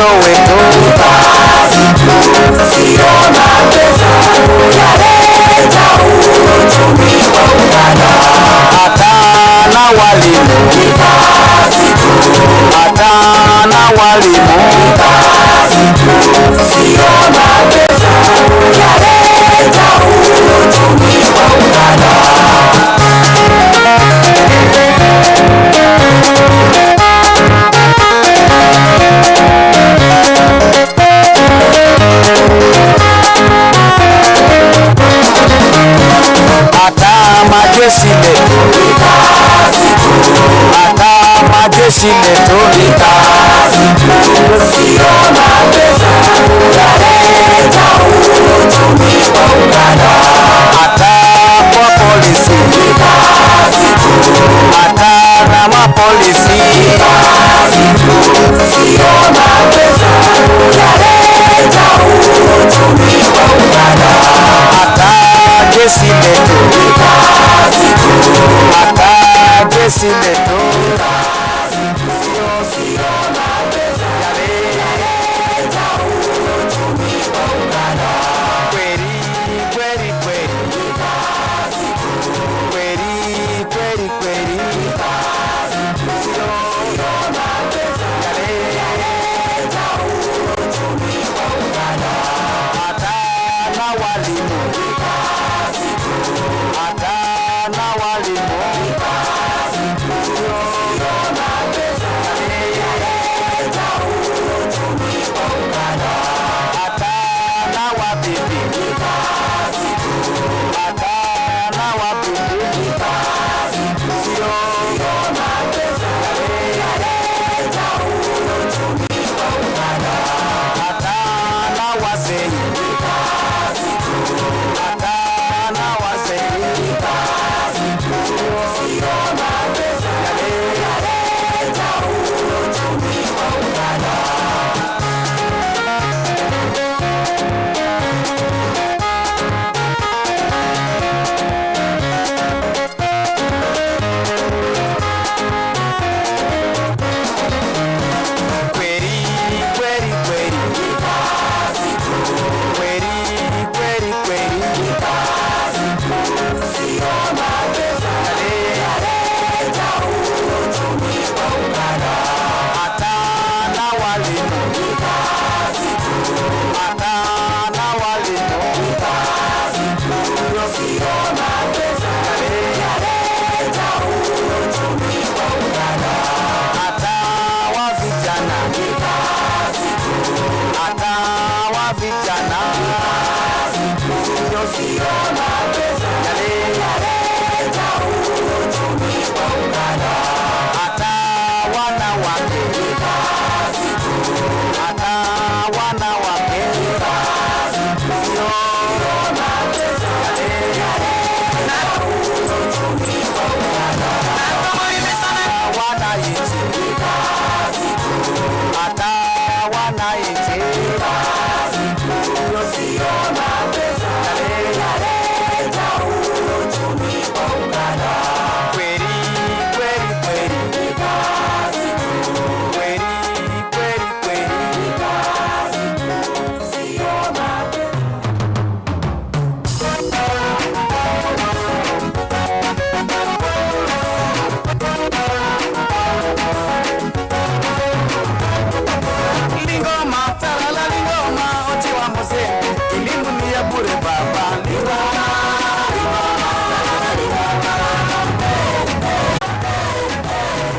watoto wetu. Kazi tu sio mapesa, yaleta uchumi wa Uganda. Hata na walimu Ni kazi tu, hata na walimu. kazi tu sio mapesa, yaleta uchumi wa Uganda. Hata majeshi letu, Kazi tu, hata majeshi letu. kazi tu sio mapesa, yaleta uchumi wa Uganda. Hata kwa polisi, Kazi tu, hata na mapolisi. kazi tu sio mapesa, yaleta uchumi wa Uganda. Hata jeshi letu, Kazi tu, hata jeshi letu. kazi tu sio mapesa, yaleta uchumi wa Uganda. Kweli kweli kweli, Kazi tu, kweli kweli kweli. kazi tu sio mapesa, yaleta uchumi wa Uganda. Hata na walimu, Kazi tu, hata na walimu. kazi tu sio mapesa, yaleta uchumi wa Uganda. Hata na wabibi, Kazi tu, hata na wabibi. kazi tu sio mapesa, yaleta uchumi wa Uganda. Hata na wazee, Kazi tu, hata na wazee. kazi tu sio mapesa, yaleta uchumi wa Uganda. Kweli kweli kweli, Kazi tu, kweli kweli kweli. kazi tu sio mapesa, yaleta uchumi wa Uganda. Hata na walimu, Kazi tu, hata na walimu. kazi tu sio mapesa, yaleta uchumi wa Uganda. Hata wa vijana, Kazi tu, hata wa vijana. kazi tu sio mapesa, yaleta uchumi wa Uganda. Hata wanawake, Kazi tu, hata wanawake. kazi tu sio mapesa, yaleta uchumi wa Uganda. Wananchi, Kazi tu, hata wananchi. kazi tu sio mapesa, yaleta uchumi wa Uganda. Kweli kweli kweli, Kazi tu, kweli kweli kweli. kazi tu sio mapesa. Lingoma, talala lingoma, oti wa muzembe, elimu ni ya bure baba. Lingoma,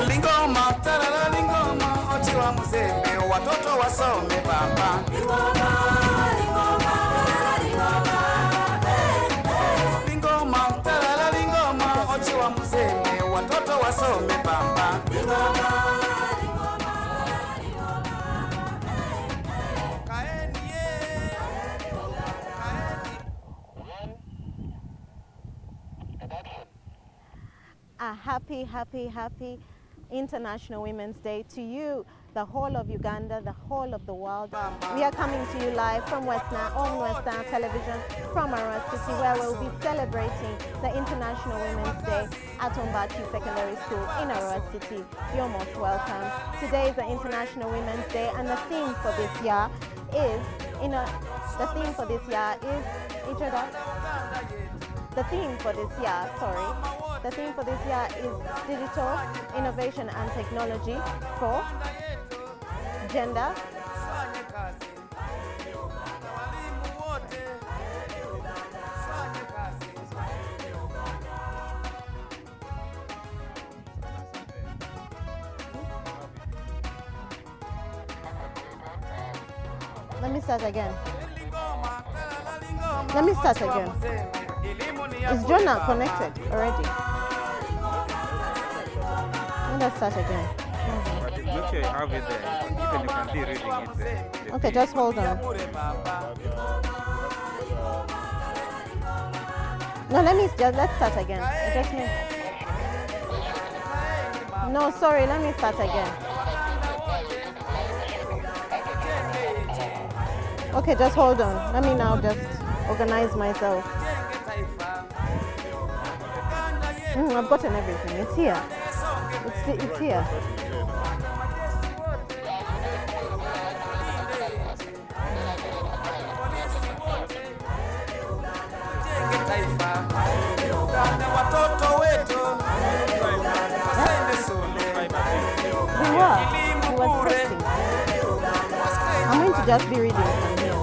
lingoma, talala lingoma, oti wa muzembe, watoto wasome baba. Lingoma, talala lingoma, oti wa muzembe, watoto wasome baba. Kaeni ye. Kaeni. A happy International Women's Day to you, the whole of Uganda, the whole of the world. We are coming to you live from on Western Television from Arua City, where we'll be celebrating the International Women's Day at Ombaci Secondary School in Arua City. You're most welcome. Today is the International Women's Day, and the theme for this year is the theme for this year is digital innovation and technology for gender, Let me start again. Is Jonah connected already? Let's start again. Look here, you have it there. Even you can be reading it there. Okay, just hold on. No, let's start again. No, sorry, let me start again. Okay, just hold on. Let me now just organize myself. I've gotten everything. It's here. It's here. He was testing. I'm going to just be reading from here.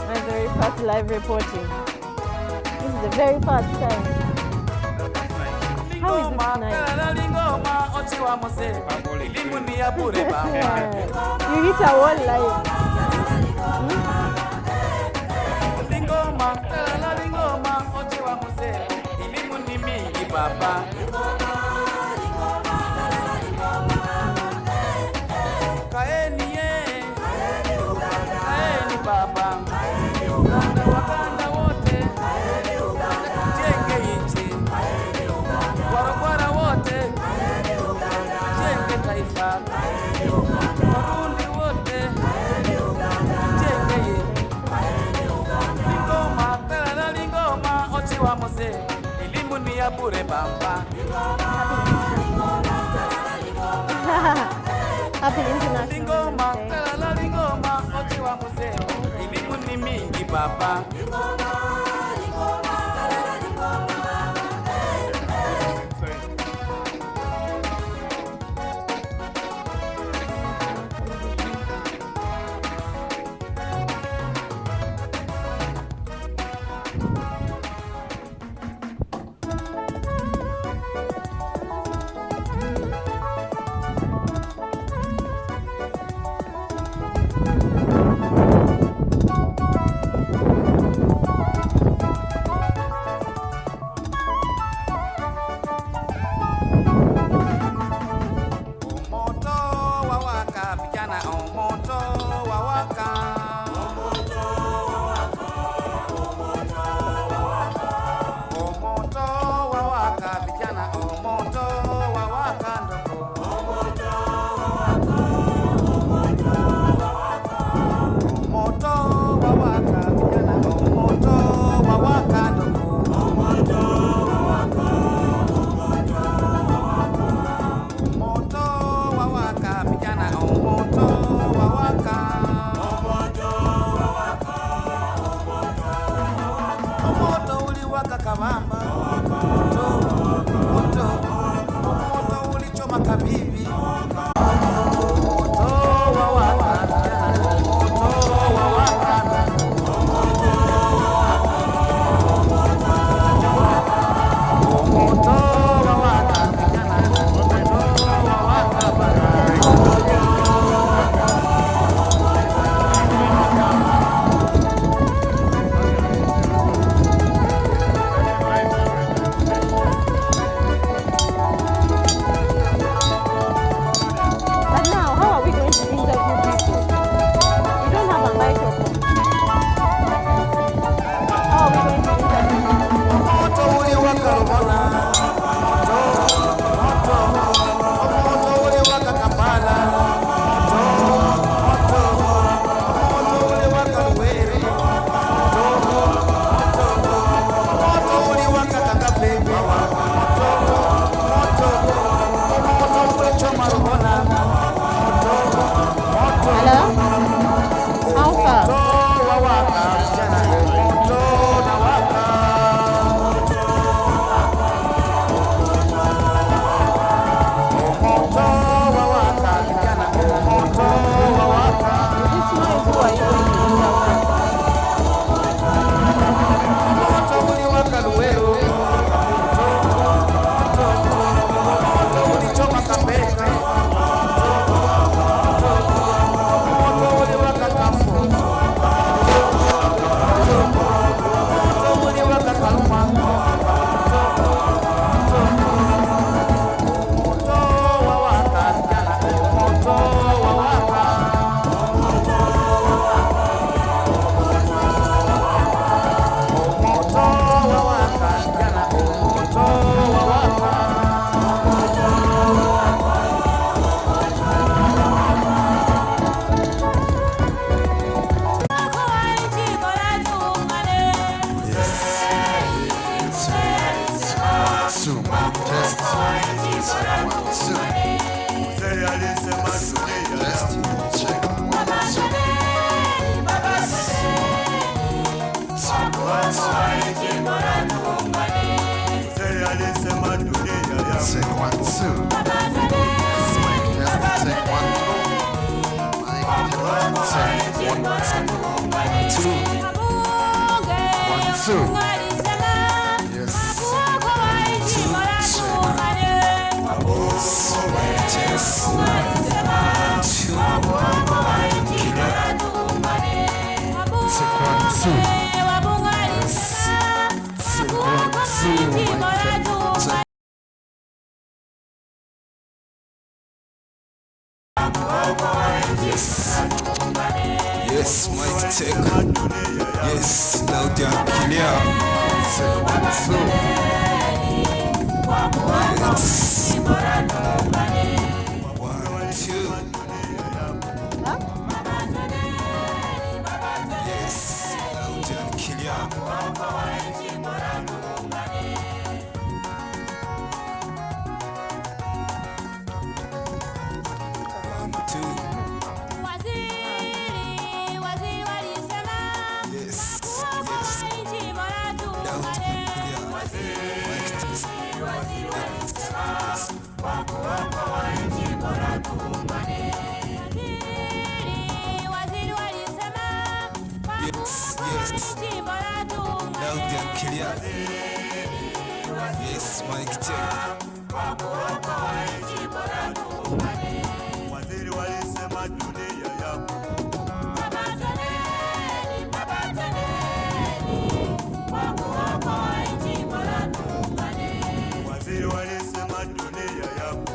My very first live reporting. This is the very first time. How is it nice? You hit a wall live. Happy International Women's Day. Yes, mic check. Yes, loud and clear. Yes. 1, 2. Yes, loud and clear. 1, 2. Yes, yes. Loud and clear. Mic test. Yes, yes. Loud and clear. Yes, mic check. Waziri walisema dunia yako. Waziri walisema dunia yako.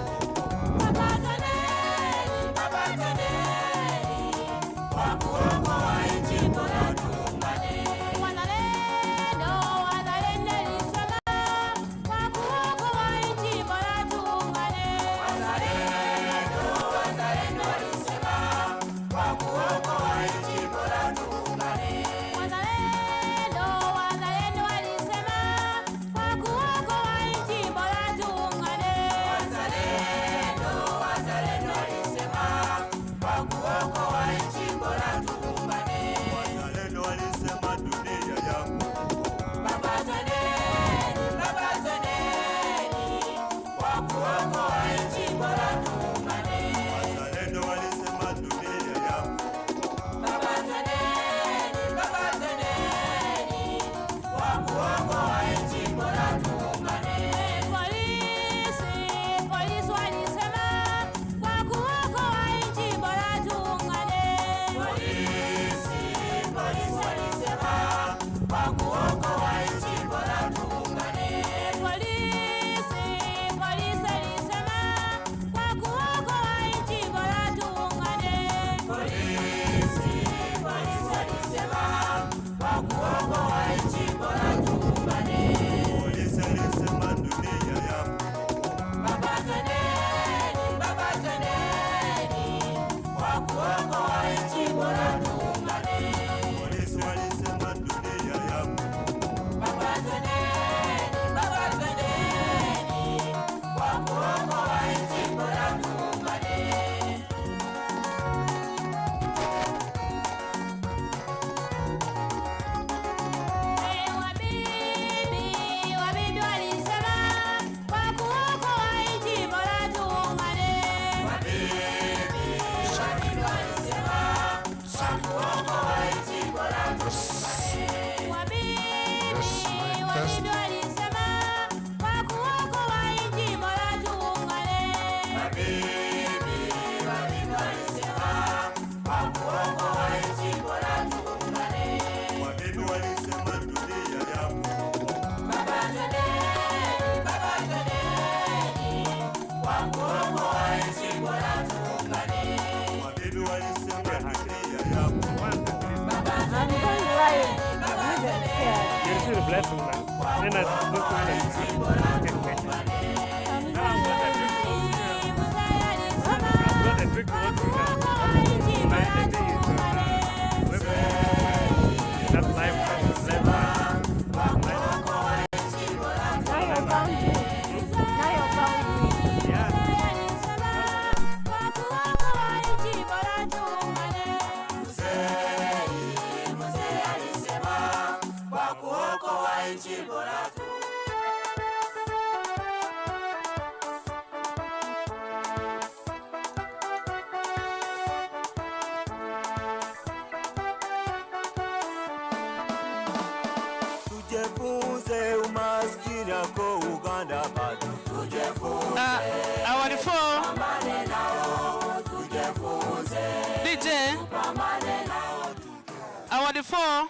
4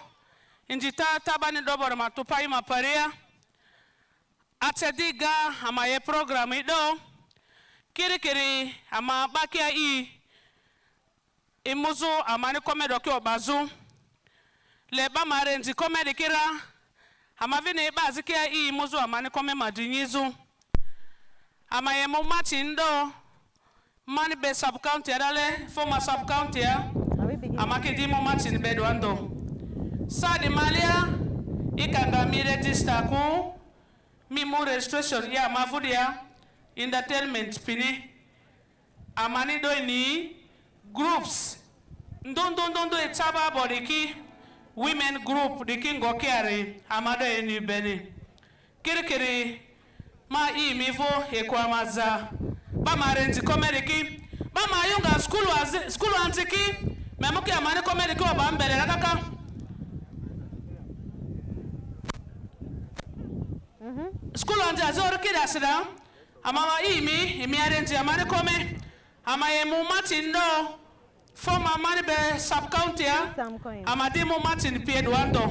injita tabani dobor matupai maparia atediga ama ye program ido kiri ama bakia imuzu amani komedo ki obazu le ba marenzi komedi kira ama vini bazikia imuzu amani kome madinyizu ama ye Ombaci ndo mani be sub county adale former sub county ama kidi Ombaci be doando Sadi Malia, ikanga mi register ku mi mu registration ya mavudia entertainment pini amani do ni groups ndondo etaba bodiki women group diki ngokiare amado eni beni kirikiri ma mivo ekwamaza ba marenzi komeriki ba mayunga school anziki memuki amani komeriki obambele rakaka school anje azoro kida sida amama imi arenzi amani kome amaye Ombaci ndo former mani be sub county amadi Ombaci ni pie duando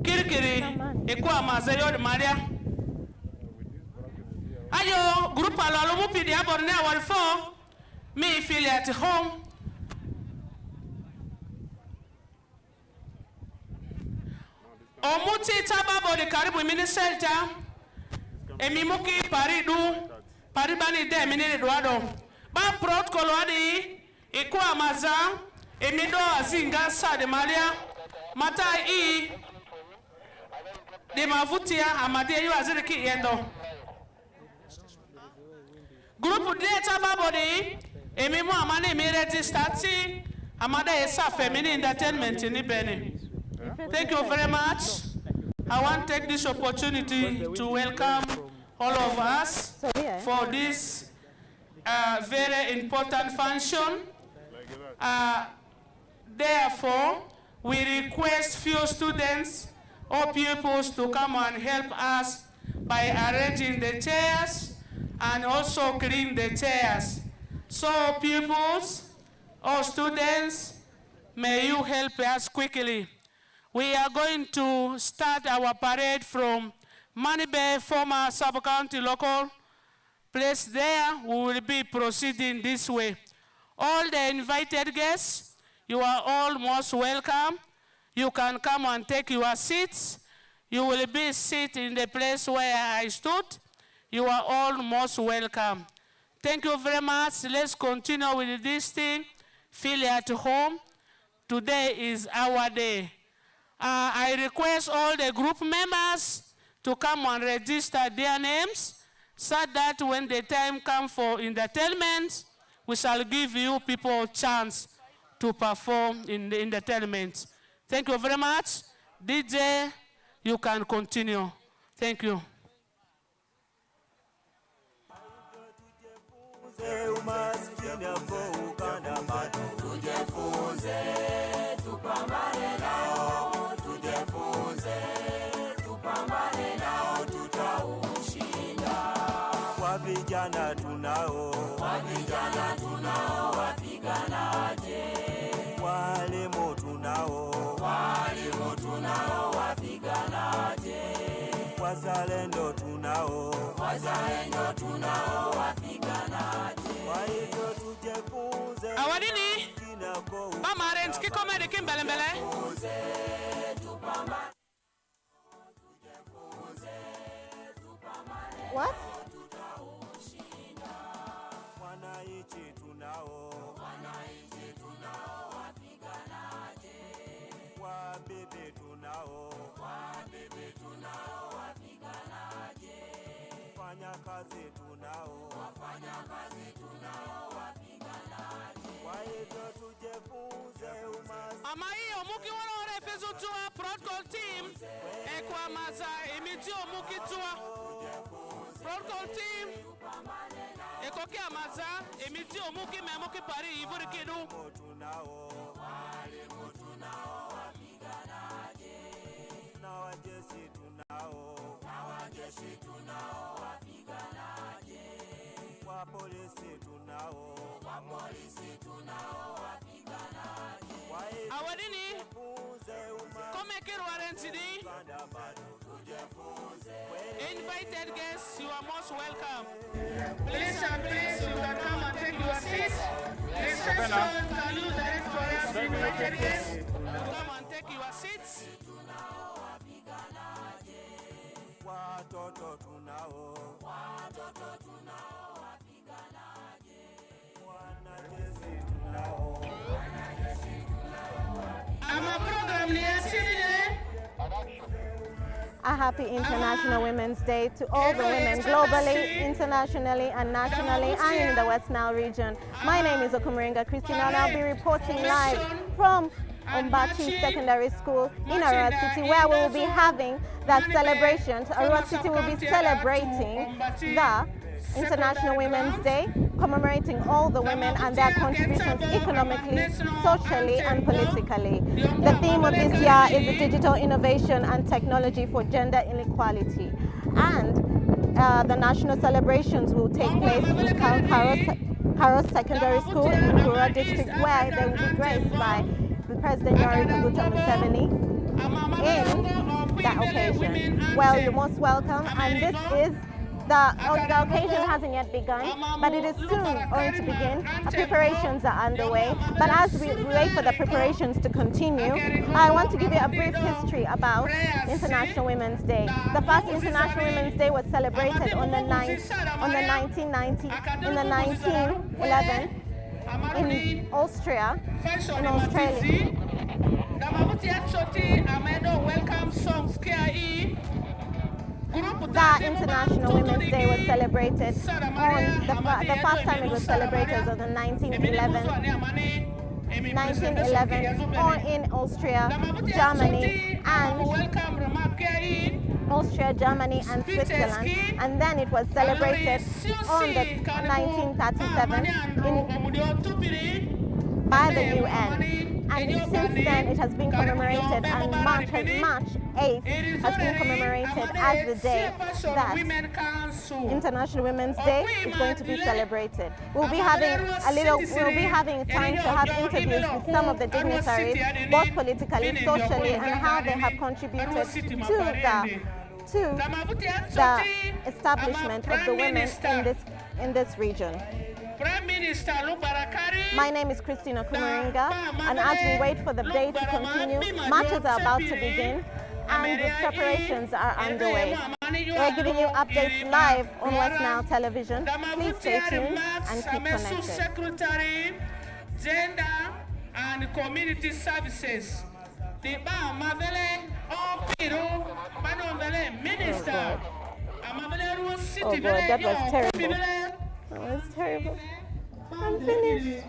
kirikiri ekwa mazayo de Maria ayo group alalo mu pidi aborne awal 4 me feel at home omuti tababo de karibu miniselta emimuki paribani de minini duado ba protocol wadi ikwa maza emido azinga Sadi Malia mata de mavutia amade yu aziriki yendo group data babodi emimu amane mi register ti amade esa feminine entertainment ni bene. Thank you very much. I want to take this opportunity to welcome all of us for this very important function. Therefore, we request few students or pupils to come and help us by arranging the chairs and also clean the chairs. So pupils or students, may you help us quickly. We are going to start our parade from Manibe, former sub-county local place there. We will be proceeding this way. All the invited guests, you are all most welcome. You can come and take your seats. You will be seated in the place where I stood. You are all most welcome. Thank you very much. Let's continue with this thing. Feel at home. Today is our day. I request all the group members to come and register their names so that when the time comes for entertainment, we shall give you people a chance to perform in the entertainment. Thank you very much. DJ, you can continue. Thank you. Vijana tunao wapiganaje, walimu tunao wapiganaje, wazalendo tunao wapiganaje. Kwa hivyo tujifunze awadini mama rent kikomedi kimbelembele What? ama hiyo muki wala refezo tua protocol team ekwa maza emitio muki tua protocol team ekoki amaza emitio muki memuki pari ivuri kidu polisi tunao Awadini, come here, Warrantini. Invited guests, you are most welcome. Please and please, you can come and take your seats. Reception, can you direct for us, invited guests? Come and take your seats. Watoto tunao, wapiganaje. Wanajeshi tunao. Our program today. A happy International Women's Day to all the women globally, internationally and nationally and in the West Nile region. My name is Okumuringa Christina and I'll be reporting live from Ombaci Secondary School in Arua City, where we will be having that celebration. Arua City will be celebrating the International Women's Day, commemorating all the women and their contributions economically, socially and politically. The theme of this year is digital innovation and technology for gender inequality. And the national celebrations will take place in Karo Secondary School in Kura district, where they will be graced by the President Yoweri Kaguta Museveni in that occasion. Well, you're most welcome, and this is the occasion hasn't yet begun, but it is soon going to begin. Preparations are underway, but as we wait for the preparations to continue, I want to give you a brief history about International Women's Day. The first International Women's Day was celebrated on the 1911 in Austria, in Australia. The International Women's Day was celebrated on the first time it was celebrated was on 1911 or in Austria, Germany and Switzerland, and then it was celebrated on the 1937 by the UN. And since then it has been commemorated, and March 8th has been commemorated as the day that International Women's Day is going to be celebrated. We'll be having time to have interviews with some of the dignitaries, both politically, socially, and how they have contributed to the establishment of the women in this region. My name is Christina Kumuringa, and as we wait for the day to continue, marches are about to begin and the preparations are underway. We're giving you updates live on West Nile Television. Please stay tuned and keep connected. Secretary, Gender and Community Services. Minister. Oh God, that was terrible. That was terrible. I'm finished.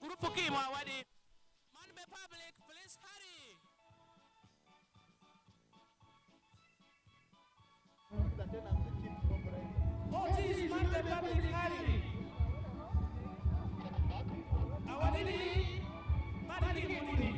Grupo Kima Wadi. Manbe Public, please hurry. Oh, geez, Manbe Public, hurry. Awadini, Madani Muni.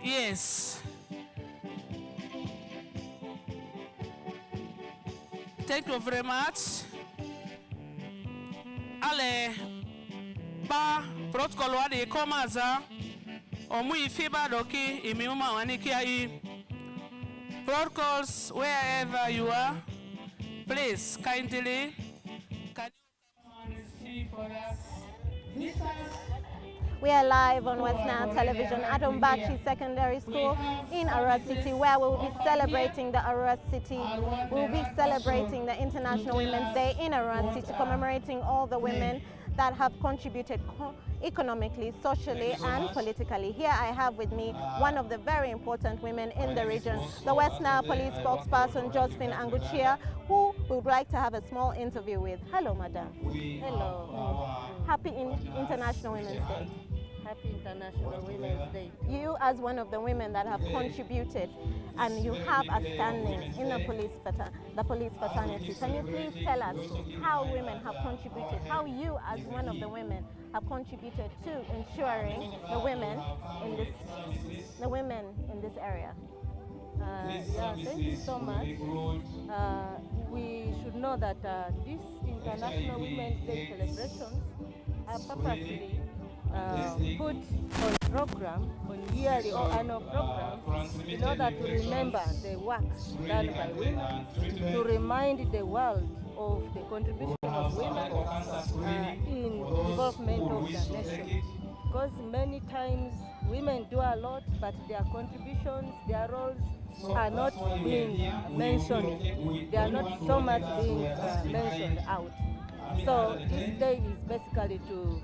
Yes. Thank you very much. Ale ba protocol wadi komaza omu ifiba doki imima waniki ai protocols wherever you are. Please kindly can you come and see for us? We are live on West Nile Television at Ombaci Secondary School in Arua City, where we will be celebrating the Arua City. We will be celebrating the International Women's Day in Arua City, commemorating all the women that have contributed economically, socially, and politically. Here I have with me one of the very important women in the region, the West Nile Police spokesperson, Josephine Anguchia, who we would like to have a small interview with. Hello, madam. Hello. Happy International Women's Day. Happy International Women's Day. You, as one of the women that have contributed and you have a standing in the police fraternity, can you please tell us how women have contributed, how you, as one of the women, have contributed to ensuring the women in this area? Yeah, thank you so much. We should know that these International Women's Day celebrations are purposely put on program, on yearly or annual programs, in order to remember the work done by women, to remind the world of the contribution of women in development of the nation. Because many times women do a lot, but their contributions, their roles are not being mentioned. They are not so much being mentioned out. So this day is basically to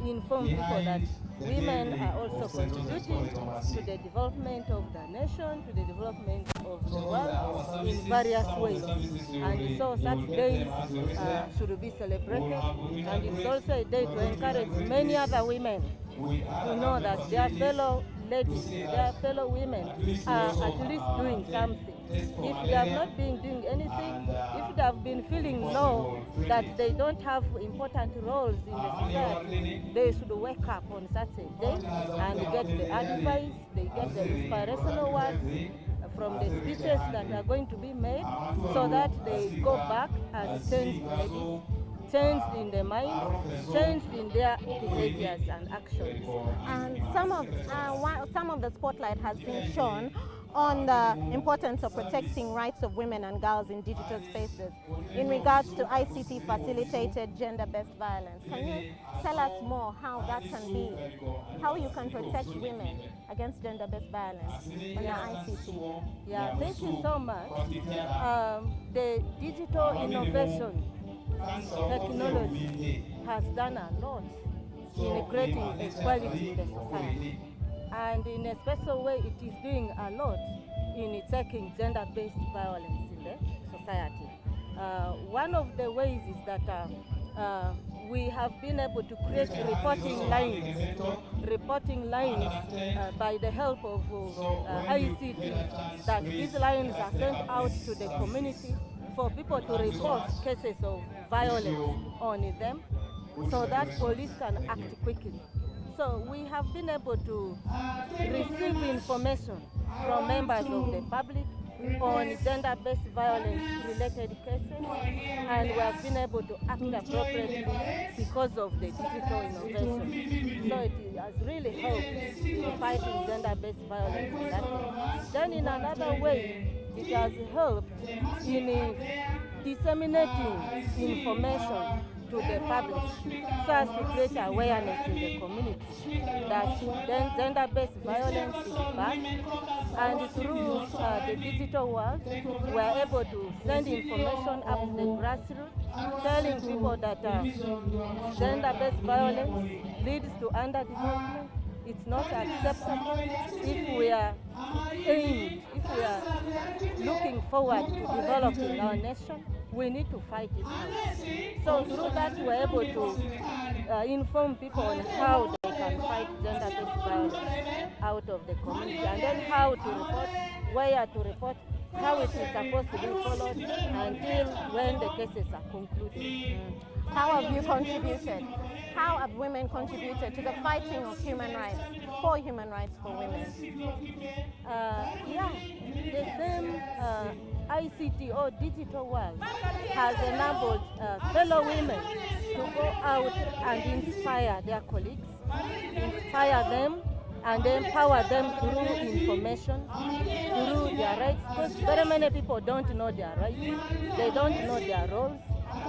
inform people that women are also contributing to the development of the nation, to the development of the world in various ways. And so such days should be celebrated, and it's also a day to encourage many other women to know that their fellow ladies, their fellow women are at least doing something. If they have not been doing anything, if they have been feeling low, that they don't have important roles in the society, they should wake up on such a day and get the advice, they get the inspirational words from the speeches that are going to be made, so that they go back as changed ladies, changed in their mind, changed in their behaviors and actions. And some of the spotlight has been shown on the importance of protecting rights of women and girls in digital spaces in regards to ICT facilitated gender-based violence. Can you tell us more how that can be, how you can protect women against gender-based violence on the ICT? Yeah, thank you so much. The digital innovation technology has done a lot in creating equality in the society. And in a special way, it is doing a lot in taking gender-based violence in the society. One of the ways is that we have been able to create reporting lines by the help of ICT, that these lines are sent out to the community for people to report cases of violence on them, so that police can act quickly. So we have been able to receive information from members of the public on gender-based violence-related cases, and we have been able to act appropriately because of the digital innovation. So it has really helped in fighting gender-based violence in that way. Then in another way, it has helped in disseminating information to the public, so as to create awareness in the community that gender-based violence is bad. And through the digital world, we are able to send information up to the grassroots, telling people that gender-based violence leads to underdevelopment. It's not acceptable. If we are looking forward to developing our nation, we need to fight it out. So through that, we're able to inform people on how they can fight gender-based violence out of the community, and then how to report, where to report, how it is supposed to be followed until when the cases are concluded. How have you contributed? How have women contributed to the fighting of human rights, for human rights for women? Yeah, the same ICT or digital world has enabled fellow women to go out and inspire their colleagues, inspire them and empower them through information, through their rights, because very many people don't know their rights, they don't know their roles,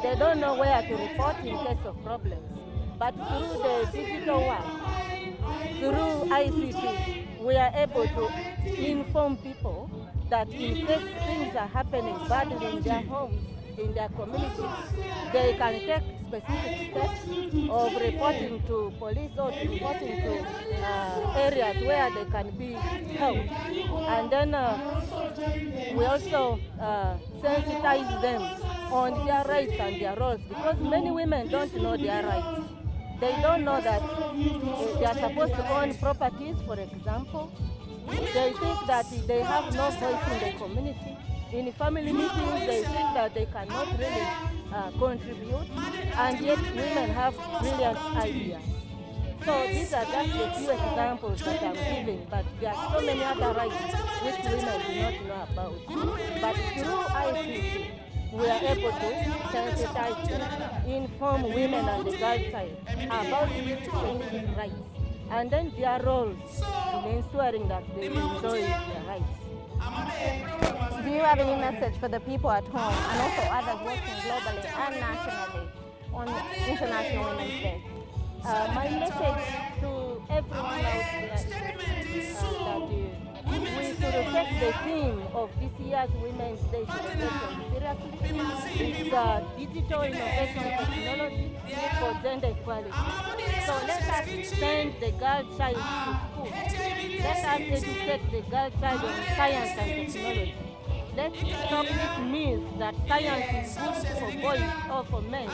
they don't know where to report in case of problems. But through the digital world, through ICT, we are able to inform people that in case things are happening badly in their homes, in their communities, they can take specific steps of reporting to police or reporting to areas where they can be helped. And then we also sensitize them on their rights and their roles, because many women don't know their rights. They don't know that they are supposed to own properties, for example. They think that they have no voice in the community. In family meetings, they think that they cannot really contribute, and yet women have brilliant ideas. So these are just a few examples that I'm giving, but there are so many other rights which women do not know about. But through ICT, we are able to sensitize, inform women and the girl child about these rights, and then their roles in ensuring that they enjoy their rights. Do you have any message for the people at home and also others working globally and nationally on International Women's Day? My message to everyone out there is that we should take the theme of this year's Women's Day celebration seriously. It's digital innovation technology for gender equality. So let us send the girl child to school. Let us educate the girl child on science and technology. Let's stop this myth that science is good for boys or for men,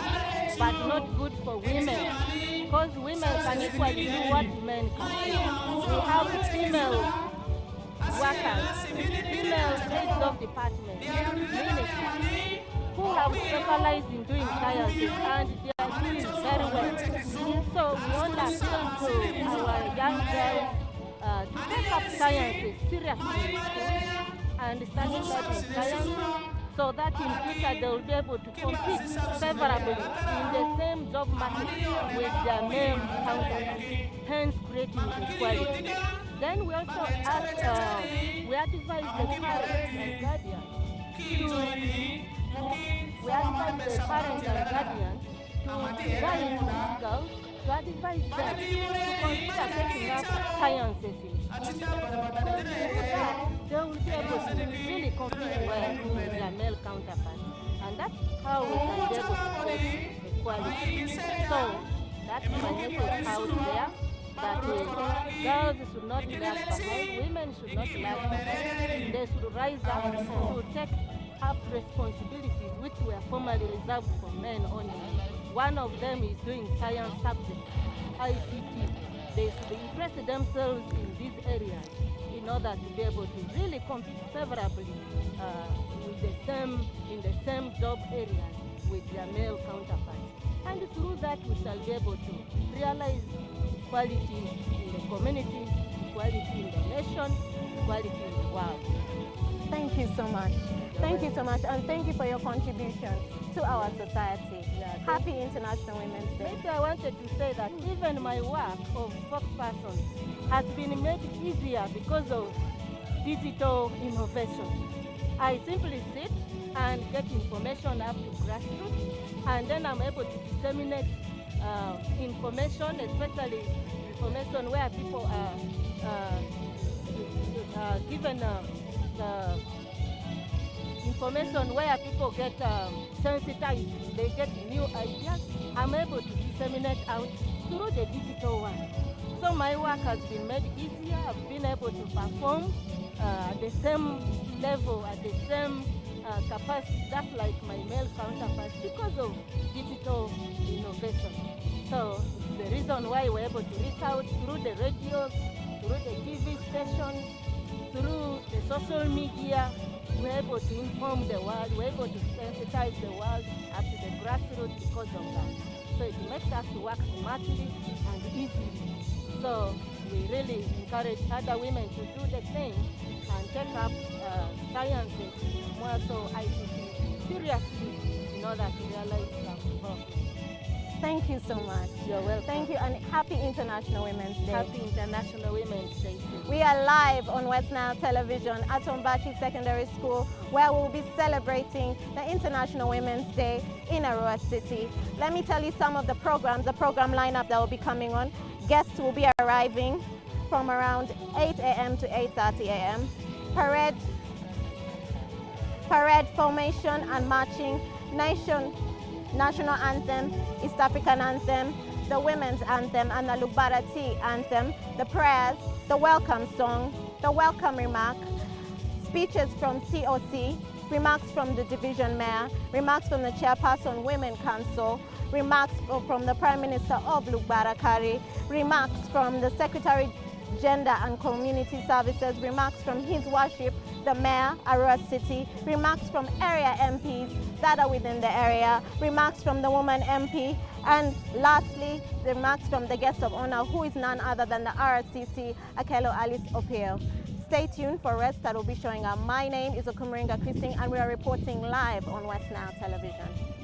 but not good for women. Because women can equally do what men can do. We have female workers, female heads of departments, ministers, who have specialized in doing sciences, and they are doing very well. So we want to appeal to our young girls to take up sciences seriously and study science, so that in future they will be able to compete favorably in the same job market with their male counterparts, hence creating equality. Then we also ask, we advise the parents and guardians to guide girls, to advise them to consider taking up sciences in school. They will be able to really compete well with their male counterparts. And that's how we can be able to create equality. So that's my message out there, that girls should not lag behind, women should not lag behind. They should rise up to take up responsibilities which were formerly reserved for men only. One of them is doing science subjects, ICT. They should impress themselves in these areas in order to be able to really compete favorably in the same job areas with their male counterparts. And through that we shall be able to realize equality in the communities, equality in the nation, equality in the world. Thank you so much. Thank you so much, and thank you for your contribution to our society. Happy International Women's Day. Maybe I wanted to say that even my work of spokesperson has been made easier because of digital innovation. I simply sit and get information up to grassroots, and then I'm able to disseminate information, especially information where people are given information where people get sensitized, they get new ideas. I'm able to disseminate out through the digital one. So my work has been made easier. I've been able to perform at the same level, at the same capacity, just like my male counterparts, because of digital innovation. So it's the reason why we're able to reach out through the radios, through the TV stations, through the social media. We're able to inform the world, we're able to sensitize the world up to the grassroots because of that. So it makes us to work smartly and easily. So we really encourage other women to do the same and take up sciences, more so ICT, seriously in order to realize some involvement. Thank you so much. You're welcome. Thank you, and happy International Women's Day. Happy International Women's Day. We are live on West Nile Television at Ombaci Secondary School, where we'll be celebrating the International Women's Day in Arua City. Let me tell you some of the program lineup that will be coming on. Guests will be arriving from around 8 a.m. to 8:30 a.m. Parade, formation and marching, national anthem, East African anthem, the women's anthem, and the Lugbara Tea anthem, the prayers, the welcome song, the welcome remark, speeches from COC, remarks from the division mayor, remarks from the chairperson Women Council, remarks from the Prime Minister of Lugbara Kari, remarks from the Secretary Gender and Community Services, remarks from His Worship, the Mayor, Arua City, remarks from area MPs that are within the area, remarks from the Woman MP, and lastly, remarks from the guest of honor, who is none other than the RCC, Akelo Alice Opio. Stay tuned for rest that will be showing up. My name is Okumuringa Christine, and we are reporting live on West Nile Television.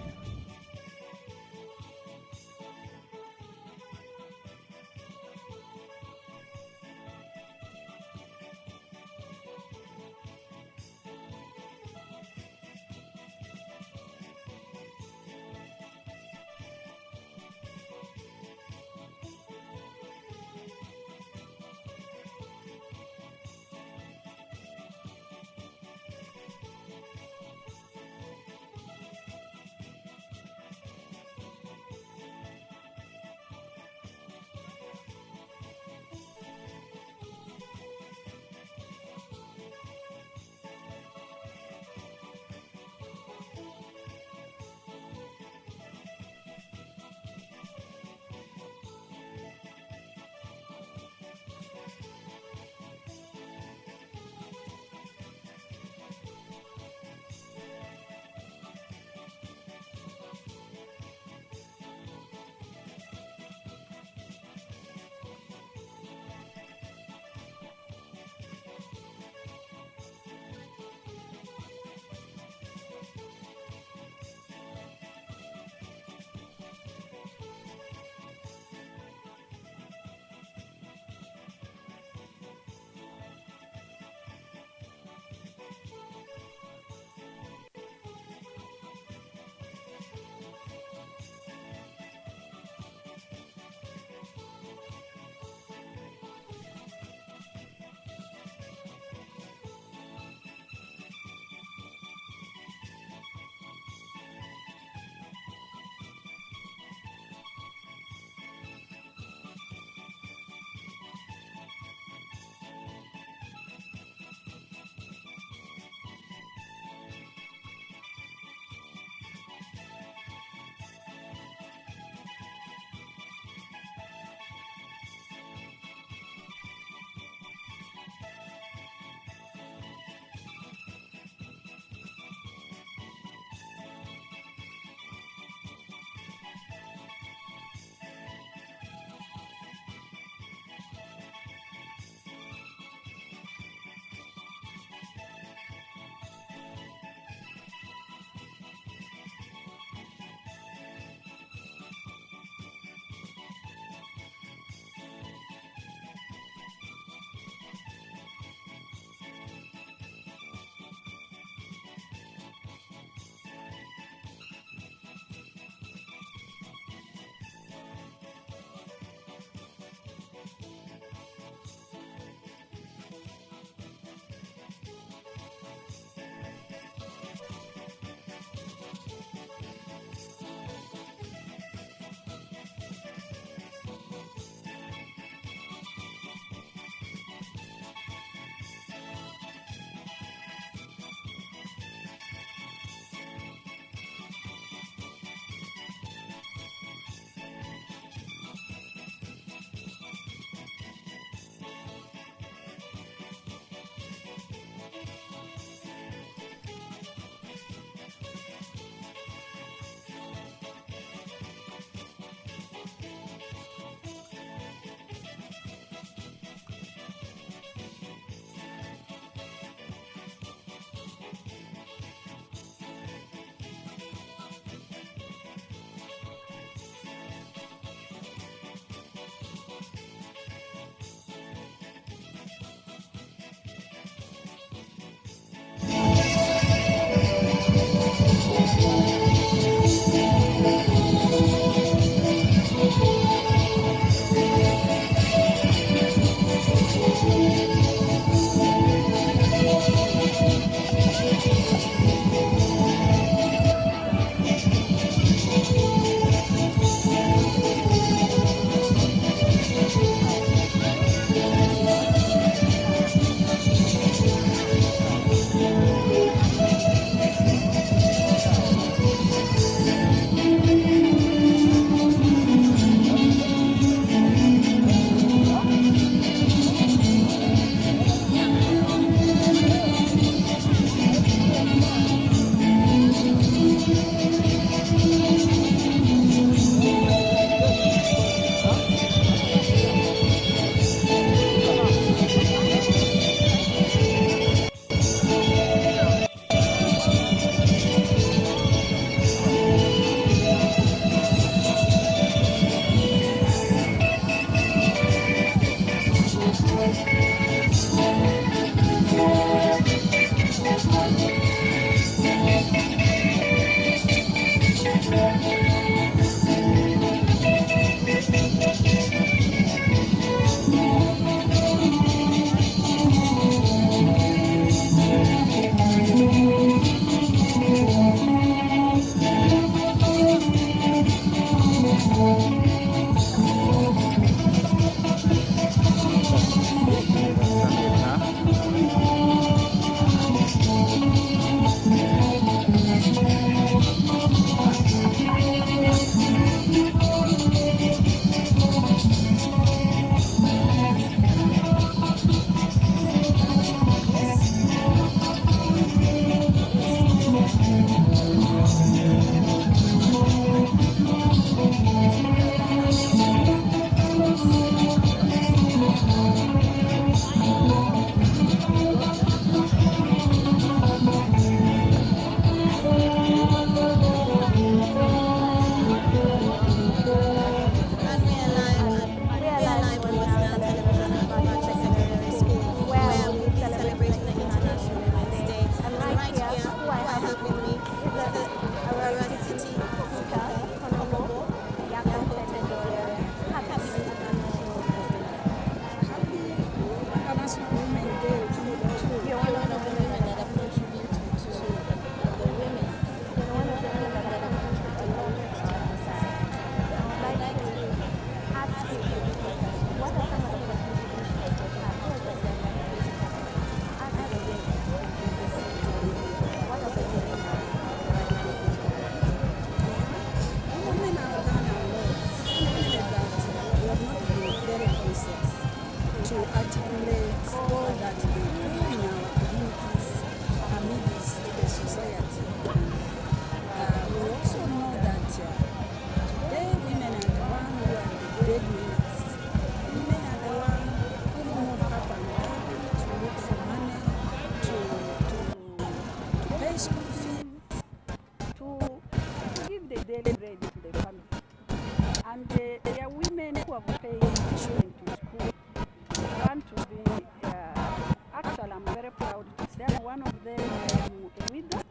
well, I'm very proud to say I'm one of them. I'm a widow.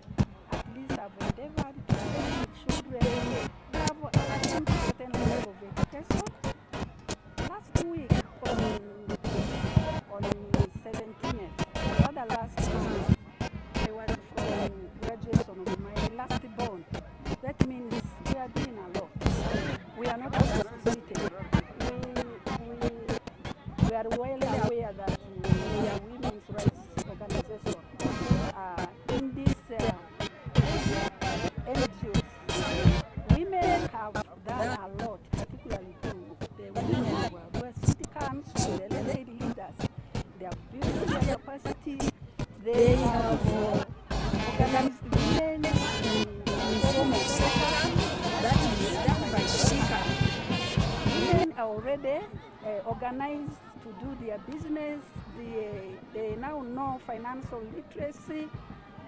At least I've endeavored to raise children who have attained a certain level of education. Last week on 17th, rather last month, I was from graduation of my last born. That means we are doing a lot. We are not isolated. We are well aware that we are women's rights organization. In this NGOs, women have done a lot, particularly to the women who are city council, the lady leaders. They have built their capacity. They have organized women in form of sector that is done by Shika. Women are already organized to do their business. They now know financial literacy.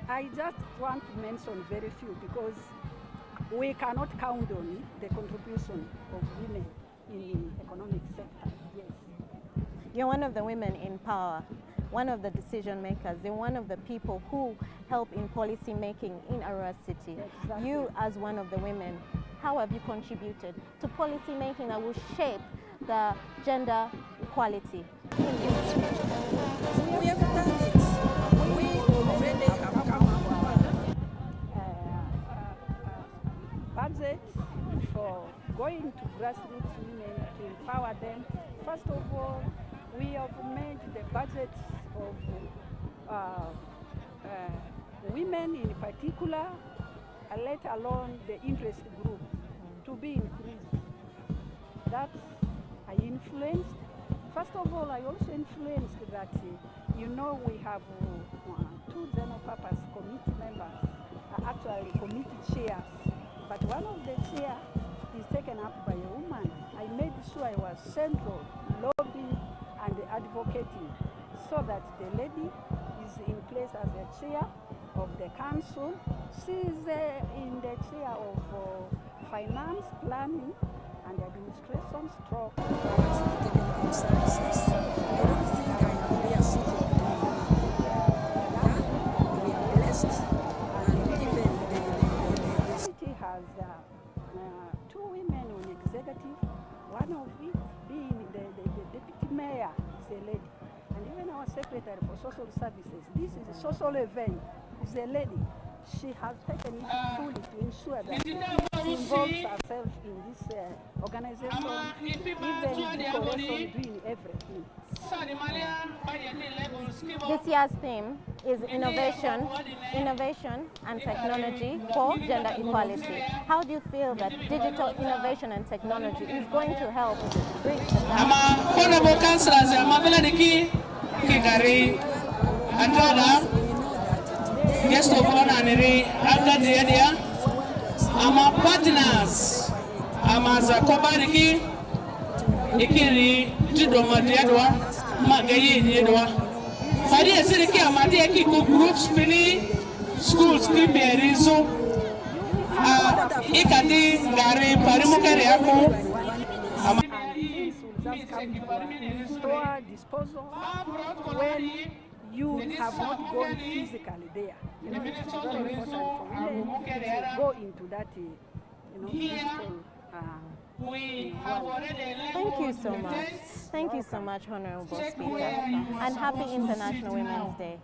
I just want to mention very few because we cannot count on the contribution of women in the economic sector. Yes. You're one of the women in power, one of the decision makers, and one of the people who help in policy making in Arua City. Exactly. You, as one of the women, how have you contributed to policy making that will shape the gender equality? We have done it. We already have come up budget for going to grassroots women to empower them. First of all, we have made the budget of women in particular, let alone the interest group, to be increased. That I influenced. First of all, I also influenced that, we have two general purpose committee members, actually committee chairs, but one of the chair is taken up by a woman. I made sure I was central, lobbying and advocating, so that the lady is in place as the chair of the council. She is in the chair of finance, planning, and administration stroke. Technical services. I don't think I am there sitting we are blessed, and even the city has two women on executive, one of it being the deputy mayor is a lady, and even our secretary for social services. This is a social event, is a lady. She has taken it fully to ensure that she involves herself in this organization, even decoration, doing everything. This year's theme is innovation and technology for gender equality. How do you feel that digital innovation and technology is going to help bridge the gap? Honorable councillors, guest of honor after the area, our partners, Kobariki, Ikiri, Jidomadiadwa, Magayi, Yedwa. Faria Siriki, Amadiaki, groups, many schools, Kiberizo, Ikadi, Gari, Parimokariako, store disposal when you have not gone physically there. It's very important for women to go into that, digital. Thank you so much. Thank you so much, Honorable Speaker. And happy International Women's Day.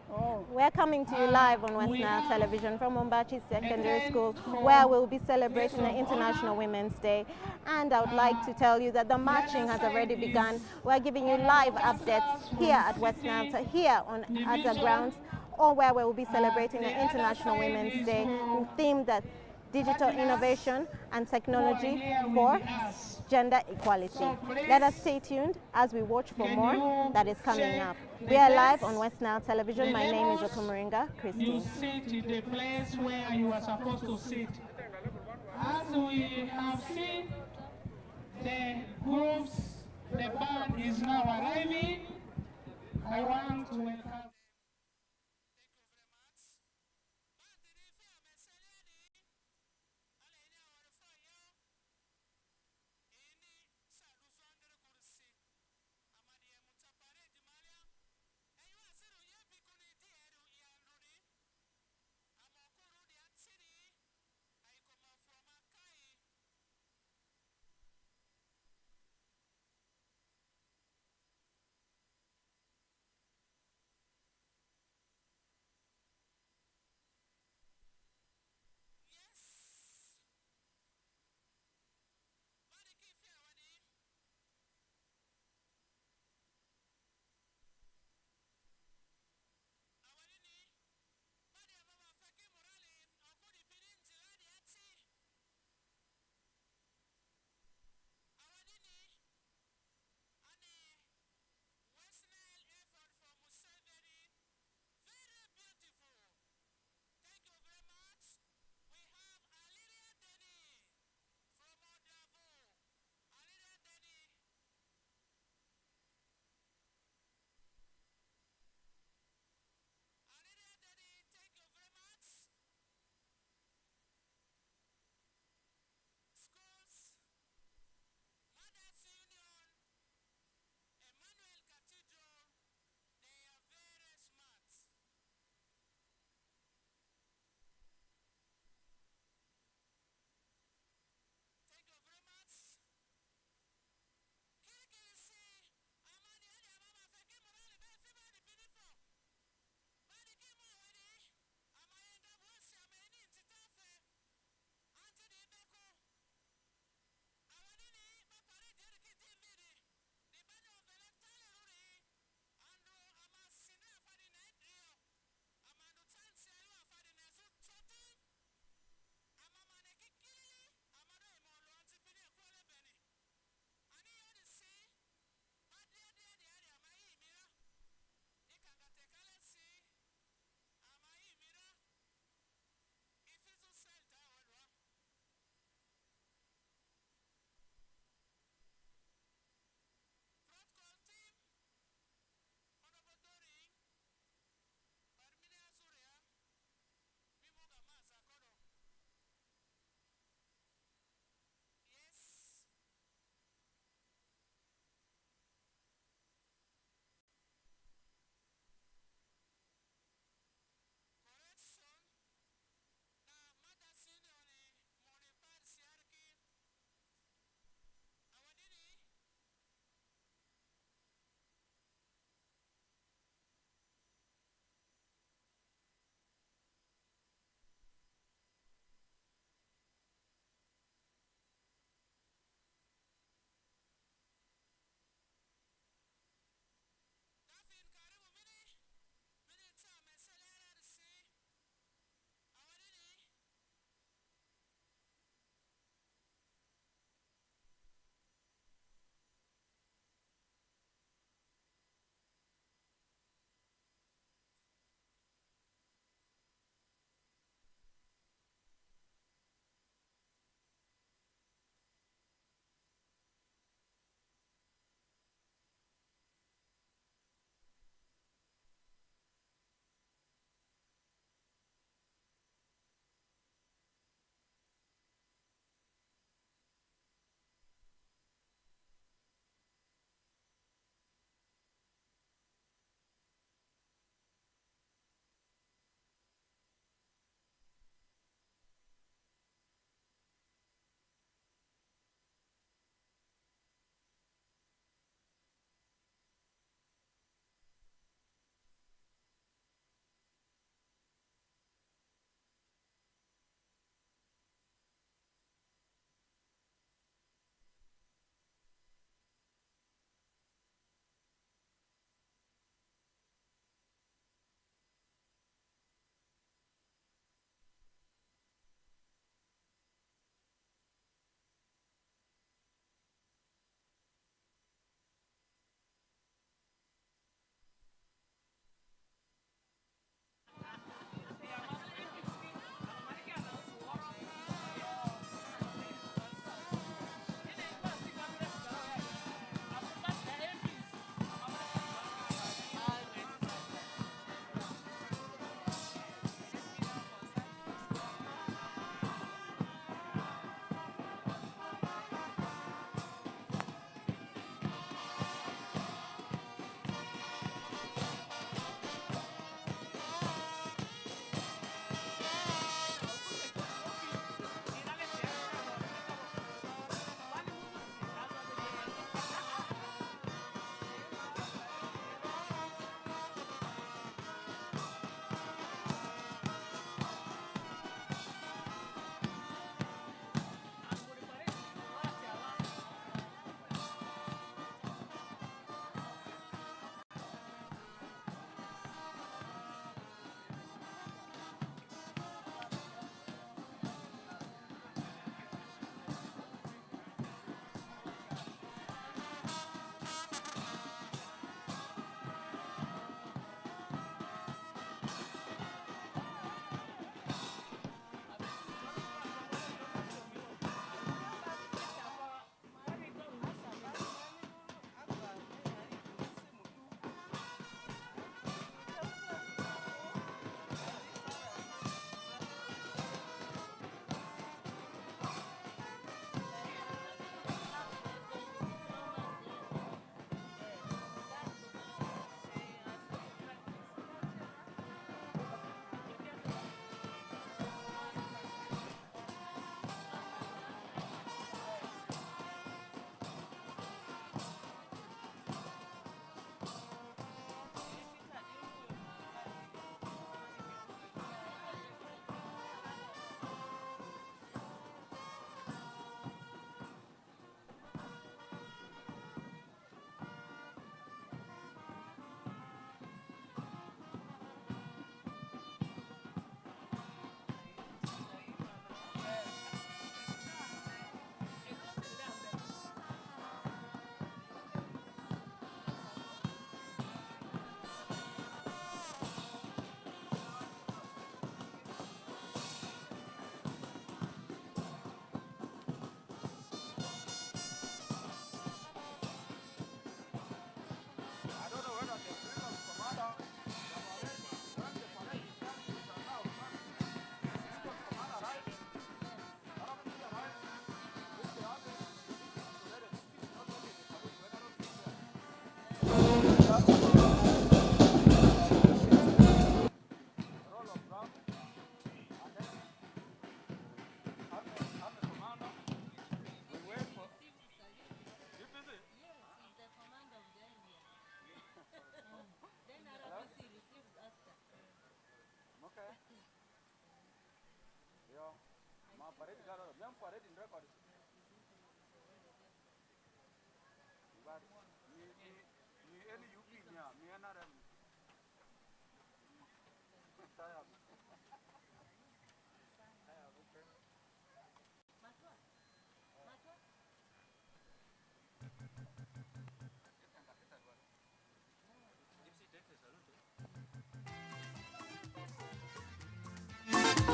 We're coming to you live on West Nile Television from Ombaci Secondary School, where we'll be celebrating the International Women's Day. And I would like to tell you that the marching has already begun. We're giving you live updates here at West Nile, here at the grounds, or where we will be celebrating the International Women's Day, themed that digital innovation and technology for gender equality. Let us stay tuned as we watch for more that is coming up. We are live on West Nile Television. My name is Okumuringa Christine. You sit in the place where you are supposed to sit. As we have seen, the groups, the band is now arriving. I want to welcome.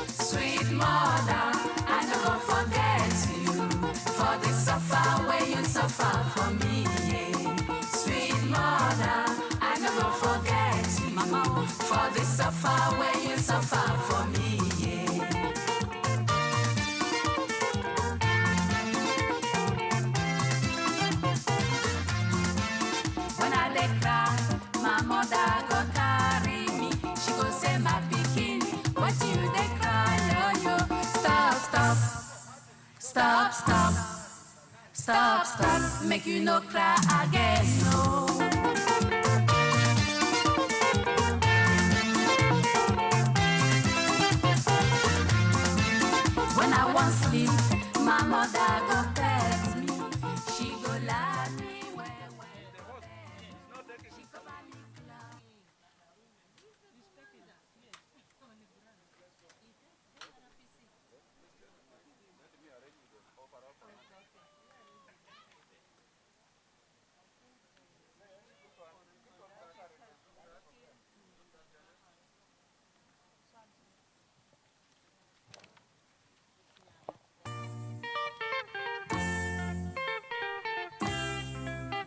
Sweet mother, I never forget you for the suffer where you suffer for me. Yeah. Sweet mother, I never forget you, Mama, for the suffer where you suffer for me. Yeah. When I dey cry, my mother go carry me. She go say, my pikin, what you dey cry, yo yo? Stop, stop, stop, stop, stop, stop. Make you no cry again, no. When I want sleep, my mother go pet me. She go lie me well, well. She cover me cloud.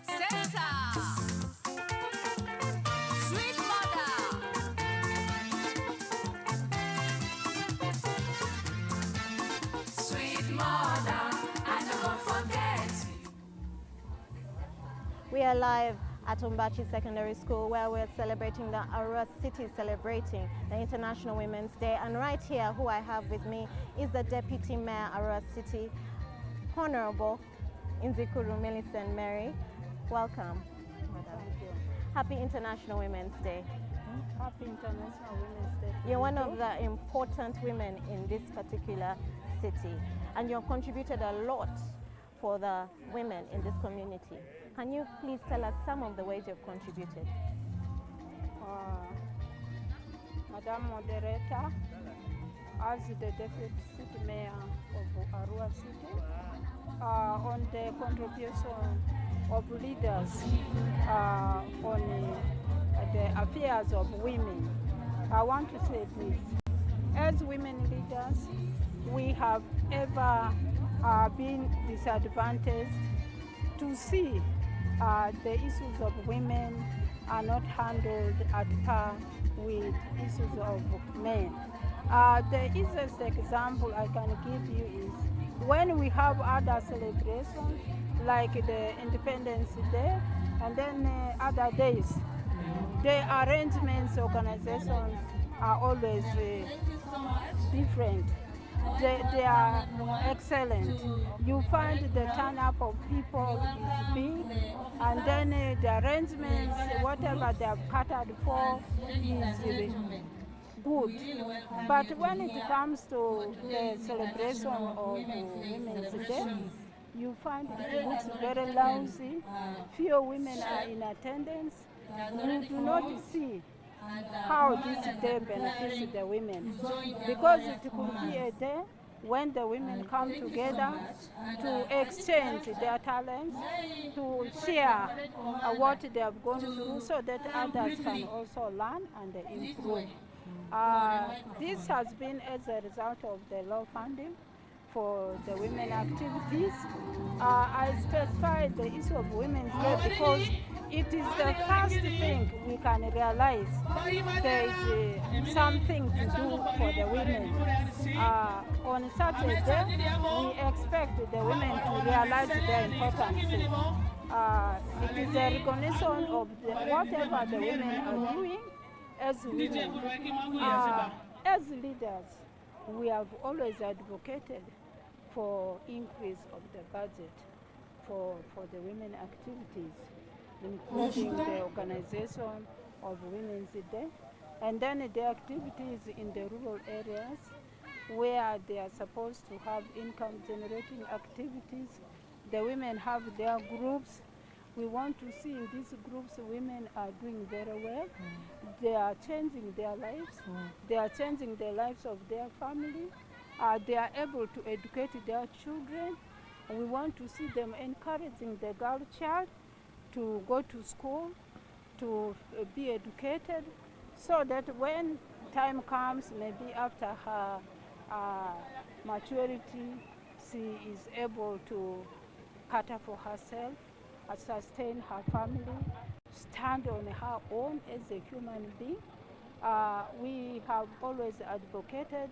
Sessa, sweet mother. Sweet mother, I never forget you. We are live at Ombaci Secondary School where we're celebrating the Arua City, celebrating the International Women's Day. And right here, who I have with me is the Deputy Mayor Arua City, Honorable Inzikuru Millicent Mary. Welcome, Madam. Thank you. Happy International Women's Day. Happy International Women's Day. You're one of the important women in this particular city, and you've contributed a lot for the women in this community. Can you please tell us some of the ways you've contributed? Madam Moderator, as the Deputy City Mayor of Arua City, on the contribution of leaders on the affairs of women, I want to say this. As women leaders, we have ever been disadvantaged to see the issues of women are not handled at par with issues of men. The easiest example I can give you is when we have other celebrations like the Independence Day and then other days, the arrangements, organizations are always different. They are excellent. You find the turn-up of people is big, and then the arrangements, whatever they have catered for, is good. But when it comes to the celebration of Women's Day, you find it looks very lousy. Few women are in attendance. You do not see how this day benefits the women, because it could be a day when the women come together to exchange their talents, to share what they have gone through so that others can also learn and improve. This has been as a result of the law funding for the women activities. I specified the issue of Women's Day because it is the first thing we can realize there is something to do for the women. On such a day, we expect the women to realize their importance. It is a recognition of whatever the women are doing as women. As leaders, we have always advocated for increase of the budget for the women activities, including the organization of Women's Day, and then the activities in the rural areas where they are supposed to have income generating activities. The women have their groups. We want to see in these groups women are doing very well. They are changing their lives. They are changing the lives of their family. They are able to educate their children. We want to see them encouraging the girl child to go to school, to be educated, so that when time comes, maybe after her maturity, she is able to cater for herself, sustain her family, stand on her own as a human being. We have always advocated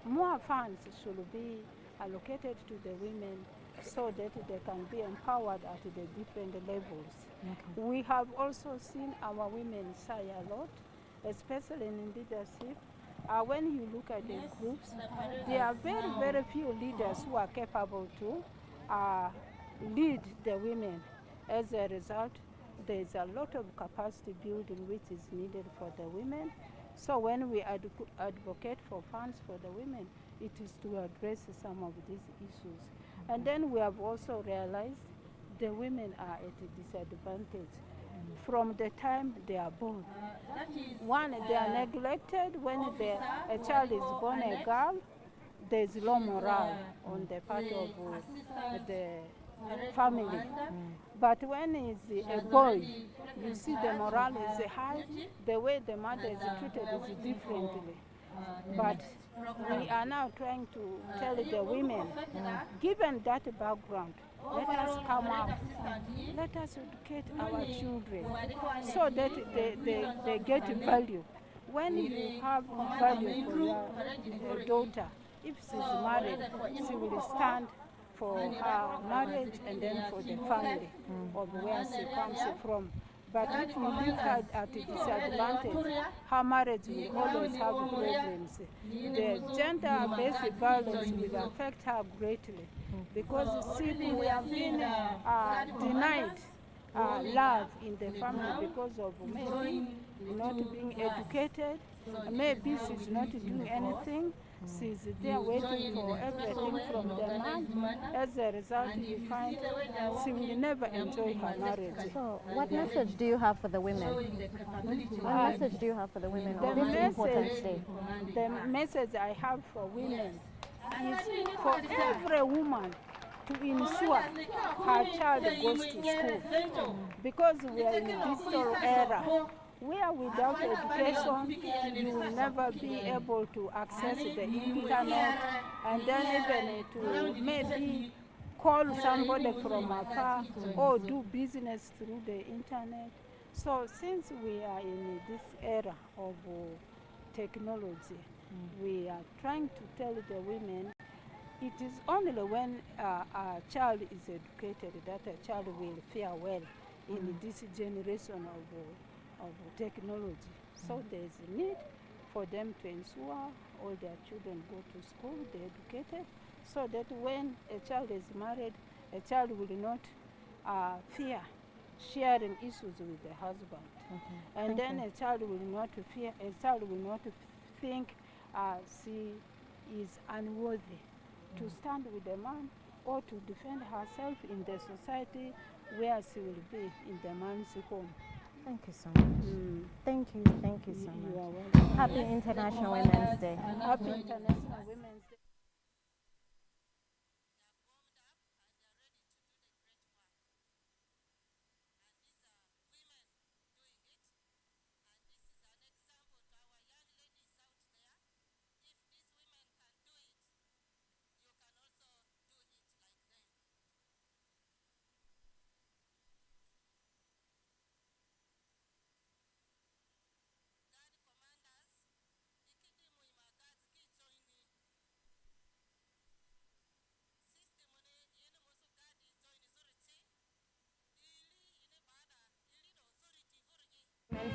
more funds should be allocated to the women so that they can be empowered at the different levels. Okay. We have also seen our women sigh a lot, especially in leadership. When you look at the groups, there are very, very few leaders who are capable to lead the women. As a result, there is a lot of capacity building which is needed for the women. So when we advocate for funds for the women, it is to address some of these issues. And then we have also realized the women are at a disadvantage from the time they are born. One, they are neglected. When a child is born a girl, there is low morale on the part of the family. But when it's a boy, you see the morale is high. The way the mother is treated is differently. But we are now trying to tell the women, given that background, let us come out, let us educate our children so that they get value. When you have value for your daughter, if she's married, she will stand for her marriage and then for the family of where she comes from. But if you leave her at a disadvantage, her marriage will always have problems. The gender-based violence will affect her greatly because we have been denied love in the family because of maybe not being educated, maybe she's not doing anything. She's there waiting for everything from the man. As a result, you find she will never enjoy her marriage. So, what message do you have for the women? What message do you have for the women on this important day? The message I have for women is for every woman to ensure her child goes to school. Because we are in a digital era, where without education you will never be able to access the internet and then even to maybe call somebody from afar or do business through the internet. So since we are in this era of technology, we are trying to tell the women it is only when a child is educated that a child will fare well in this generation of technology. So there is a need for them to ensure all their children go to school, they're educated, so that when a child is married, a child will not fear sharing issues with the husband. And then a child will not fear, a child will not think she is unworthy to stand with a man or to defend herself in the society where she will be in the man's home. Thank you so much. Thank you so much. You are welcome. Happy International Women's Day. Happy International Women's Day.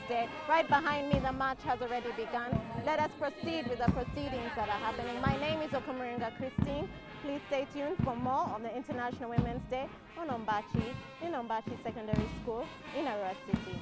Day. Right behind me, the march has already begun. Let us proceed with the proceedings that are happening. My name is Okumuringa Christine. Please stay tuned for more of the International Women's Day on Ombaci, in Ombaci Secondary School in Arua City.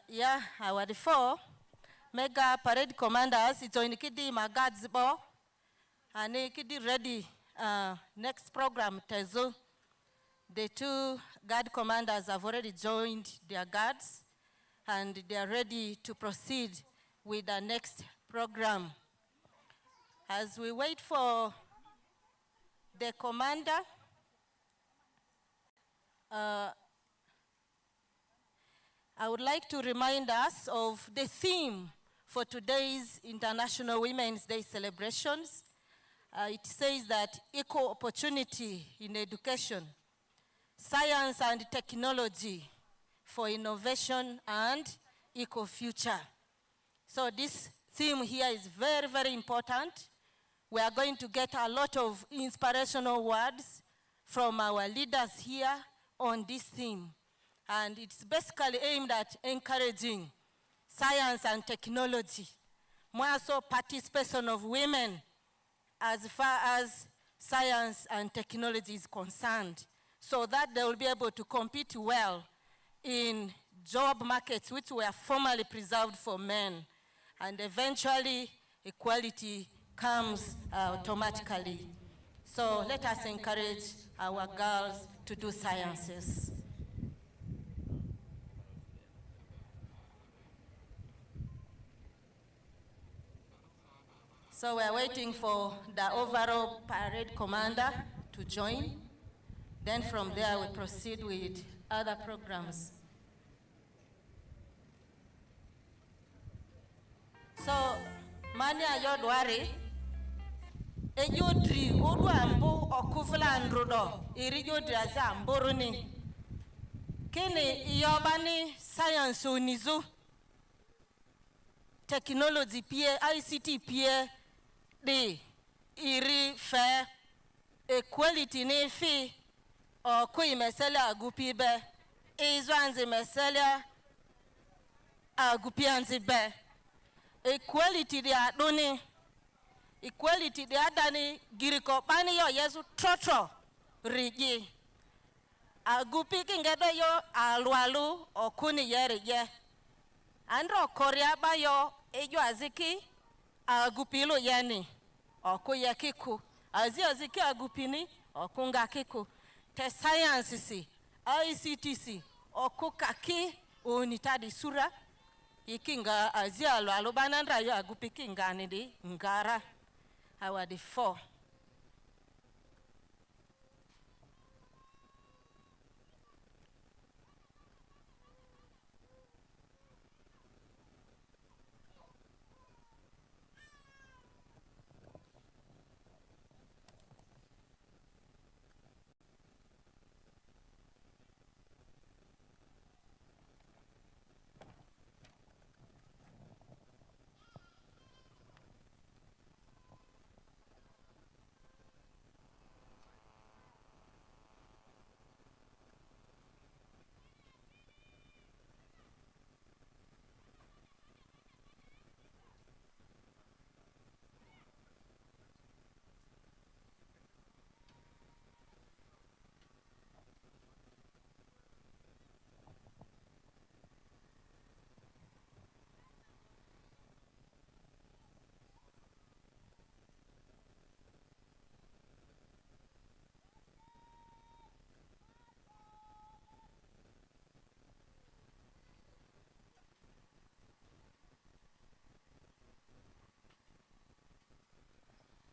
Yeah, our the four mega parade commanders. It's on kidi guards bo, and kidi ready. Next program tezo. The two guard commanders have already joined their guards, and they are ready to proceed with the next program. As we wait for the commander, I would like to remind us of the theme for today's International Women's Day celebrations. It says that equal opportunity in education, science and technology for innovation and eco future. So this theme here is very, very important. We are going to get a lot of inspirational words from our leaders here on this theme. And it's basically aimed at encouraging science and technology, more so participation of women as far as science and technology is concerned, so that they will be able to compete well in job markets which were formerly preserved for men. And eventually, equality comes automatically. So let us encourage our girls to do sciences. So we're waiting for the overall parade commander to join. Then from there we proceed with other programs. So, mani ayodwari, ejodri odu ambu okuvla androdo, iri jodri aza amboruni. Kini yobani science unizu, technology pie, ICT pie, di iri fe, equality ne fi, o kui mesele agupi be, izwanzi mesele agupi anzi be. Equality de adoni, equality de adani giriko bani yo yesu trotro rigi. Agupi kingedo yo alwalu okuni yeri ye. Andro korea ba yo ejo aziki agupilo yani okuye kiku. Aziki agupini okunga kiku. Te science si, ICTC okukaki unitadi sura. Ikinga azia lo alubanandra yo agupikinga nidi ngara hawa the four.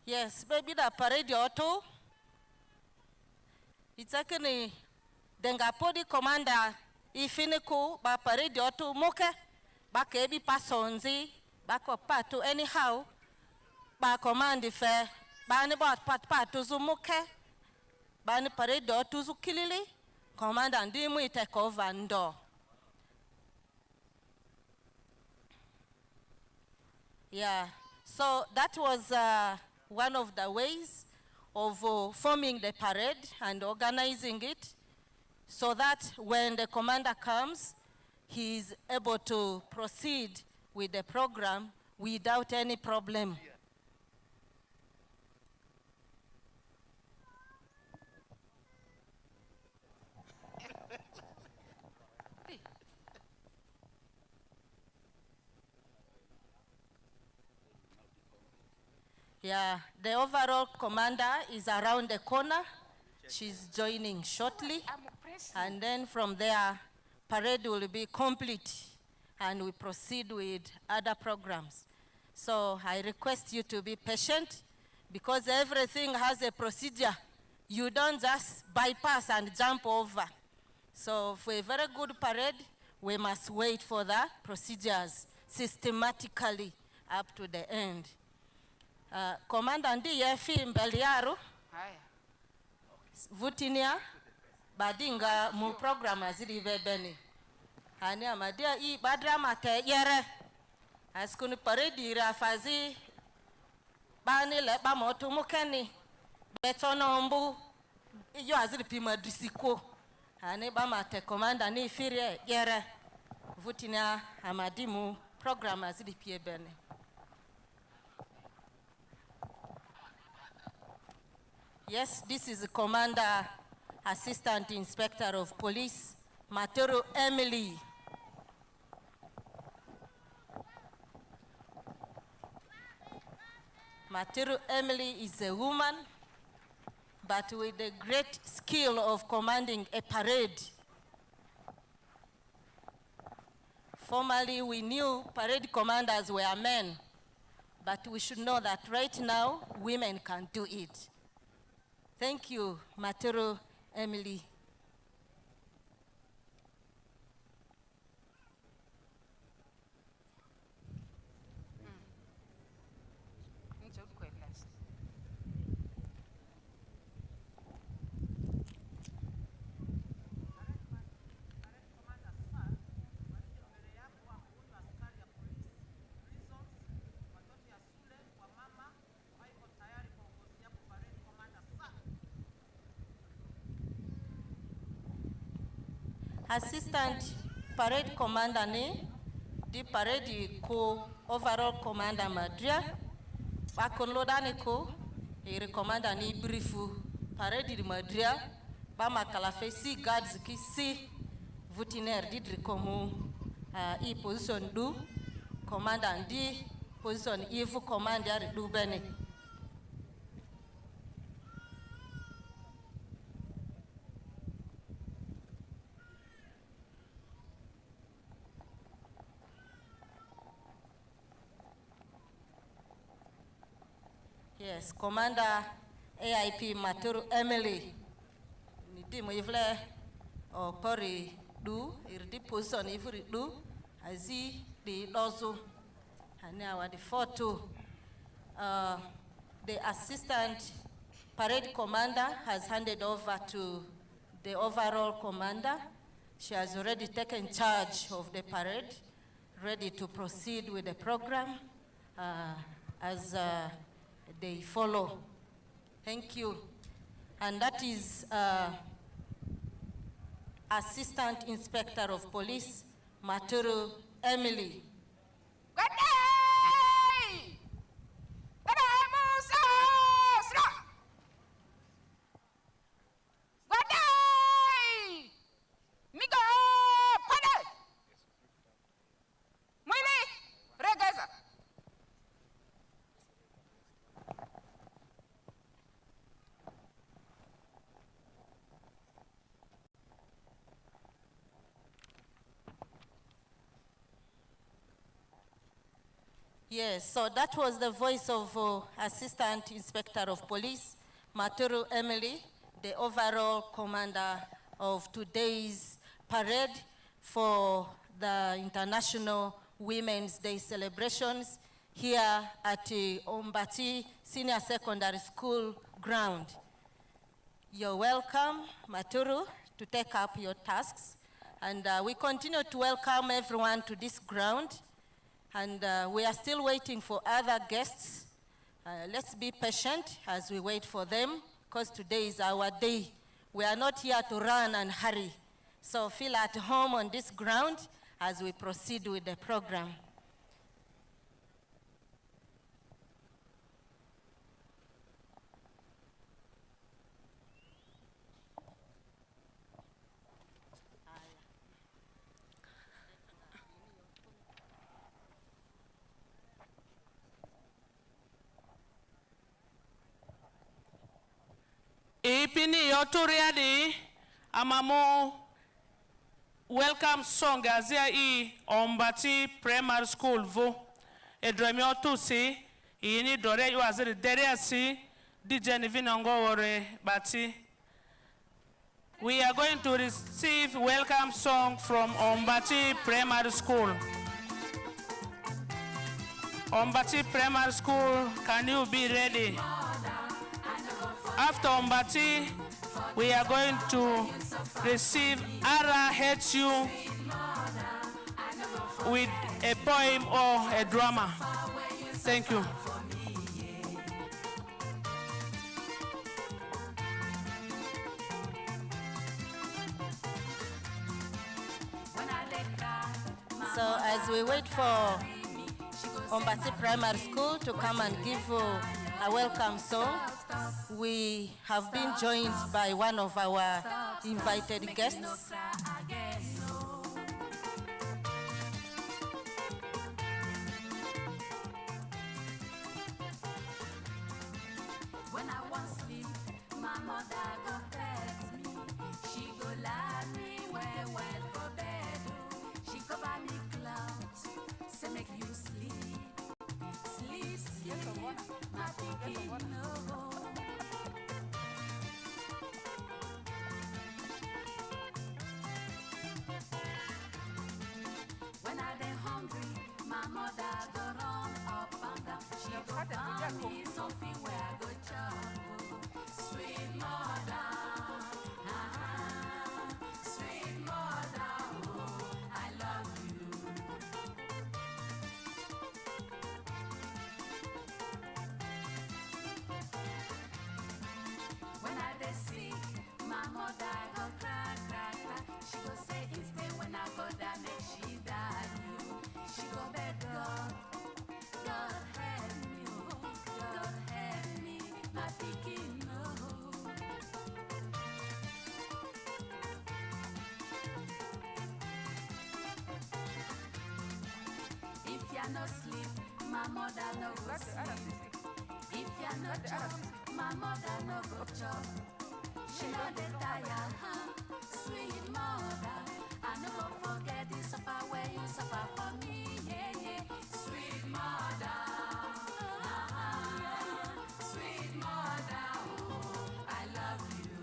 Yes, maybe the parade auto. It's actually Dengapodi commander ifiniku ba parade auto moke ba kebi pasonzi ba kopatu anyhow ba command ife ba ni ba patu zumuke ba ni parade auto zukilili commander ndimu itake over ndo. Yeah, so that was one of the ways of forming the parade and organizing it, so that when the commander comes, he is able to proceed with the program without any problem. Yeah, the overall commander is around the corner. She's joining shortly. And then from there, parade will be complete and we proceed with other programs. So I request you to be patient because everything has a procedure. You don't just bypass and jump over. So for a very good parade, we must wait for the procedures systematically up to the end. Commander ndiye fi mbele yaro vutinia badinga mu program azili bebeni hani amadia I badra mate yere askuni paredi rafazi bani le ba moto mukeni betono mbu iyo azili pima disiko hani ba mate commander ni firie yere vutinia amadimu program azili pie bene. Yes, this is the Commander, Assistant Inspector of Police, Matero Emily. Matero Emily is a woman, but with the great skill of commanding a parade. Formerly, we knew parade commanders were men, but we should know that right now, women can do it. Thank you, Matero Emily. Assistant Parade Commander ni di parade ko overall commander Madria bakonloda ni ko iri commander ni briefu parade di Madria ba makalafe si guards ki si vutiner di komu I position du commander di position Ayivu commander du bene. Yes, Commander AIP Maturu Emily. Niti mo yivle o pori du irdi position ifuri du azi di lozu. And now the photo. The assistant parade commander has handed over to the overall commander. She has already taken charge of the parade, ready to proceed with the program as they follow. Thank you. And that is Assistant Inspector of Police, Maturu Emily. Yes, so that was the voice of Assistant Inspector of Police, Maturu Emily, the overall commander of today's parade for the International Women's Day celebrations here at the Ombaci Senior Secondary School ground. You're welcome, Maturu, to take up your tasks. And we continue to welcome everyone to this ground. And we are still waiting for other guests. Let's be patient as we wait for them, because today is our day. We are not here to run and hurry. So feel at home on this ground as we proceed with the program. Ipini yoturiadi amamo welcome song azia I Ombaci Primary School vo. Edremi otusi ini dore yu aziri dere asi DJ Nivinongo ore bati. We are going to receive welcome song from Ombaci Primary School. Ombaci Primary School, can you be ready? After Ombaci, we are going to receive RHU with a poem or a drama. Thank you. So as we wait for Ombaci Primary School to come and give a welcome song, we have been joined by one of our invited guests. When I want sleep, my mother go fetch me. She go lie me well for bed. She cover me clouds, say make you sleep, my pikin no. When I dey hungry, my mother go run up and down. She go find me something where I go chop. Sweet mother, sweet mother, oh, I love you. When I dey sick, my mother go cry. She go say instead when I go down, make she die. She go beg God, God help me, oh, God help me, my pikin no. If you no sleep, my mother no go sleep. If you no chop, my mother no go chop. She no dey tire, sweet mother. I no go forget the suffer where you suffer for me, yeah. Sweet mother, sweet mother, oh, I love you.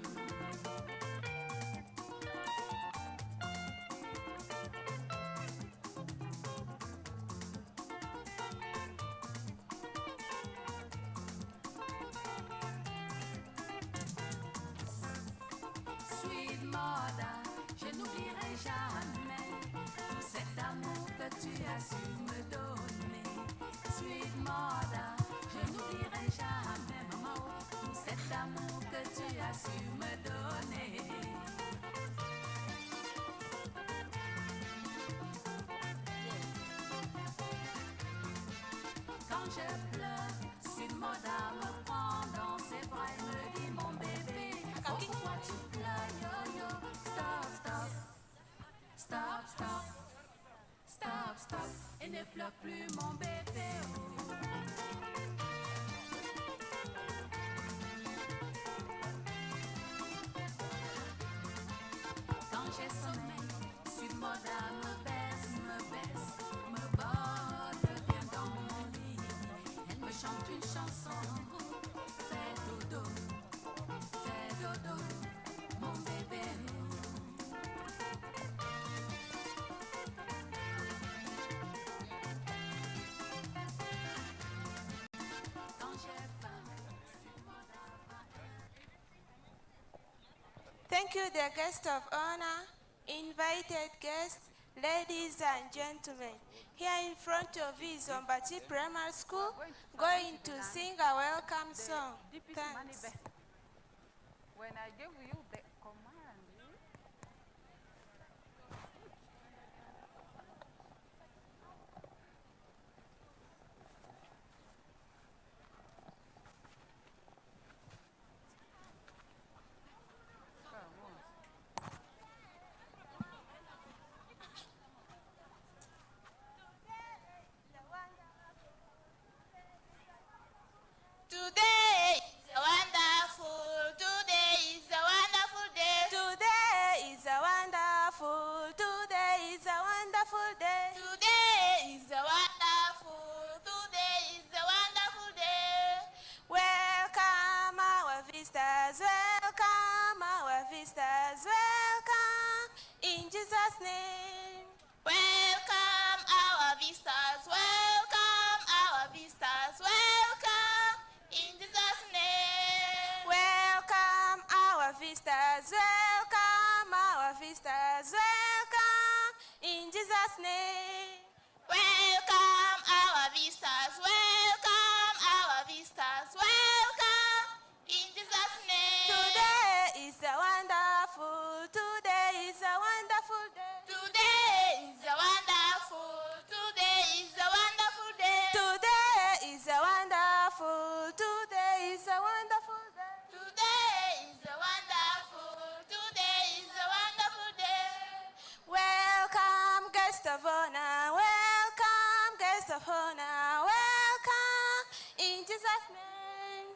Sweet mother, je n'oublierai jamais tout cet amour que tu as su me donner. Sweet mother, je n'oublierai jamais, maman, tout cet amour que tu as su me donner. Quand je pleure, Sweet mother me prend dans ses bras et me dit mon bébé, pourquoi tu pleures, yo-yo? Stop, stop, stop, stop, stop, stop, et ne pleure plus mon bébé. Oh. Quand j'ai sommeil, Sweet mother me baisse, me borde bien dans mon lit. Elle me chante une chanson, fais dodo, mon bébé. Quand j'ai faim, Sweet mother va. Thank you, the guest of honor, invited guests, ladies and gentlemen. Here in front of you is Ombaci Primary School, going to sing a welcome song. Thanks. When I give you the command, Today is wonderful, today is visitors welcome, our visitors welcome, in Jesus' name. Welcome, our visitors welcome, our visitors welcome, in Jesus' name. Today is a wonderful, today is a wonderful day. Today is a wonderful, today is a wonderful day. Today is a wonderful, today is a wonderful day. Today is a wonderful, today is a wonderful day. Welcome, guest of honor, welcome, guest of honor, welcome, in Jesus' name.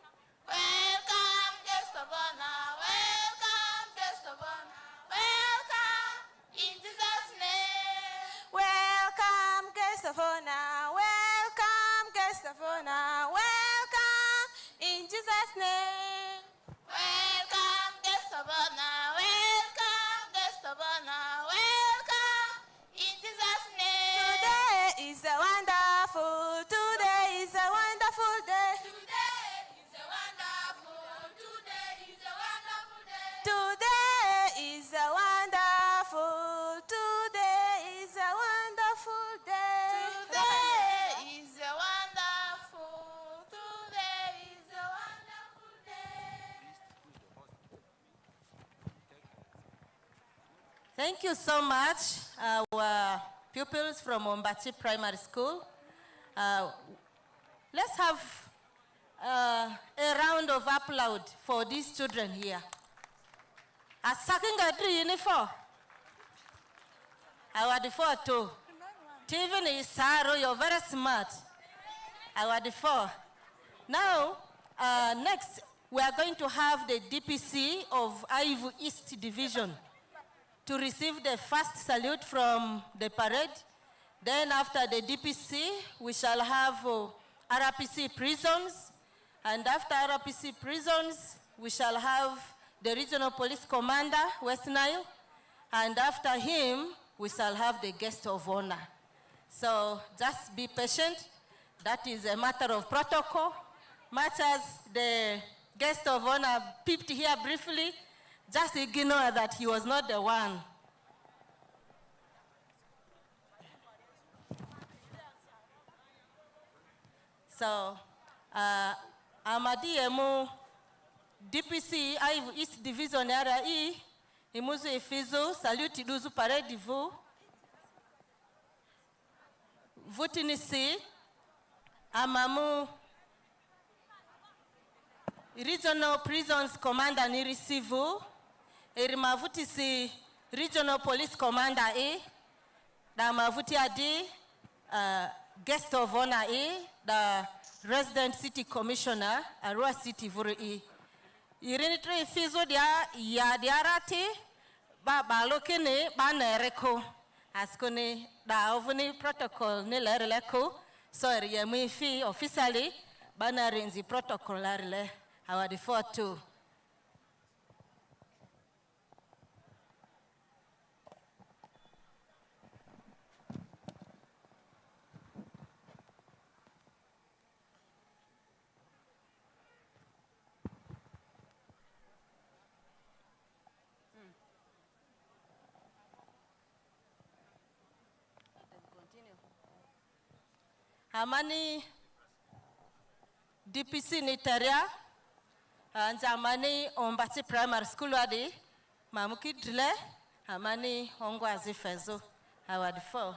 Welcome, guest of honor, welcome, guest of honor, welcome, in Jesus' name. Welcome, guest of honor, welcome, guest of honor, welcome, in Jesus' name. Welcome, guest of honor, welcome, guest of honor, welcome, in Jesus' name. Today is a wonderful, today is a wonderful day. Today is a wonderful, today is a wonderful day. Today is a wonderful, today is a wonderful day. Today is a wonderful, today is a wonderful day. Thank you so much, our pupils from Ombaci Primary School. Let's have a round of applause for these children here. A second grade uniform. Our default too. Steven is Saro, you're very smart. Our default. Now, next, we are going to have the DPC of Ayivu East Division to receive the first salute from the parade. Then after the DPC, we shall have RPC prisons. And after RPC prisons, we shall have the Regional Police Commander, West Nile. And after him, we shall have the guest of honor. So just be patient. That is a matter of protocol. Much as the guest of honor peeped here briefly, just ignore that he was not the one. So, Amadi DPC Ayivu East Division Arua E, imuzu ifizu, salute iduzu parade vu. Vutinisi, amamu Regional Prisons Commander ni receive. Irimavutisi Regional Police Commander E. Da mavuti adi guest of honor E. The Resident City Commissioner Arua City Vuru E. Irinitri fizo dia ya diarati ba balokene ba nereko. Askone da ovuni protocol ni lereleko. So yemi fi officially ba narinzi protocol larile. Our default too. Amani DPC Nitaria, and Amani Ombaci Primary School wadi, Mamuki Dile, Amani Ongwazi Fezo, our default.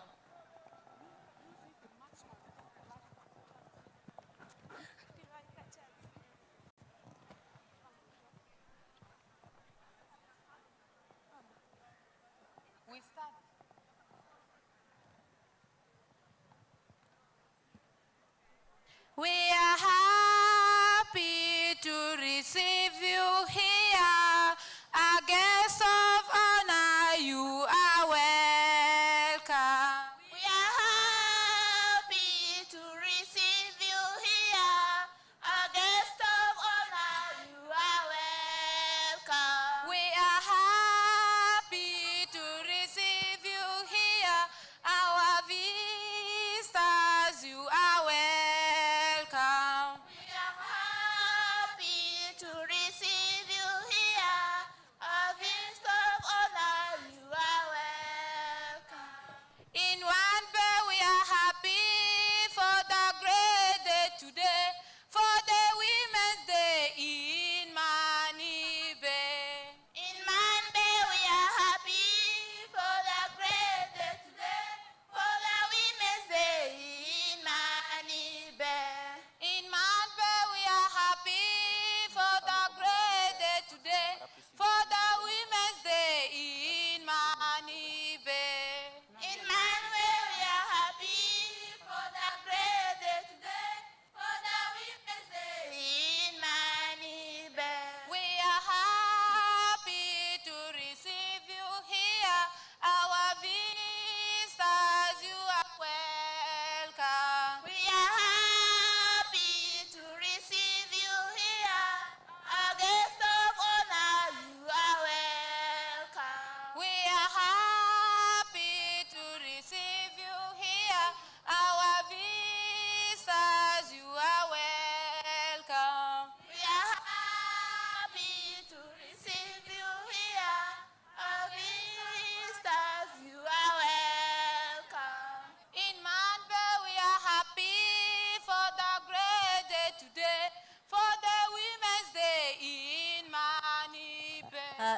We are happy to receive you here, a guest of honor, you are welcome.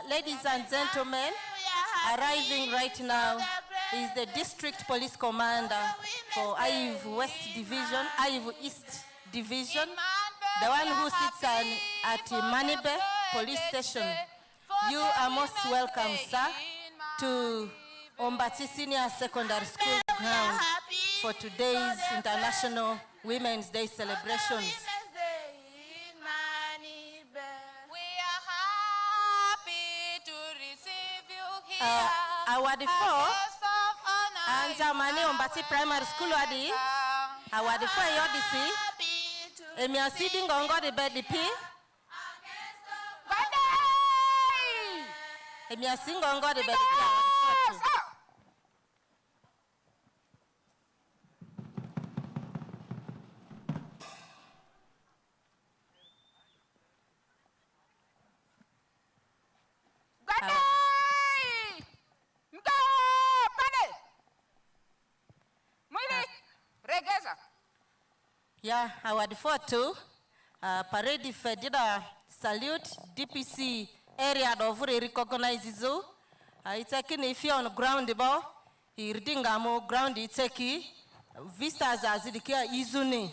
Ladies and gentlemen, arriving right now is the District Police Commander for Ayivu East Division, the one who sits at Manibe Police Station. You are most welcome, sir, to Ombaci Senior Secondary School ground for today's International Women's Day celebrations. Our before and Zamani Ombaci Primary School adi our before yodisi emi asidi ngongo de bedipi emi asidi ngongo de bedipi our before too. Yeah, our default too. Parade fedida salute DPC area of recognizes you. It's taking if you're on the ground about Irdingamo ground it's taking vistas as the care izuni.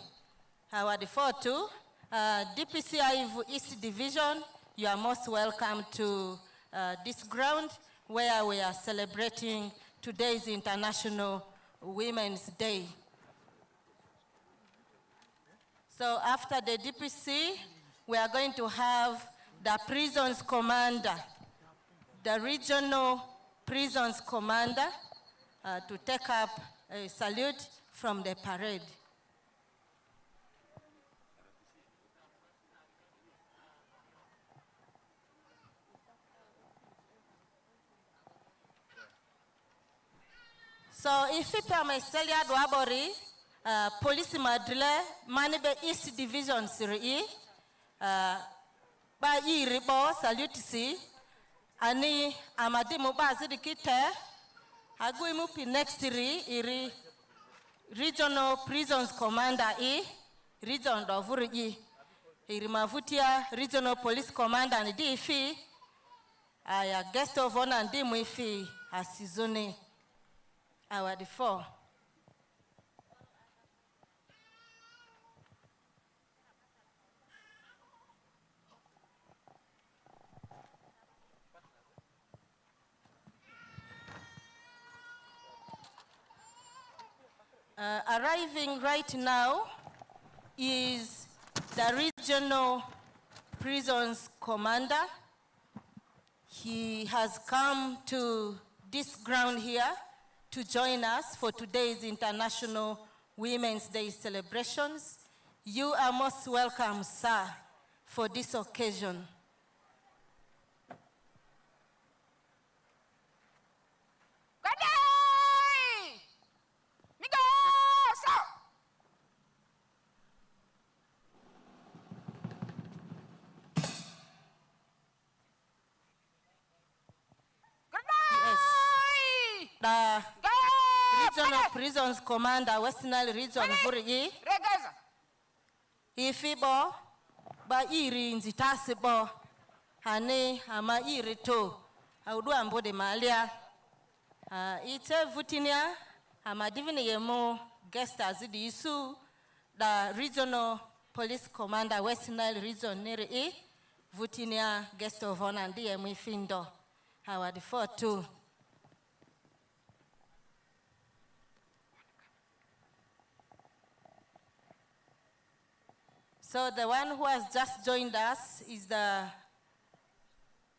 Our default too. DPC Ayivu East Division, you are most welcome to this ground where we are celebrating today's International Women's Day. So after the DPC, we are going to have the prisons commander, the regional prisons commander, to take up a salute from the parade. So if you permit Celia Dwabori, Police Madrile, Manibe East Division Siri, ba ribo salute si, ani amadi mubazi dikite, agui mupi next iri Regional Prisons Commander Region Dovuri iri mavutia Regional Police Commander ni di ifi, aya guest of honor ndi muifi asizone, our default. Arriving right now is the Regional Prisons Commander. He has come to this ground here to join us for today's International Women's Day celebrations. You are most welcome, sir, for this occasion. The Regional Prisons Commander, Western Region Hurigi, Ifibo, ba iri nzitasibo, hane ama iri to, audu ambode malia. Ite vutinia, ama divini yemo guest azidi isu, the Regional Police Commander, Western Region Niri, vutinia guest of honor and yemo ifindo, our default too. So the one who has just joined us is the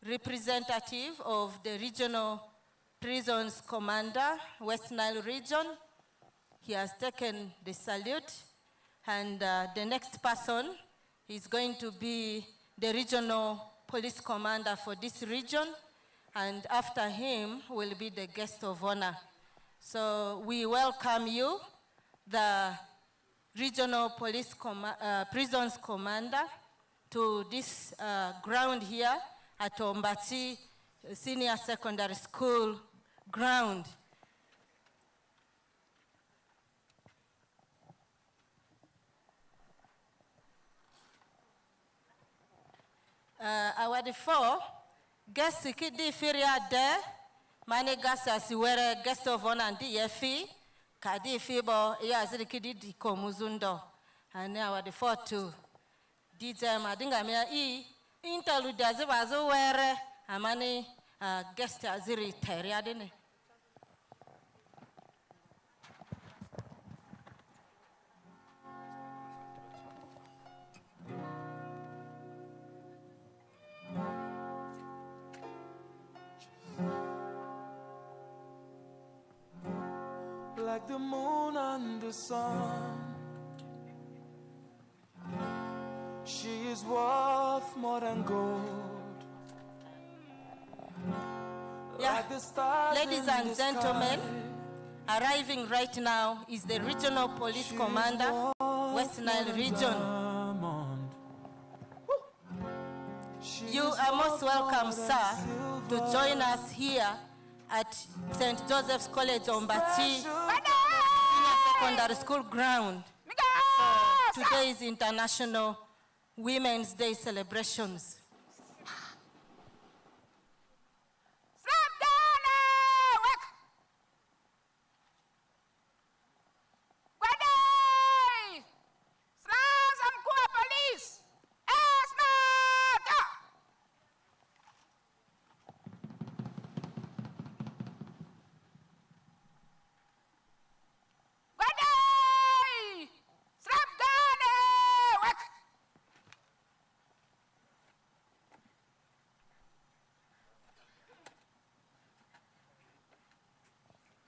representative of the Regional Prisons Commander, West Nile Region. He has taken the salute, and the next person is going to be the Regional Police Commander for this region, and after him will be the guest of honor. So we welcome you, the Regional Police Prisons Commander, to this ground here at Ombaci Senior Secondary School ground. Our default, guest kidi firia de mane gasa siwere guest of honor ndi yefi kadi fibo ya zidi kidi di komuzundo ane awadi foto DJ madinga mea interlude azibazo were amane guest aziri teriadine. Like the moon and the sun, she is worth more than gold. Yeah. Like the stars Ladies in and the gentlemen, sky, arriving right now is the Regional Police Commander, West Nile Region. You are most welcome, sir, to join us here at St. Joseph's College, Ombaci, Senior Secondary School ground for today's International Women's Day celebrations.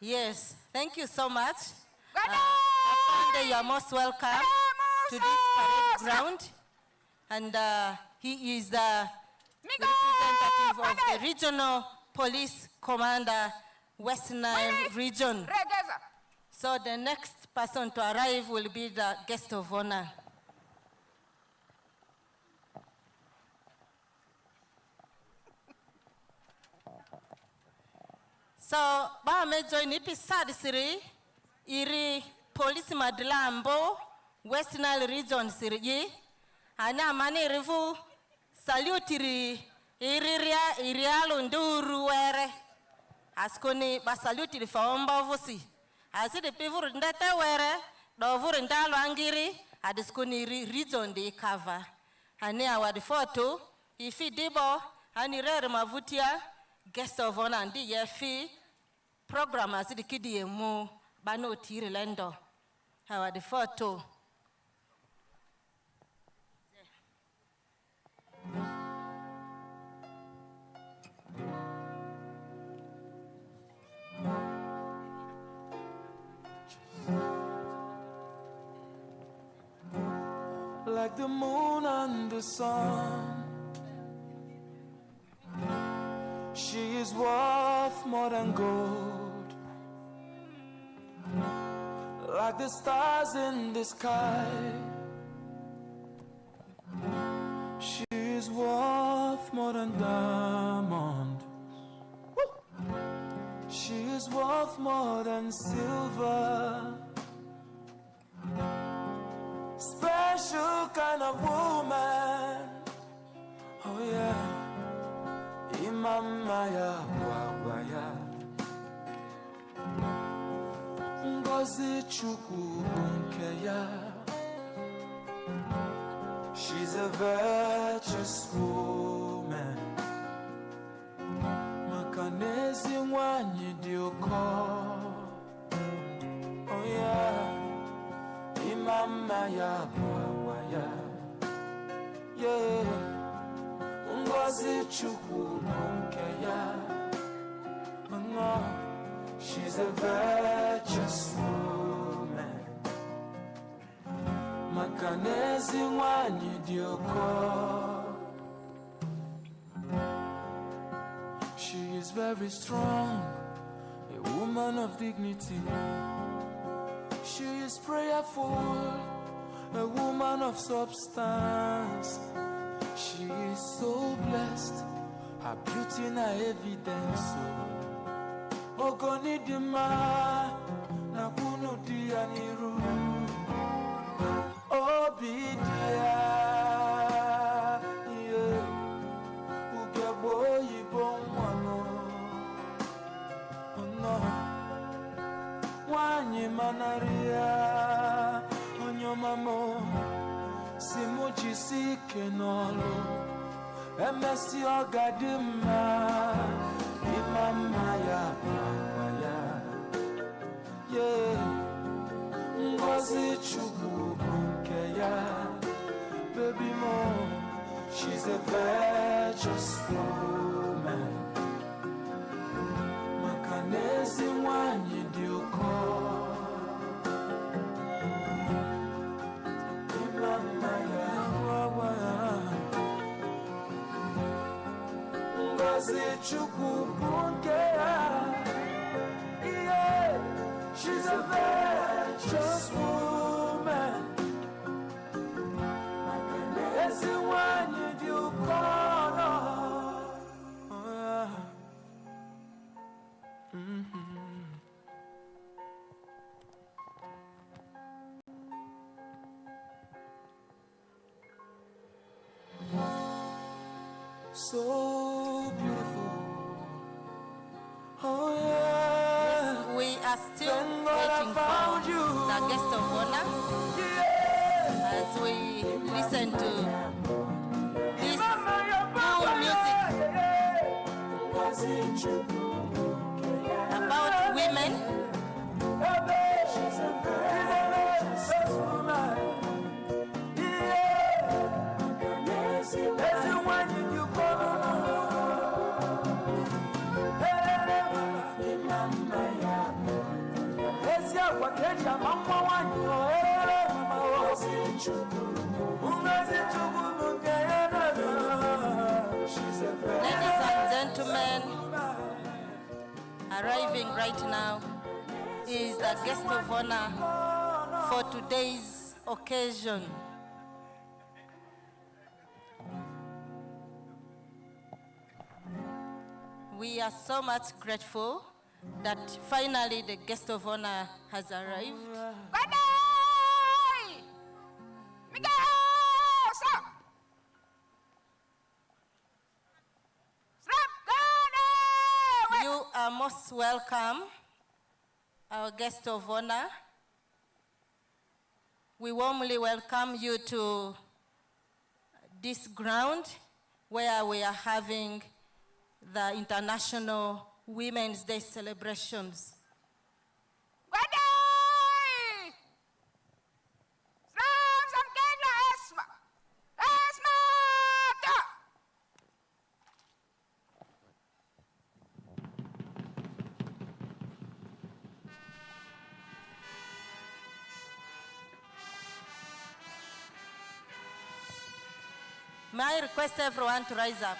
Yes, thank you so much. Afande, you are most welcome to this parade ground. And he is the representative of the Regional Police Commander, West Nile Region. So the next person to arrive will be the guest of honor. So, ba me join ipi siri iri police madlambo West Nile Region siri ana mani rivu salute iri alo nduru were askoni ba salute iri faomba vusi asidi pivuru ndate were dovuru ndalo angiri adiskoni iri region de cover ane awadi photo ifi dibo ani rere mavutia guest of honor andi yefi program asidi kidi emu bano tiri lendo awadi photo. Like the moon and the sun, she is worth more than gold. Like the stars in the sky, she is worth more than diamond. She is worth more than silver. Special kind of woman. Oh yeah. Imama ya bwabwaya. Ngozi chukwu nke ya. She's a virtuous woman. Makanezi nwanyi dị ụkọ. Oh yeah. Imama ya bwabwaya. Yeah. Ngozi chukwu nke ya. She's a virtuous woman. Makanezi nwanyi dị ụkọ. She is very strong, a woman of dignity. She is prayerful, a woman of substance. She is so blessed, her beauty na evidence. Ogoni dima na kunu dia niru. Obidia, yeah. Ugebo yibo Naria Onyomamo Simujisi Kenolo Emesi Ogadima Imamaya Maya Yeah Ngozi Chukwu Bunkeya Baby Mo she's a virtuous woman Makanezi Wanyi Duko Imamaya Ngozi Chukwu Bunkeya Yeah, she's a virtuous woman Makanezi Wanyi Duko So beautiful. Oh yeah. Yes, we are still waiting for the guest of honor. As we listen to this cool music about women. Ladies and gentlemen, arriving right now is the guest of honor for today's occasion. We are so much grateful that finally the guest of honor has arrived. You are most welcome, our guest of honor. We warmly welcome you to this ground where we are having the International Women's Day celebrations. May I request everyone to rise up?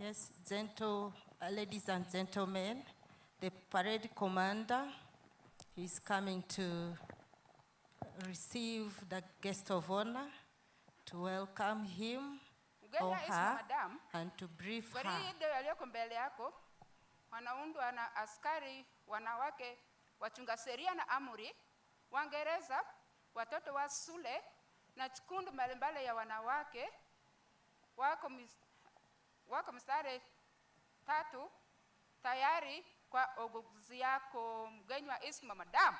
Yes, ladies and gentlemen, the parade commander is coming to receive the guest of honor, to welcome him or her and to brief her. Gwaride yaliyoko mbele yako wanaundwa na askari wanawake, wachunga sheria na amri, Waingereza, watoto wa shule na kikundi mbalimbali ya wanawake wako mstari 3 tayari kwa uguzi yako, mgeni wa heshima madam.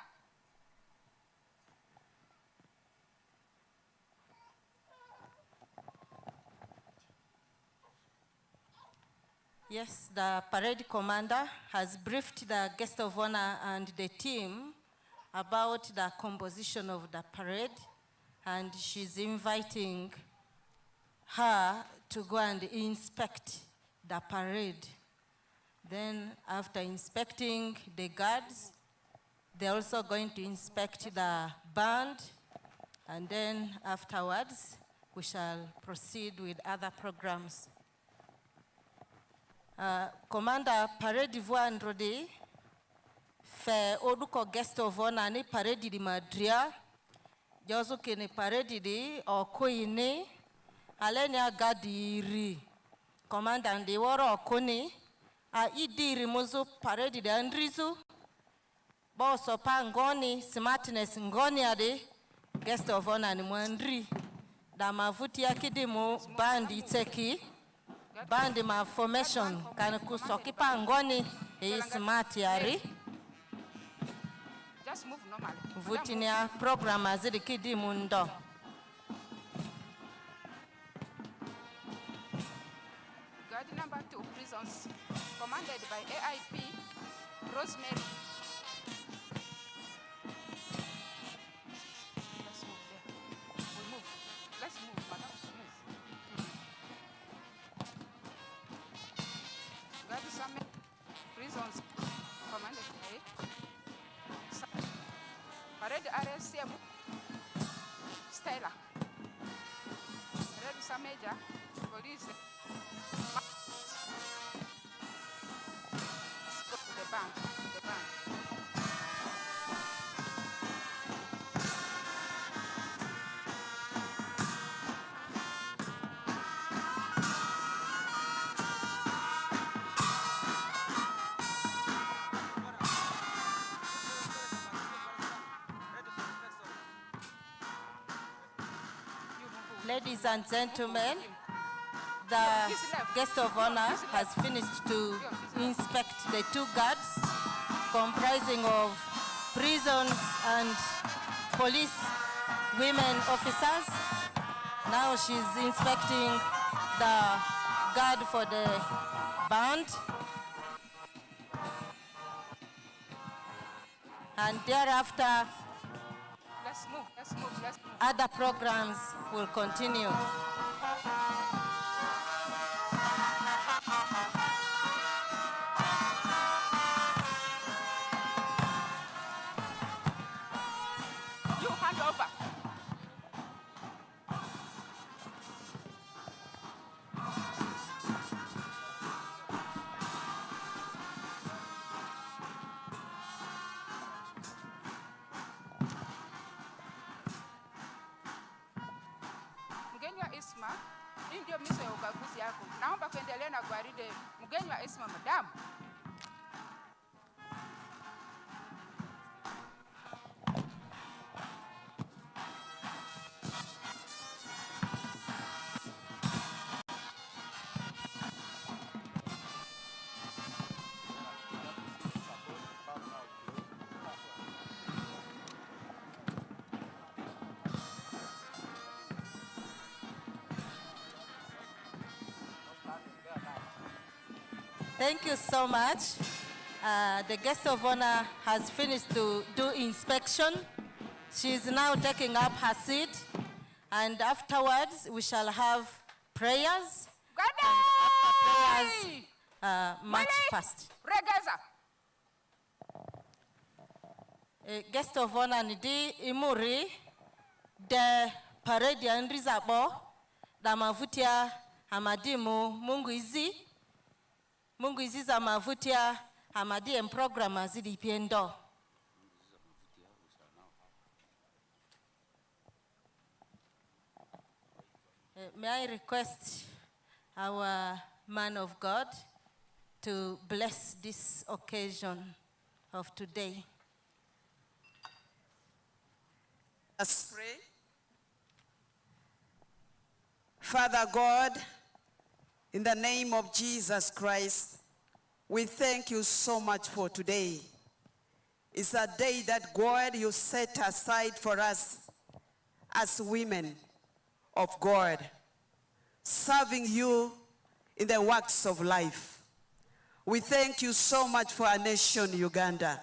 Yes, the parade commander has briefed the guest of honor and the team about the composition of the parade, and she's inviting her to go and inspect the parade. Then after inspecting the guards, they're also going to inspect the band, and then afterwards, we shall proceed with other programs. Commander parade voandrodi fe oduko guest of honor ni parade di madria jozo kene parade di okoini aleni agadiri commander ndi woro okoni a idiri muzu parade di andrizu boso pa ngoni smartness ngoni ade guest of honor ni mwandri da mavuti yakidi mu bandi teki bandi ma formation kana kusoki pangoni e smart yari Just move normally. Vutinia program azidi kidi mundo. Guard number 2 prisons commanded by AIP Rosemary. Let's move there. We move. Let's move, madam. Move. Guard Summit prisons commanded by Parade RSM Stella. Red Sameja police. Let's go to the bank. Ladies and gentlemen, the guest of honor has finished to inspect the 2 guards comprising of prisons and police women officers. Now she's inspecting the guard for the band. And thereafter, Let's move. other programs will continue. You hand over. Mgeni wa Isma, hii ndio miso ya ukaguzi yako. Naomba kuendelea na gwaride. Mgeni wa Isma madam. Thank you so much. The guest of honor has finished to do inspection. She's now taking up her seat, and afterwards we shall have prayers. And after prayers, march past. Regeza. Guest of honor nidi imuri de parade ya nrizabo da mavutia amadimu mungu izi Mungu iziza mavutia amadie program azidi piendo. May I request our man of God to bless this occasion of today. Let's pray. Father God, in the name of Jesus Christ, we thank you so much for today. It's a day that God, you set aside for us as women of God, serving you in the works of life. We thank you so much for our nation, Uganda,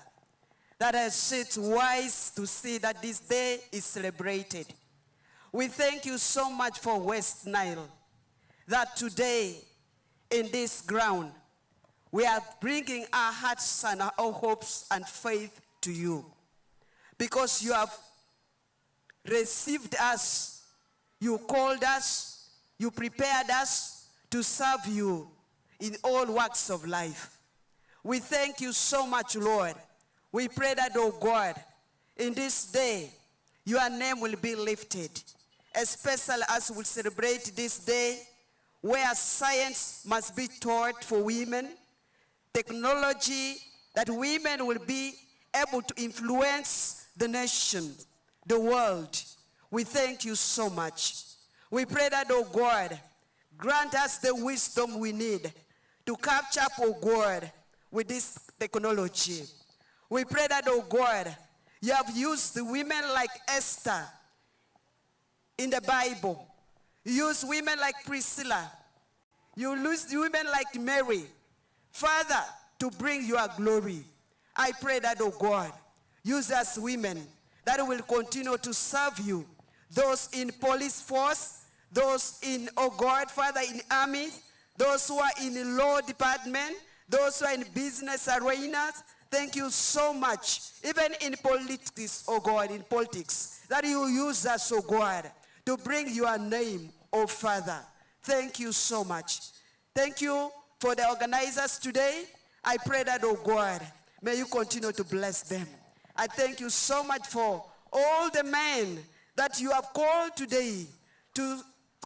that has it wise to see that this day is celebrated. We thank you so much for West Nile, that today in this ground, we are bringing our hearts and our hopes and faith to you, because you have received us, you called us, you prepared us to serve you in all works of life. We thank you so much, Lord. We pray that, oh God, in this day, your name will be lifted, especially as we celebrate this day where science must be taught for women, technology, that women will be able to influence the nation, the world. We thank you so much. We pray that, oh God, grant us the wisdom we need to catch up, oh God, with this technology. We pray that, oh God, you have used the women like Esther in the Bible. You use women like Priscilla. You use women like Mary, Father, to bring your glory. I pray that, oh God, use us women that will continue to serve you. Those in police force, those in, oh God, Father, in army, those who are in law department, those who are in business arenas. Thank you so much. Even in politics, oh God, in politics, that you use us, oh God, to bring your name, oh Father. Thank you so much. Thank you for the organizers today. I pray that, oh God, may you continue to bless them. I thank you so much for all the men that you have called today to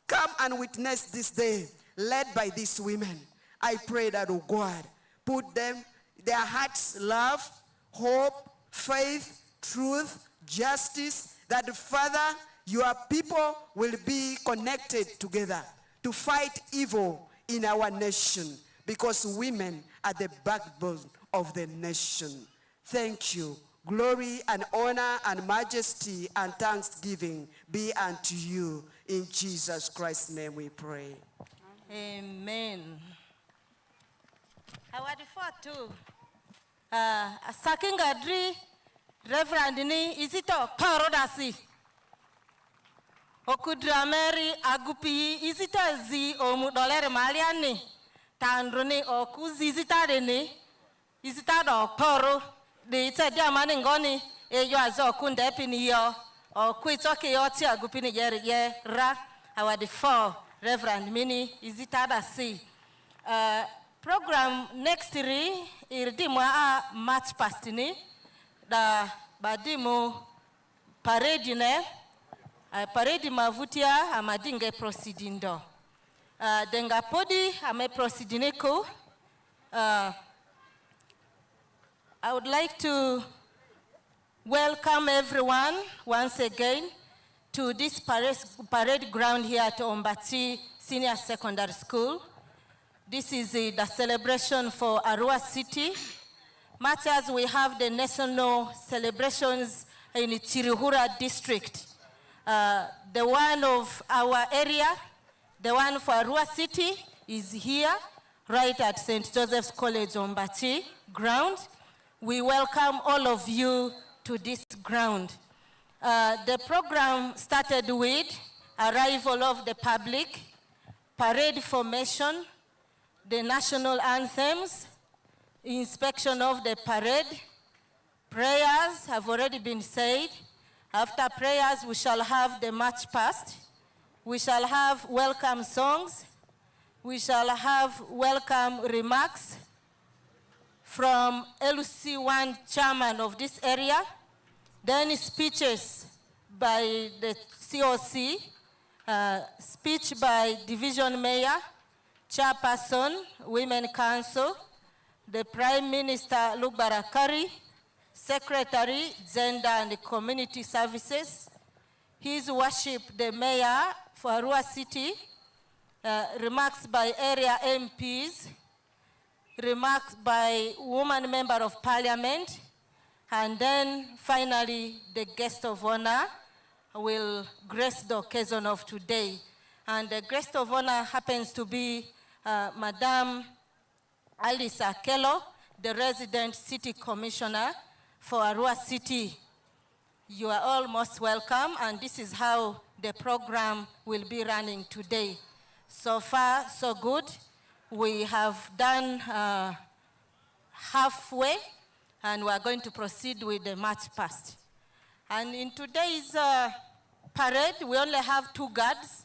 come and witness this day, led by these women. I pray that, oh God, put them, their hearts, love, hope, faith, truth, justice, that, Father, your people will be connected together to fight evil in our nation, because women are the backbone of the nation. Thank you. Glory and honor and majesty and thanksgiving be unto you. In Jesus Christ's name we pray. Amen. Award for two. Saking Adri, Reverend ni isito parodasi. Okudrameri agupi isito zi omudolere maliani. Tandruni okuzi isitadeni. Isitado poro. The Itadiamani ngoni eyo azo kunde pini yo or kwitoke yo ti agupini ye ra our the four Reverend Mini Izitada C. Program next irdimo a match pastini da badimo parade ne parade mavutia amadinge proceedindo denga podi ame proceedineko. I would like to welcome everyone once again to this parade ground here at Ombaci Senior Secondary School. This is the celebration for Arua City. Much as we have the national celebrations in Chirihura district, the one of our area, the one for Arua City is here, right at St. Joseph's College Ombaci ground. We welcome all of you to this ground. The program started with arrival of the public, parade formation, the national anthems, inspection of the parade, prayers have already been said. After prayers, we shall have the march past. We shall have welcome songs. we shall have welcome remarks from LC1 chairman of this area, then speeches by the COC, speech by division mayor, chairperson, Women Council, the Prime Minister Luke Barakari, Secretary, Gender and Community Services, His Worship the Mayor for Arua City, remarks by area MPs, remarks by woman member of parliament, and then finally the guest of honor will grace the occasion of today. And the guest of honor happens to be Madam Alice Akelo, the resident city commissioner for Arua City. You are all most welcome, and this is how the program will be running today. So far, so good. We have done halfway, and we are going to proceed with the march past. And in today's parade, we only have 2 guards.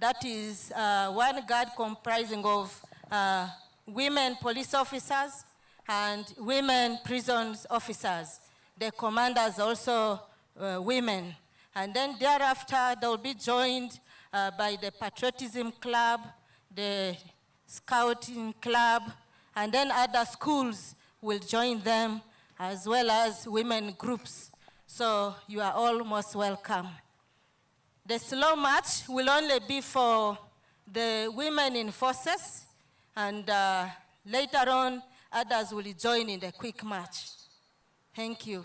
That is 1 guard comprising of women police officers and women prisons officers. The commanders also women. And then thereafter, they'll be joined by the Patriotism Club, the Scouting Club, and then other schools will join them, as well as women groups. So you are all most welcome. The slow march will only be for the women in forces, and later on, others will join in the quick march. Thank you.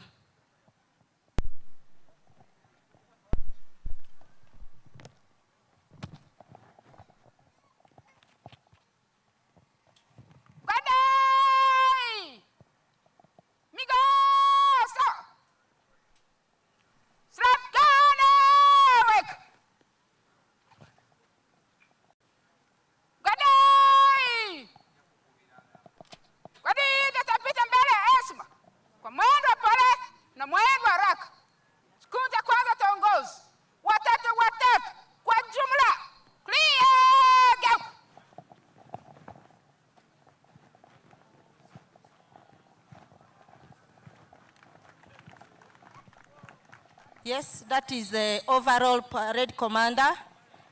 Yes, that is the overall parade commander,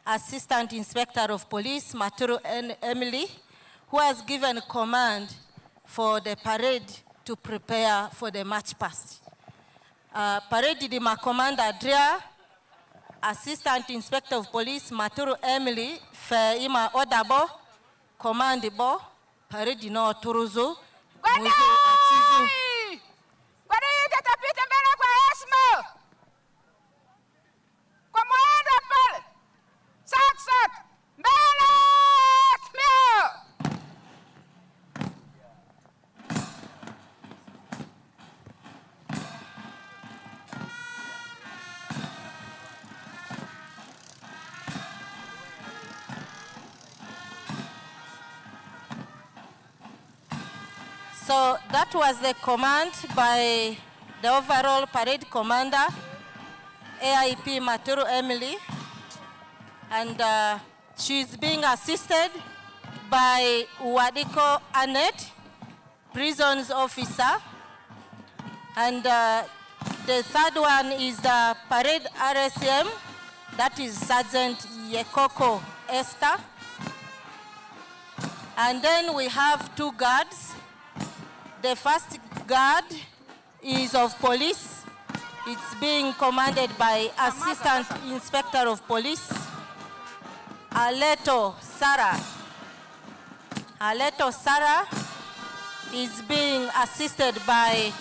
Assistant Inspector of Police, Maturu Emily, who has given command for the parade to prepare for the march past. Parade di ma commander Drea, Assistant Inspector of Police, Maturu Emily, fe ima odabo, command bo, parade no turuzu, muzu atizu. So that was the command by the overall parade commander, AIP Maturu Emily, and she's being assisted by Wadiko Annette, prisons officer, and the third one is the parade RSM, that is Sergeant Yekoko Esther, and then we have 2 guards. The first guard is of police. It's being commanded by Assistant Inspector of Police, Aleto Sarah. Aleto Sarah is being assisted by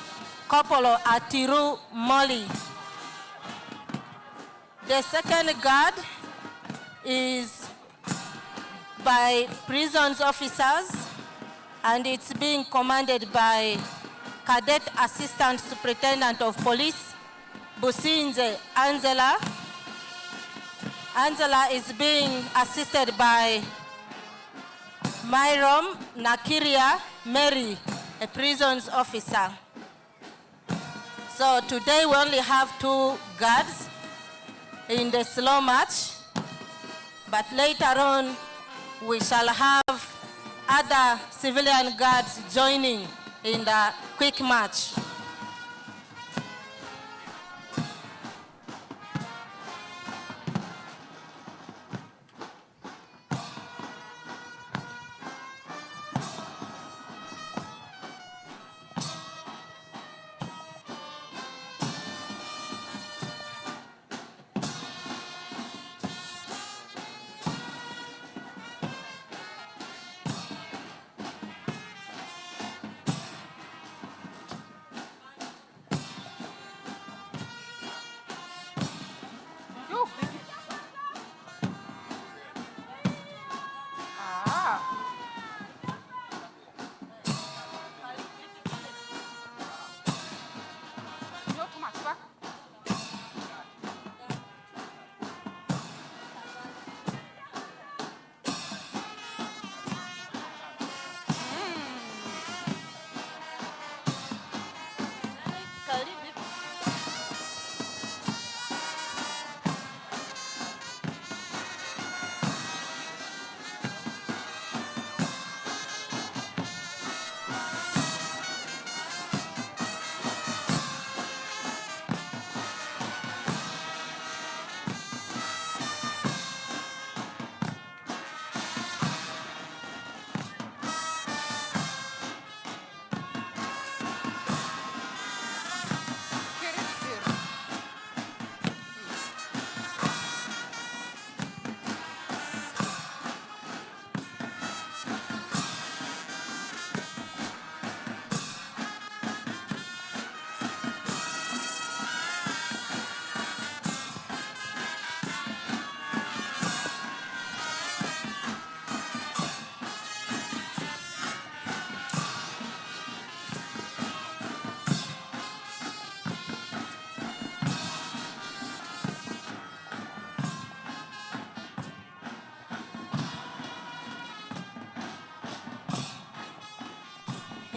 Kopolo Atiru Molly. The second guard is by prisons officers, and it's being commanded by Cadet Assistant Superintendent of Police, Businze Angela. Angela is being assisted by Myrom Nakiria Mary, a prisons officer. So today we only have 2 guards in the slow march, but later on we shall have other civilian guards joining in the quick march.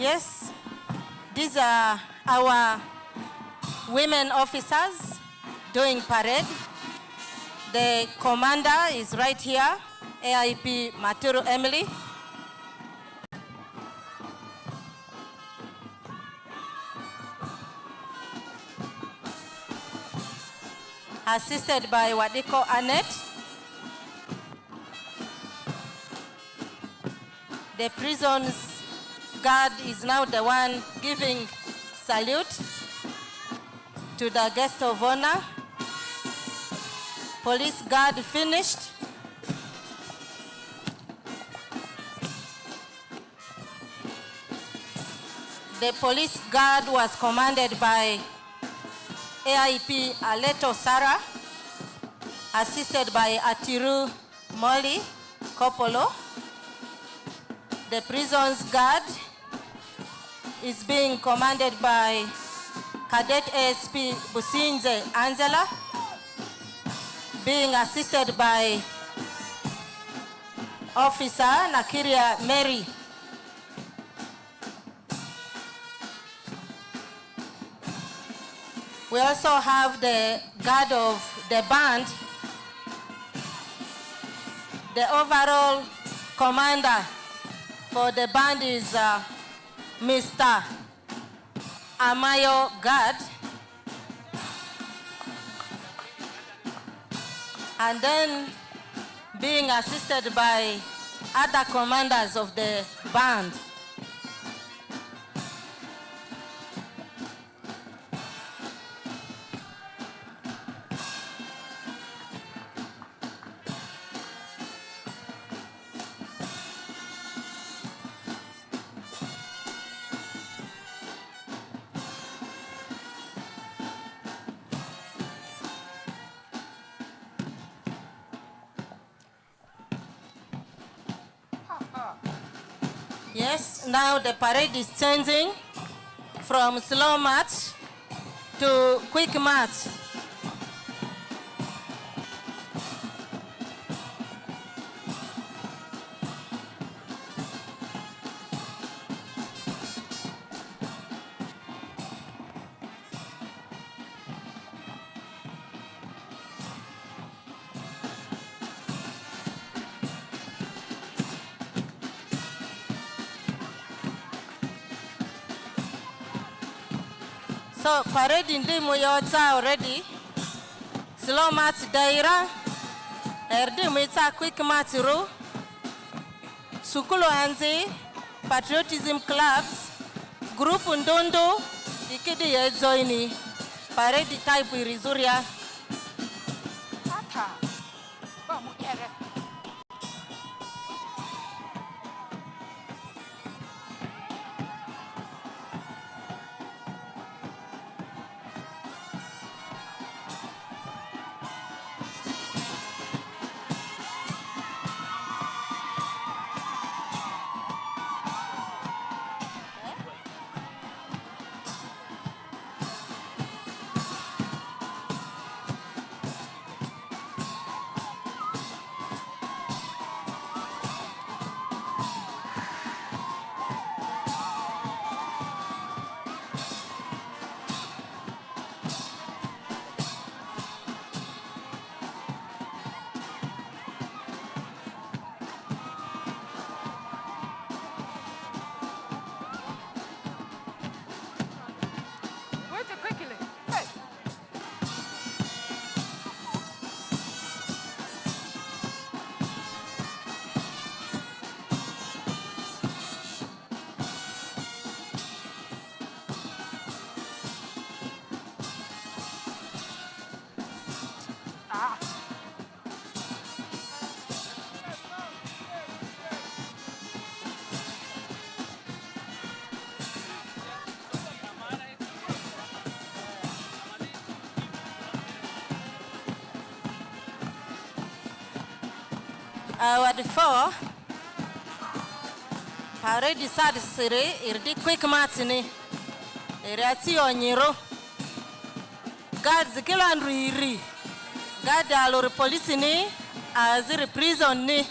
Yes, these are our women officers doing parade. The commander is right here, AIP Maturu Emily. Assisted by Wadiko Annette. The prison's guard is now the one giving salute to the guest of honor. Police guard finished. The police guard was commanded by AIP Aleto Sarah, assisted by Atiru Molly Kopolo. The prison's guard is being commanded by Cadet ASP Businze Angela, being assisted by Officer Nakiria Mary. We also have the guard of the band. The overall commander for the band is Mr. Amayo Gad. And then being assisted by other commanders of the band. Yes, now the parade is changing from slow march to quick march. So parade ndi muyotsa already. Slow march daira. Erdi muyotsa quick march ru. Sukulu anzi patriotism clubs. Group ndondo ikidi ye joini. Parade type irizuria. Ward 4 parade sad siri irdi quick matini irati onyiro guards kila nruiri guard alor police ni azir prison ni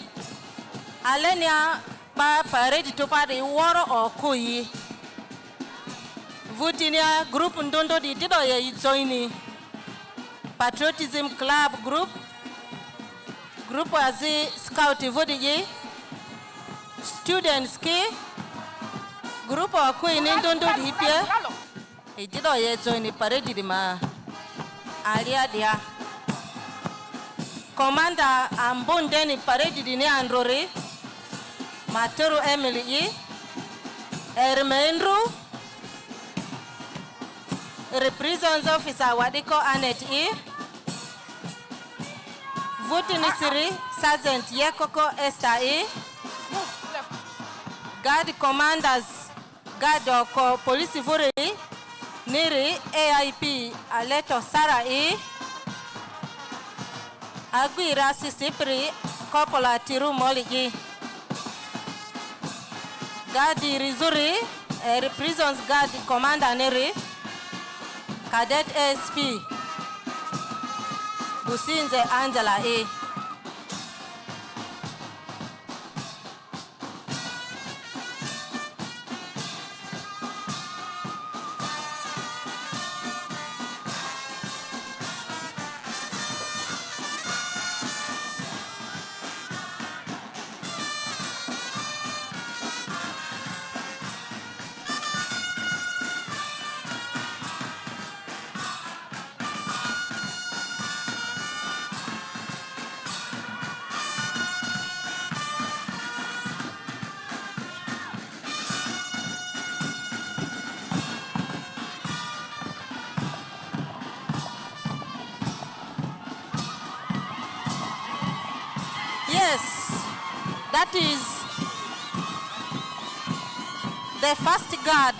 alenia ba parade to pade woro okuyi vutinia group ndondo di dido ye joini patriotism club group azi scout vodiji students ki group okuyi ni ndondo di pia dido ye joini parade di ma alia dia commander ambondeni parade di ni androri Maturu Emily Ermendru Represents Officer Wadiko Anet Vutinisiri Sergeant Yekoko Esther Guard Commanders Guard Oko Police Vuri Niri AIP Aleto Sara Aguira Sisipri Coppola Tiru Moligi Guard Rizuri Prisons Guard Commander Neri Cadet SP Businze Angela Yes, that is the first guard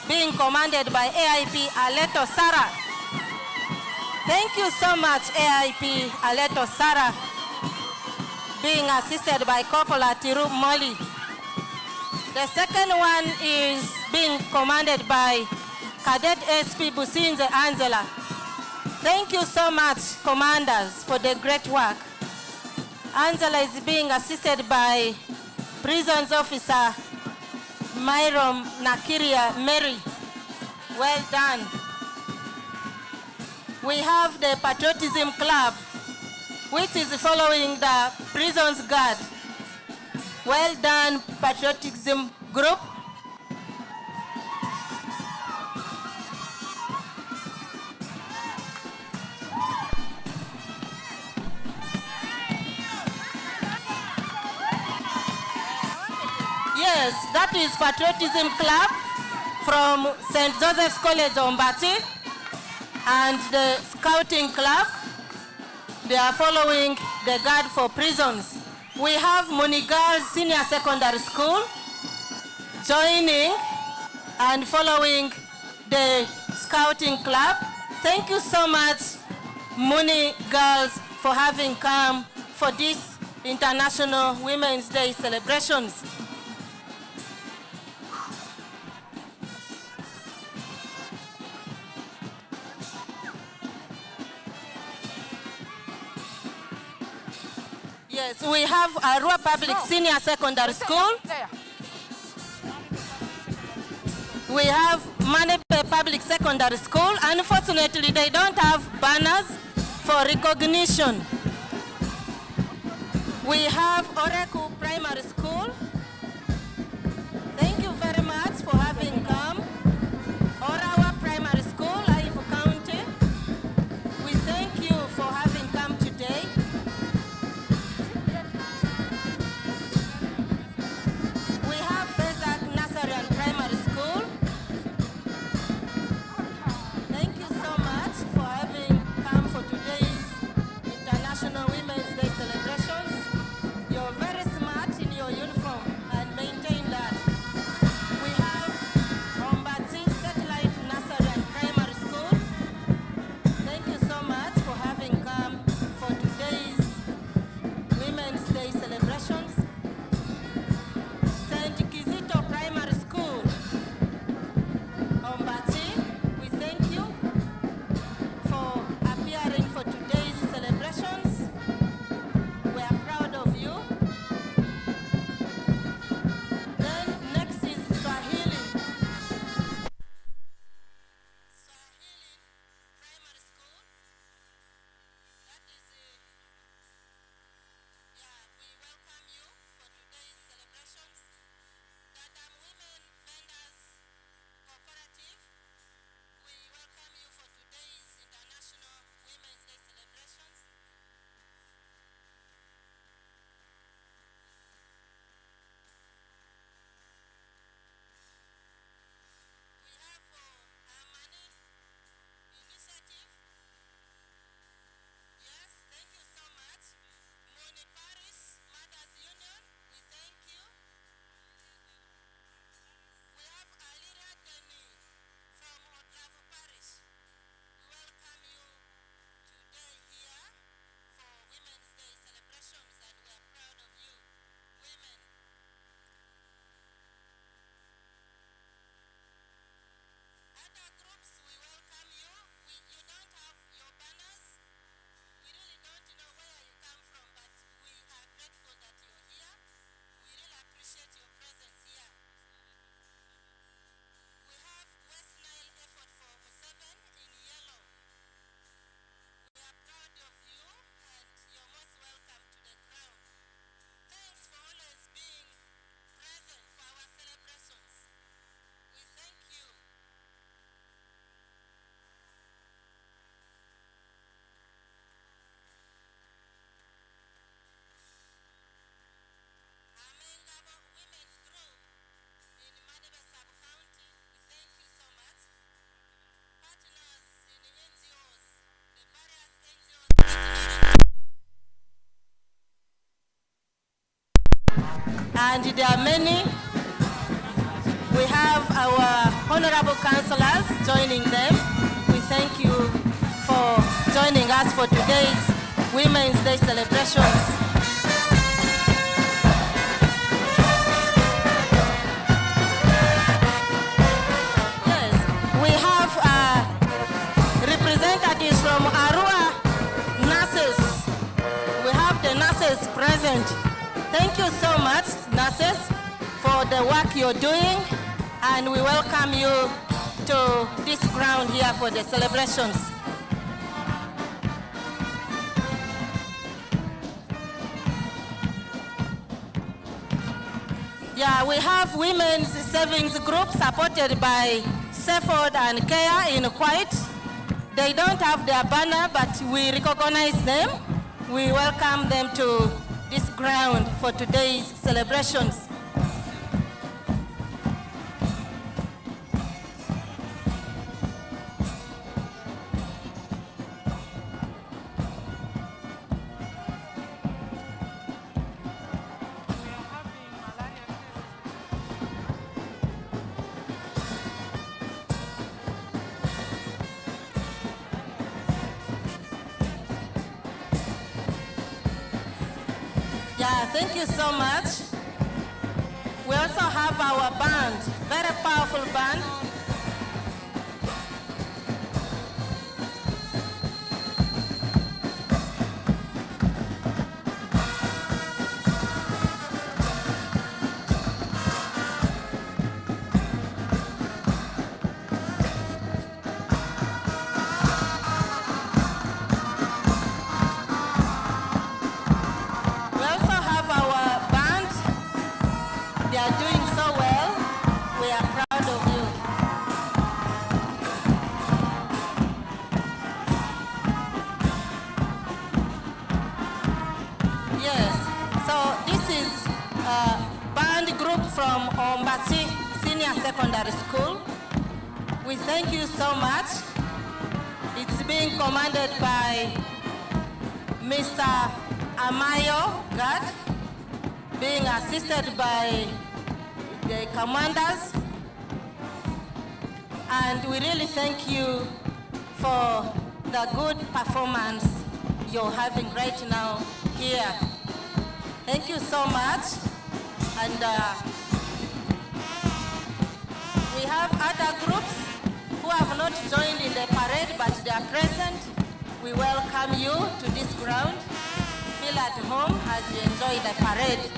being commanded by AIP Aleto Sara. Thank you so much, AIP Aleto Sara, being assisted by Coppola Tiru Moli. The second one is being commanded by Cadet SP Businze Angela. Thank you so much, commanders, for the great work. Angela is being assisted by Prisons Officer Myrom Nakiria Mary. Well done. We have the Patriotism Club, which is following the Prisons Guard. Well done, Patriotism Group. Yes, that is Patriotism Club from St. Joseph's College, Ombaci, and the Scouting Club. They are following the Guard for Prisons. We have Munigal Senior Secondary School joining and following the Scouting Club. Thank you so much, Muni girls, for having come for this International Women's Day celebrations. Yes, we have Arua Public Senior Secondary School. We have Manepe Public Secondary School. Unfortunately, they don't have banners for recognition. We have Oreku Primary School. Thank you very much for having come. Orawa Primary School, Ayivu County. We thank you for having come today. We have Fezak Nursery and Primary School. Thank you so much for having come for today's International Women's Day celebrations. You're very smart in your uniform and maintain that. We have Ombaci Satellite Nursery and Primary School. Thank you so much for having come for today's Women's Day celebrations. St. Kizito Primary School, Ombaci, we thank you for appearing for today's celebrations. We are proud of you. Then next is Swahili. Swahili Primary School. That is we welcome you for today's celebrations. Dadam Women Vendors Cooperative, we welcome you for today's International Women's Day celebrations. We have Amani Initiative. Yes, thank you so much. Moni Paris Mothers Union, we thank you. We have Aliria Deni from Odravo Parish. We welcome you today here for Women's Day celebrations, and we are proud of you, women. Other groups, we welcome you. You don't have your banners. We really don't know where you come from, but we are grateful that you're here. We really appreciate your presence here. We have West Nile Effort for Museven in yellow. We are proud of you, and you're most welcome to the ground. Thanks for always being present for our celebrations. We thank you. Amengabo Women's Group in Madebe Sub-County, we thank you so much. Partners in NGOs, the various NGOs. And there are many. We have our honorable councillors joining them. We thank you for joining us for today's Women's Day celebrations. Yes, we have representatives from Arua nurses. We have the nurses present. Thank you so much, nurses, for the work you're doing, and we welcome you to this ground here for the celebrations. Yeah, we have women's savings group supported by Seford and Care in white. They don't have their banner, but we recognize them. We welcome them to this ground for today's celebrations. Yeah, thank you so much. We also have our band, very powerful band. We also have our band. They are doing so well. We are proud of you. Yes, so this is a band group from Ombaci Senior Secondary School. We thank you so much. It's being commanded by Mr. Amayo Gad, being assisted by the commanders. And we really thank you for the good performance you're having right now here. Thank you so much. And we have other groups who have not joined in the parade, but they are present. We welcome you to this ground. Feel at home as you enjoy the parade.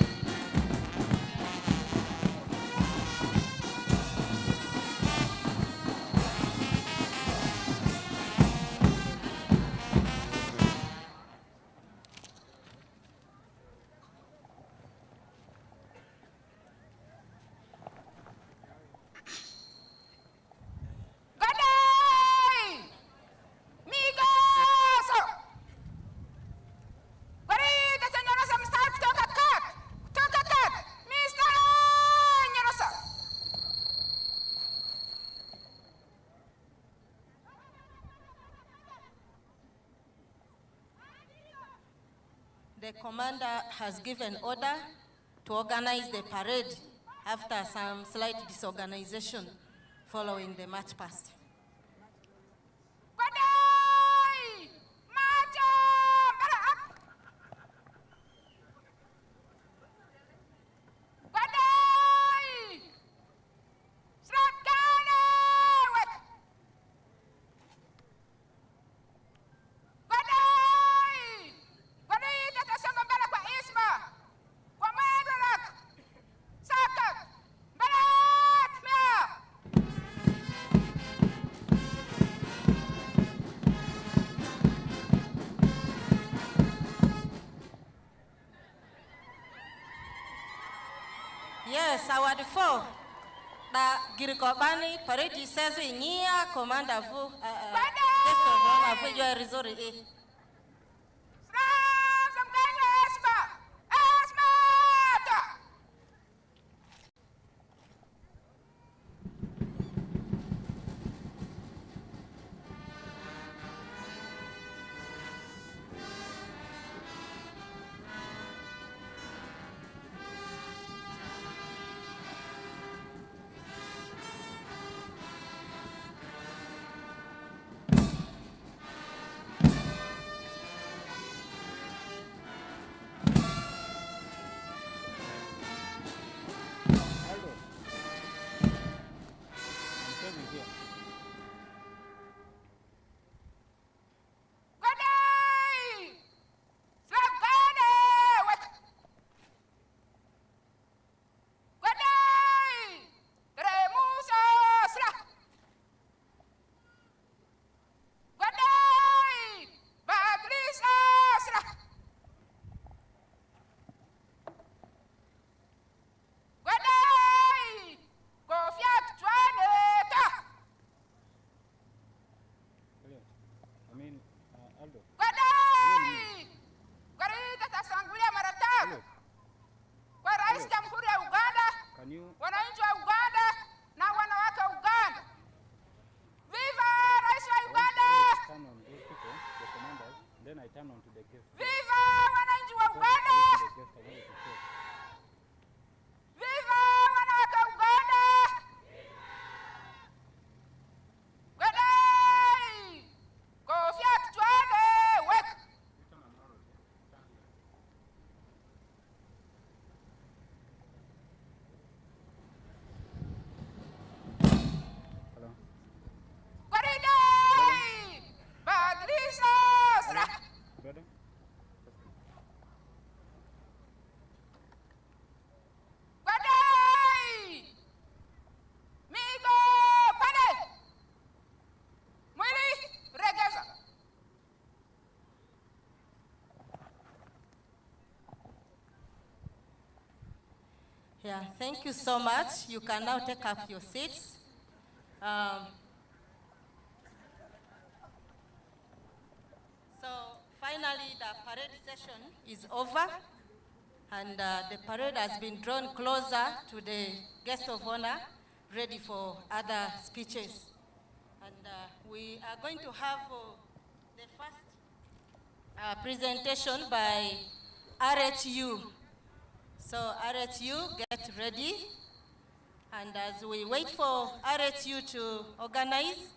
The commander has given order to organize the parade after some slight disorganization following the march past. Yes, our default. The Girikobani parade says we near commander vu. thank you so much. You can now take up your seats. So finally, the parade session is over, and the parade has been drawn closer to the guest of honor, ready for other speeches. And we are going to have the first presentation by RHU. So RHU, get ready. And as we wait for RHU to organize,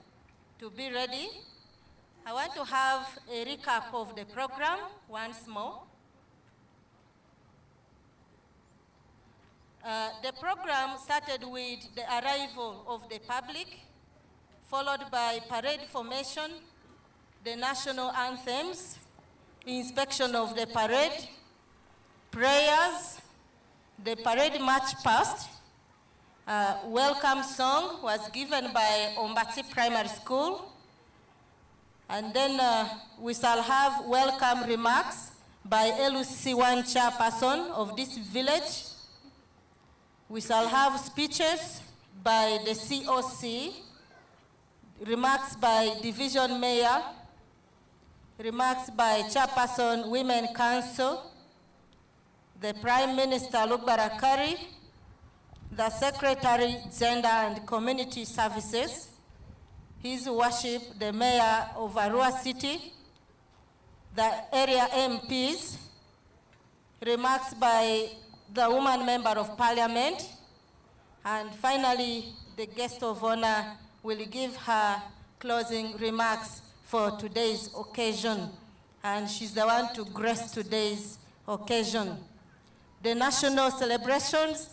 to be ready, I want to have a recap of the program once more. The program started with the arrival of the public, followed by parade formation, the national anthems, inspection of the parade, prayers, the parade march past, welcome song was given by Ombaci Primary School, and then we shall have welcome remarks by LC1 chairperson of this village. We shall have speeches by the COC, remarks by division mayor, remarks by chairperson Women Council, the Prime Minister Luke Barakari, the Secretary Gender and Community Services, His Worship the Mayor of Arua City, the area MPs, remarks by the woman member of parliament, and finally the guest of honor will give her closing remarks for today's occasion, and she's the one to grace today's occasion. The national celebrations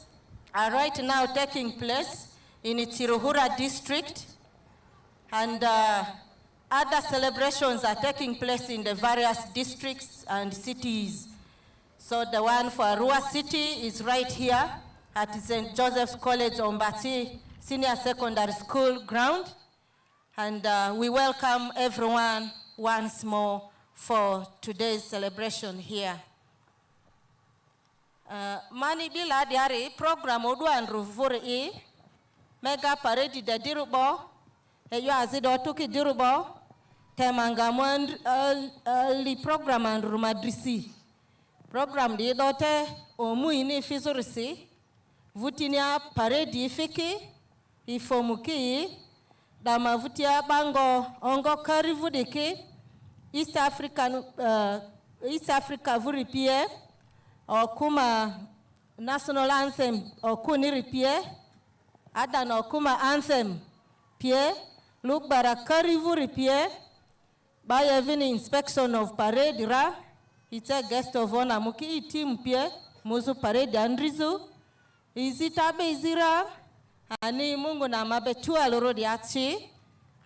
are right now taking place in Tiruhura district, and other celebrations are taking place in the various districts and cities. So the one for Arua City is right here at St. Joseph's College, Ombaci Senior Secondary School ground. And we welcome everyone once more for today's celebration here. Mani bila diari program odu andruvuri e mega parade de dirubo eyo azido tuki dirubo temangamwan li program andrumadrisi program di dote omu ini fisurisi vutinia parade ifiki ifomuki dama vutia bango ongo karivu deke East Africa vuripie okuma national anthem okuni ripie adan okuma anthem pie look barakari vuripie by even inspection of parade ra it's a guest of honor muki team pie muzu parade andrizu izitabe izira ani mungu na mabetu alorodi achi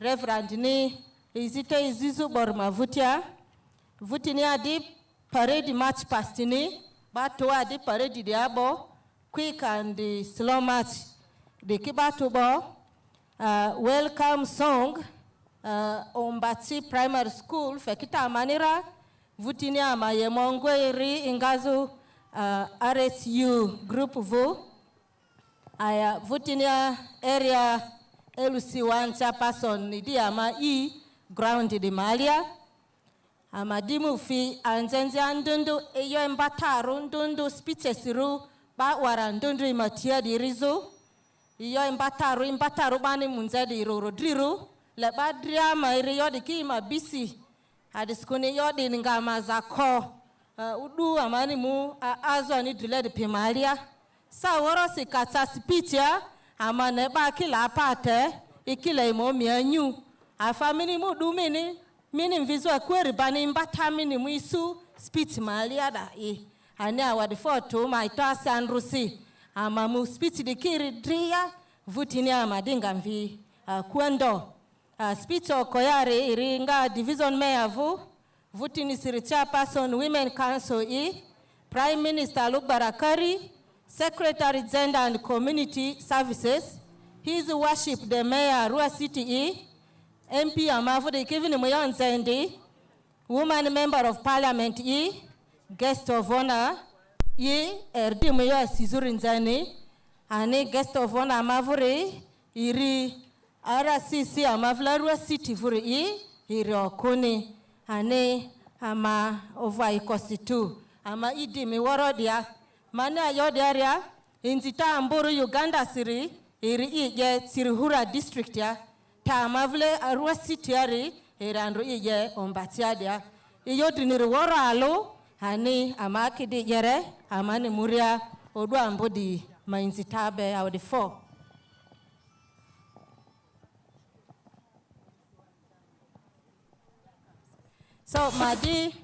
reverend ni izite izizu borma vutia vutini adi parade march past ni bato adi parade diabo quick and slow march de kibato bo welcome song Ombaci Primary School fekita manira vutini ama yemongweri ingazu RSU group vu aya vutinia area LC1 chairperson idi ama e ground di malia amadimu fi anzenzi andundu eyo embataru ndundu speeches ru ba warandundu imatia di rizo iyo embataru bani munzadi rodriru le badria mairiyo di kima bisi hadiskuni yodi ngama zako udu amani mu azo ni dile di pimalia sa woro sikata speech ya amane ba kila apate ikila imomi anyu afamini mu du mini mvizwa kweri bani mbata mini muisu speech malia da ani awadi photo maitasi andrusi amamu speech dikiri dria vutini amadinga mvi kwendo speech okoyare iringa division mayor vu vutini siri chairperson Women Council Prime Minister Luke Barakari, Secretary Gender and Community Services, His Worship the Mayor Arua City MP Amavu de Kevin Moyon Zendi, Woman Member of Parliament Guest of Honor Erdi Moyo Sizurin Zani, ane guest of honor mavuri iri RCC Arua City vuri iri okuni ane ama ova ikositu ama idi miworodia mane ayodiaria inzita amburu Uganda siri iri ije Sirihura district ya ta mavle Arua City ari iri andro ije Ombaci adia iyodiniri woralo hani ama akidi jere ama ni muria odu ambodi mainzitabe awdi 4. So Madi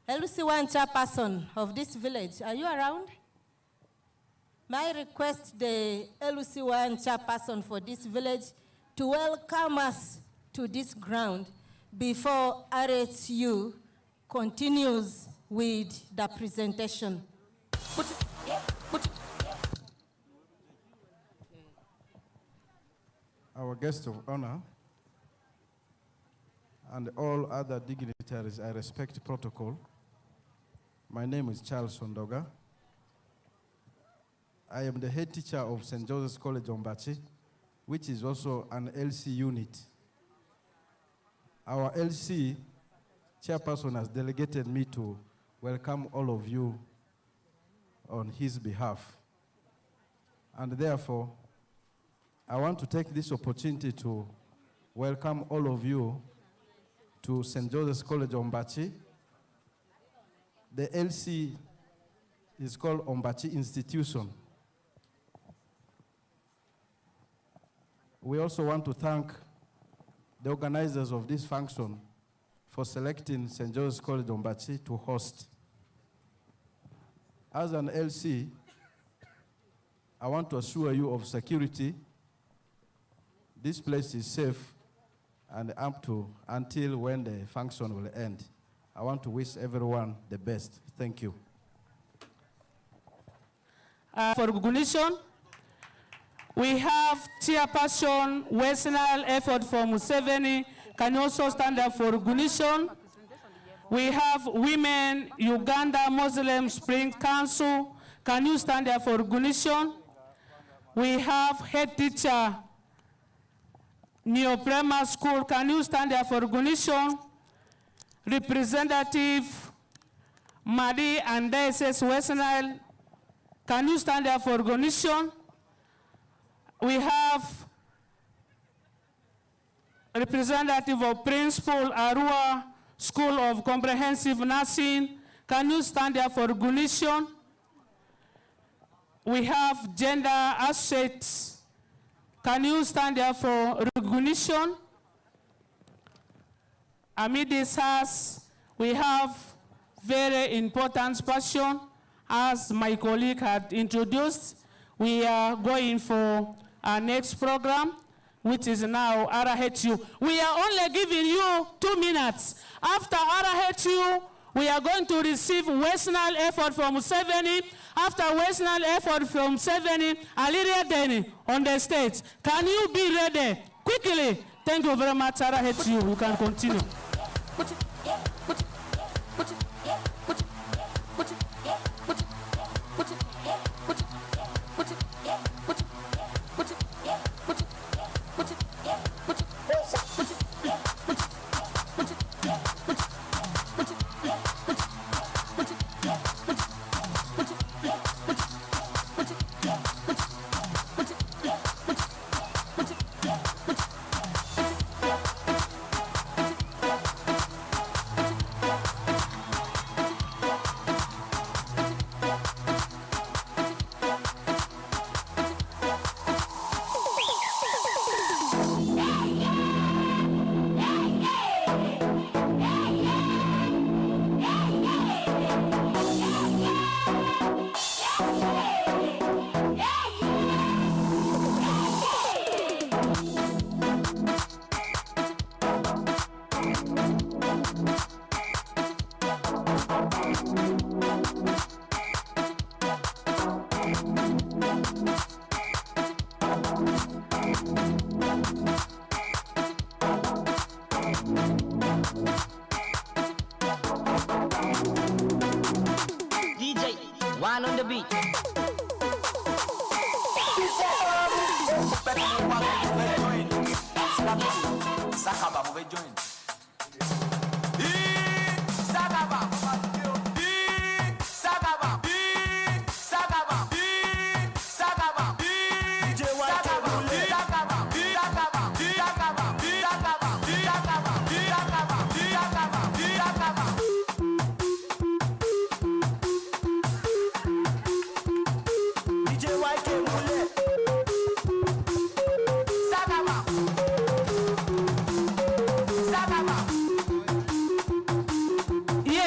LC1 chairperson of this village, are you around? May I request the LC1 chairperson for this village to welcome us to this ground before RSU continues with the presentation. Our guest of honor and all other dignitaries, I respect protocol. My name is Charles Sondoga. I am the head teacher of St. Joseph's College Ombaci, which is also an LC unit. Our LC chairperson has delegated me to welcome all of you on his behalf. And therefore, I want to take this opportunity to welcome all of you to St. Joseph's College Ombaci. The LC is called Ombaci Institution. We also want to thank the organizers of this function for selecting St. Joseph's College Ombaci to host. As an LC, I want to assure you of security. This place is safe and up to until when the function will end. I want to wish everyone the best. Thank you. For recognition, we have chairperson West Nile effort for Museveni. Can you also stand up for recognition? We have women Uganda Muslim Spring Council. Can you stand up for recognition? We have head teacher Neo Primary School. Can you stand there for recognition? Representative Madi and Diocese West Nile. Can you stand there for recognition? We have representative of Principal Arua School of Comprehensive Nursing. Can you stand there for recognition? We have gender assets. Can you stand there for recognition? Amid this house, we have very important person. As my colleague had introduced, we are going for our next program, which is now RHU. We are only giving you 2 minutes. After RHU, we are going to receive West Nile effort from Museveni. After West Nile effort from Museveni, Aliria Deni on the stage. Can you be ready? Quickly. Thank you very much, RHU. You can continue.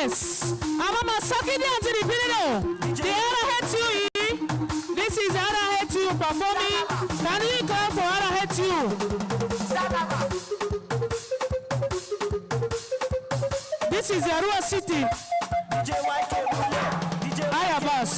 Yes. Amama Sakidi and the The Arahetu. This is Arahetu performing. Can we go for Arahetu? This is Arua City. Ayabas.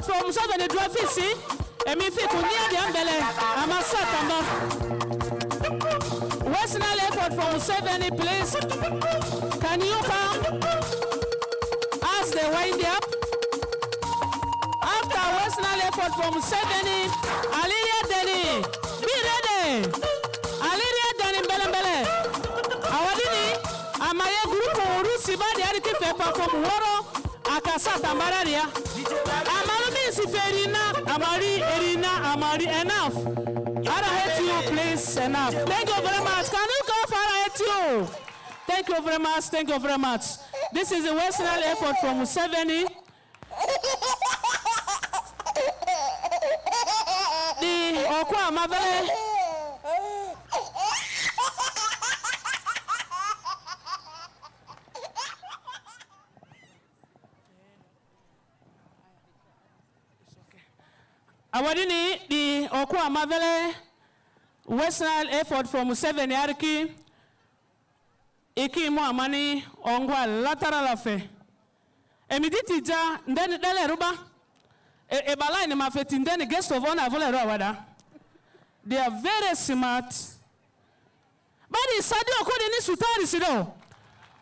From Southern Drafisi, and me fit near the umbrella. I'm a Satamba. Western effort from 70 place. Can you come? As they wind up. After Western effort from 70, Aliria Deni. Be ready. Aliria Deni Belembele. Awadini, Amaya Group or Rusiba, the Additive Pepper from Woro, Akasata Mararia. Amari, enough. Arahetu, please, enough. Thank you very much. Can you go for Arahetu? Thank you very much. Thank you very much. This is a Western effort from 70. The Okwa Mavele. Awadini the Okwa Mavele Western effort from 7 Yarki Iki mo amani ongwa lateral afe emiditi ja ndeni dele ruba ebala ni mafeti ndeni guest of honor vole rawada. They are very smart. But the sadi okodi ni sutari sido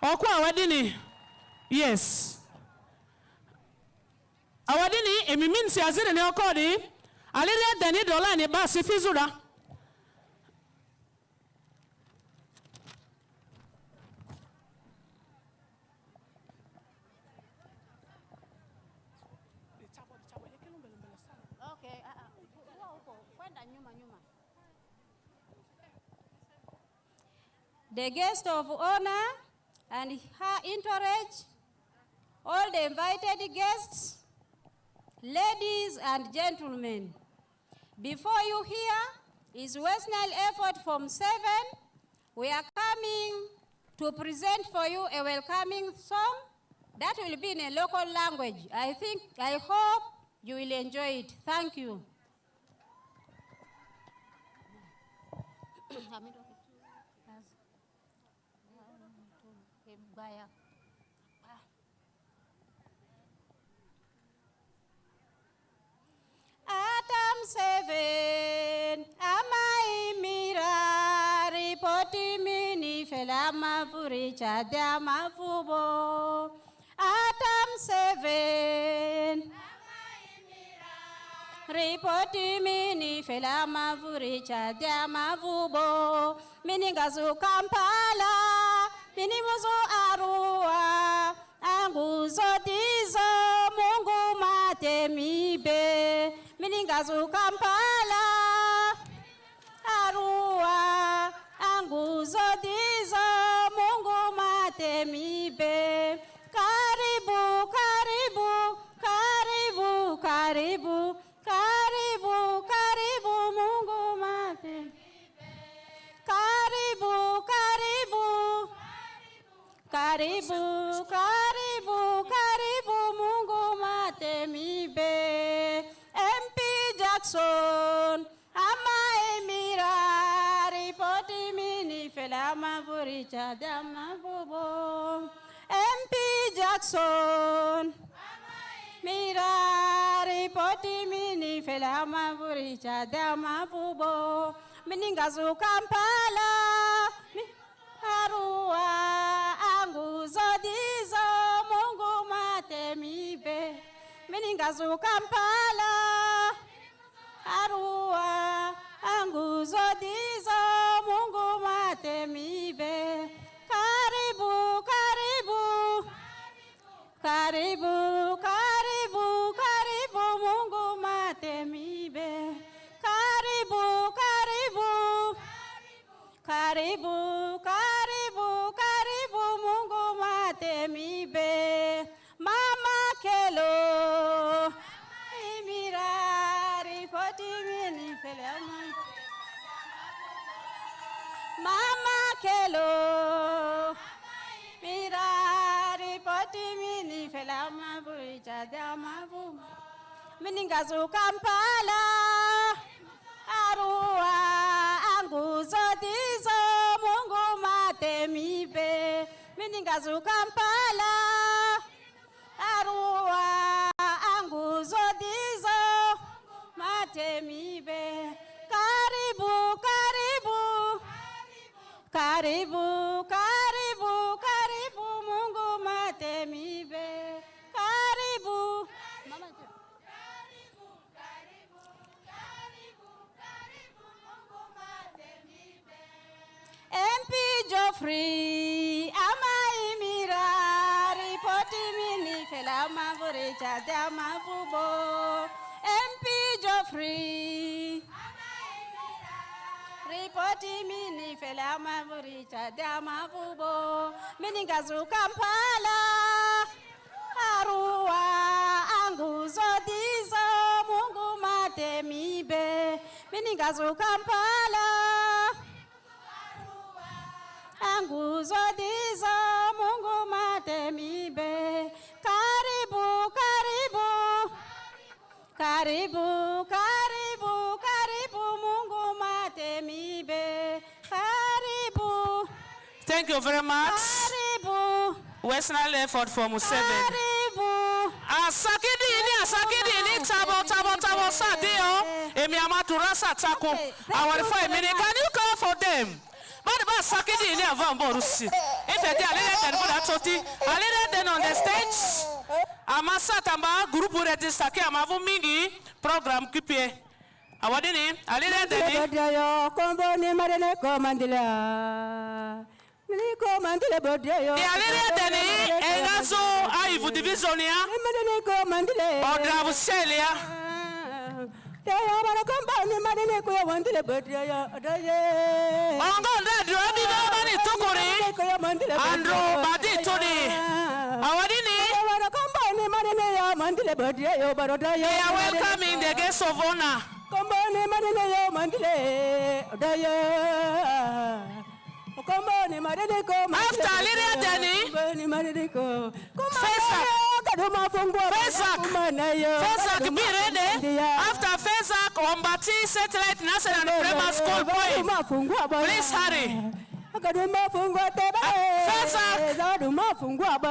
Okwa awadini yes awadini emimin si azire ne okodi Aliria Deni dola ni basi fizura. Okay, the guest of honor and her entourage, all the invited guests, ladies and gentlemen. Before you hear is Western effort from 7. We are coming to present for you a welcoming song that will be in a local language. I hope you will enjoy it. Thank you. Atam 7, amai mira, ripoti mini felama furicha dama fubo. Atam 7, amai mira, ripoti mini felama furicha dama fubo. Miningazu Kampala, minimuzu Arua, anguzo dizo Mungu matemibe. Miningazu Kampala, Arua, anguzo dizo Mungu matemibe. Karibu, karibu, karibu, karibu, karibu, karibu Mungu matemibe. Karibu, karibu, karibu, karibu, karibu Mungu matemibe. MP Jackson, ama emira, ripoti mini felama furicha dama fubo. MP Jackson, ama fela mavuri chada mavubo miningazu Kampala Arua angu zodizo Mungu matemibe miningazu Kampala Arua angu zodizo Mungu matemibe karibu karibu karibu karibu karibu Mungu matemibe karibu karibu karibu karibu karibu Mungu matemibe mama kelo imira ripoti mini felama mama kelo mira ripoti mini felama buja dama bu miningazu Kampala Arua angu zodizo Mungu matemibe miningazu Kampala Arua angu zodizo matemibe karibu karibu karibu karibu karibu Mungu matemibe karibu mama MP Geoffrey Amaimira ripoti mini fela mavure chada mavubo MP Geoffrey ripoti mini fela mavure chada mavubo miningazu Kampala Arua angu zodizo Mungu matemibe miningazu Kampala angu zodizo Mungu matemibe karibu karibu karibu karibu karibu Mungu matemibe karibu. Thank you very much. Karibu. Western effort for Museveni. Karibu. Asakidi tabo sadio. Emi amatura satako. Our five minutes. Can you call for them? But sakidi ni avambo rusi. If they are leading for that soti, are leading on the stage. Amasa tamba group register ke amavu mingi program kipe. Awadini alile deni. Kombo ni marene komandila. Ni komandile bodyo. Ni alile deni engazo Ayivu Division ya. Marene komandile. Odravu selia. Teya barakomba ni marene ko wandile bodyo ya. Odaye. Ongo ndadro bi baba ni tokori. Andro badi toni. Awadini. They are welcoming the guests of honor. After Lydia Denny, Fesak, be ready. After Fesak, Ombaci Satellite National Primary School point. Please hurry.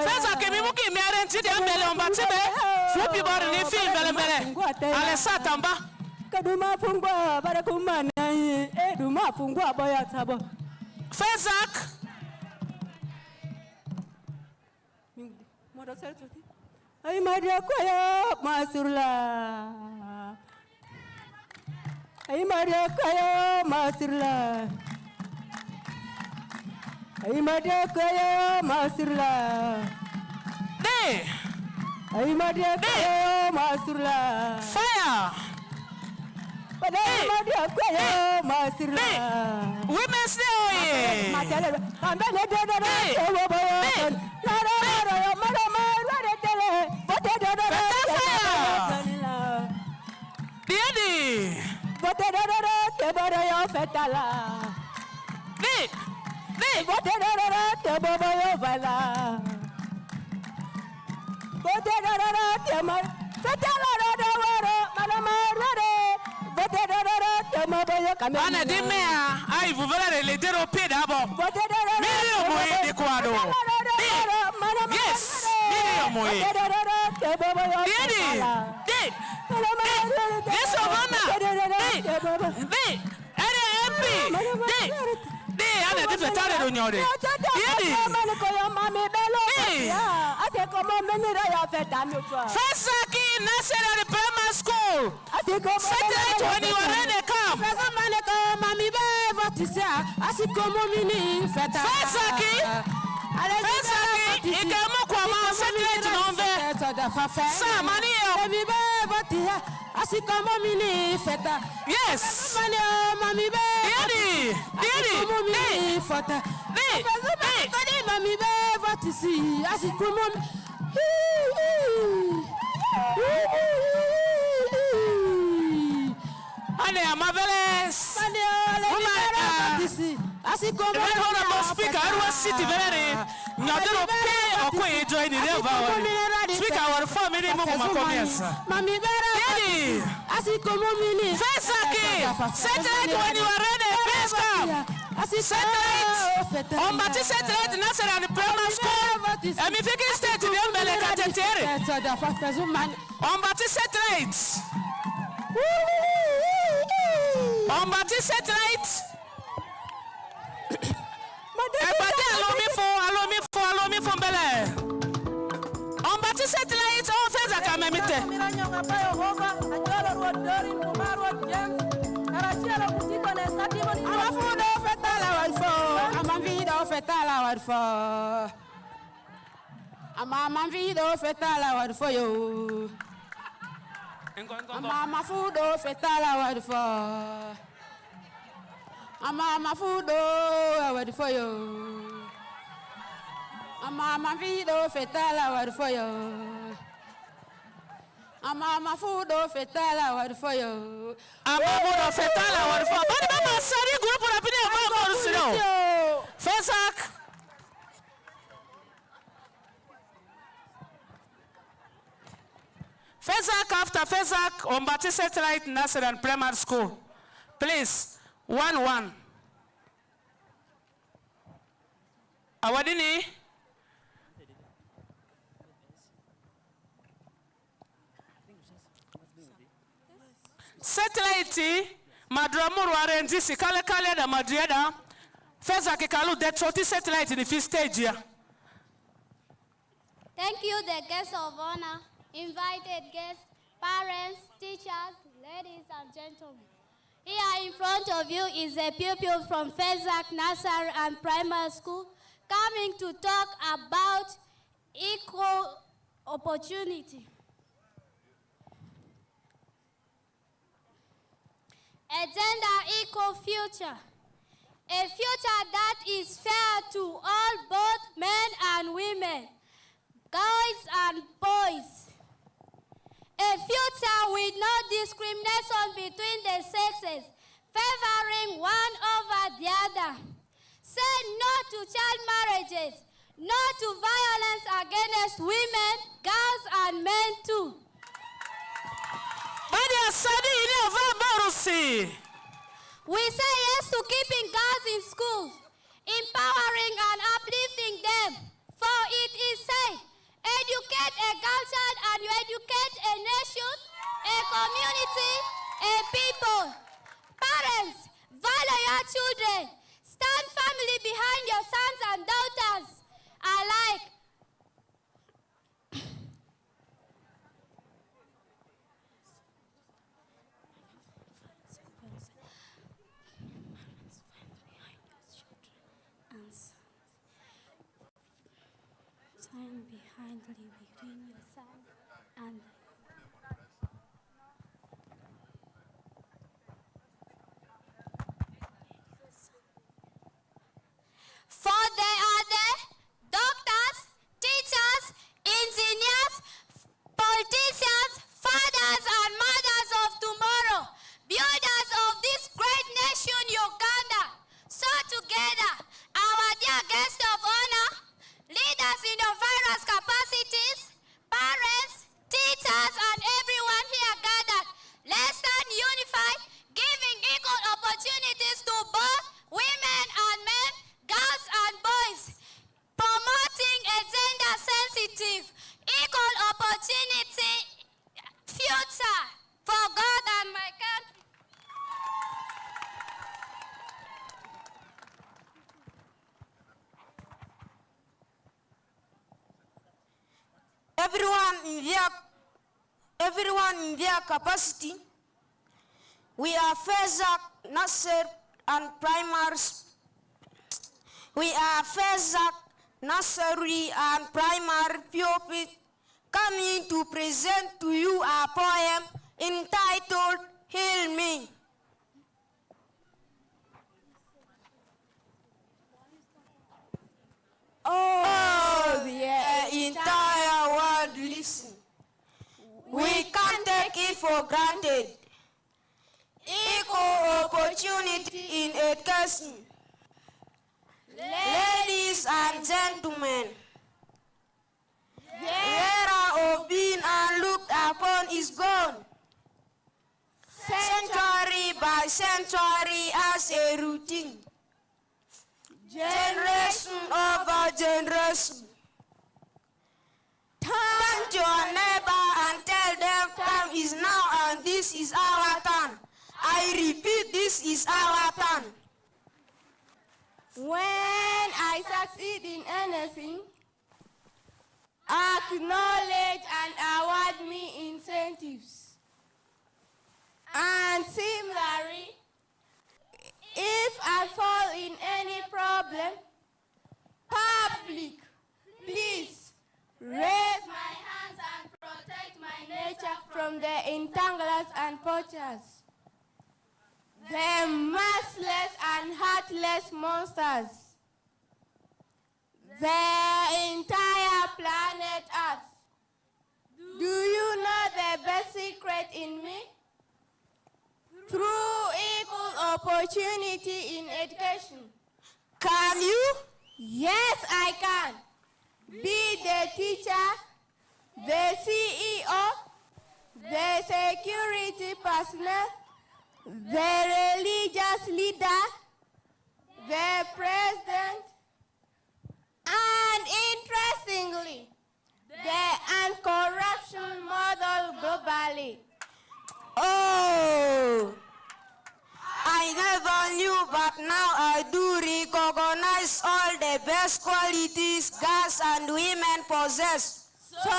Fesak, Kemimuki, Miarenti, the Ambele Ombaci, Flippy Body, the film, Belembele, Alessa Tamba. Kaduma Fungwa, Barakumana, Eduma Fungwa, Boyatabo. Fesak. Ay Maria Koya Masurla. Ay Maria Koya Masurla. Ay Maria Koya Masurla. Hey. Ay Maria Koya Masurla. Fire. Ay Maria Koya Masurla. Women's Day. Ana di mea Ayivu vela le dero pe d'abord. Million moye de kwado. Yes, million moye. Guest of honor. Fesaki National Primary School. Satellite when you are in a camp. Fesaki. Ikamukwama satellite nombe. Samaniyo. Yes. Honorable Speaker, Arua City, very Nadero pay or quay join the river. Speaker, our family satellite when you are ready, please come. Satellite, Ombaci satellite, National Primary School. And if you can stay to the Ombaci satellite. Ombaci satellite. Allow me for Bel Air. Ombaci satellite, all things I can make it. Fesak after Fesak, Ombaci Satellite National Primary School. Please, 1-1. Awadini. Satellite, Madramuru Arendisi, Kale da Madriada. Fesak Kalu, the Choti satellite in the fifth stage here. Thank you, the guests of honor, invited guests, parents, teachers, ladies and gentlemen. Here in front of you is a pupil from Fesak Nursery and Primary School coming to talk about equal opportunity. A gender-equal future. A future that is fair to all, both men and women, girls and boys. A future with no discrimination between the sexes, favoring one over the other. Say no to child marriages, no to violence against women, girls and men too. We say yes to keeping girls in school, empowering and uplifting them, for it is said, educate a girl child and you educate a nation, a community, a people. Parents, value your children. Stand firmly behind your sons and daughters alike. Stand behindly between your sons and for they are the doctors, teachers, engineers, politicians, fathers and mothers of tomorrow, builders of this great nation, Uganda. So together, our dear guest of honor, leaders in the various capacities, parents, teachers, and everyone here gathered, let's stand unified, giving equal opportunities to both women and men, girls and boys, promoting a gender-sensitive, equal opportunity everyone in their capacity. We are Fezak, Nasser, and Nursery and Primary pupils coming to present to you a poem entitled Heal Me. Oh, the entire world listen. We can't take it for granted. Equal opportunity in education. Ladies and gentlemen, the era of being unlooked upon is gone. Century by century as a routine. Generation over generation. Turn to your neighbor and tell them time is now and this is our turn. I repeat, this is our turn. When I succeed in anything, acknowledge and award me incentives. And similarly, if I fall in any problem, public, please raise my hands and protect my nature from the entanglers and poachers, the merciless and heartless monsters, the entire planet Earth. Do you know the best secret in me? Through equal opportunity in education. Can you? Yes, I can. Be the teacher, the CEO, the security personnel, the religious leader, the president, and interestingly, the anti-corruption model globally. Oh, I never knew, but now I do recognize all the best qualities girls and women possess. So,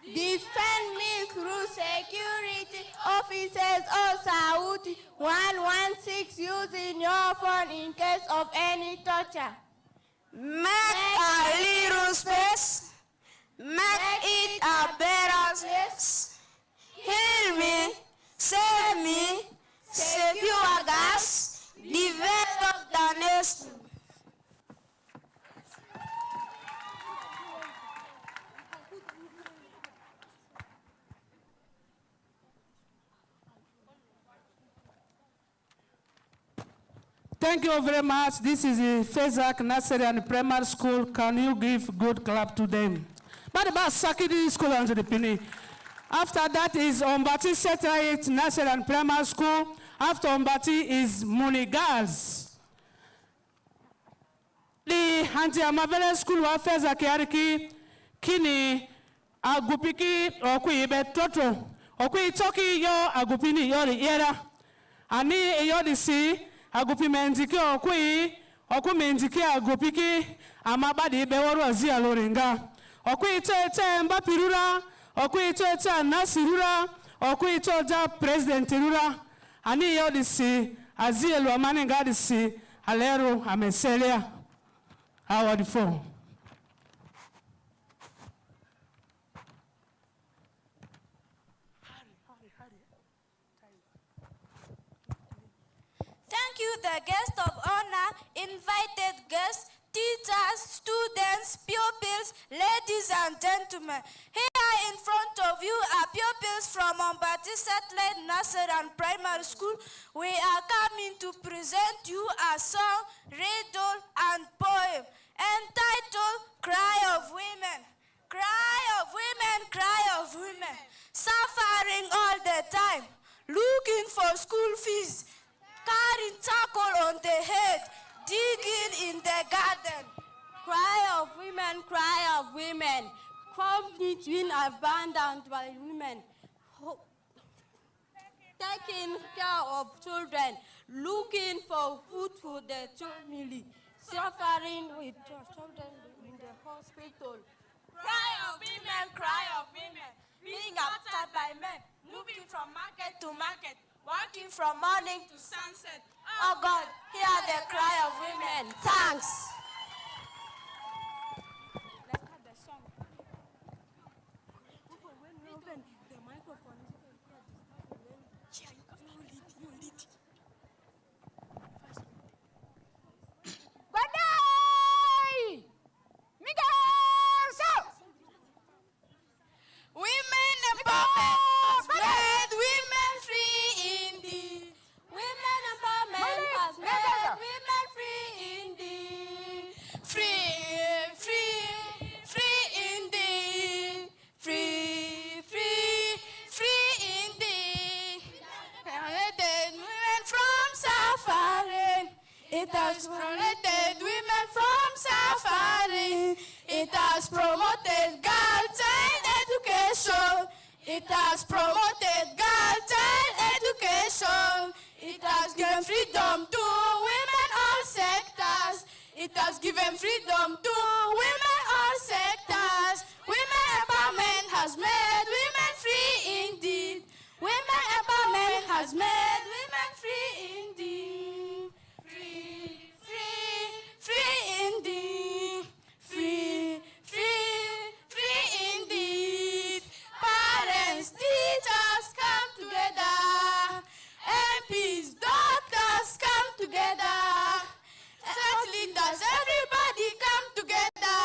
defend me through security officers or Saudi 116 using your phone in case of any torture. Make a little space, make it a better place. Heal me, save me, secure gas, develop the nation. Thank you very much. This is the Fezak Nursery and Primary School. Can you give good clap to them? But about Sakidi School and the Pini. After that is Ombaci Satellite Nursery and Primary School. After Ombaci is Muni Girls. The Anti-Amavele School of Fezak Yariki, Kini, Agupiki, Okui Betoto, Okui Toki yo Agupini Yori Yera. Ani Yodi Si. Agupi menziki okui, oku menziki agupiki, amabadi bewaru azia loringa. Okui ite mbapirura, okui ite nasirura, okui ite president rura. Ani yodisi, azia luamani ngadisi, aleru ameselia. Award 4. Thank you, the guest of honor, invited guests, teachers, students, pupils, ladies and gentlemen. Here in front of you are pupils from Ombaci Satellite Nursery and Primary School. We are coming to present you a song, riddle, and poem entitled Cry of Women. Cry of women, cry of women, suffering all the time, looking for school fees, carrying charcoal on the head, digging in the garden. Cry of women, conflict being abandoned by women, taking care of children, looking for food for their family, suffering with children in the hospital. Cry of women, cry moving from market to market, working from morning to sunset. Oh God, hear the cry of women. Thanks. Let's start the song. The microphone is Good day! Miguel! Women empowerment has made women free indeed. Women empowerment has made women free indeed. Free, free, free indeed. Free, free, free indeed. Protected women from suffering. It has protected women from suffering. It has promoted girl child education. It has promoted girl child education. It has given freedom to women all sectors. It has given freedom to women all sectors. Women empowerment has made women free indeed. Women empowerment has made women free indeed. Free, free, free indeed. Free, free, free indeed. Parents, teachers come together. MPs, doctors come together. Church leaders, everybody come together.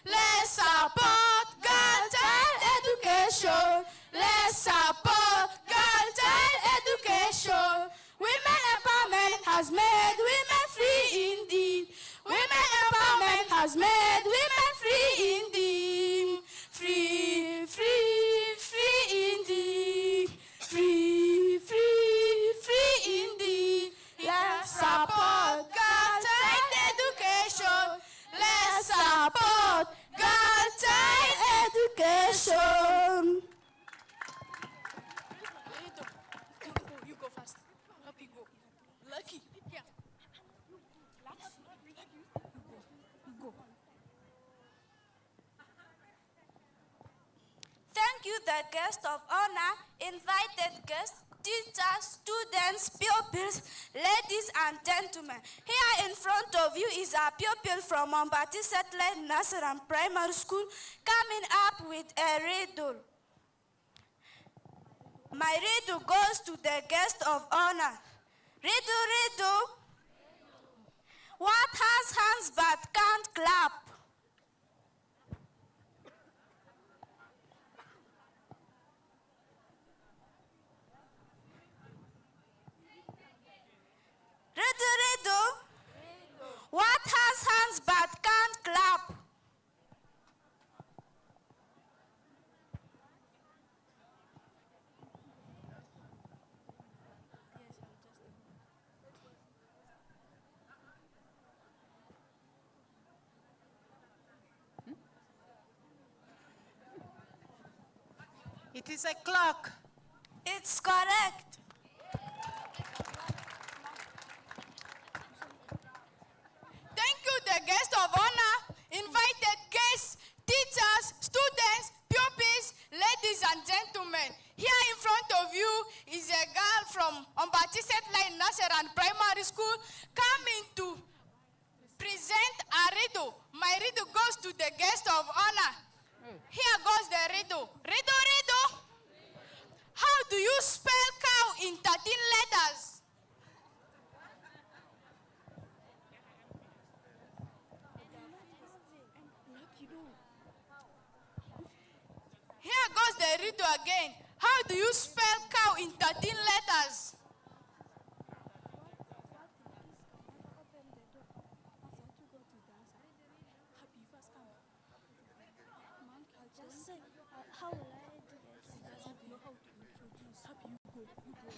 Let's support girl child education. Let's support girl child education. Women empowerment has made women free indeed. Women empowerment has made women free indeed. Free, free, free indeed. Free, free, free indeed. Let's support girl child education. Let's support girl child education. You go first. Help you go. Lucky. Here. You go. Thank you, the guest of honor, invited guests, teachers, students, pupils, ladies and gentlemen. Here in front of you is a pupil from Ombaci Satellite Nursery Primary School coming up with a riddle. My riddle goes to the guest of honor. Riddle, riddle. What has hands but can't clap? Riddle, riddle. What has hands but can't clap? It is a clock. It's correct. Thank you, the guest of honor, invited guests, teachers, students, pupils, ladies and gentlemen. Here in front of you is a girl from Ombaci Satellite Nursery and Primary School coming to present a riddle. My riddle goes to the guest of honor. Here goes the riddle. Riddle, riddle. How do you spell cow in 13 letters? Here goes the riddle again. How do you spell cow in 13 letters? How will I do this? He doesn't know how to introduce. Happy, you go, you go.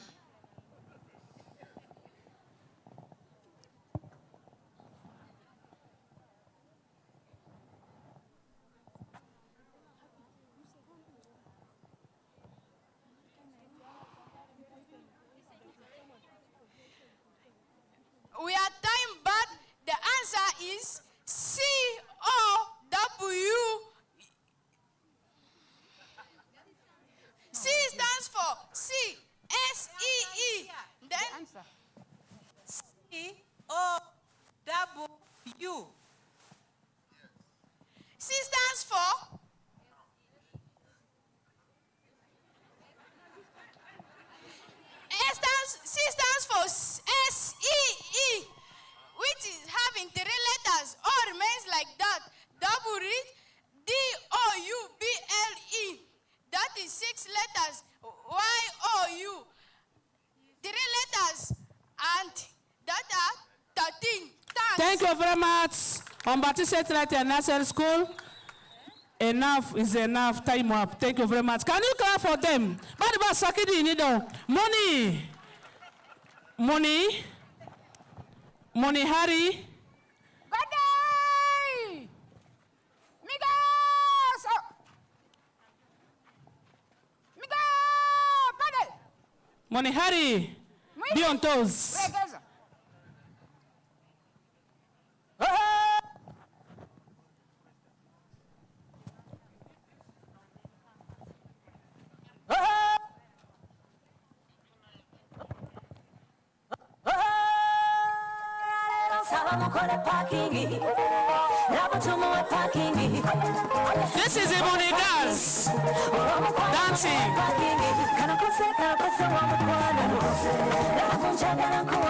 We are time, but the answer is C-O-W. C stands for C You. C stands for C stands for S-E-E, which is having 3 letters. O remains like that. Double read D-O-U-B-L-E. That is 6 letters. Y-O-U. 3 letters. And that are 13. Thanks. Thank you very much. Ombaci Satellite Nursery School. Enough is enough. Time up. Thank you very much. Can you clap for them? Badiba Sakidi Nido. Money. Money. Money Harry. Good day. Migas. Migas. Money Harry. Be on toes. This is Ebony Girls dancing.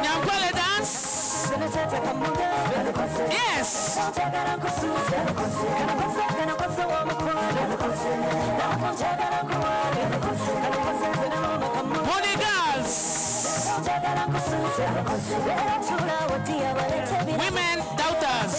Nyankwele dance. Yes. Ebony Girls. Women doubters.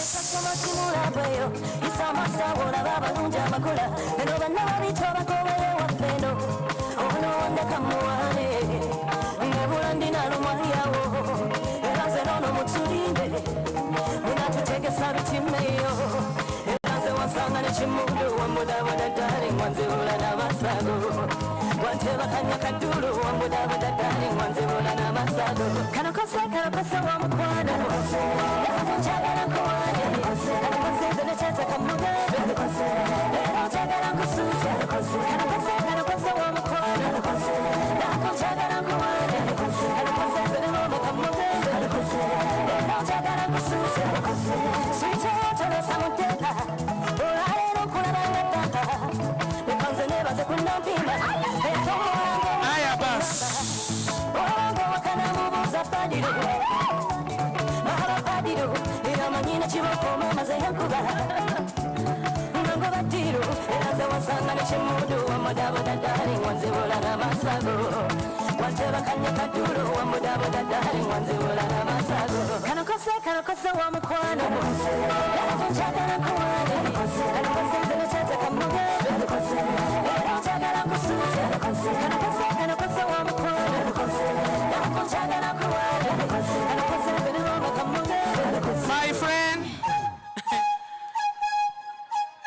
My friend,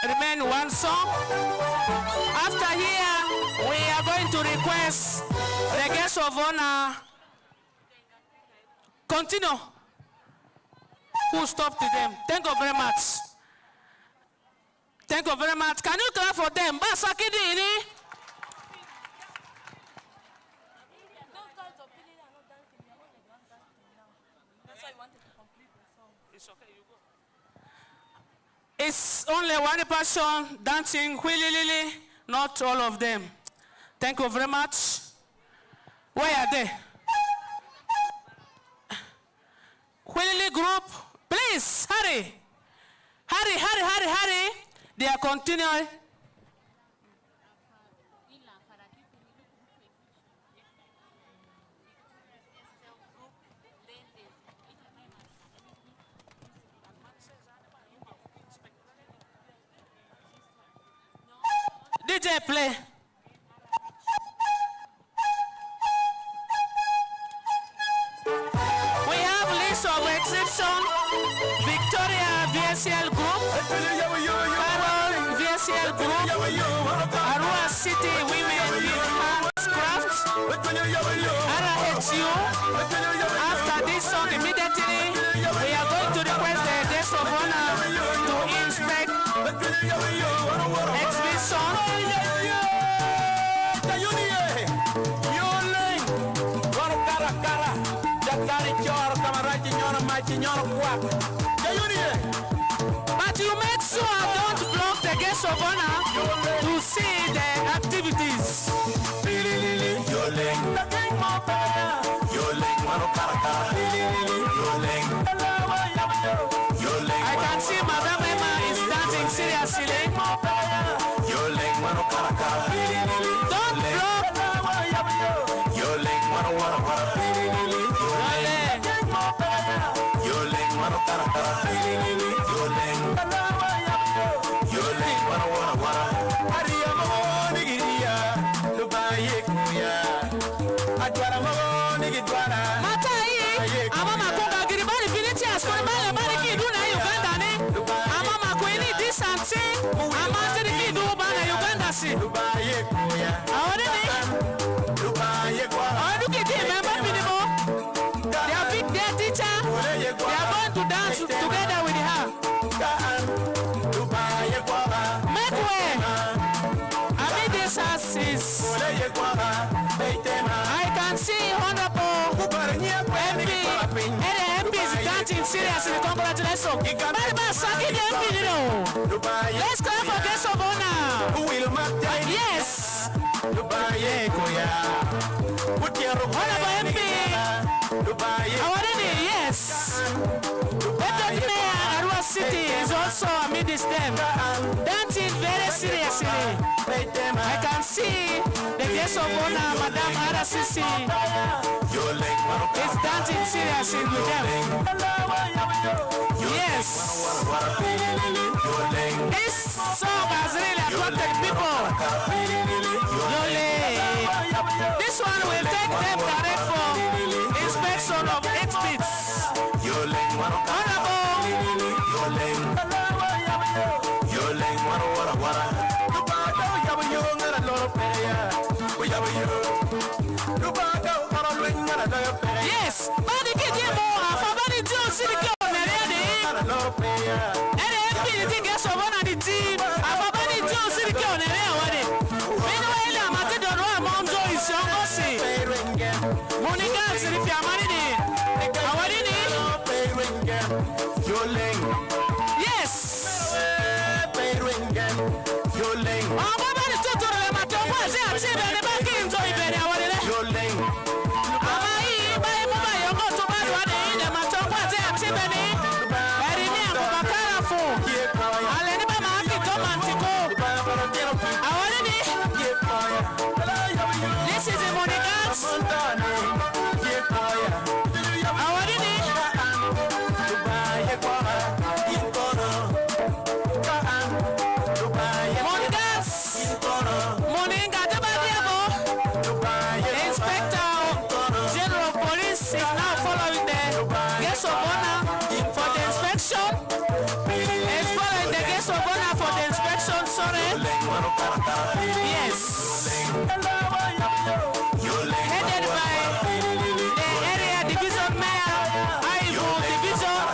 remain one song. After here, we are going to request the guest of honor. Continue. Who stopped them? Thank you very much. Thank you very much. Can you clap for them? Basakidi. It's only one person dancing, willy-nilly, not all of them. Thank you very much. Where are they? Willy group, please, hurry. Hurry, hurry, hurry, hurry. They are continuing. DJ play. We have list of exception. Victoria VSL Group, Carol VSL Group, Arua City Women in Handcraft, RHU. After this song, immediately we are going to request the guest of honor to inspect exhibition. Dakari chor kamaraji nyono machi nyono kwa. Jayuni But you make sure don't block the guest of honor to see the activities. I can see Madam Emma is dancing seriously. Don't block. I can see Honorable MP is dancing seriously. Congratulations. Let's clap for guest of honor. Yes. Honorable MP. Yes. Deputy Mayor Arua City is also amidst them, dancing very seriously. I can see the guest of honor, Madam RCC, is dancing seriously with them. Yes. This song has really attracted people. This one will take them direct for inspection of exhibits. Yes, but the kid here more for the city guest of honor the team. Yes. This is a money dance. Yes. Headed by the area division mayor, Ayivu Division.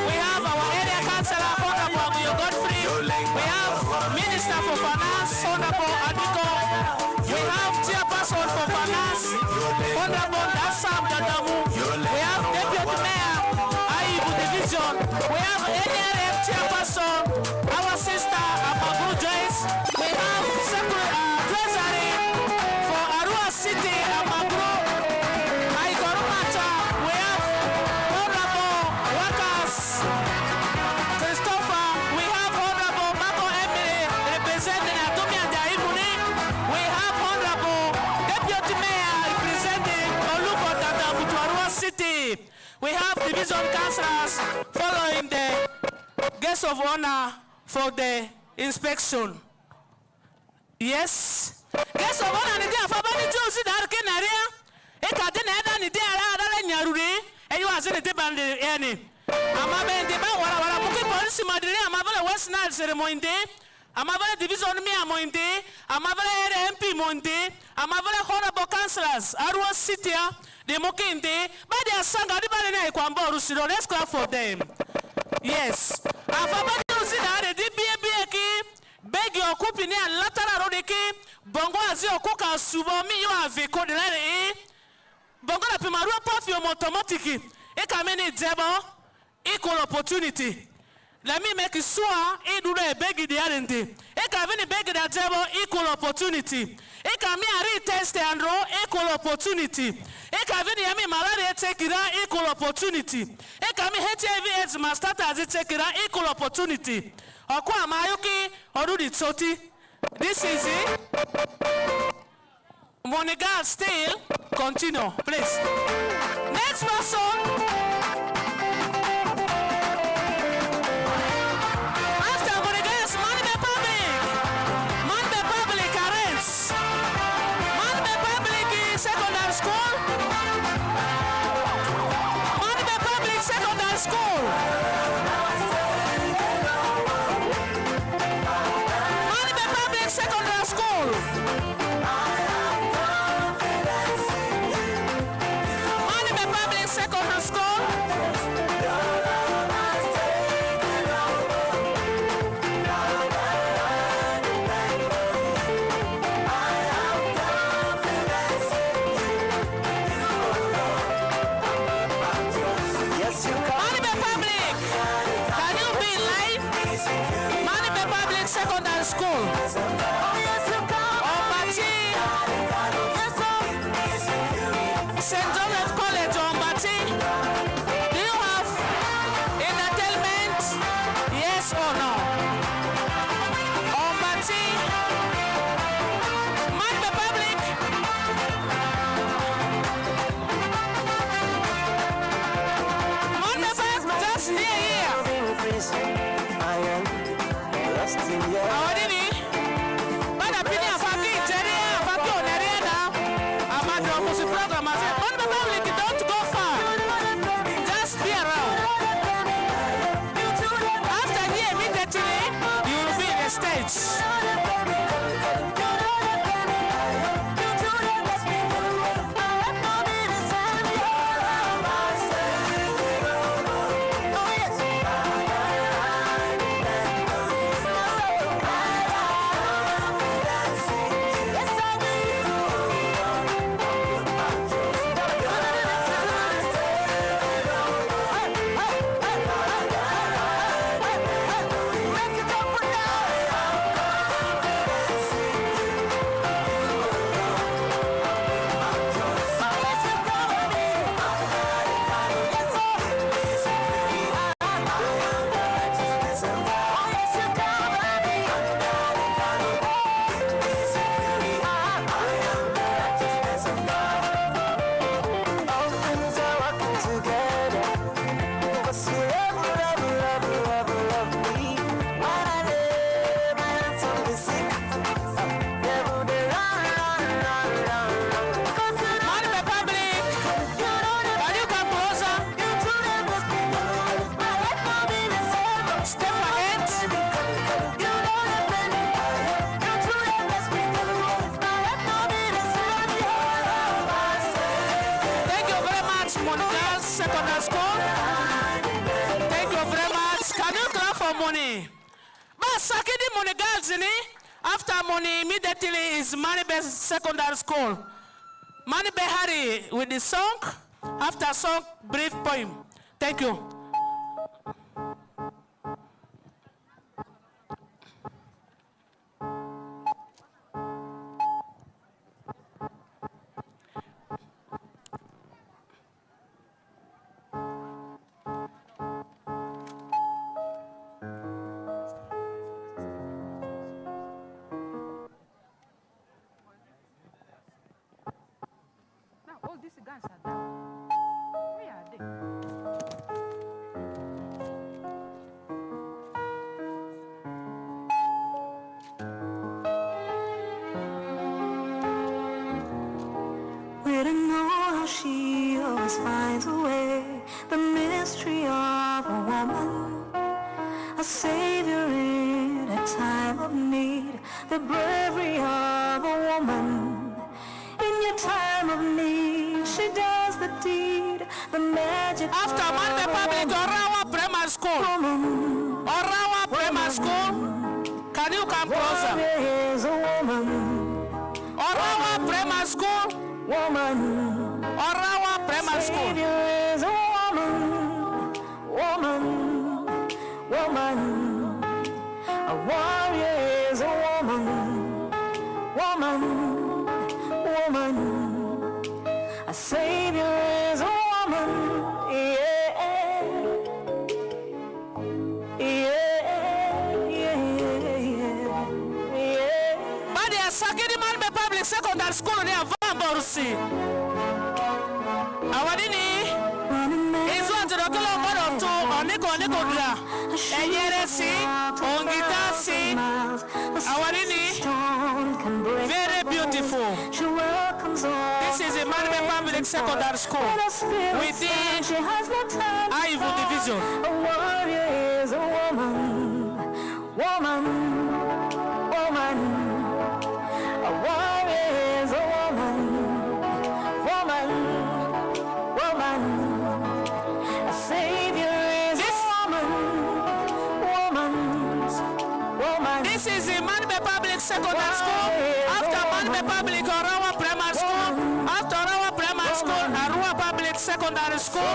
We have our area councillor, Honorable Godfrey. We have Minister for Finance, Honorable Adiko. We have Chairperson for Finance, Honorable Dasam Dadamu. We have Deputy Mayor, Ayivu Division. We have area Chairperson, our sister, Ababu Joyce. We have treasury for Arua City, Amagro, Aikorumata. We have honorable workers, Christopher. We have honorable Marco Emily representing Atumi and Ayivu. We have honorable deputy mayor representing Oluko Tatabu to Arua City. We have division councillors following the guest of honor for the inspection. Yes. Guess of honor ni dia fabani josi dar kenaria. E kade na eda ni dia ara nyarure. E you ase ni te bande eni. Ama be ndi ba wala muki police madire ama vele West Nile ceremony de. Ama vele division mi amoinde. Ama vele MP monde. Ama vele honorable councillors Arua City de mokinde. Ba dia sanga di bale na ikwamba orusiro. Let's clap for them. Yes. Afabani josi dar di bie ki beg your company and lateral rodeke bongo azi okuka subo mi yo aveko de la bongo la pimaru perfume automatic e kameni debo equal opportunity Let me make it sure it do a beg the R&D. It can be beg the table equal opportunity. It can be a retest and row equal opportunity. It can be the malaria take it equal opportunity. It can be HIV AIDS must start as it take it equal opportunity. Okwa Mayuki or do the Tsoti. This is it. Monigal still continue, please. Next person. After money, immediately is Manibe Secondary School. Manibe Hari with the song. After song, brief poem. Thank you. All these guns are down. Where are they? We don't know how she always finds a way. The mystery of a woman, a savior in a time of need. The bravery of a woman in your time of need. She does the deed, the magic. After Monday Public Orawa Primary School. Orawa Primary School. Can you come closer? Is a woman. Orawa Primary School. Woman. Orawa Primary School. Savior is a woman. Woman. Woman. warrior is a woman, woman, woman. A savior is a woman, yeah, yeah, yeah, yeah. Badi ya sakiri man be public secondary school ni avamba rusi. Awadini izo antidokilo mbono tu oniko dra. Enyeresi, ongitasi. Awadini very beautiful. This is a man public secondary school within Ayivu Division. A warrior is a woman, woman, woman. A warrior is a woman, woman, woman. A savior is a woman, woman, woman. This is the Manbe Public Secondary School. After Manbe Public Arua Primary School, after Arua Primary School, Arua Public Secondary School,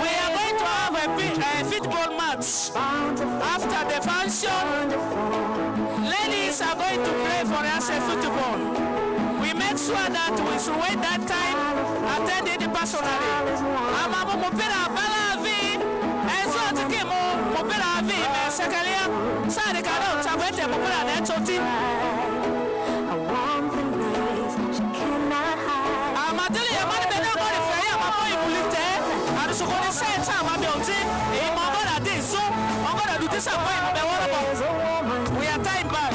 we are going to have a football match. After the function, ladies are going to play for us a football. We make sure that we should wait that time, attend it personally. Amamu mupira balavi, enzo tikimu mupira vi mesekalia, sari karo tabete mupira netoti. Amadeli yamani bena kori faya mapo ibulite, arusukoni senta mabionti, imamora disu, mabora dutisa kwa imabewara ba. We are time back.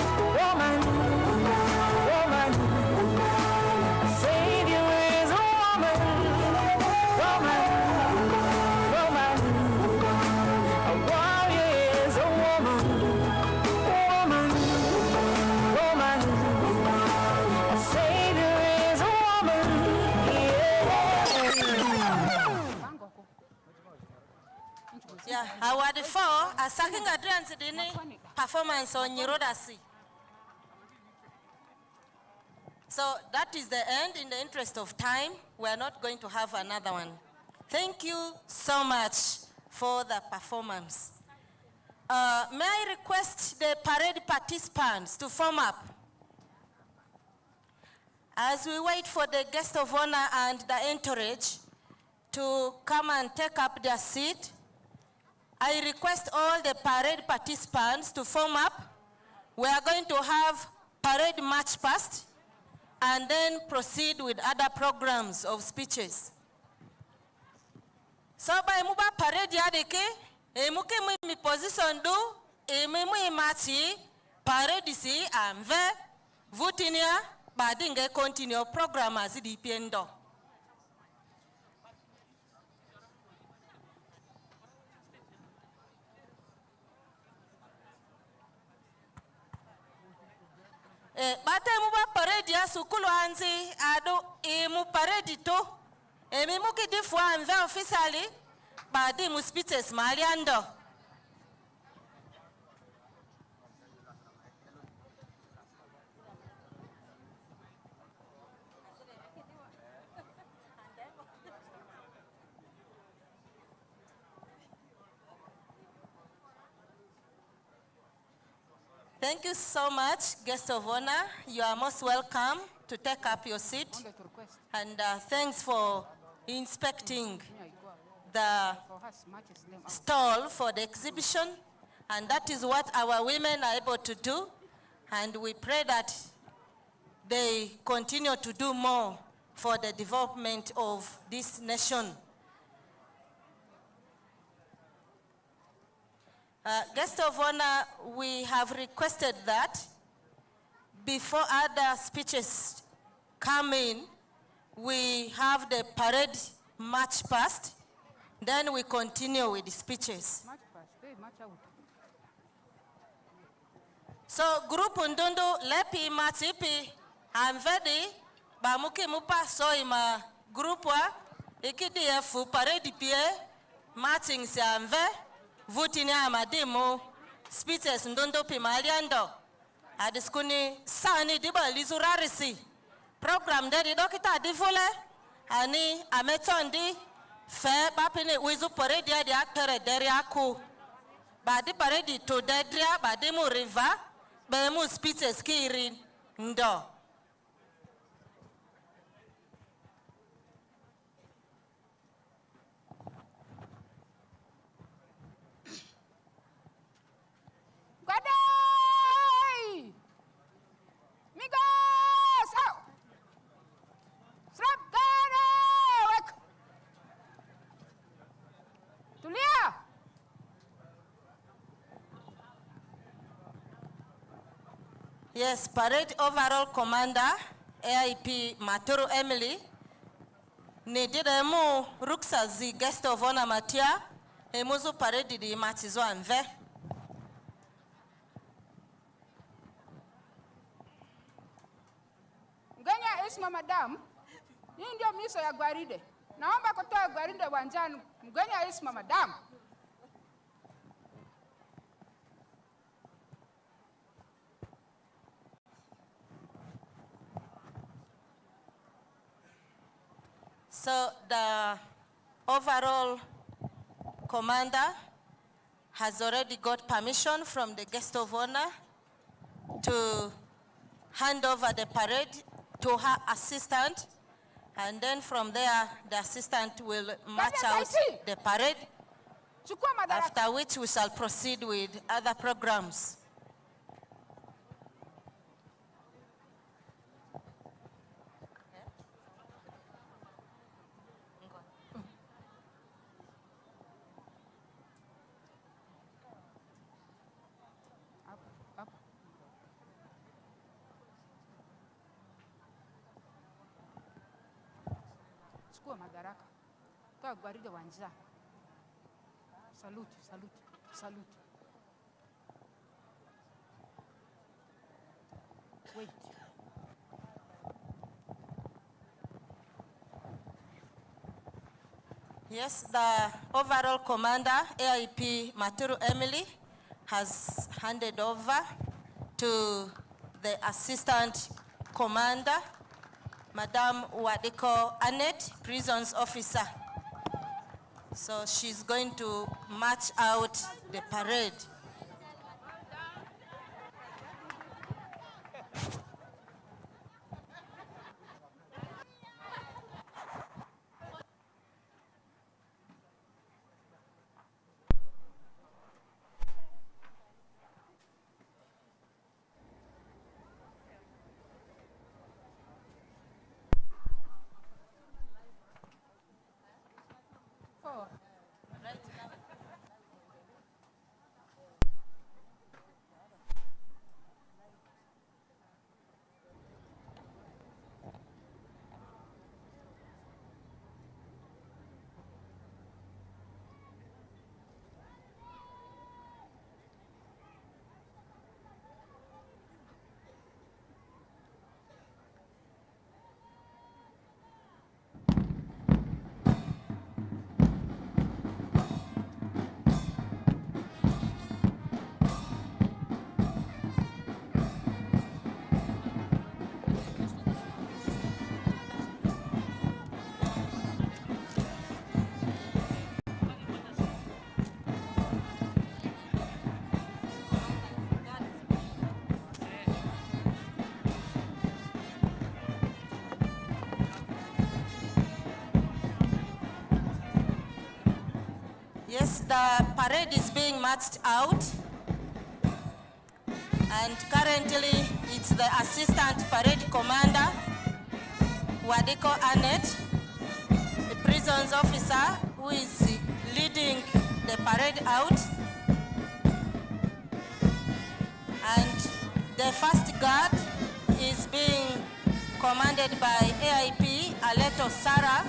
Yeah, award 4, a second advance performance on Nyirodasi. So that is the end. In the interest of time, we are not going to have another one. Thank you so much for the performance. May I request the parade participants to form up? As we wait for the guest of honor and the entourage to come and take up their seat, I request all the parade participants to form up. We are going to have parade march past and then proceed with other programs of speeches. So by muba parade yadeke, emuke mi position do, ememu imachi, parade si amve, vutinia, badinge continue program as dipiendo. Bate muba parade ya sukulu anzi ado mu parade to emi muki difwa anve officially badi mu speeches maliando. Thank you so much, guest of honor. You are most welcome to take up your seat. And thanks for inspecting the stall for the exhibition. And that is what our women are able to do. And we pray that they continue to do more for the development of this nation. Guest of honor, we have requested that before other speeches come in, we have the parade march past, then we continue with the speeches. So group Ndundu lepi matipi amvedi bamuki mupa so ima group wa ikidi efu parade pie marching si amve vutini amadimu speeches Ndundu pi maliando adiskuni sani diba lizurarisi program dedi dokita difule ani ametondi fe bapini wizu parade di aktere deri aku badi parade to dedria badi mu river Bemu spite skiri ndo. Godai! Migos! Out! Strap down! Tulia! Yes, parade overall commander, AIP Maturu Emily. Nidiremu ruksa zi guest of honor Matia. Emuzu parade di matizo anve. Mgenya Isma madam, hii ndio miso ya gwaride. Naomba kutoa gwaride uwanjani. Mgenya Isma madam. So the overall commander has already got permission from the guest of honor to hand over the parade to her assistant, and then from there the assistant will march out the parade, after which we shall proceed with other programs. Chukua madaraka. Toa gwaride uwanjani. Salute, salute, salute. Wait. Yes, the overall commander, AIP Maturu Emily, has handed over to the assistant commander, Madam Wadiko Annette, prisons officer. So she's going to march out the parade. Yes, the parade is being marched out, and currently it's the assistant parade commander, Wadiko Annette, the prisons officer, who is leading the parade out, and the first guard is being commanded by AIP Aleto Sarah.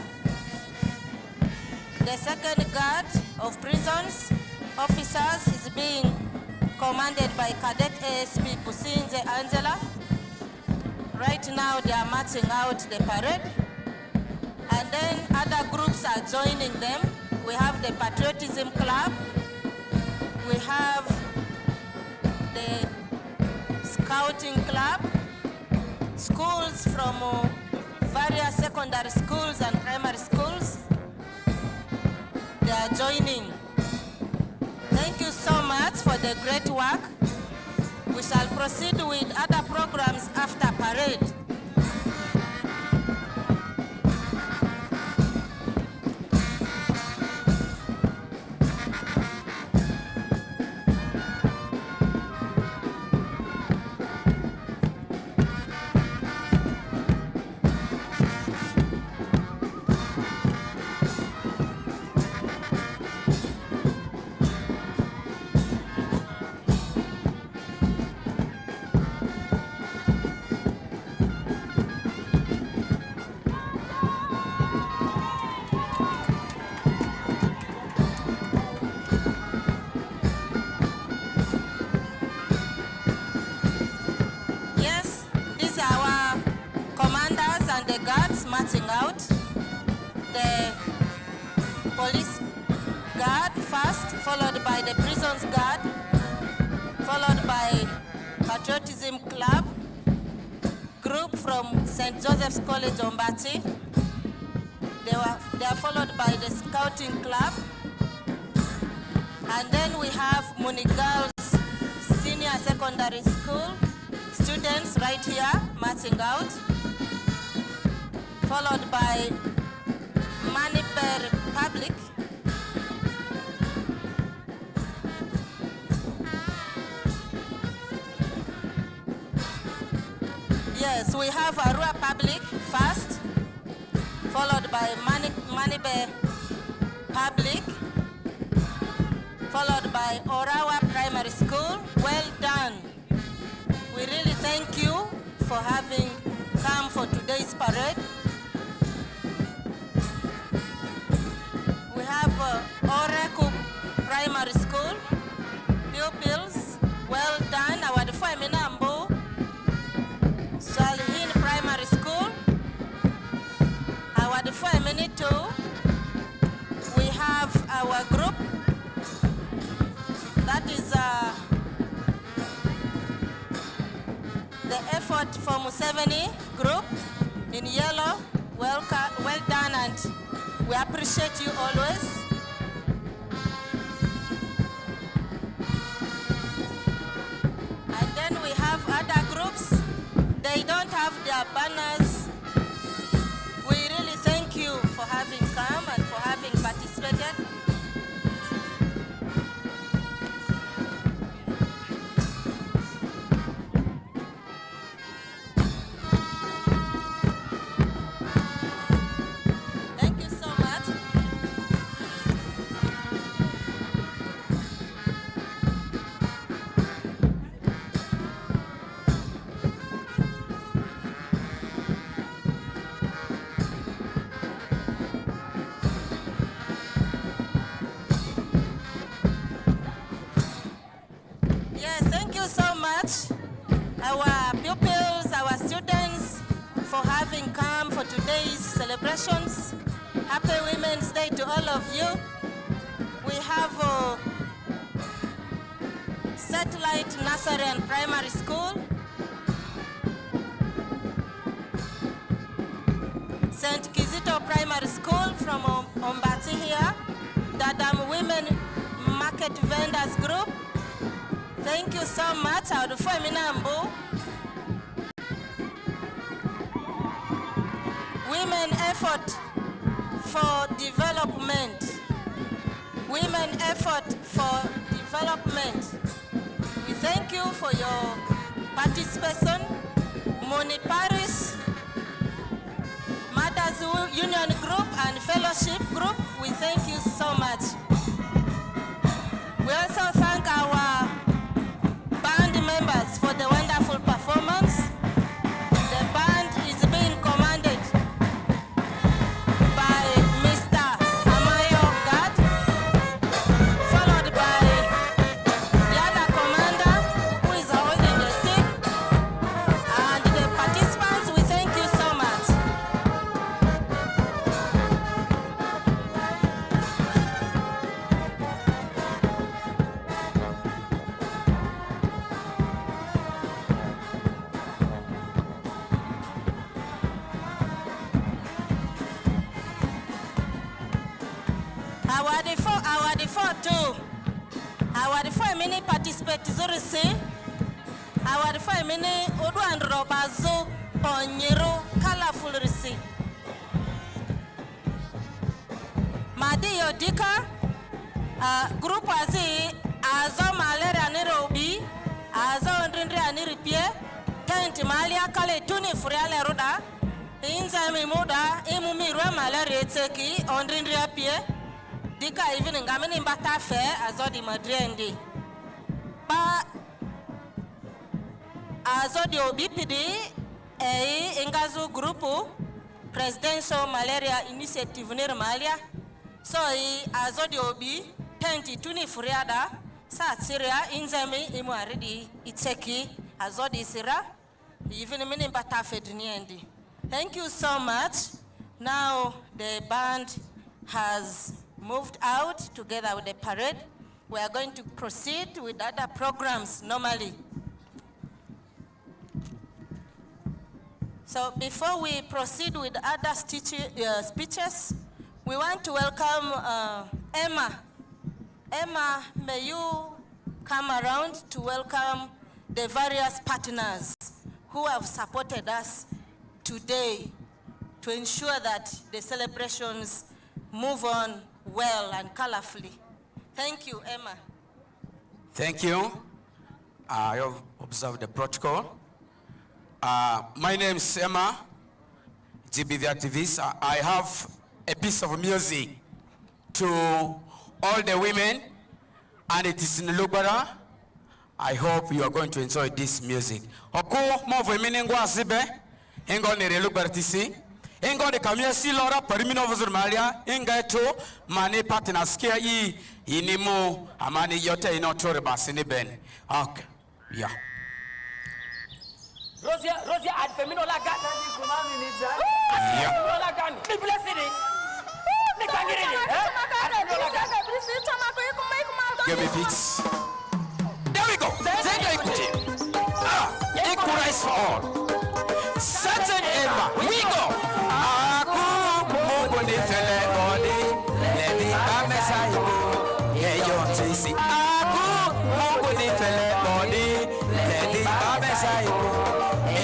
The second guard of prisons officers is being commanded by Cadet ASP Pusinze Angela. Right now they are marching out the parade, and then other groups are joining them. We have the Patriotism Club, we have the Scouting Club, schools from various secondary schools and primary schools. They are joining. Thank you so much for the great work. We We shall proceed with other programs after parade. Yes, these are our commanders and the guards marching out. The police guard first, followed by the prisons guard, followed by Patriotism Club, group from St. Joseph's College, Ombaci. They are followed by the Scouting Club. And then we have Muni Girls Senior Secondary School students right here marching out, followed by Maniper Public. Yes, we have Arua Public first, followed by Manibe Public, followed by Orawa Primary School. Well done. We really thank you for having come for today's parade. We have Oreku Primary School pupils. Well done. Our Minambo. Salihin Primary School. Our too. We have our group. That is the effort for Museveni group in yellow. Well done, and we appreciate you always. And then we have other groups. They don't have their banners. We really thank you for having come and for having participated. Thank you so much. Yes, thank you so much, our pupils, our students, for having come for today's celebrations. Happy Women's Day to all of you. We have Satellite Nursery and Primary School, St. Kizito Primary School from Ombaci here, Dadam Women Market Vendors Group. Thank you so much, Audufo Minambu. Women effort for development. Women effort for development. We thank you for your participation. Moni Parish, Mothers Union Group and Fellowship Group, we thank you so much. We also thank our band members for the wonderful performance. The band is being commanded by Mr. Amayo Gad, followed by the other commander who is holding the stick, and the participants, we thank you so much. Our default too. Our default many participate Zurisi. Our family, Odu and Robazo, Ponyero, colorful receipt. Madi Yodika, group Azi, Azo Malera Nerobi, Azo Ndrindre Aniripie, Tent Malia Kale Tuni Furiale Roda, Inzami Moda, Imumi Malaria Teki, Ondrindre Pie, Dika even in Gamini Bata Fair, Azo di Madrendi. Ba Azo di OBPD, Engazu Grupu, Presidential Malaria Initiative near Malia. So Azo di Obi, Tenti Tuni Furiada, Sa Syria, Inzami, Imuaridi, Iteki, Azo di Sira, even a minute Batafe Duniendi. Thank you so much. Now the band has moved out together with the parade. We are going to proceed with other programs normally. So before we proceed with other speeches, we want to welcome Emma. Emma, may you come around to welcome the various partners who have supported us today to ensure that the celebrations move on well and colorfully. Thank you, Emma. Thank you. I have observed the protocol. My name is Emma, GB the activist. I have a piece of music to all the women, and it is in Lubara. I hope you are going to enjoy this music. Oku mo women ngo asibe, ngo nere Lubara tisi, ngo de kamia si lora perimino vuzurmalia, ngo to mani partners kia I inimu amani yote inotore basini ben. Okay, yeah. Rosia ad femino la gata ni kumami ni za. Yeah. La gani. Ni blessing. Ni kangiri. Give me beats. There we go. Take equity. Equal rights for all. Certain Emma. We go. Aku mungu ni fele body. Lady amesai. Hey yo tisi. Aku mungu ni fele body. Lady amesai. Ni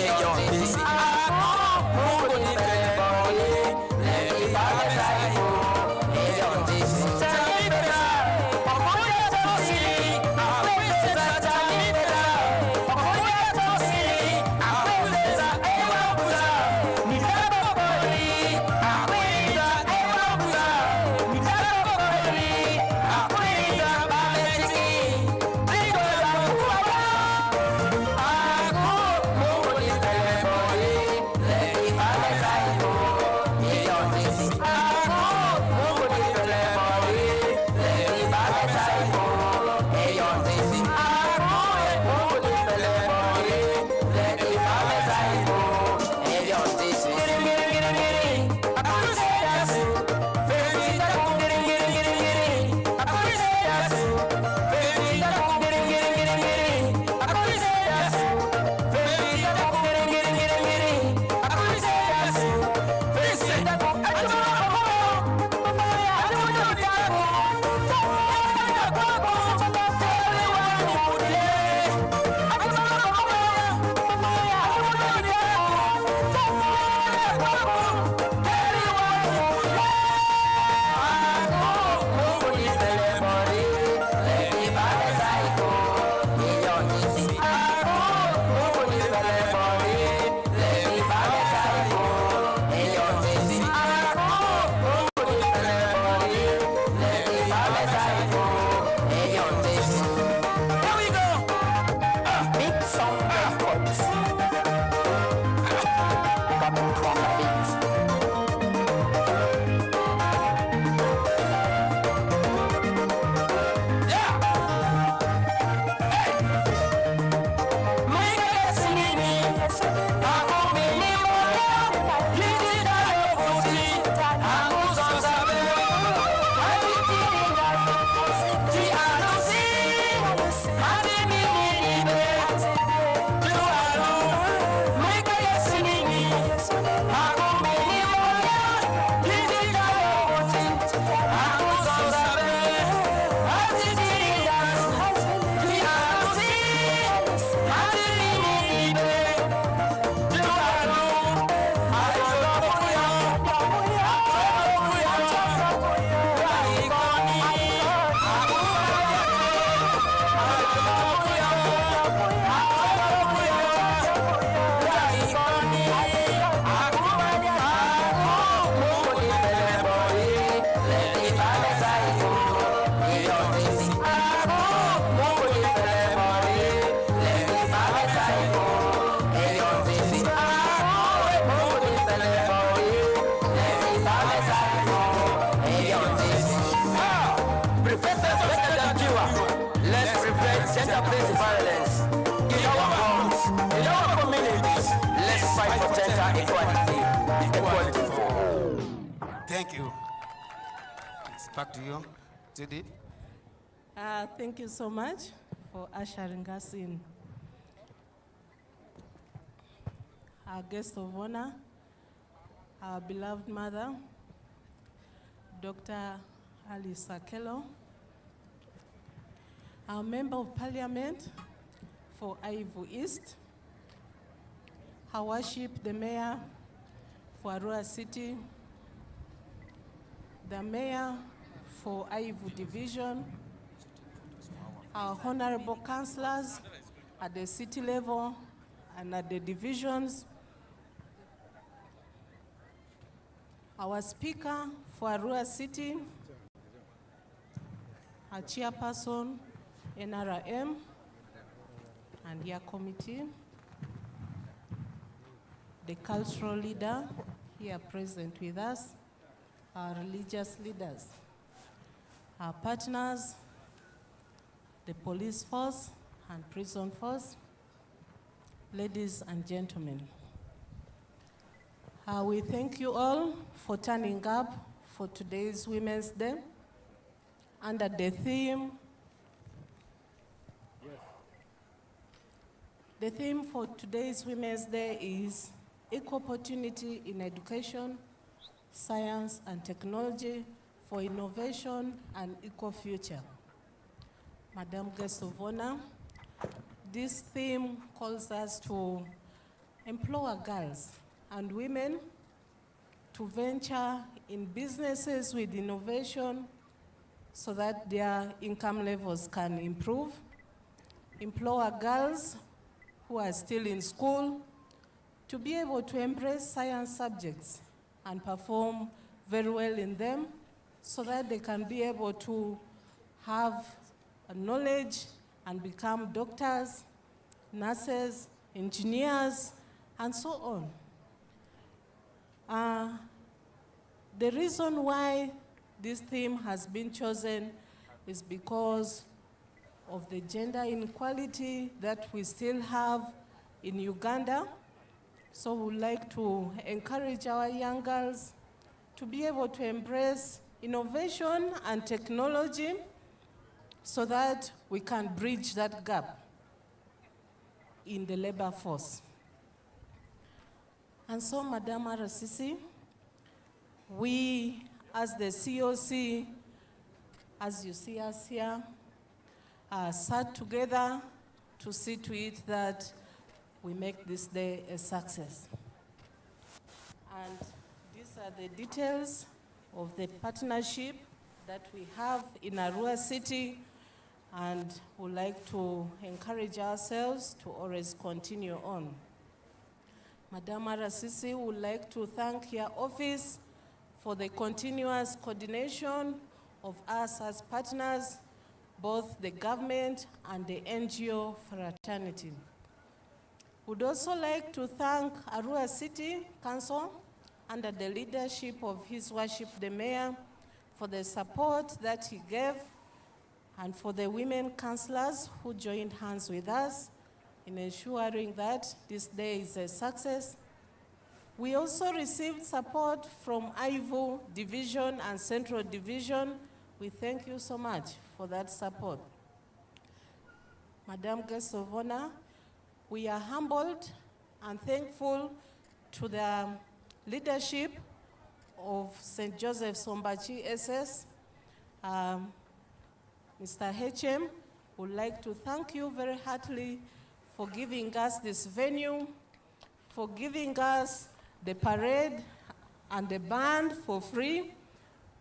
equality for all. Thank you. It's back to you, Judy. Thank you so much for ushering us in. Our guest of honor, our beloved mother, Dr. Alice Sakelo, our Member of Parliament for Ayivu East, Her Worship the Mayor for Arua City, the Mayor for Ayivu Division, our honorable councillors at the city level and at the divisions, our Speaker for Arua City, our Chairperson, NRM, and your committee, the cultural leader here present with us, our religious leaders, our partners, the police force and prison force, ladies and gentlemen. We thank you all for turning up for today's Women's Day under the theme. The theme for today's Women's Day is Equal Opportunity in Education, Science and Technology for Innovation and Equal Future. Madam Guest of Honor, this theme calls us to empower girls and women to venture in businesses with innovation so that their income levels can improve, empower girls who are still in school to be able to embrace science subjects and perform very well in them so that they can be able to have knowledge and become doctors, nurses, engineers, and so on. The reason why this theme has been chosen is because of the gender inequality that we still have in Uganda. So we would like to encourage our young girls to be able to embrace innovation and technology so that we can bridge that gap in the labor force. And so, Madam RCC, we, as the COC, as you see us here, sat together to see to it that we make this day a success. And these are the details of the partnership that we have in Arua City, and would like to encourage ourselves to always continue on. Madam RCC would like to thank your office for the continuous coordination of us as partners, both the government and the NGO fraternity. Would also like to thank Arua City Council under the leadership of His Worship the Mayor for the support that he gave, and for the women councillors who joined hands with us in ensuring that this day is a success. We also received support from Ayivu Division and Central Division. We thank you so much for that support. Madam Guest of Honor, we are humbled and thankful to the leadership of St. Joseph's Ombaci SS. Mr. HM, would like to thank you very heartily for giving us this venue, for giving us the parade and the band for free,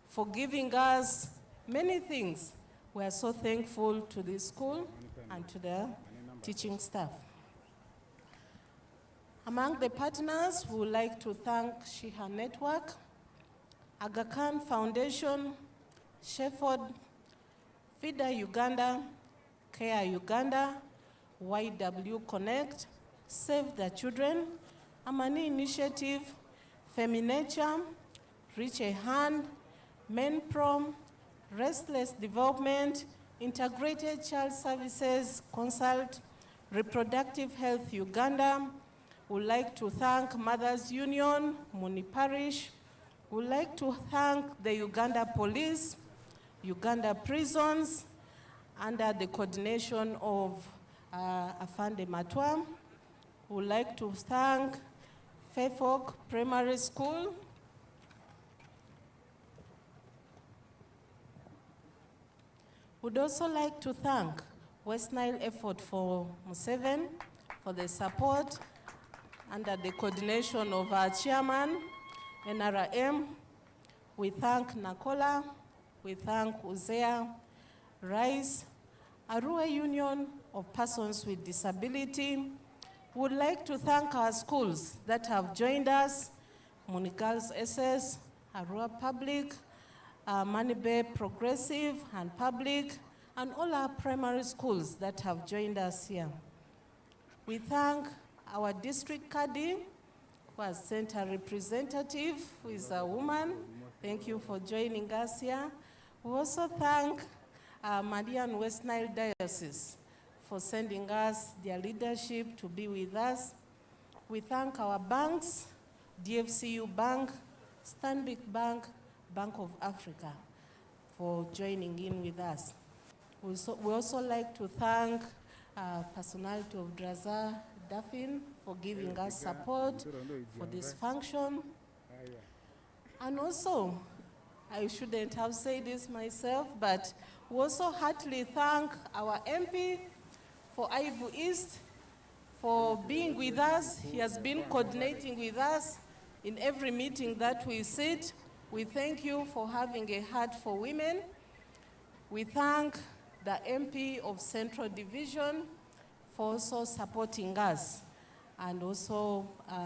for giving us many things. We are so thankful to this school and to the teaching staff. Among the partners, we would like to thank Shiha Network, Aga Khan Foundation, Shepherd, FIDA Uganda, Care Uganda, YW Connect, Save the Children, Amani Initiative, Feminature, Reach a Hand, MENPROM, Restless Development, Integrated Child Services Consult, Reproductive Health Uganda, We'd like to thank Mothers Union, Muni Parish. We'd like to thank the Uganda Police, Uganda Prisons, under the coordination of Afande Matwa. We'd like to thank Fairfolk Primary School. We'd also like to thank West Nile Effort for Museven for the support under the coordination of our chairman, NRM. We thank Nakola, we thank Uzea, Rice, Arua Union of Persons with Disability. We would like to thank our schools that have joined us, Monicals SS, Arua Public, Manibe Progressive and Public, and all our primary schools that have joined us here. We thank our district Kadi, who has sent a representative, who is a woman. Thank you for joining us here. We also thank Madian West Nile Diocese for sending us their leadership to be with us. We thank our banks, DFCU Bank, Stanbic Bank, Bank of Africa, for joining in with us. We also like to thank personality of Draza Duffin for giving us support for this function. And also, I shouldn't have said this myself, but we also heartily thank our MP for Ayivu East for being with us. He has been coordinating with us in every meeting that we sit. We thank you for having a heart for women. We thank the MP of Central Division for also supporting us and also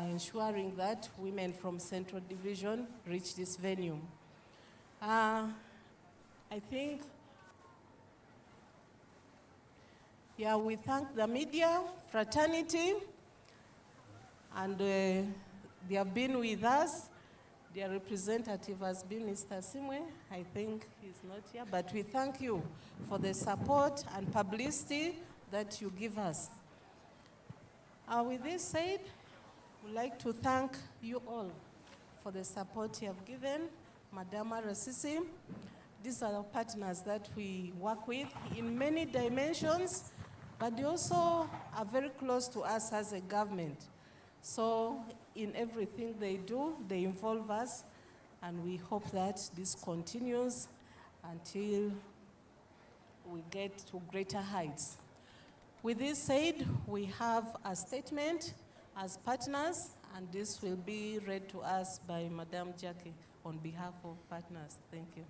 ensuring that women from Central Division reach this venue. I think, yeah, we thank the media fraternity, and they have been with us. Their representative has been Mr. Simwe. I think he's not here, but we thank you for the support and publicity that you give us. With this said, we'd like to thank you all for the support you have given. Madama Rasisi, these are our partners that we work with in many dimensions, but they also are very close to us as a government. So in everything they do, they involve us, and we hope that this continues until we get to greater heights. With this said, we have a statement as partners, and this will be read to us by Madam Jackie on behalf of partners. Thank you.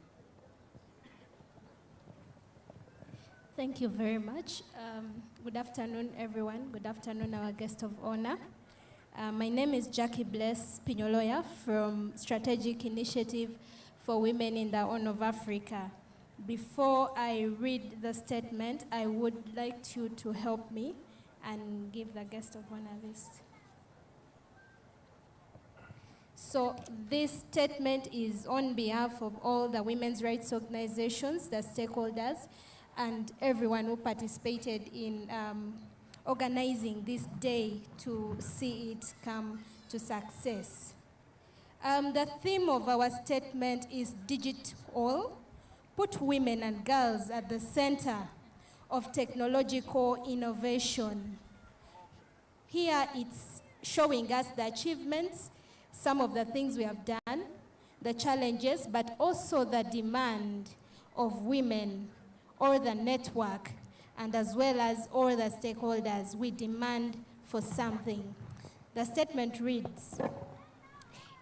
Thank you very much. Good afternoon, everyone. Good afternoon, our guest of honor. My name is Jackie Bless Pinoloya from Strategic Initiative for Women in the Horn of Africa. Before I read the statement, I would like you to help me and give the guest of honor list. So this statement is on behalf of all the women's rights organizations, the stakeholders, and everyone who participated in organizing this day to see it come to success. The theme of our statement is Digital, put women and girls at the center of technological innovation. Here it's showing us the achievements, some of the things we have done, the challenges, but also the demand of women or the network, and as well as all the stakeholders. We demand for something. The statement reads,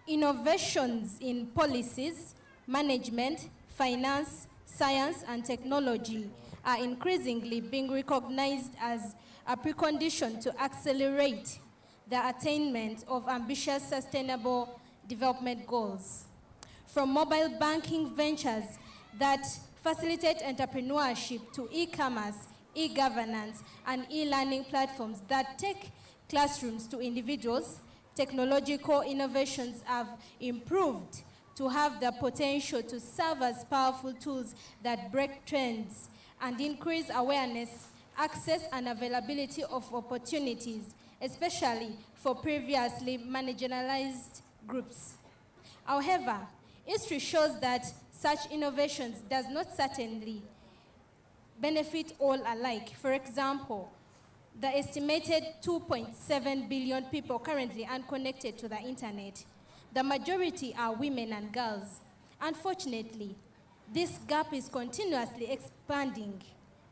innovations in policies, management, finance, science, and technology are increasingly being recognized as a precondition to accelerate the attainment of ambitious sustainable development goals. From mobile banking ventures that facilitate entrepreneurship to e-commerce, e-governance, and e-learning platforms that take classrooms to individuals, technological innovations have improved to have the potential to serve as powerful tools that break trends and increase awareness, access, and availability of opportunities, especially for previously marginalized groups. However, history shows that such innovations does not certainly benefit all alike. For example, the estimated 2.7 billion people currently unconnected to the internet, the majority are women and girls. Unfortunately, this gap is continuously expanding,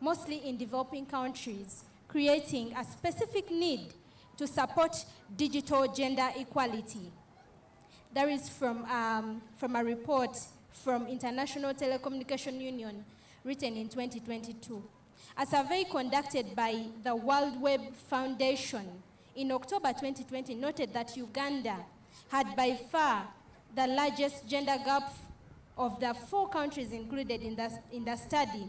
mostly in developing countries, creating a specific need to support digital gender equality. That is from a report from International Telecommunication Union written in 2022. A survey conducted by the World Web Foundation in October 2020 noted that Uganda had by far the largest gender gap of the 4 countries included in the study,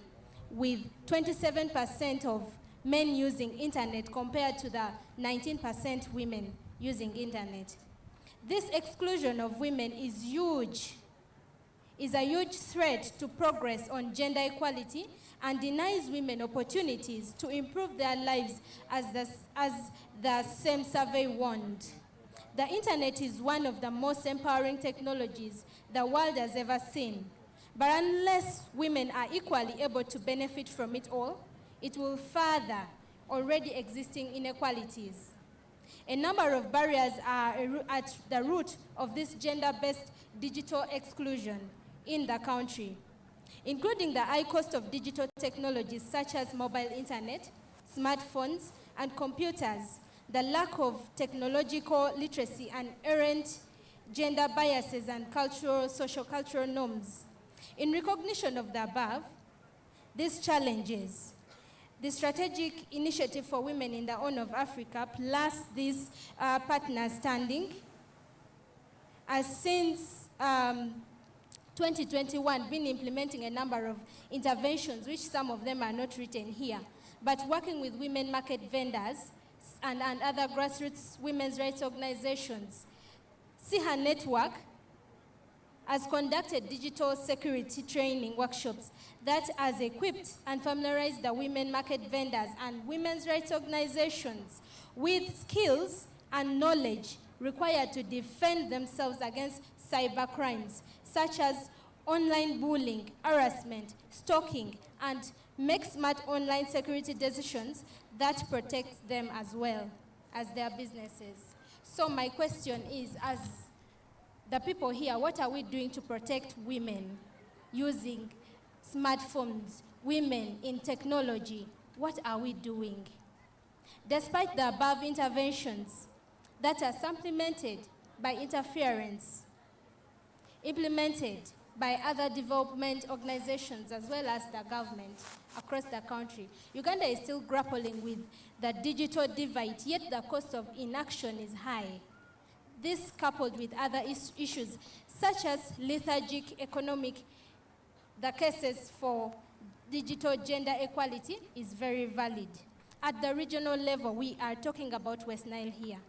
with 27% of men using internet compared to the 19% women using internet. This exclusion of women is a huge threat to progress on gender equality and denies women opportunities to improve their lives, as the same survey warned. The internet is one of the most empowering technologies the world has ever seen. But unless women are equally able to benefit from it all, it will further already existing inequalities. A number of barriers are at the root of this gender-based digital exclusion in the country, including the high cost of digital technologies such as mobile internet, smartphones, and computers, the lack of technological literacy, and errant gender biases and social-cultural norms. In recognition of the above, these challenges, the Strategic Initiative for Women in the Horn of Africa, plus this partner standing, has since 2021 been implementing a number of interventions, which some of them are not written here, but working with women market vendors and other grassroots women's rights organizations. SIHA Network has conducted digital security training workshops that has equipped and familiarized the women market vendors and women's rights organizations with skills and knowledge required to defend themselves against cyber crimes, such as online bullying, harassment, stalking, and make smart online security decisions that protect them as well as their businesses. So my question is, as the people here, what are we doing to protect women using smartphones, women in technology? What are we doing? Despite the above interventions that are supplemented by interference, implemented by other development organizations as well as the government across the country, Uganda is still grappling with the digital divide, yet the cost of inaction is high. This, coupled with other issues such as lethargic economic, the cases for digital gender equality is very valid. At the regional level, we are talking about West Nile here.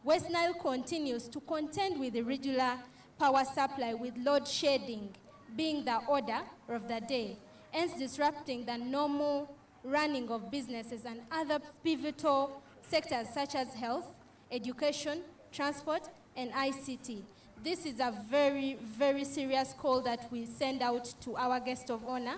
West Nile continues to contend with irregular power supply, with load shedding being the order of the day, hence disrupting the normal running of businesses and other pivotal sectors such as health, education, transport, and ICT. This is a very, very serious call that we send out to our guest of honor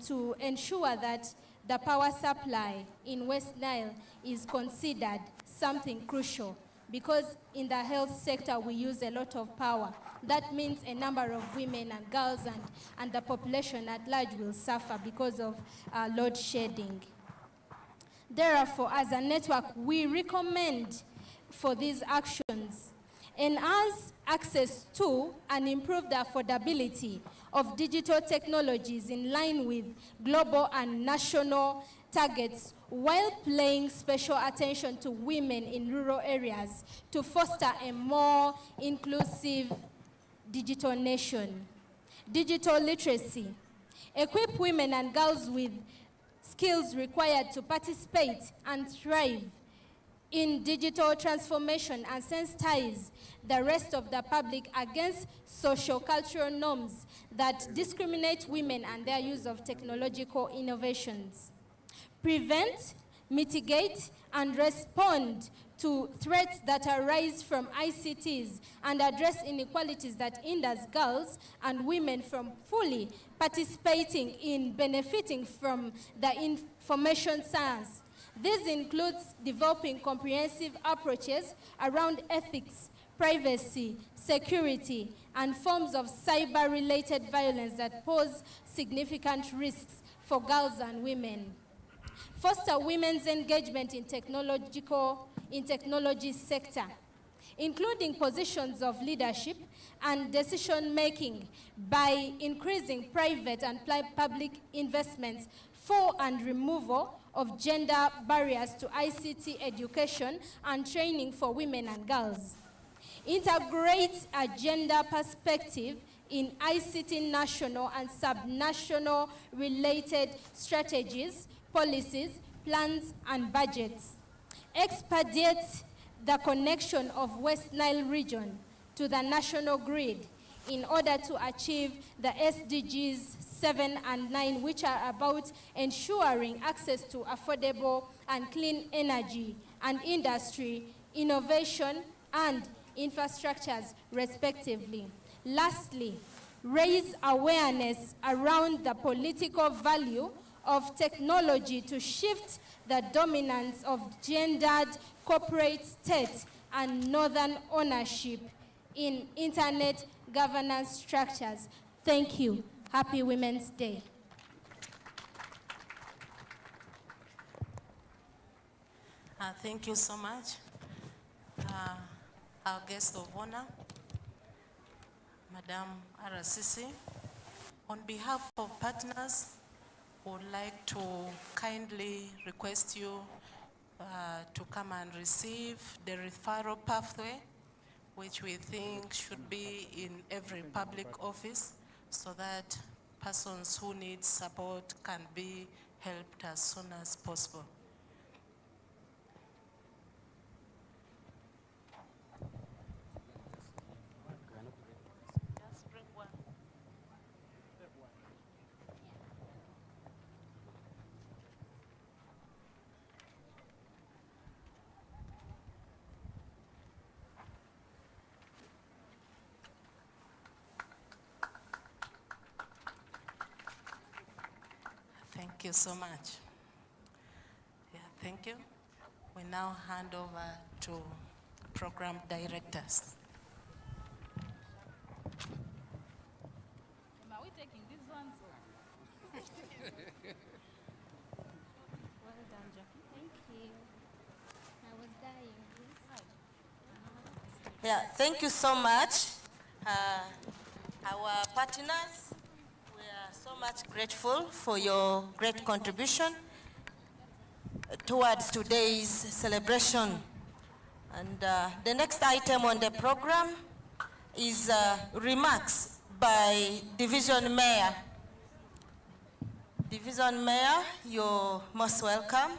to ensure that the power supply in West Nile is considered something crucial, because in the health sector we use a lot of power. That means a number of women and girls and the population at large will suffer because of load shedding. Therefore, as a network, we recommend for these actions enhance access to and improve the affordability of digital technologies in line with global and national targets, while paying special attention to women in rural areas to foster a more inclusive digital nation. Digital literacy. Equip women and girls with skills required to participate and thrive in digital transformation, and sensitize the rest of the public against social-cultural norms that discriminate women and their use of technological innovations. Prevent mitigate, and respond to threats that arise from ICTs and address inequalities that hinders girls and women from fully participating in benefiting from the information science. This includes developing comprehensive approaches around ethics, privacy, security, and forms of cyber-related violence that pose significant risks for girls and women. Foster women's engagement in technology sector, including positions of leadership and decision-making by increasing private and public investments for and removal of gender barriers to ICT education and training for women and girls. Integrate a gender perspective in ICT national and sub-national related strategies, policies, plans, and budgets. Expedite the connection of West Nile region to the national grid in order to achieve the SDGs 7 and 9, which are about ensuring access to affordable and clean energy and industry, innovation, and infrastructures, respectively. Lastly, raise awareness around the political value of technology to shift the dominance of gendered corporate state and northern ownership in internet governance structures. Thank you. Happy Women's Day. Thank you so much. Our guest of honor, Madam RCC, on behalf of partners, would like to kindly request you to come and receive the referral pathway, which we think should be in every public office, so that persons who need support can be helped as soon as possible. Thank you so much. Yeah, thank you. We now hand over to program directors. Are we taking these ones? Well done, Jackie. Thank you. I was dying. Yeah, thank you so much. Our partners, we are so much grateful for your great contribution towards today's celebration. And the next item on the program is remarks by Division Mayor. Division Mayor, you're most welcome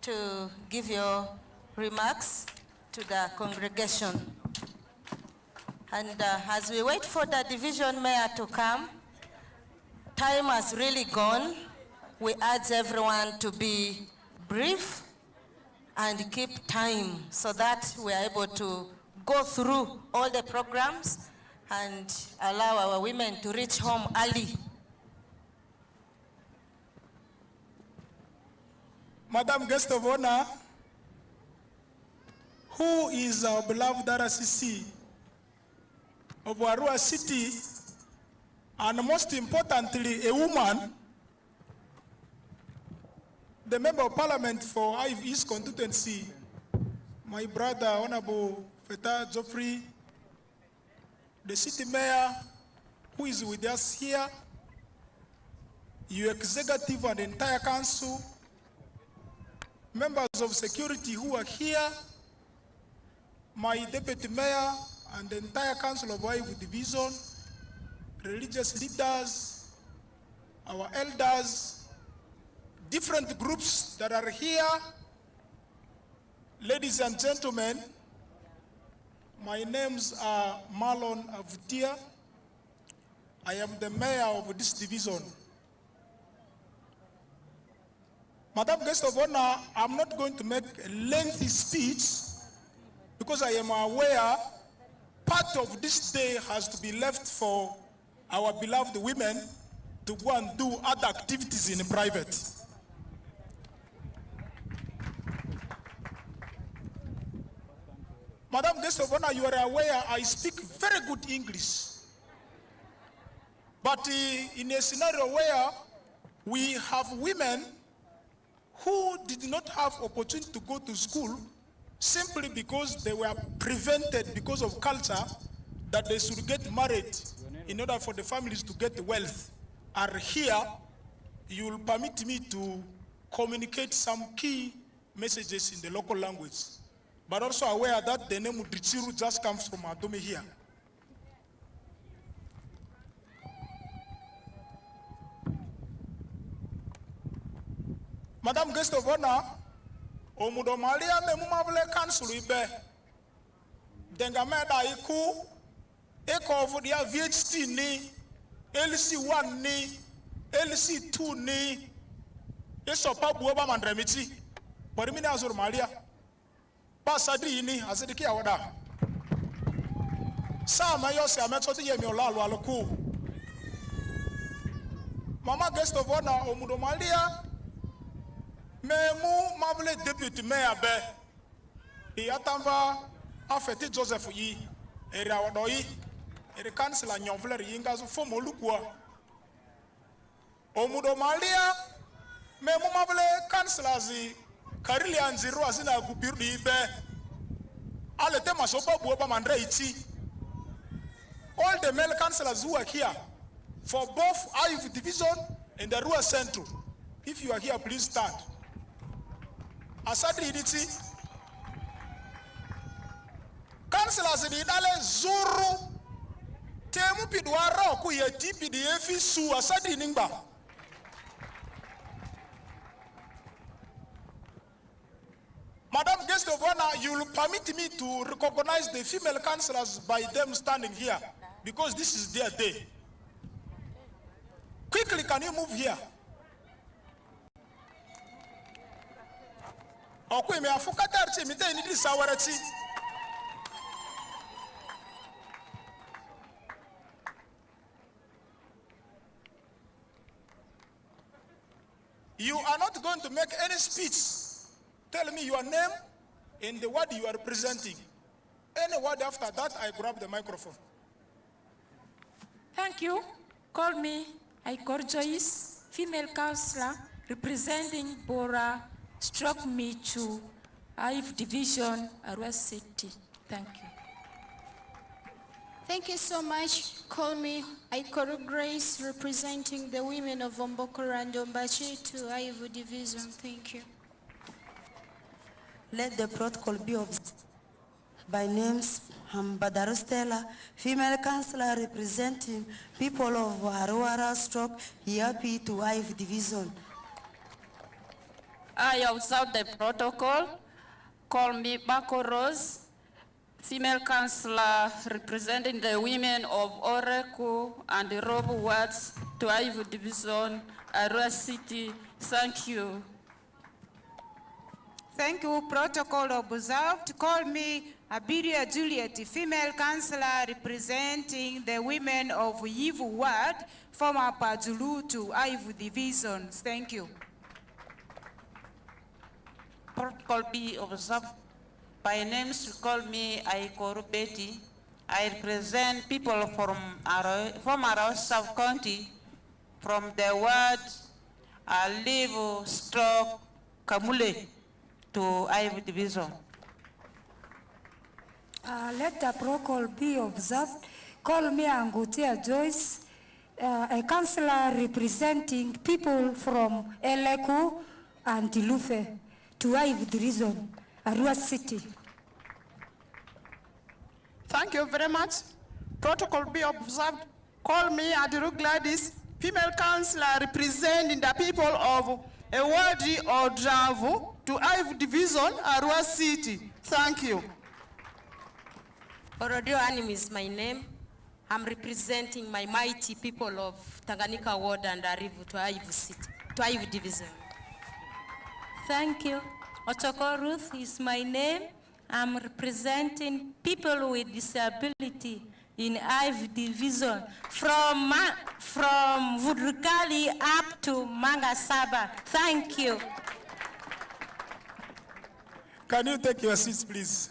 to give your remarks to the congregation. And as we wait for the Division Mayor to come, time has really gone. We urge everyone to be brief and keep time so that we are able to go through all the programs and allow our women to reach home early. Madam Guest of Honor, who is our beloved RCC of Arua City, and most importantly, a woman, the Member of Parliament for Ayivu East constituency, my brother, Honorable Feta Geoffrey, the City Mayor, who is with us here, your executive and entire council, members of security who are here, my Deputy Mayor and the entire council of Ayivu Division, religious leaders, our elders, different groups that are here, ladies and gentlemen, my names are Marlon Avutia. I am the mayor of this division. Madam Guest of Honor, I'm not going to make a lengthy speech because I am aware part of this day has to be left for our beloved women to go and do other activities in private. Madam Guest of Honor, you are aware I speak very good English. But in a scenario where we have women who did not have opportunity to go to school simply because they were prevented because of culture that they should get married in order for the families to get wealth, are here, you will permit me to communicate some key messages in the local language. But also aware that the name Udichiru just comes from Adome here. Madam Guest of Honor, Omudomalia memumavule council ibe. Dengameda iku, eko dia VHT ni, LC1 ni, LC2 ni, esopa buoba mandremichi. Parimini azur malia. Pasadi ini azidiki awada. Sama yose ametoti yemi olalu aluku. Mama Guest of Honor, Omudomalia, Memu mavle deputy mayor be. Iyatanva afeti Joseph yi. Eri awodo yi. Eri councilor nyonvler yinga zu fomo lukwa. Omudomalia, memu mavle councilors Karili anziru azina gubiru ibe. Alete masopa buoba mandre iti. All the male councillors who are here for both Ayivu Division and the Arua Central, if you are here, please stand. Asadi iditi. Councillors in Idale Zuru Temu Pidwara ku yeti PDF su asadi ningba. Madam Guest of Honor, you will permit me to recognize the female councillors by them standing here, because this is their day. Quickly, can you move here? Okay, me afukatarchi mite inidi sawarati. You are not going to make any speech. Tell me your name and the word you are representing. Any word after that, I grab the microphone. Thank you. Call me Ayivu Joyce, female councillor representing Bora Stroke Michu, Ayivu Division Arua City. Thank you. Thank you so much. Call me Ayivu Grace, representing the women of Ombokoro and Ombaci to Ayivu Division. Thank you. Let the protocol be observed. By names, Badaro Stella, female councillor representing people of Arua Stroke, Yapi to Ayivu Division. I observe the protocol. Call me Bako Rose, female councillor representing the women of Oreku and the Rob wards to Ayivu Division, Arua City. Thank you. Thank you. Protocol observed. Call me Abiria Juliet, female councillor representing the women of Yivu ward, former Pajulu to Ayivu Division. Thank you. Protocol be observed. By names, call me Ayivu Betty. I represent people from our sub-county, from the ward Ayivu Stroke Kamule to Ayivu Division. Let the protocol be observed. Call me Angutia Joyce, a councillor representing people from Eleku and Tilufe to Ayivu Division, Arua City. Thank you very much. Protocol be observed. Call me Adiru Gladys, female councillor representing the people of Ewadi or Dravu to Ayivu Division, Arua City. Thank you. Orodio Anim is my name. I'm representing my mighty people of Tanganyika Ward and Ayivu to Ayivu City, to Ayivu Division. Thank you. Otoko Ruth is my name. I'm representing people with disability in Ayivu Division from Vudrukali up to Mangasaba. Thank you. Can you take your seats, please?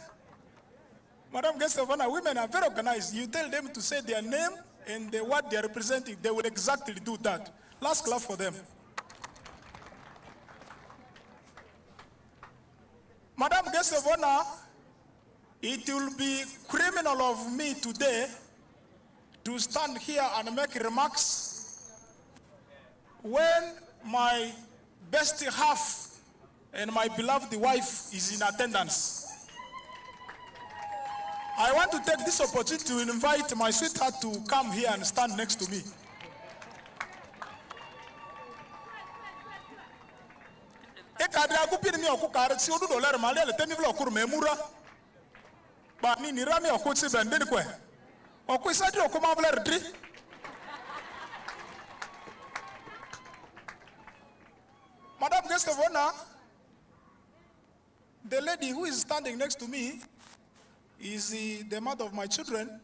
Madam Guest of Honor, women are very organized. You tell them to say their name and what they are representing, they will exactly do that. Last clap for them. Madam Guest of Honor, it will be criminal of me today to stand here and make remarks when my best half and my beloved wife is in attendance. I want to take this opportunity to invite my sweetheart to come here and stand next to me. Madam Guest of Honor, the lady who is standing next to me is the mother of my children,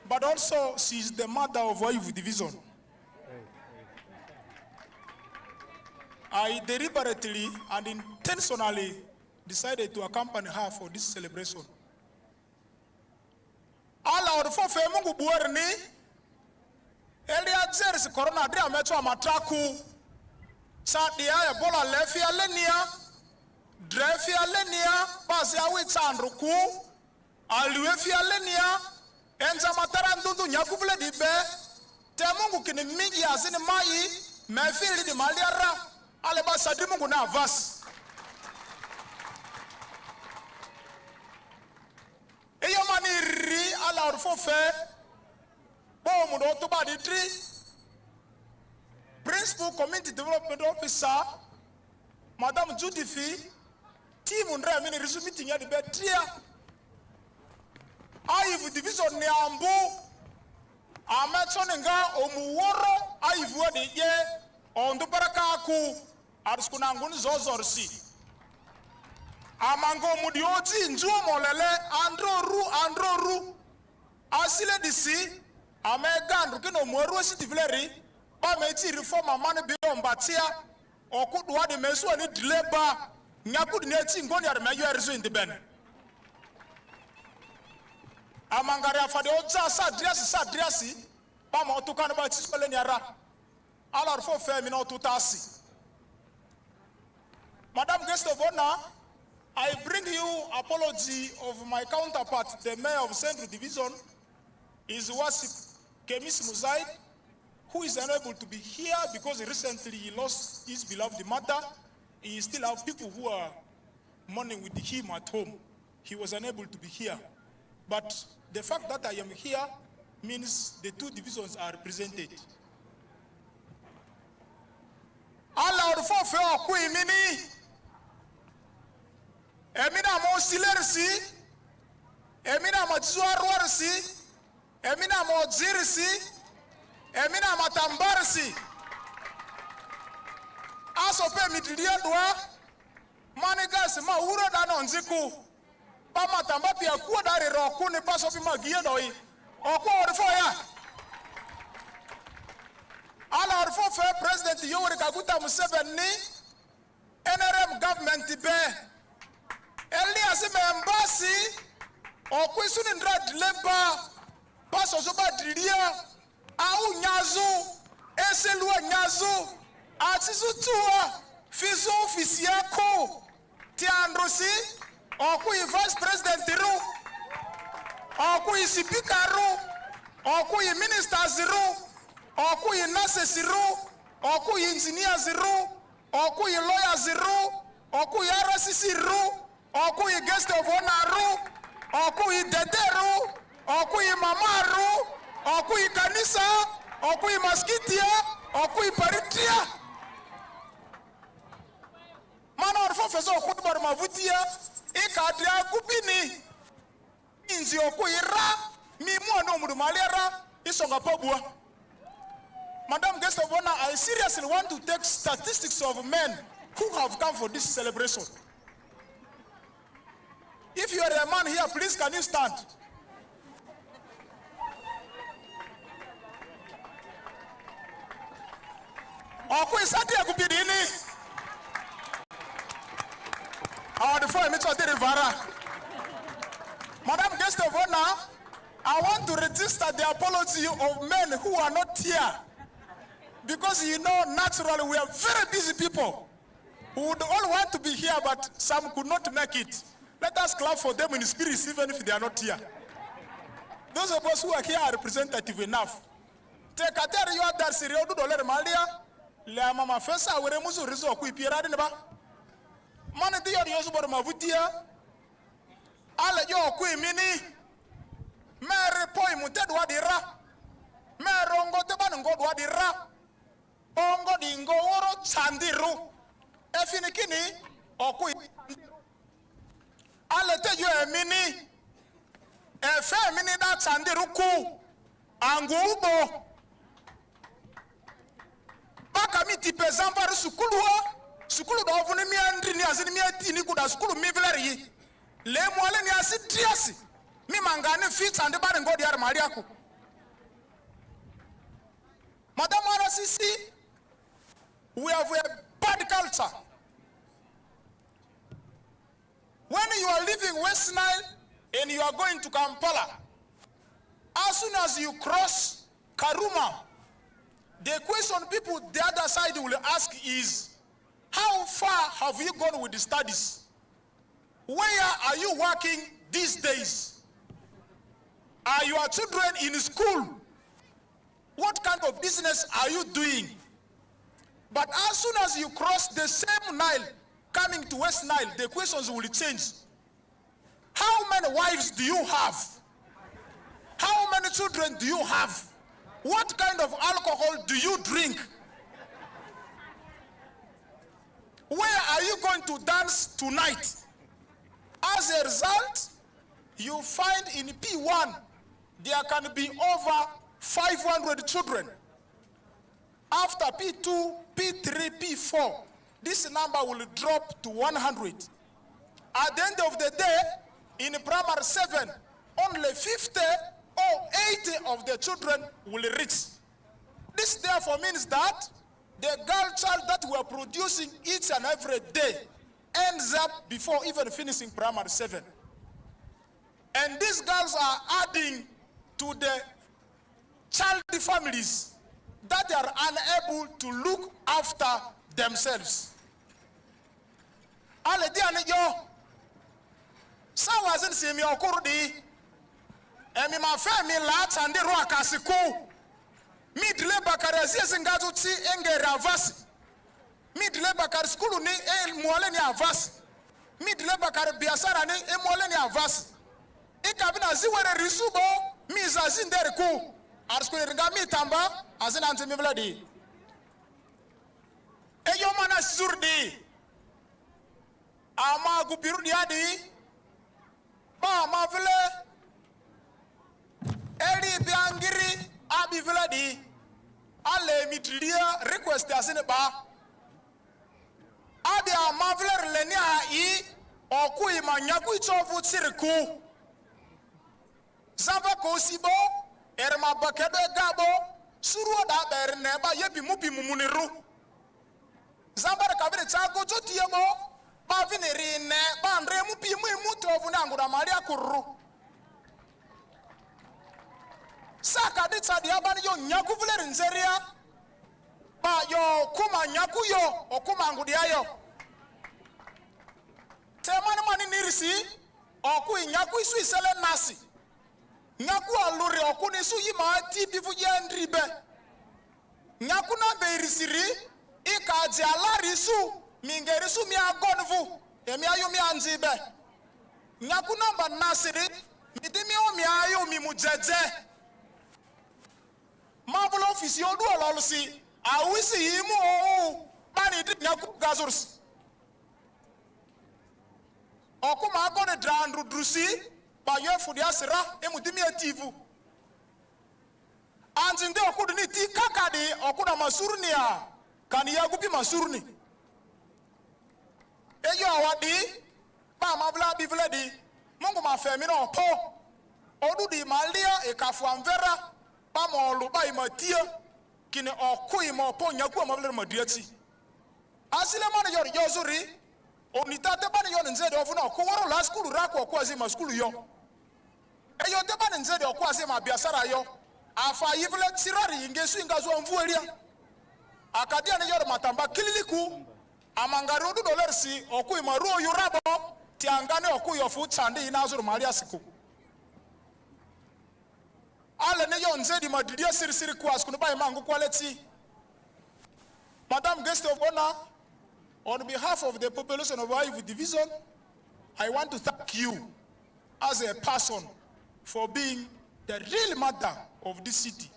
but also she is the mother of Ayivu Division. I deliberately and intentionally decided to accompany her for this celebration. All our four Mungu buerni, Elia Zeris Corona Dria Metro Matraku, Sadia Ebola Lefia Lenia, Drefia Lenia, Bazia Witsanruku, Aluefia Lenia, Enza Matarandu Yakuvle Dibe, Temungu Kinimigi as in Mai, Mefili di Maliara, Aleba Sadimungu na Vas. Eyamani ri ala orfofe, Bomudo Tobadi Tree, Principal Community Development Officer, Madame Judy Fee, Team Unre Mini Risu meeting at the Betria. Ayivu Division Niambu, Ametsonenga, Omuworo, Ayivu de Ye, on the Barakaku, Arskunangun Zozorsi. Amango Mudioti, Njumolele, Andro Ru, Asile Disi, Amegan, Rukino Moro City Vleri, Bameti reform a man beyond Batia, or could what the Mesu and it labor, Nakud Netin Gonia Mayor in the Ben. Amangaria for the old Sadriasi, Pamo to Canaba Chispeleniara, Allard for Femino to Tassi. Madam Guest of Honor, I bring you apology of my counterpart, the mayor of Central Division, is Wasip Kemis Muzaid, who is unable to be here because recently he lost his beloved mother. He still have people who are mourning with him at home. He was unable to be here. But the fact that I am here means the two divisions are represented. Allah for Kui Mini. Emina mo silersi, Emina mo zuarwarsi, Emina mo zirsi, Emina mo tambarsi. Asope mitiliya dwa, manigas ma uro dano nziku, pa matamba pia kuwa dari roku ni pa sopi magiye doi, okwa orifo ya. Ala orifo fe President Yoweri Kaguta Museveni, NRM government be, Elias Mbasi, Okwisuni ndra dileba, Paso soba dilia, Au nyazu, Eselua nyazu, Atisu tuwa, Fizo ofisiako, Tiandrosi, Okui Vice President Ru, Okui Speaker Ru, Okui Ministers Ru, Okui Nurses Ru, Okui Engineers Ru, Okui Lawyers Ru, Okui RCC Ru, Okui Guest of Honor Ru, Okui Dederu, Okui Mamaru, Okui Kanisa, Okui Maskitia, Okui Paritria. Mana orfofeso okutbar mavutia, ikadria kupini. Inzi okui ra, mi muano mudumalera, isonga pobua. Madam Guest of Honor, I seriously want to take statistics of men who have come for this celebration. If you are a man here, please can you stand? Madam Guest of Honor, I want to register the apology of men who are not here. Because you know, naturally, we are very busy people who would all want to be here, but some could not make it. Let us clap for them in spirit, even if they are not here. Those of us who are here are representative enough. Take a tell you that Syria do dollar Malia, La Mama Fessa, where Musu Rizo, Quipiradinaba. Manadia Yosubor Mavutia, Ala Yo Qui Mini, Mary Poi Muted Wadira, Merongo Teban God Wadira, Ongo Dingo Oro Sandiru, Efinikini, or Qui. Ala te you a mini, a fair mini that Sandiruku, Angubo. Bakamiti Pesambar Sukulua. Sukulu do vuni mi andri ni azini mi atini kuda sukulu mi vleri le mwale ni asi triasi mi mangane fit ande bare ngodi yar mariaku. Madam Arasisi, we have a bad culture. When you are leaving West Nile and you are going to Kampala, as soon as you cross Karuma, the question people the other side will ask is, how far have you gone with the studies? Where are you working these days? Are your children in school? What kind of business are you doing? But as soon as you cross the same Nile, coming to West Nile, the questions will change. How many wives do you have? How many children do you have? What kind of alcohol do you drink? Where are you going to dance tonight? As a result, you find in P1, there can be over 500 children. After P2, P3, P4, this number will drop to 100. At the end of the day, in primary 7, only 50 or 80 of the children will reach. This therefore means that the girl child that we are producing each and every day ends up before even finishing primary 7. And these girls are adding to the child families that are unable to look after themselves. Sawazin semi okurdi emi ma femi lat and the roakasiku midle bakari azingazu ti enge ravasi midle bakari skulu ni muole ni avasi midle bakari biasara ni muole ni avasi ikabina ziwere risubo miza zinderiku arskule ringa mitamba azina antimi vladi eyo mana zurdi ama gubirudi adi ba mavile eri biangiri abi vladi ale mitlia request asine ba abi amavile lenia i oku imanyaku ichovu tsiriku zava kosibo erma bakedo gabo suru da berne ba yebi mubi mumuniru zambara kabire chago jotiebo ba vineri ne ba ndre mubi mu tovu na ngura maria kuru saka de tsadi abani yo nyaku vler nzeria ba yo kuma nyaku yo okuma ngudi ayo temani mani nirisi oku nyaku isu isele nasi nyaku aluri okuni su yima ti bifu yendribe nyaku na beirisiri ikaji alari su mingeri su mi agonvu emi ayo mi anzibe nyaku namba nasiri midimi o mi ayo mi mujeje mabulo ofisi odu ololusi awisi yimu o bani di nyaku gazurs okuma agone drandru drusi ba yefu dia sira emudimi ativu anjinde okudu ni ti kakadi okuda masurni a kan yagupi masurni Eyo awadi, ba mabla bivle di, Mungu mafemino po. Odu di malia e kafuamvera, ba molu ba imatia, kine okui mo po nyaku mabla madiati. Asile mane yor yozuri, onitate bane yon nzede ofuna okuworo la skulu rako okwazi ma skulu yo. Eyo te bane nzede okwazi ma biasara yo. Afa yivle sirari ingesu ingazo mvuelia. Akadia ne yor matamba kililiku. Amangarudu dolersi okui maruo yurabo tiangane okui yofu chandi inazuru maria siku. Ale ne yon nzedi madidia siri kwa skunu ba imangu quality. Madam Guest of Honor, on behalf of the population of Ayivu Division, I want to thank you as a person for being the real mother of this city.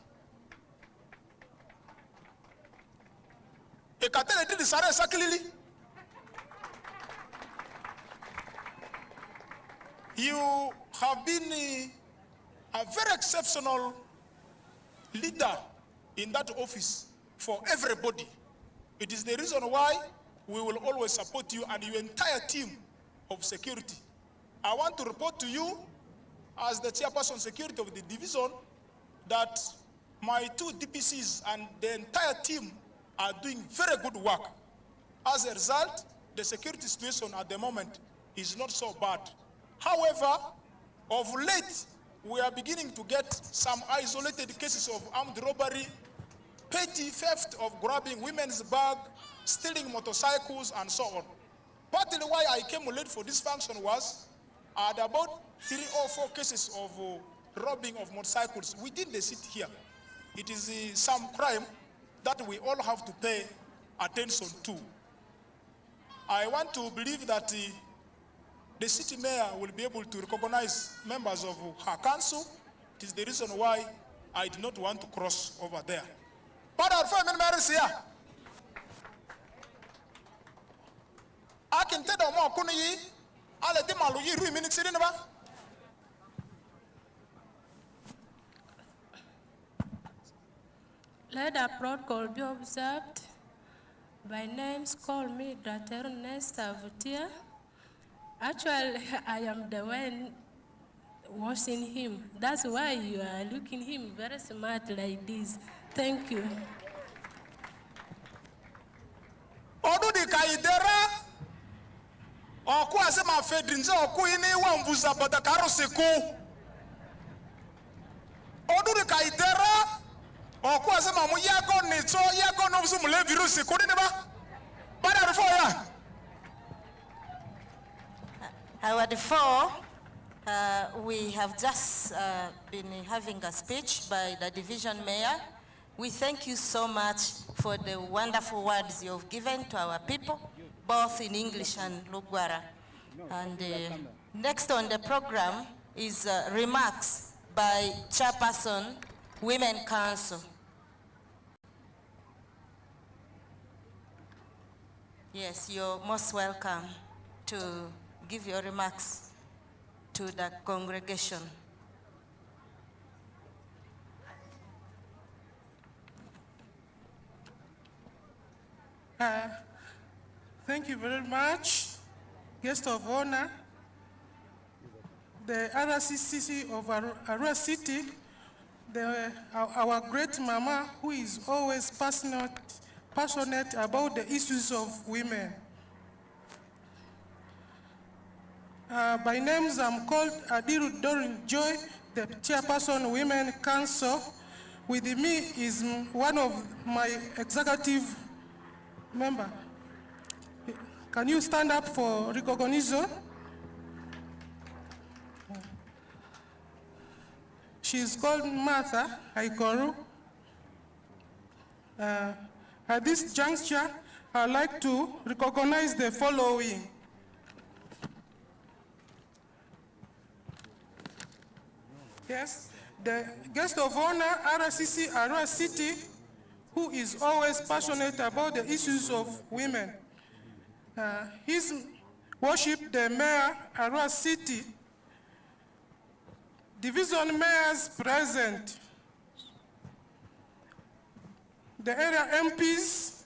Ekatele did sare sakilili. You have been a very exceptional leader in that office for everybody. It is the reason why we will always support you and your entire team of security. I want to report to you, as the chairperson security of the division, that my two DPCs and the entire team are doing very good work. As a result, the security situation at the moment is not so bad. However, of late, we are beginning to get some isolated cases of armed robbery, petty theft of grabbing women's bag, stealing motorcycles, and so on. Partly why I came late for this function was at about 3 or 4 cases of robbing of motorcycles within the city here. It is some crime that we all have to pay attention to. I want to believe that the city mayor will be able to recognize members of her council. It is the reason why I did not want to cross over there. But our family members here, I can tell them more kuni ale di malu yi ru minutes in ba. Let a protocol be observed. By names, call me Dr. Nesta Vutia. Actually, I am the one washing him. That's why you are looking him very smart like this. Thank you. Odu di kaidera oku ase ma fedrinze oku ini wa mvuza badakaro seku. Odu di kaidera oku ase ma mu yago nito yago no msu mule virus ko ni ba. Bada before ya. Our four, we have just been having a speech by the division mayor. We thank you so much for the wonderful words you've given to our people, both in English and Lugwara. And next on the program is remarks by Chairperson, Women Council. Yes, you're most welcome to give your remarks to the congregation. Thank you very much, guest of honor, the RCCC of Arua City, our great mama who is always passionate about the issues of women. By names, I'm called Adiru Dorin Joy, the chairperson Women Council. With me is one of my executive member. Can you stand up for recognition? She's called Martha Aikoru. At this juncture, I'd like to recognize the following. Yes, the guest of honor, RCC Arua City, who is always passionate about the issues of women. His worship, the mayor, Arua City, division mayors present, the area MPs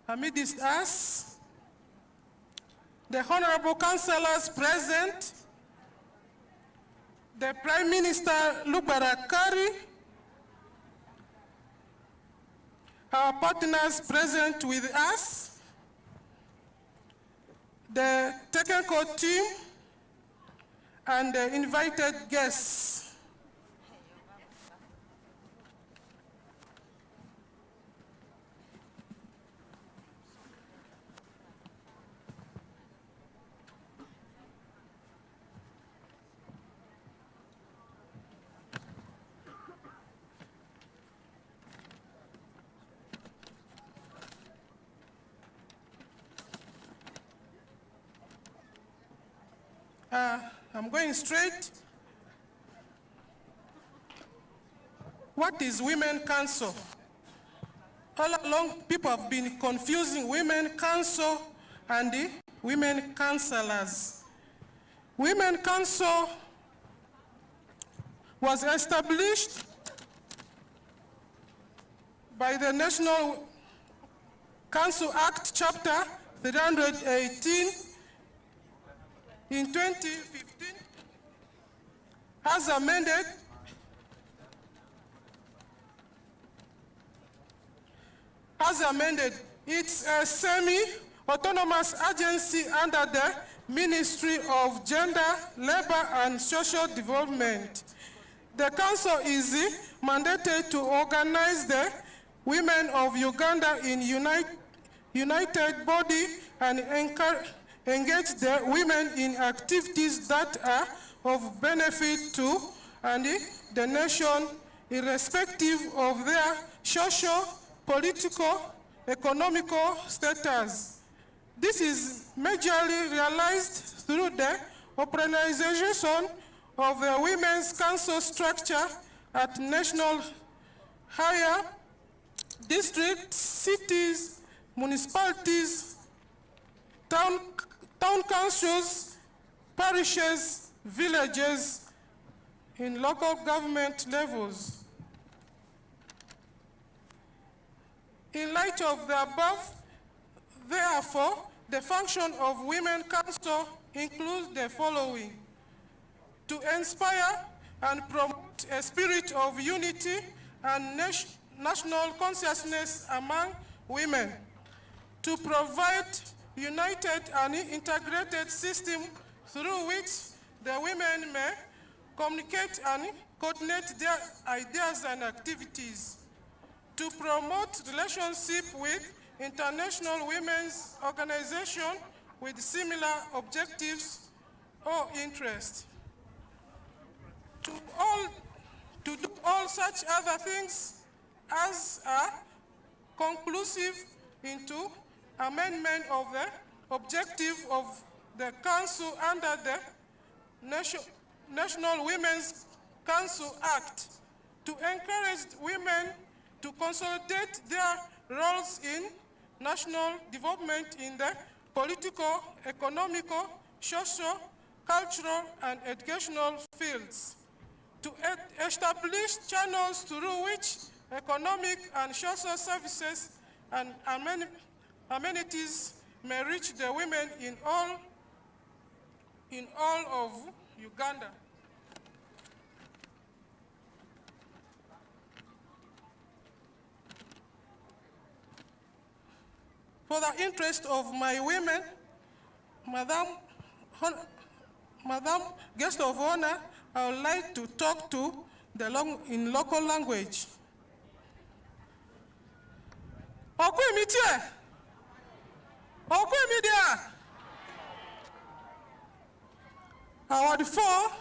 amidst us, the honorable councillors present, the Prime Minister Lubarakari, our partners present with us, the technical team, and the invited guests. I'm going straight. What is Women Council? All along, people have been confusing Women Council and the Women Councillors. Women Council was established by the National Council Act, Chapter 318, in 2015, as amended, it's a semi-autonomous agency under the Ministry of Gender, Labor and Social Development. The council is mandated to organize the women of Uganda in united body and engage the women in activities that are of benefit to and the nation, irrespective of their social, political, economical status. This is majorly realized through the operationalization of the Women's Council structure at national, higher districts, cities, municipalities, town councils, parishes, villages, in local government levels. In light of the above, therefore, the function of Women Council includes the following: to inspire and promote a spirit of unity and national consciousness among women, to provide united and integrated system through which the women may communicate and coordinate their ideas and activities, to promote relationship with international women's organizations with similar objectives or interests, to do all such other things as are conclusive into amendment of the objective of the Council under the National Women's Council Act, to encourage women to consolidate their roles in national development in the political, economical, social, cultural, and educational fields, to establish channels through which economic and social services and amenities may reach the women in all of Uganda. For the interest of my women, Madam Guest of Honor, I would like to talk in local language. Award for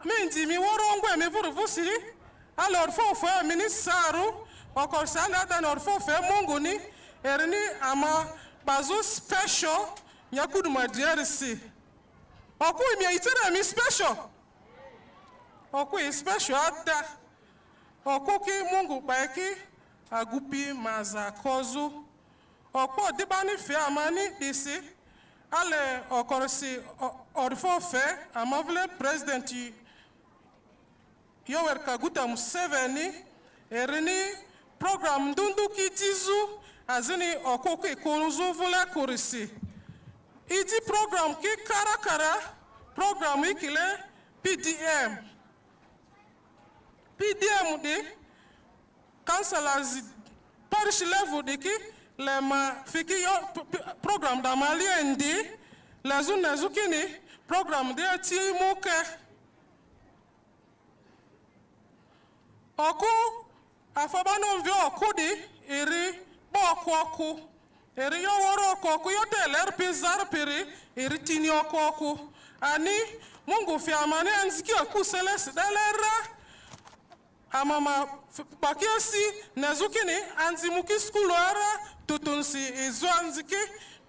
minti mi worongwe mi vuruvusi alor fo fo ministaru okorsana dan or fo fe munguni erni ama bazu special nyakudu madrisi oku mi itera mi special oku special ada oku ki mungu baeki agupi mazakozu opo dibani fe amani disi ale okorsi orfofe amavle president Yoweri Kaguta Museveni erini program dundu kitizu azini okoke kuruzu vula kurisi iti program ki kara program ikile PDM. PDM di councilors parish level di ki le ma fiki yo program da mali endi le zu kini program de ti muke oku afabano vyo oku di iri boku iri yo woro oku yo teler pizar piri iri tini oku ani mungu fi amane anziki oku seles delera amama bakiasi nezukini anzimuki skulu ara tutunsi izwanziki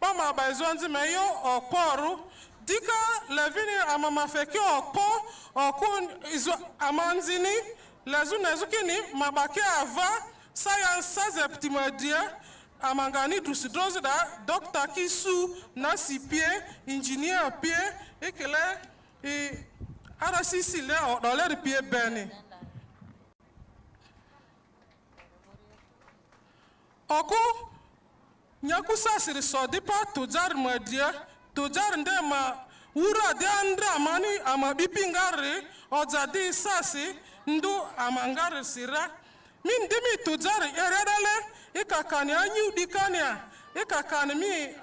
mama ba izwanzi meyo okporu dika levini amama feki oku amanzini lezu nezukini mabaki ava science sazeptimadia amangani drusidrozi da doctor kisu nasi pie engineer pie ikele RCC le odole pie beni oku nyakusa siri sodipa tujar madia tujar ndema wura de andra mani ama bipingari ozadi sasi ndu amangari sira min dimi tujar eredale ikakani anyu dikania ikakani mi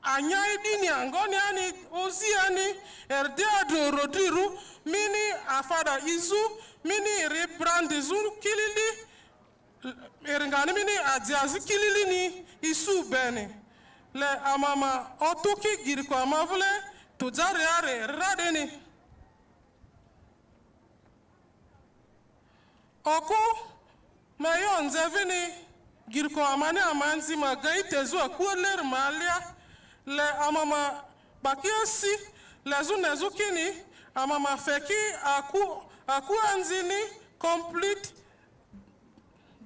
anyai dinia ngoni ani oziani erdiado rodiru mini afada izu mini rebrand izu kilili eringani mini aziazi kilili ni isu bene le amama otuki giriko amavule tujari are radeni oku mayo nzevini giriko amani amanzi magaite zuwa kuoler malia le amama bakiasi lezu nezukini amama feki aku anzini complete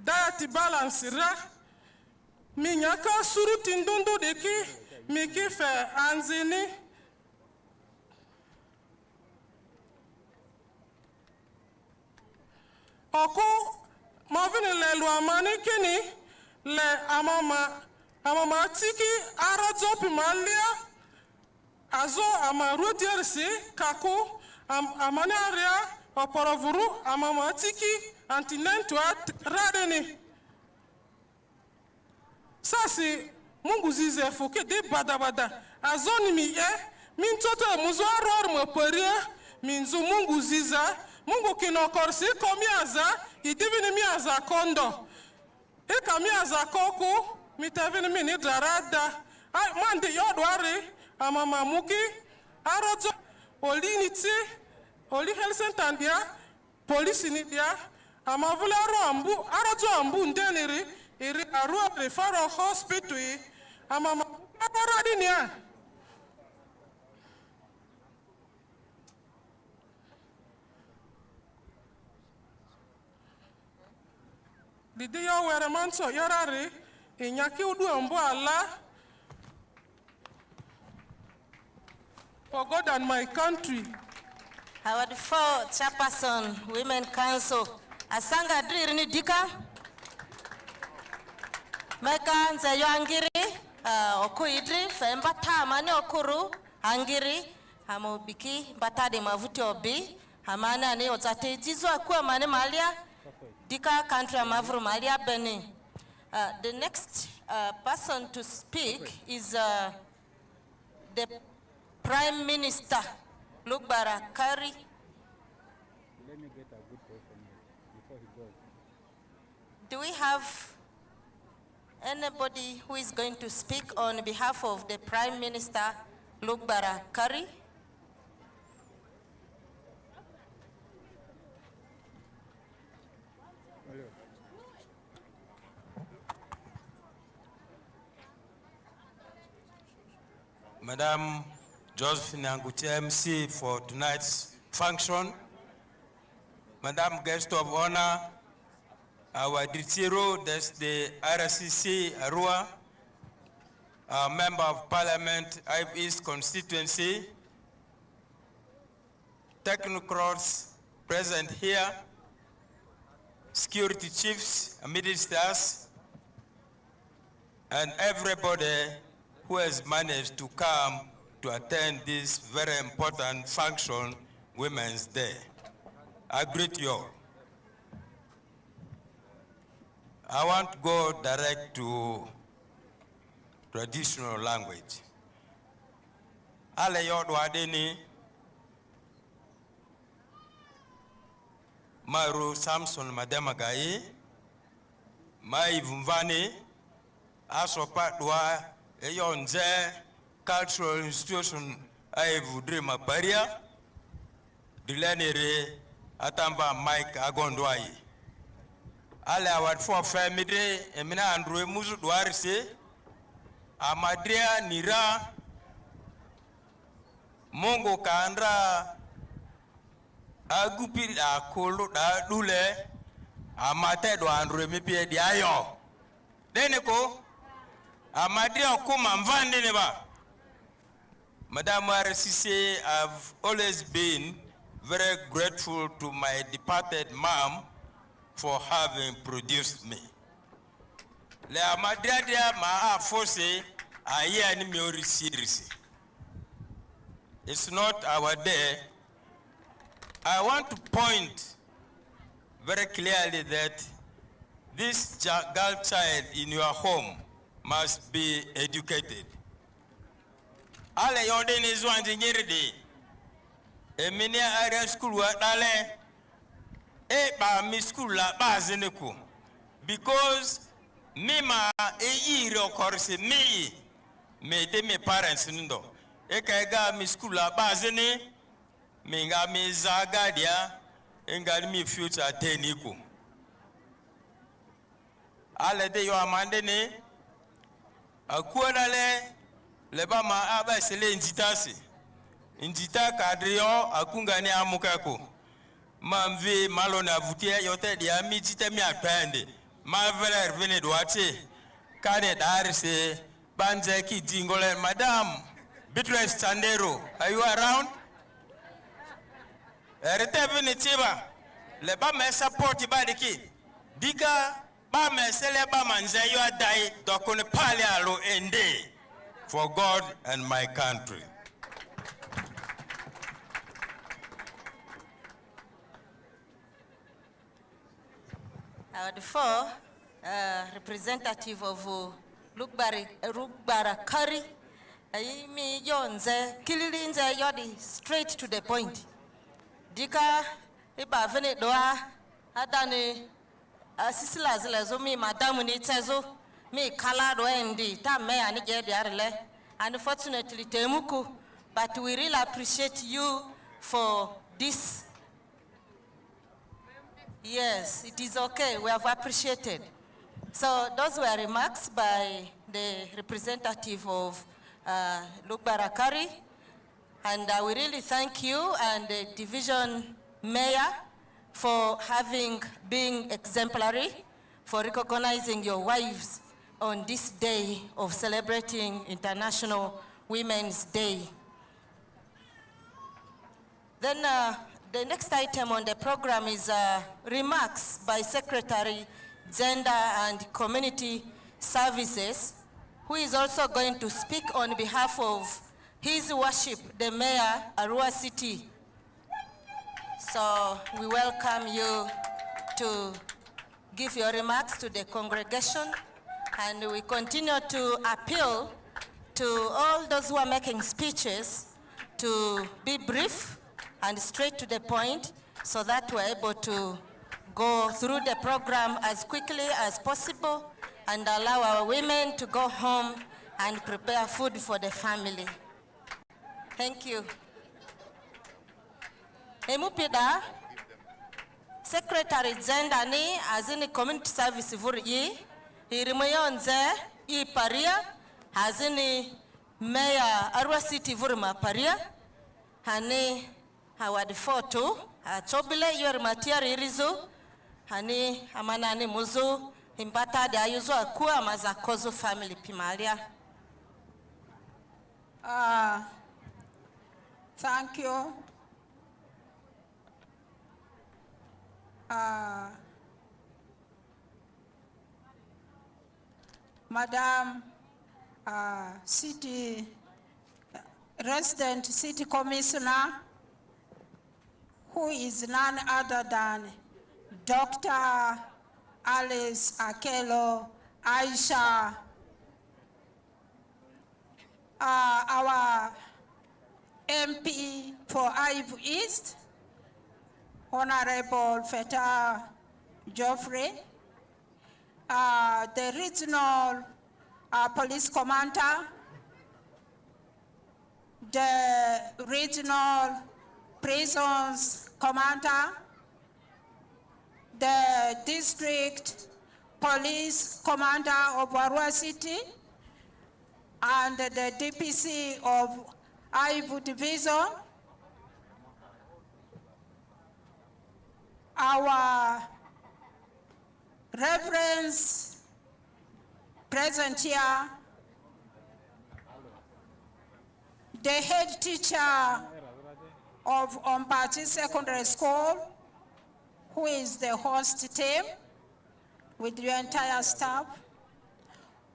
diet balance ra minyaka suruti ndundu deki miki fe anzini oku mavini le luamani kini le amama tiki arazopi malia azo amarudiersi kaku amani aria oporovuru amama tiki antinentu radeni sasi mungu zize fuke de badabada azoni mi mintoto muzo aror mo perie minzu mungu ziza mungu kinokorsi komiaza idivini miaza kondo miaza koku mitavini mini darada mande yodwari amama muki arozo oliniti oli health center dia police ni dia amavula arozo ambu ndeniri iri Arua referral hospital amama aradinia didi yo were manso yorari inyaki udu ambu ala for God and my country. Our four chairperson, Women Council, Asanga Dririni Dika, Meka Nzeyo Angiri, Okuidri, Femba Tamani Okuru, Angiri, Hamobiki, Batade Mavuti Obi, Hamana ni Otate Jizo Akua Mane Malia, Dika country Mavru Malia Beni. The next person to speak is the Prime Minister, Lugbara Kari. Let me get a good question before he goes. Do we have anybody who is going to speak on behalf of the Prime Minister, Lugbara Kari? Madam Josephine Anguti, MC for tonight's function. Madam Guest of Honor, our Dritiro, that's the RCC Arua, our Member of Parliament, Ayivu East constituency, technocrats present here, security chiefs, ministers, and everybody who has managed to come to attend this very important function, Women's Day. I greet you all. I want to go direct to traditional language. Ale yod wadeni Maru Samson Mademagai, Ayivu Mvani, Asopatwa, Eyonze, Cultural Institution, Ayivu Division Arua, Dilenere, Atamba Mike Agondwai. Ale award for family, Emina Andrew Muzu Duarise, Amadria Nira, Mongo Kandra, Agupi Akolo da Dule, Amate do Andrew Mipie Diayo. Deneko, Amadria Kuma Mvandeneba. Madame Aresise, I've always been very grateful to my departed mom for having produced me. Le Amadria ma force aye ni miori series. It's not our day. I want to point very clearly that this girl child in your home must be educated. Ale yode ni zwanzi nyiridi. Eminia area school wa dale. Ba mi school la base neku. Because me ma yiro korse me de me parents ndo. Eka mi school la base ne me nga me zagadia enga mi future teniku. Ale de yo amande ne akuadale leba ma aba sele njitasi. Njita kadrio akungani amukako. Mamve malona vutia yote dia mi jite mi akpende. Ma vele revene doate. Kane darise banze ki dingole. Madam Beatrice Chandero, are you around? Erete vene tiba. Leba me support ibadiki. Dika ba me sele ba manze yo adai dokone pale alo ende for God and my country. The four representative of Rugbara Kari, me yonze, kililinze yodi straight to the point. Dika iba vene doa adani sisila zile zo mi madamu ni tezo mi kala do endi ta me ani je diarele. Unfortunately temuku, but we really appreciate you for this. Yes, it is okay. We have appreciated. So those were remarks by the representative of Lukbarakari. And we really thank you and the division mayor for being exemplary, for recognizing your wives on this day of celebrating International Women's Day. Then the next item on the program is remarks by Secretary, Gender and Community Services, who is also going to speak on behalf of His Worship, the Mayor, Arua City. So we welcome you to give your remarks to the congregation, and we continue to appeal to all those who are making speeches to be brief and straight to the point, so that we're able to go through the program as quickly as possible and allow our women to go home and prepare food for the family. Thank you. Emupida, Secretary Zendani, as in the Community Service for ye, he remayonze, e paria, as in the Mayor Arua City Vurma paria, Hane. Award photo, chobile yor material irizo, hani amanani muzu, himbata de ayuzo akua mazakozo family pimalia. Thank you. Madam City resident city commissioner, who is none other than Dr. Alice Akelo Aisha, our MP for Ayivu East, Honorable Feta Geoffrey, the regional police commander, the regional prisons commander, the district police commander of Arua City, and the DPC of Ayivu Division, our reverends present here, the head teacher of Ombaci Secondary School, who is the host team with your entire staff,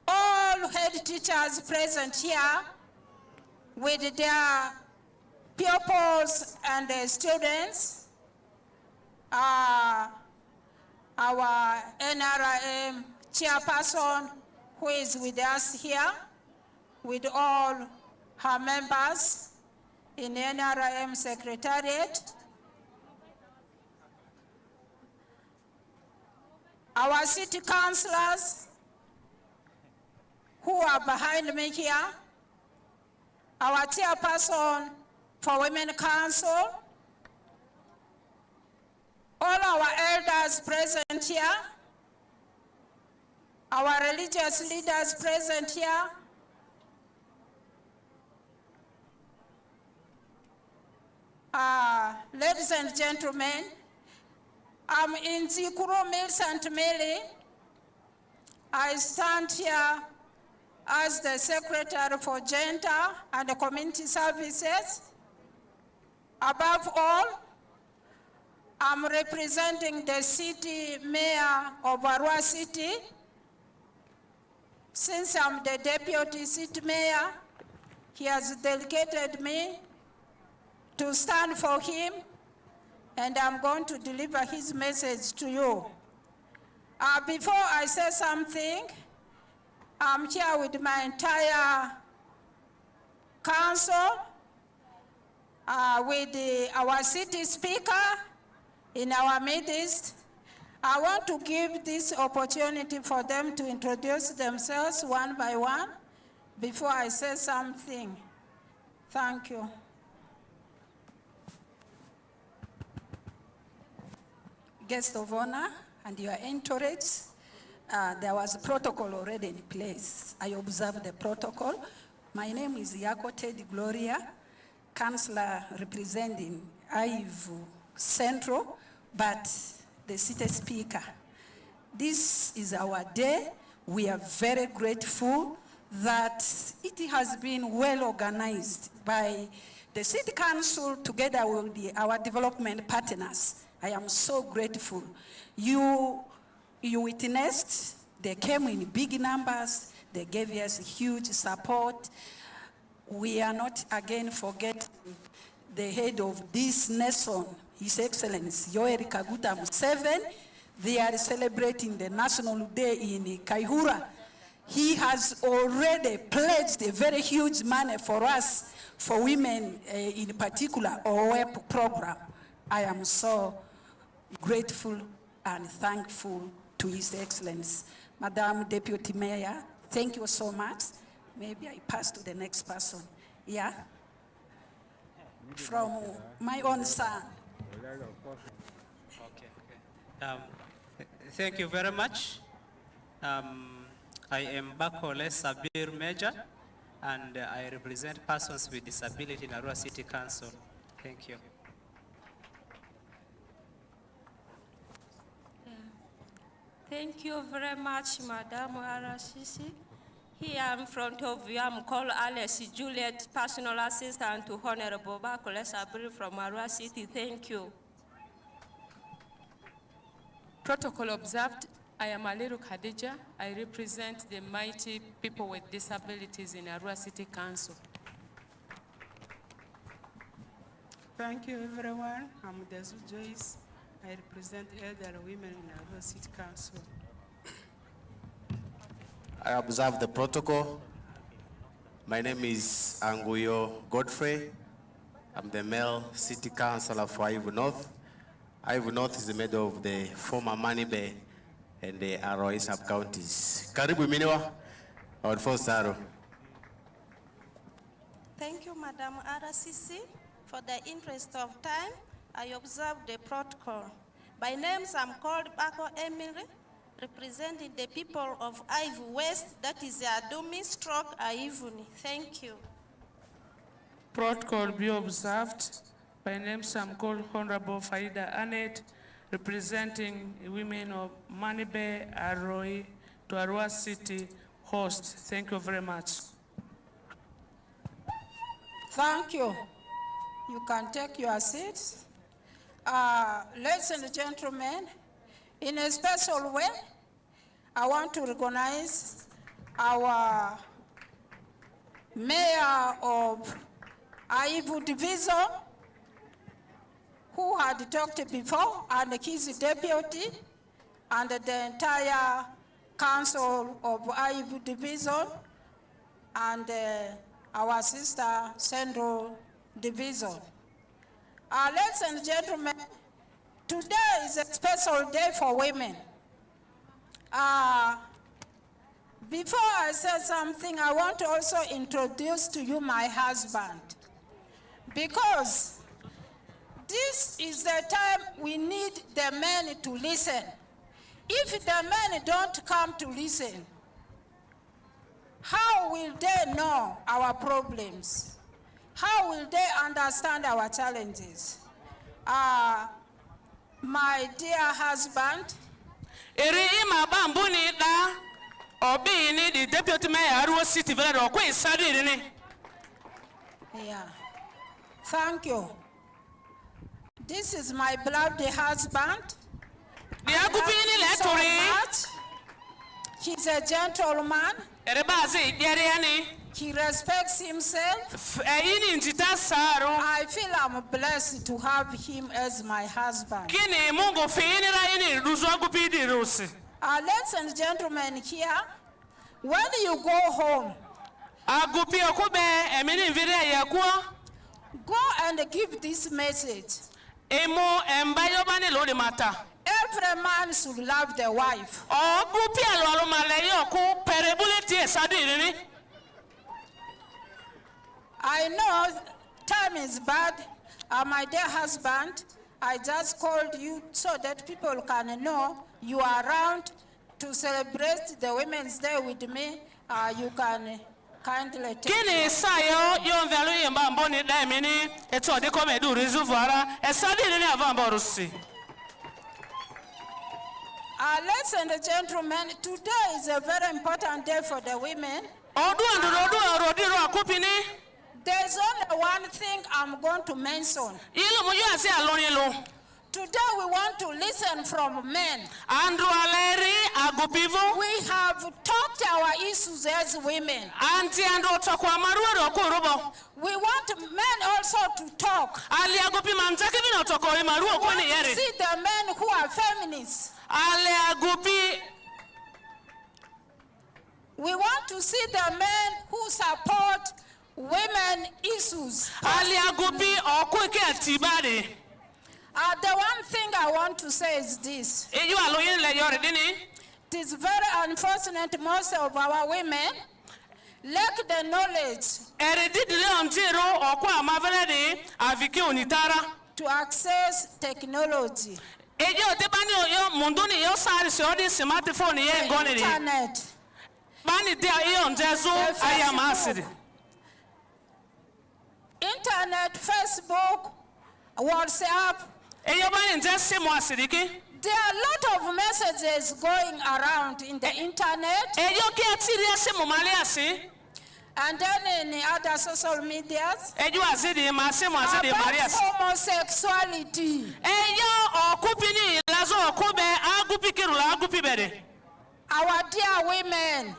all head teachers present here with their pupils and their students, our NRM chairperson who is with us here, with all her members in NRM Secretariat, our city councillors who are behind me here, our chairperson for Women Council, all our elders present here, our religious leaders present here, ladies and gentlemen, I'm in Zikuro Mill St. Mary. I stand here as the Secretary for Gender and Community Services. Above all, I'm representing the city mayor of Arua City. Since I'm the deputy city mayor, he has delegated me to stand for him, and I'm going to deliver his message to you. Before I say something, I'm here with my entire council, with our city speaker in our midst. I want to give this opportunity for them to introduce themselves one by one before I say something. Thank you. Guest of honor and your entourage, there was a protocol already in place. I observed the protocol. My name is Yako Teddy Gloria, councillor representing Ayivu Central, but the city speaker. This is our day. We are very grateful that it has been well organized by the city council together with our development partners. I am so grateful. You witnessed, they came in big numbers, they gave us huge support. We are not again forgetting the head of this nation, His Excellency Yoweri Kaguta Museveni. They are celebrating the National Day in Kaihura. He has already pledged a very huge money for us, for women in particular, our WEP program. I am so grateful and thankful to His Excellency. Madam Deputy Mayor, thank you so much. Maybe I pass to the next person. Yeah? From my own son. Okay. Thank you very much. I am Bakole Sabir Major, and I represent persons with disability in Arua City Council. Thank you. Thank you very much, Madam Arasisi. Here in front of you, I'm called Alice Juliet, personal assistant to Honorable Bakole Sabir from Arua City. Thank you. Protocol observed. I am Aliru Khadija. I represent the mighty people with disabilities in Arua City Council. Thank you, everyone. I'm Desu Joyce. I represent elderly women in Arua City Council. I observe the protocol. My name is Anguyo Godfrey. I'm the male city councillor for Ayivu North. Ayivu North is made of the former Manibe and the Aroi sub-counties. Karibu Miniwa, our first Saro. Thank you, Madam RCC. For the interest of time, I observe the protocol. By names, I'm called Bako Emily, representing the people of Ayivu West, that is Adumi stroke Ayivuni. Thank you. Protocol be observed. By names, I'm called Honorable Faida Anet, representing women of Manibe, Aroi, to Arua City host. Thank you very much. Thank you. You can take your seats. Ladies and gentlemen, in a special way, I want to recognize our mayor of Ayivu Division, who had talked before, and his deputy, and the entire council of Ayivu Division, and our sister Central Division. Ladies and gentlemen, today is a special day for women. Before I say something, I want to also introduce to you my husband, because this is the time we need the men to listen. If the men don't come to listen, how will they know our problems? How will they understand our challenges? My dear husband, the deputy mayor Arua City yeah. Thank you. This is my beloved husband. So much. He's a gentleman. He respects himself. I feel I'm blessed to have him as my husband. Ladies and gentlemen, here, when you go home, go and give this message. Every man should love their wife. I know time is bad. My dear husband, I just called you so that people can know you are around to celebrate the Women's Day with me. You can kindly take ladies and gentlemen, today is a very important day for the women. There's only one thing I'm going to mention. Today we want to listen from men. We have talked our issues as women. We want men also to talk. We want to see the men who are feminists. We want to see the men who support women issues. The one thing I want to say is this. It is very unfortunate most of our women lack the knowledge to access technology. Internet. Internet, Facebook, WhatsApp. There are a lot of messages going around in the internet and then in other social medias about homosexuality. Our dear women,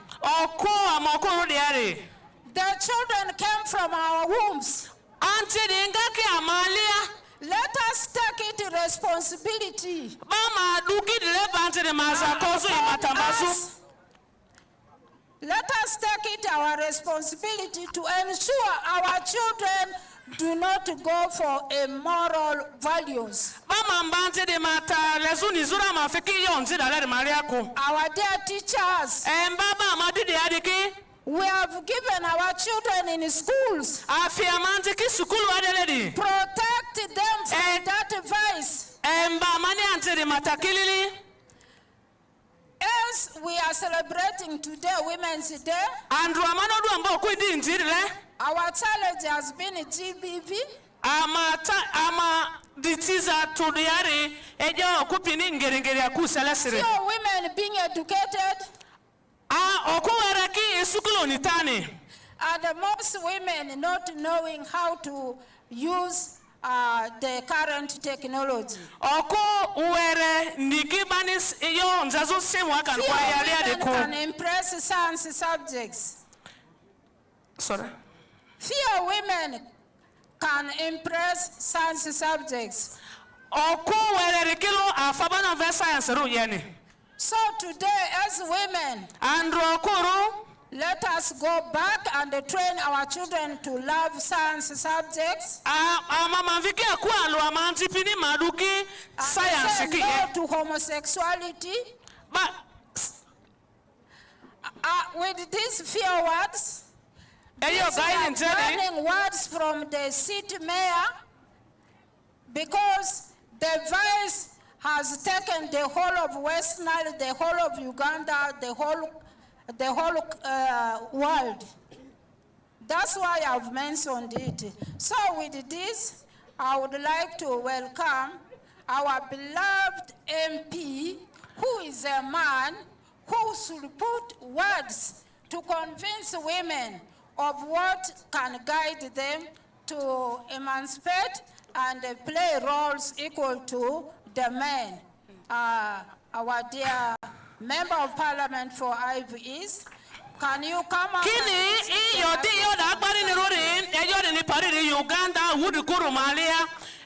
the children came from our wombs. Auntie Dingaki Amalia. Let us take it responsibility. Mama duki lebante de mazakozo imatambazu. Let us take it our responsibility to ensure our children do not go for immoral values. Mama mbante de mata lezuni zura mafiki yonzi dalari mariako. Our dear teachers. Baba madidi adiki. We have given our children in schools. Protect them from that vice. As we are celebrating today, Women's Day, our challenge has been GBV. So women being educated. And most women not knowing how to use the current technology. Few women can impress science subjects. Sorry? Few women can impress science subjects. So today, as women, let us go back and train our children to love science subjects. And say no to homosexuality. With these few words, these are learning words from the city mayor, because the vice has taken the whole of West Nile, the whole of Uganda, the whole world. That's why I've mentioned it. So with this, I would like to welcome our beloved MP, who is a man who should put words to convince women of what can guide them to emancipate and play roles equal to the men. Our dear Member of Parliament for Ayivu East, can you come up?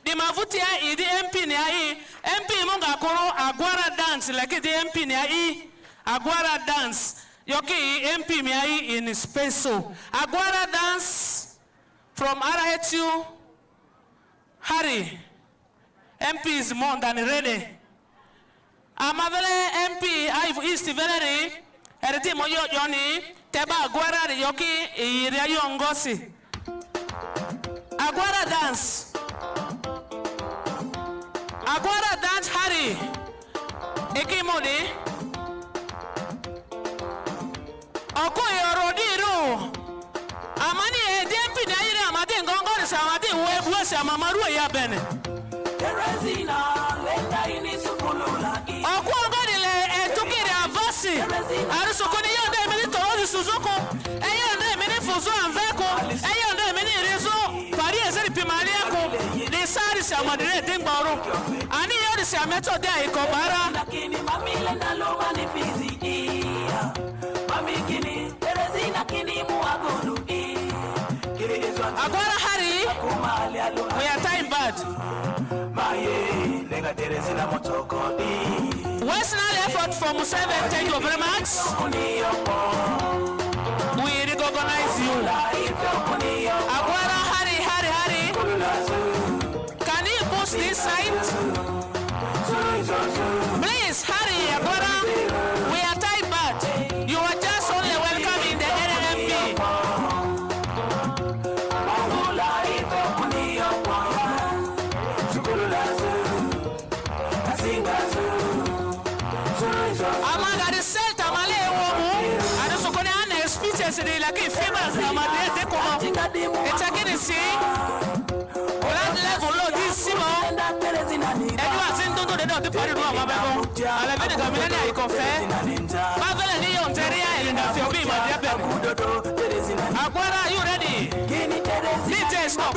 The mavutia idi MP ni ai MP monga koro agwara dance like the MP ni ai agwara dance yoki MP mi ai in special agwara dance from RHU Harry MP is more than ready. Amavele MP Ayivu East Valerie ereti moyo yoni teba agwara yoki iriayo ngosi agwara dance. Agora dance Harry. Ekimoni. Oko yorodiru. Amani edempi na ire amade ngongori sa amade webu sa mamaru ya bene. Terezina lenda ini sukulula. Oko ngori le etukire avasi. Ari sokoni yonde mini torozi Suzuko. Eyonde mini fuzo anveko. Eyonde mini rezo pari ezeri pimali yako. Desari sa madire dingbaru. Ani yori sa meto de ikobara. Lakini mamile na loma ni fizi iya. Mamikini Terezina kini muagonu i. Agora Harry, we are time bad. West Nile effort from Museveni, thank you very much. We recognize you. Agora Harry. Can you post this site? Please, Harry, Agora, we are time bad. You are just only welcome in the NMP. Amaga the set amale womu ado sokone ane speeches ni like famous amade de komo etakini si ola level lo di simo edu asindondo de do pari do amabebo ala vene kamile ni ikofe ba vele ni yonteria elinda fi obi ma de bebo Agora, are you ready? DJ stop.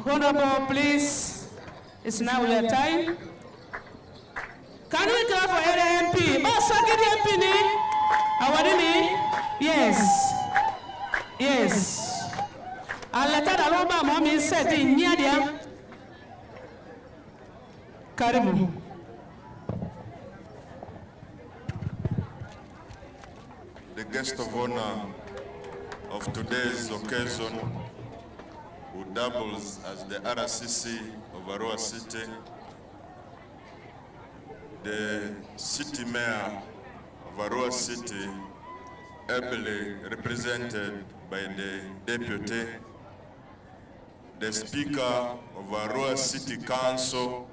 Honorable, please, it's now your time. Can we clap for area MP? MP ni? Awadini? Yes. Yes. Aleta dalomba mami seti nyadia. Karibu. The guest of honor of today's occasion, who doubles as the RCC of Arua City, the city mayor of Arua City, ably represented by the deputy, the speaker of Arua City Council,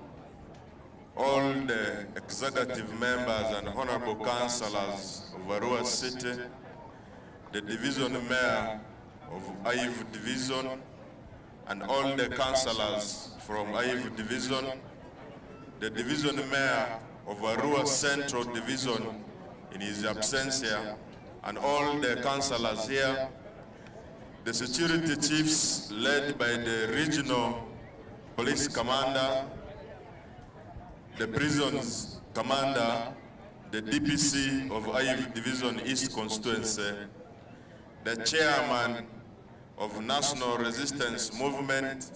all the executive members and honorable councillors of Arua City, the division mayor of Ayivu Division, and all the councillors from Ayivu Division, the division mayor of Arua Central Division in his absence here, and all the councillors here, the security chiefs led by the regional police commander, the prisons commander, the DPC of Ayivu Division East Constituency, the chairman of National Resistance Movement,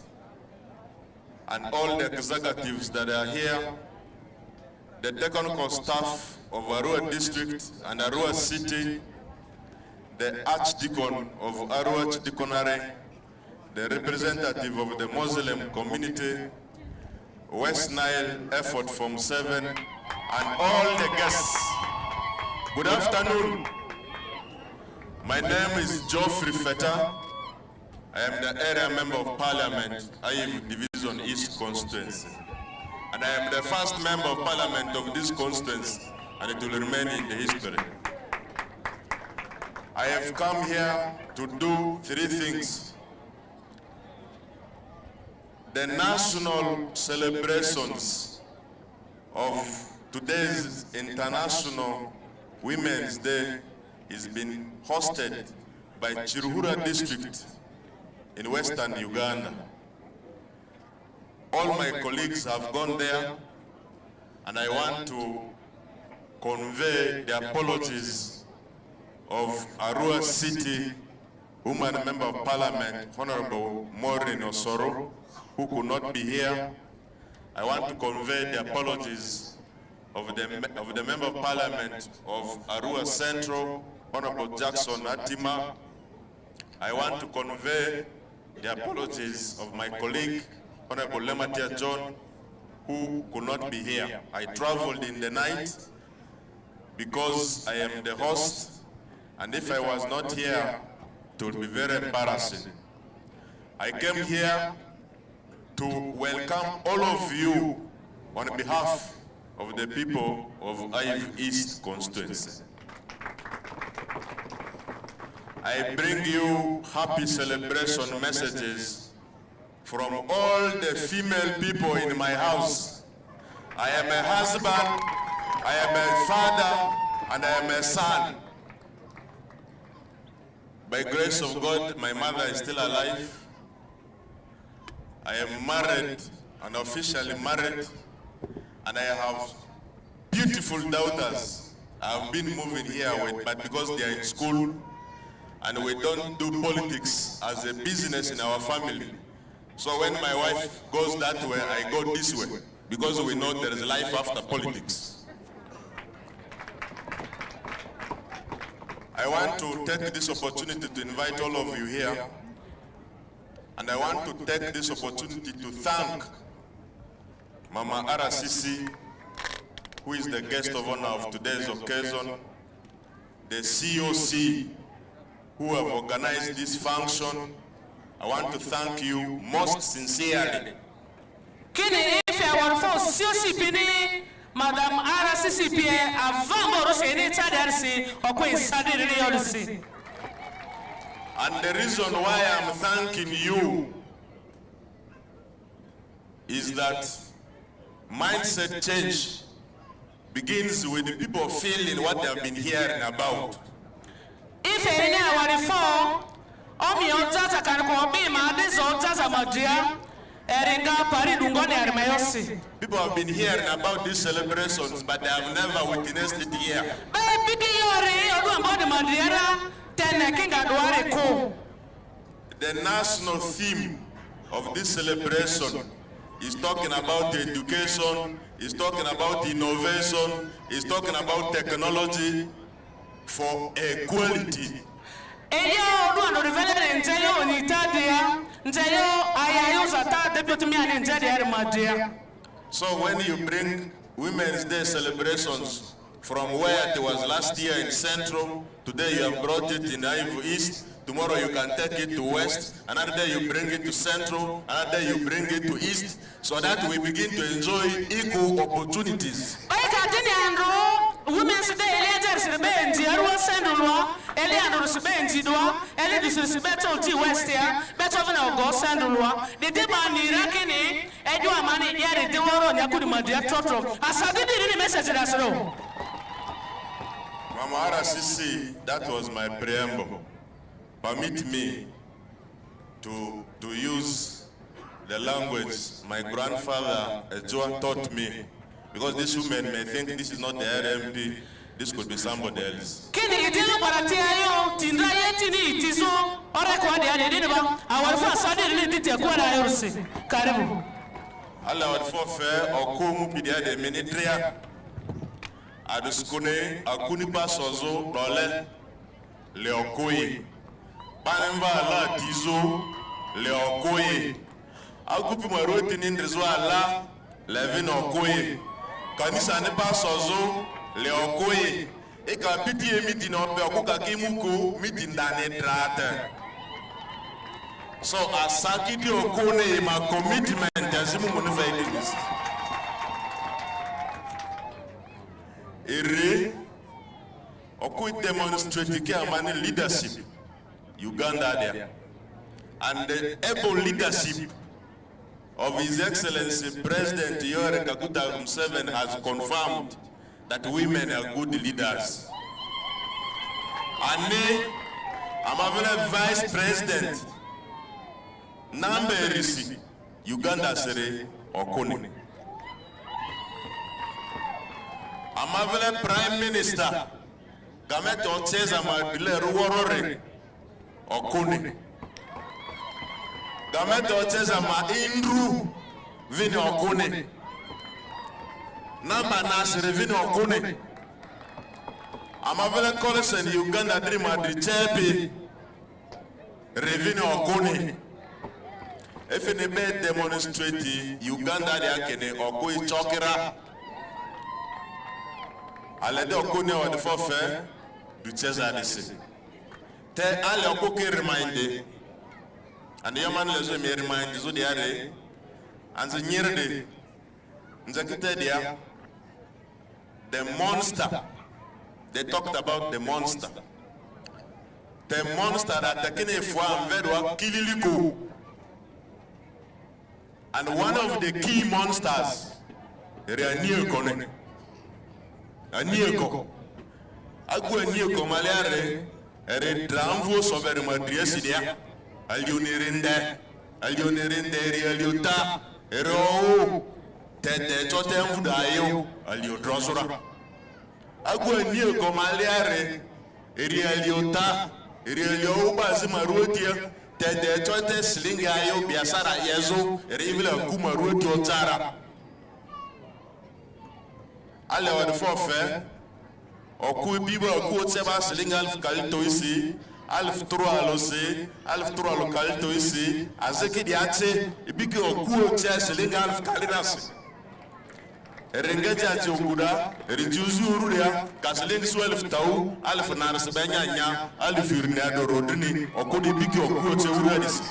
and all the executives that are here, the technical staff of Arua District and Arua City, the Archdeacon of Arua Diconary, the representative of the Muslim community, West Nile Effort from 7, and all the guests. Good afternoon. My name is Geoffrey Feta. I am the area member of Parliament, Ayivu Division East constituency. And I am the first member of Parliament of this constituency, and it will remain in the history. I have come here to do 3 things. The national celebrations of today's International Women's Day is being hosted by Chiruhura district in western Uganda. All my colleagues have gone there, and I want to convey the apologies of Arua City Woman Member of Parliament, Honorable Maureen Osoro, who could not be here. I want to convey the apologies of the Member of Parliament of Arua Central, Honorable Jackson Atima. I want to convey the apologies of my colleague, Honorable Lematia John, who could not be here. I traveled in the night because I am the host, and if I was not here, it would be very embarrassing. I came here to welcome all of you on behalf of the people of Ayivu East constituency. I bring you happy celebration messages from all the female people in my house. I am a husband, I am a father, and I am a son. By grace of God, my mother is still alive. I am married, and officially married, and I have beautiful daughters I have been moving here with, but because they are in school, and we don't do politics as a business in our family. So when my wife goes that way, I go this way, because we know there is life after politics. I want to take this opportunity to invite all of you here, and I want to take this opportunity to thank Mama RCC, who is the guest of honor of today's occasion, the COC, who have organized this function. I want to thank you most sincerely. Kini ife warfo COC Madam RCCP avambo roseni tadarsi okwe sadiriri yolusi. And the reason why I'm thanking you is that mindset change begins with the people feeling what they have been hearing about. If any warifo omi ontaza kanko bima adizo ontaza madria eringa pari dungone armeyosi. People have been hearing about these celebrations, but they have never witnessed it here. The national theme of this celebration is talking about education, is talking about innovation, is talking about technology for equality. So when you bring Women's Day celebrations from where it was last year in Central, today you have brought it in Ayivu East, tomorrow you can take it to West, another day you bring it to Central, another day you bring it to East, so that we begin to enjoy equal opportunities. Women's Day, Arua Central, Eliano Sibenji, Elis Beto T West here, Beethoven of Go Central, the Debani Rakini, Edua Mani, Yari, Dewaro, Yakudima, dear Trotro. As I did the message as well. Mama RCC, that was my preamble. Permit me to use the language my grandfather Joan taught me, because these women may think this is not the RMP, this could be somebody else. Allah would forfeit or come pidia de menitria aduskune akunipa sozo role Leokoye. Banemva ala tizo Leokoye. Agupi maroti nindrizo ala levin okoye. Kanisa ne pas sozo Leokoye. E kapiti emiti no pe okuka kimuko miti ndane trate. So asakiti okone ma commitment azimu munifa idinis. Ere Oku demonstrate Kiamani leadership, Uganda there, and the able leadership of His Excellency President Yoweri Kaguta Museveni has confirmed that women are good leaders. And I'm a Vice President, Nambe Erisi, Uganda Sere Okone. I'm a Prime Minister. Gamet Oteza Madile Ruorore Okune. Gamet Oteza Ma Indru Vini Okune. Namba Nasir Vini Okune. Amavele College in Uganda Dream Adrichepi Revini Okune. If in a bed demonstrate Uganda Yakene Okui Chokira. Alede Okune or the forfeit. Ducheza disi. Te ale okoke reminde. And yaman lezo me remind zo diare. Anze nyerde. Nzakite dia. The monster. They talked about the monster. The monster that takene fwa mvedwa kililiko. And one of the key monsters. Reaniel kone. Aniel ko. Agwe niyo komaliare ere dramvo sobere madriesidia alionirinde rialiota ero tete chote mfudayo aliodrosura agwe niyo komaliare rialiota rialio bazimaruotia tete chote slingayo biasara yezo rivila kumaruotio tsara ale wadfofe Oku biba oku tseba sling alf kalito ici, alf 3 alose, alf 3 lokalito ici, azeki diache, ibiki oku tse sling alf kalinas. Rengeja chokuda, rejuzu ururia, kasling swelf tau, alf nars benyanya, alf urnia do rodini, oku di biki oku tse uradis.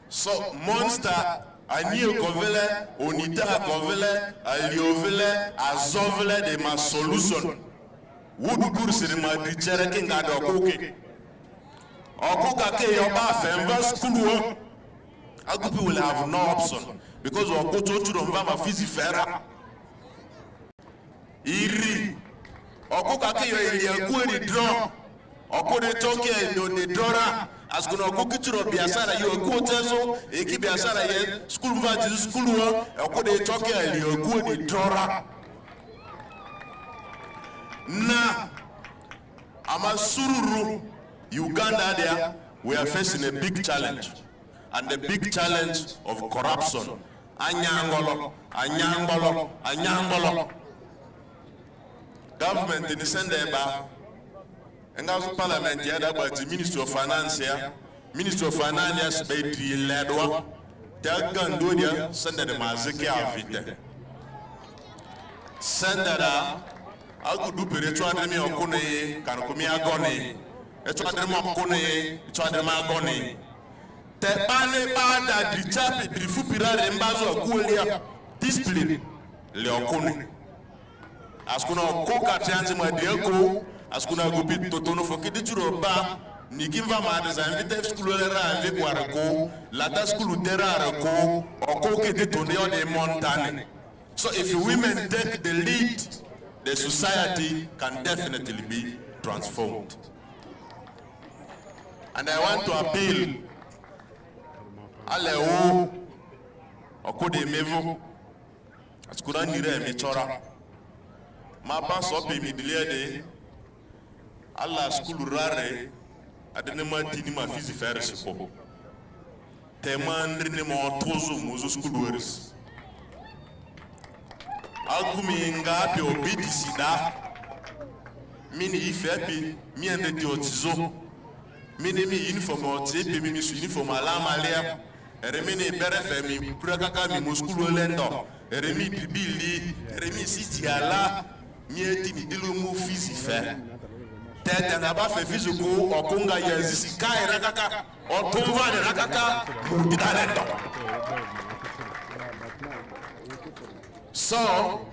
So monster Aniel Kovele, Onita Kovele, Aliovele, Azovele de ma solution. Would kursi de ma dichere king at Okoke. Okoka ke yoba femba school. Agupi will have no option because Okoto Churumba Fizi Fera. Iri Okoka ke yo Eliaku draw. Okode toke no de dora. As kuna okukituro biasara yo okuotezo eki biasara ye school mvati school wo okode toke ali okuo ni dora na amasururu Uganda there we are facing a big challenge and the big challenge of corruption anyangolo government in the sendeba and also Parliament, yeah, that was the Ministry of Finance here. Ministry of Finance, by the Ledwa, Tagandodia, send the Mazeki Avite. Send that I could do Peretuademi or Kone, Kanakumia Gone, Etuadema Kone, Etuadema Gone. Tepane Bada, the Chapi, the Fupira, and Bazo, Kulia, discipline, Leokone. As Kuna Koka Tanzima Diako. As kuna gopi totono fokidi churoba nikimva madeza invite school era inve kwarako lata school dera arako oko kedi toneo de montane. So if women take the lead, the society can definitely be transformed. And I want to appeal aleo oko de mevo as kuna nire michora mapa sopi midliede Allah school rare adenema tini ma fizi faire sepo temandri ne mo tozo muzo school weris agumi ngapi obiti sida mini ifepi mi ende di otizo mini mi uniform otipe mi su uniform alamalia eremini berefe mi prekaka mi muskulu lendo eremi bibili eremi siti ala mi eti mi dilu mu fizi fe tete na ba fe fizuku okunga yezisi kai rakaka otumva ne rakaka mu talento. So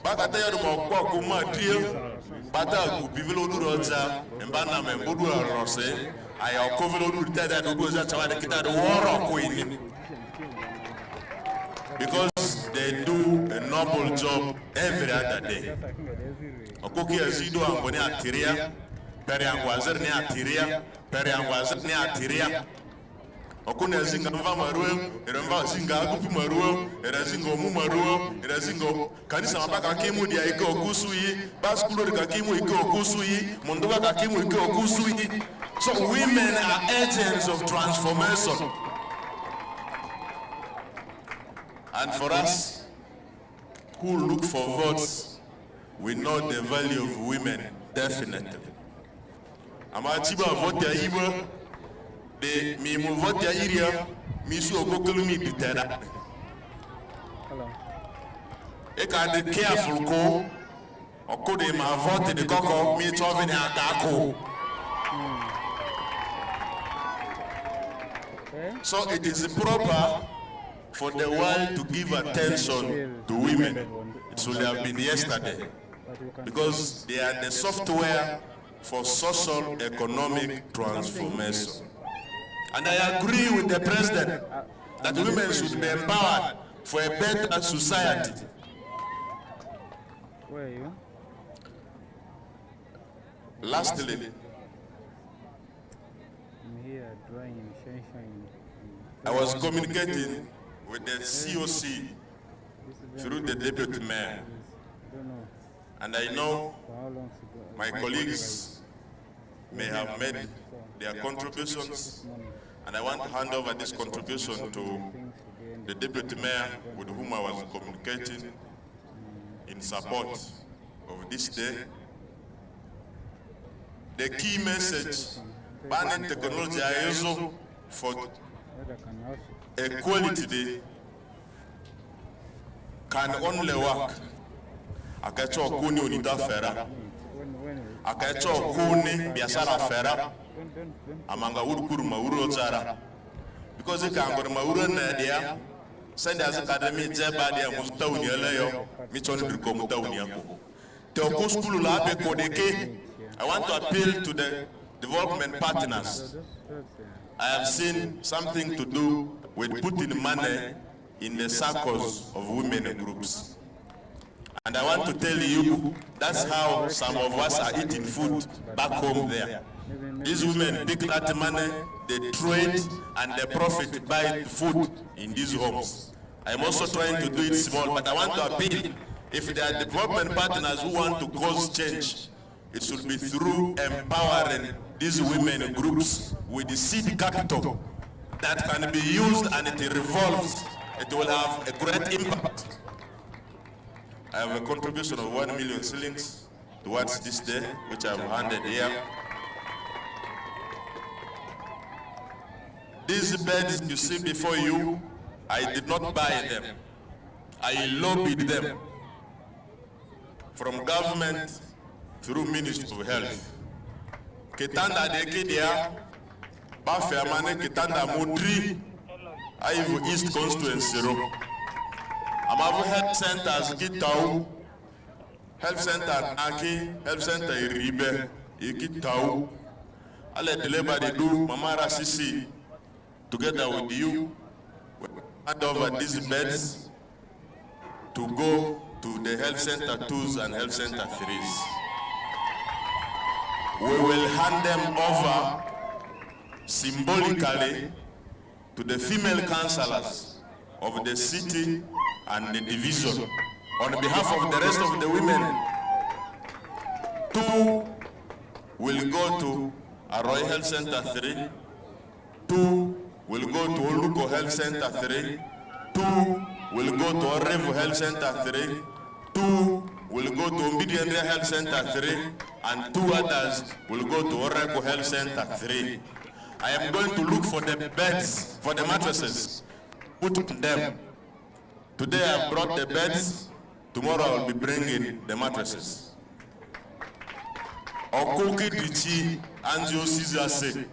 bakata yaro mo kwa kuma trio bata ku bivelo duroza mbana me bodu arose aya kovelo du tada do za tawade kita do woro ko ini because they do a noble job every other day. Okoki azido angone atiria pere angwazer ne atiria pere angwazer ne atiria okuna zinga mva maruo eremva zinga akupu maruo erazinga mu maruo erazinga kanisa mabaka kimu dia ike okusu yi baskulo ka kimu ike okusu yi munduba ka kimu ike okusu yi. So women are agents of transformation, and for us who look for votes, we know the value of women definitely. Amachiba vote Ayivu de mi mu vote Ayiria mi su okokelu mi bitera. E ka de careful ko okode ma vote de koko mi chove ne akako. So it is proper for the world to give attention to women. It should have been yesterday, because they are the software for social economic transformation. And I agree with the president that women should be empowered for a better society. Where are you? Lastly, I'm here drawing in sunshine. I was communicating with the COC through the deputy mayor, and I know my colleagues may have made their contributions, and I want to hand over this contribution to the deputy mayor with whom I was communicating in support of this day. The key message, banning technology Ayivu for equality day can only work akacho kuni unita fera akacho kuni biashara fera amanga urukuru mauro zara because it can go mauro na dia send as academy jeba dia musta unieleyo michoni birko muta uniako te oku school la be kodeke. I want to appeal to the development partners. I have seen something to do with putting money in the circles of women groups. And I want to tell you, that's how some of us are eating food back home there. These women pick that money, they trade, and they profit by food in these homes. I'm also trying to do it small, but I want to appeal, if there are development partners who want to cause change, it should be through empowering these women groups with the seed capital that can be used, and it revolves. It will have a great impact. I have a contribution of 1 million shillings towards this day, which I've handed here. These beds you see before you, I did not buy them. I lobbied them from government through Ministry of Health. Kitanda de Kedia, Bafamane Kitanda Mudri, Ayivu East Constituency. Amavu Health Centers Kitau, Health Center Aki, Health Center Iribe, Ikitau. I'll let the labor they do, Mamara Sisi, together with you, hand over these beds to go to the Health Center 2s and Health Center 3s. We will hand them over symbolically to the female councillors of the city and the division on behalf of the rest of the women. 2 will go to Arroyo Health Center 3, 2 will go to Oluko Health Center 3, 2 will go to Orevo Health Center 3, 2 will go to Ombaci Health Center 3, and 2 others will go to Oreku Health Center 3. I am going to look for the beds, for the mattresses, put them. Today I brought the beds, tomorrow I will be bringing the mattresses. Okoki Dichi Anjo Sizase.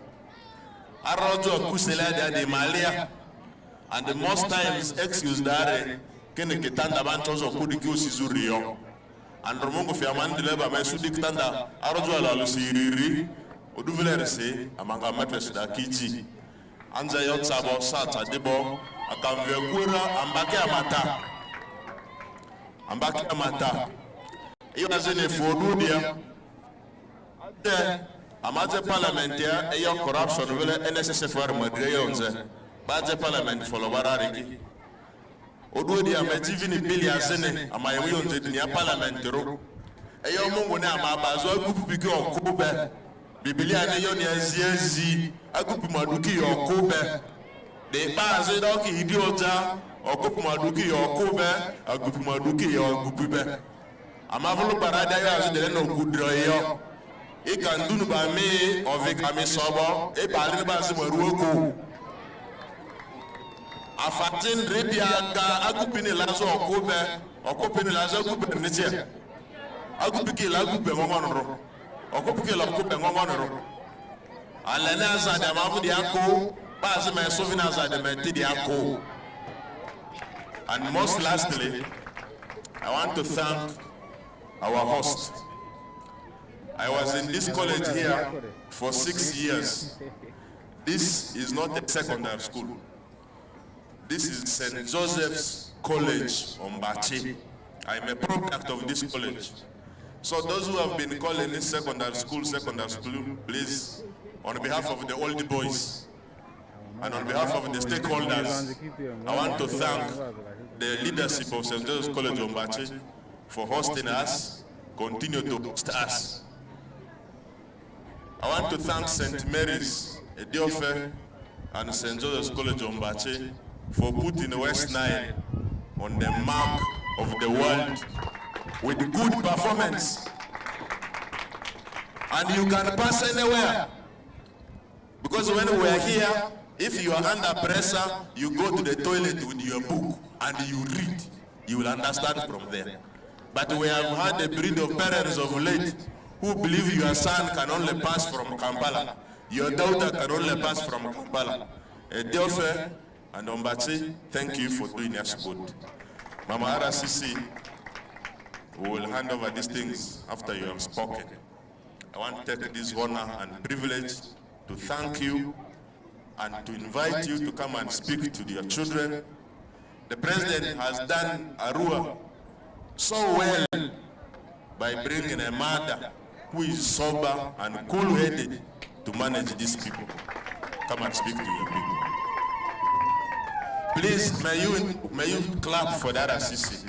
Arojo Kusela de Malia, and the most times excuse that Kenekitanda Bantos of Kudiku Sizurio. And Romongo Fiaman Dileba Mesudikanda, Arojo Alusiri, Uduvelerse, among our mattress da Kiji. Anza Yotsabo Sata Debo, Akamvekura, Ambake Amata. Ambake Amata. You as in a Fodudia. Amaze parlementaire et corruption vele NSSFR modéré baze parlement folobara reki odu di ameti vini bilia sene amayewe onze di parlementero e yo mungu ne amabazo agupu bigi okube biblia ne yo ne aziazi agupu maduki okube de baze doki idiota okupu maduki okube agupu maduki okube amavulu barada yo azde no kudro yo e kandunu ba me ovik ame sobo e balini ba se maruoko afatin rebia ga agupini lazo okopini lazo agupini netia agupiki la agupe ngomonro okopiki la agupe ngomonro alena za de mafu di ako ba se me sovina za de me ti di ako. And most lastly, I want to thank our host. I was in this college here for 6 years. This is not a secondary school. This is St. Joseph's College, Ombaci. I'm a product of this college. So those who have been calling this secondary school, please, on behalf of the old boys and on behalf of the stakeholders, I want to thank the leadership of St. Joseph's College, Ombaci, for hosting us, continue to host us. I want to thank St. Mary's, Ediofe, and St. Joseph's College Ombaci for putting West Nile on the map of the world with good performance. And you can pass anywhere. Because when we are here, if you are under pressure, you go to the toilet with your book and you read. You will understand from there. But we have had a breed of parents of late who believe your son can only pass from Kampala. Your daughter can only pass from Kampala. Ediofe and Ombaci, thank you for doing us good. Mama RCC, we will hand over these things after you have spoken. I want to take this honor and privilege to thank you and to invite you to come and speak to your children. The president has done Arua so well by bringing a mother who is sober and cool-headed to manage these people. Come and speak to your people. Please, may you clap for that assist.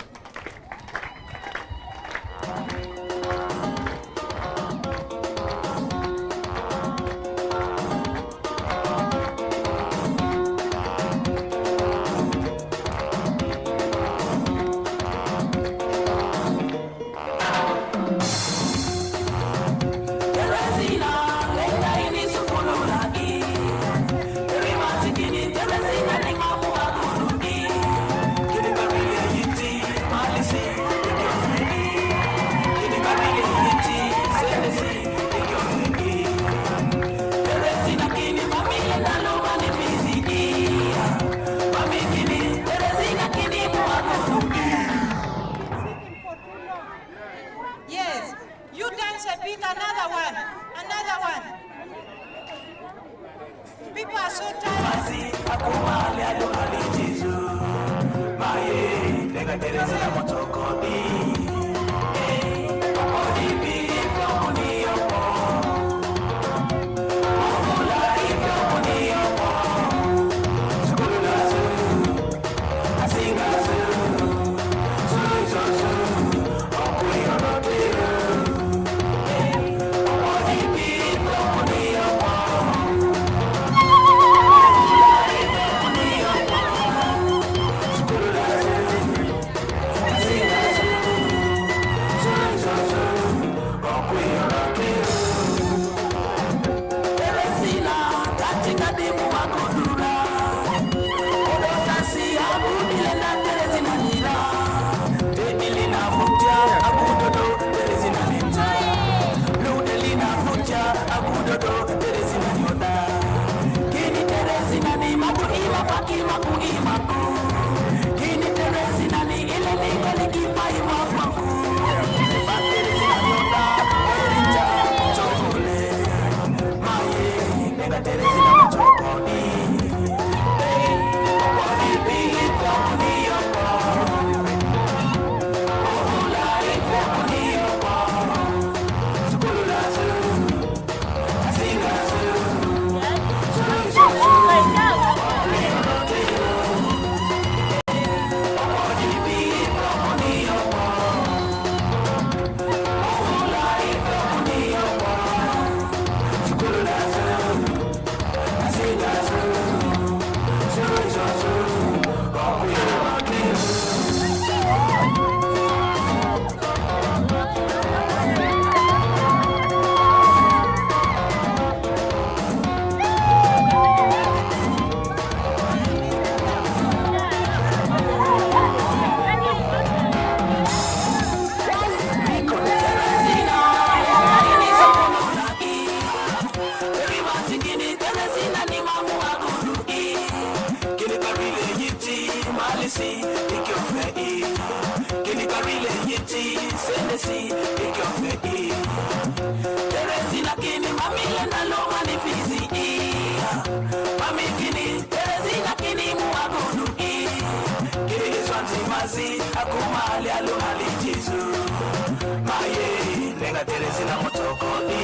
Yes, you dance a bit, another one. People are so tired. Everybody gini Teresina ni mamu agudu i. Gini karile yiti malisi ikyofe i. Gini karile yiti senesi ikyofe i. Teresina gini mamile na loma ni fizi i. Mami gini Teresina gini mu agudu i. Gini swanzi mazi akuma ali alu ali jizu. Maye lenga Teresina motoko i.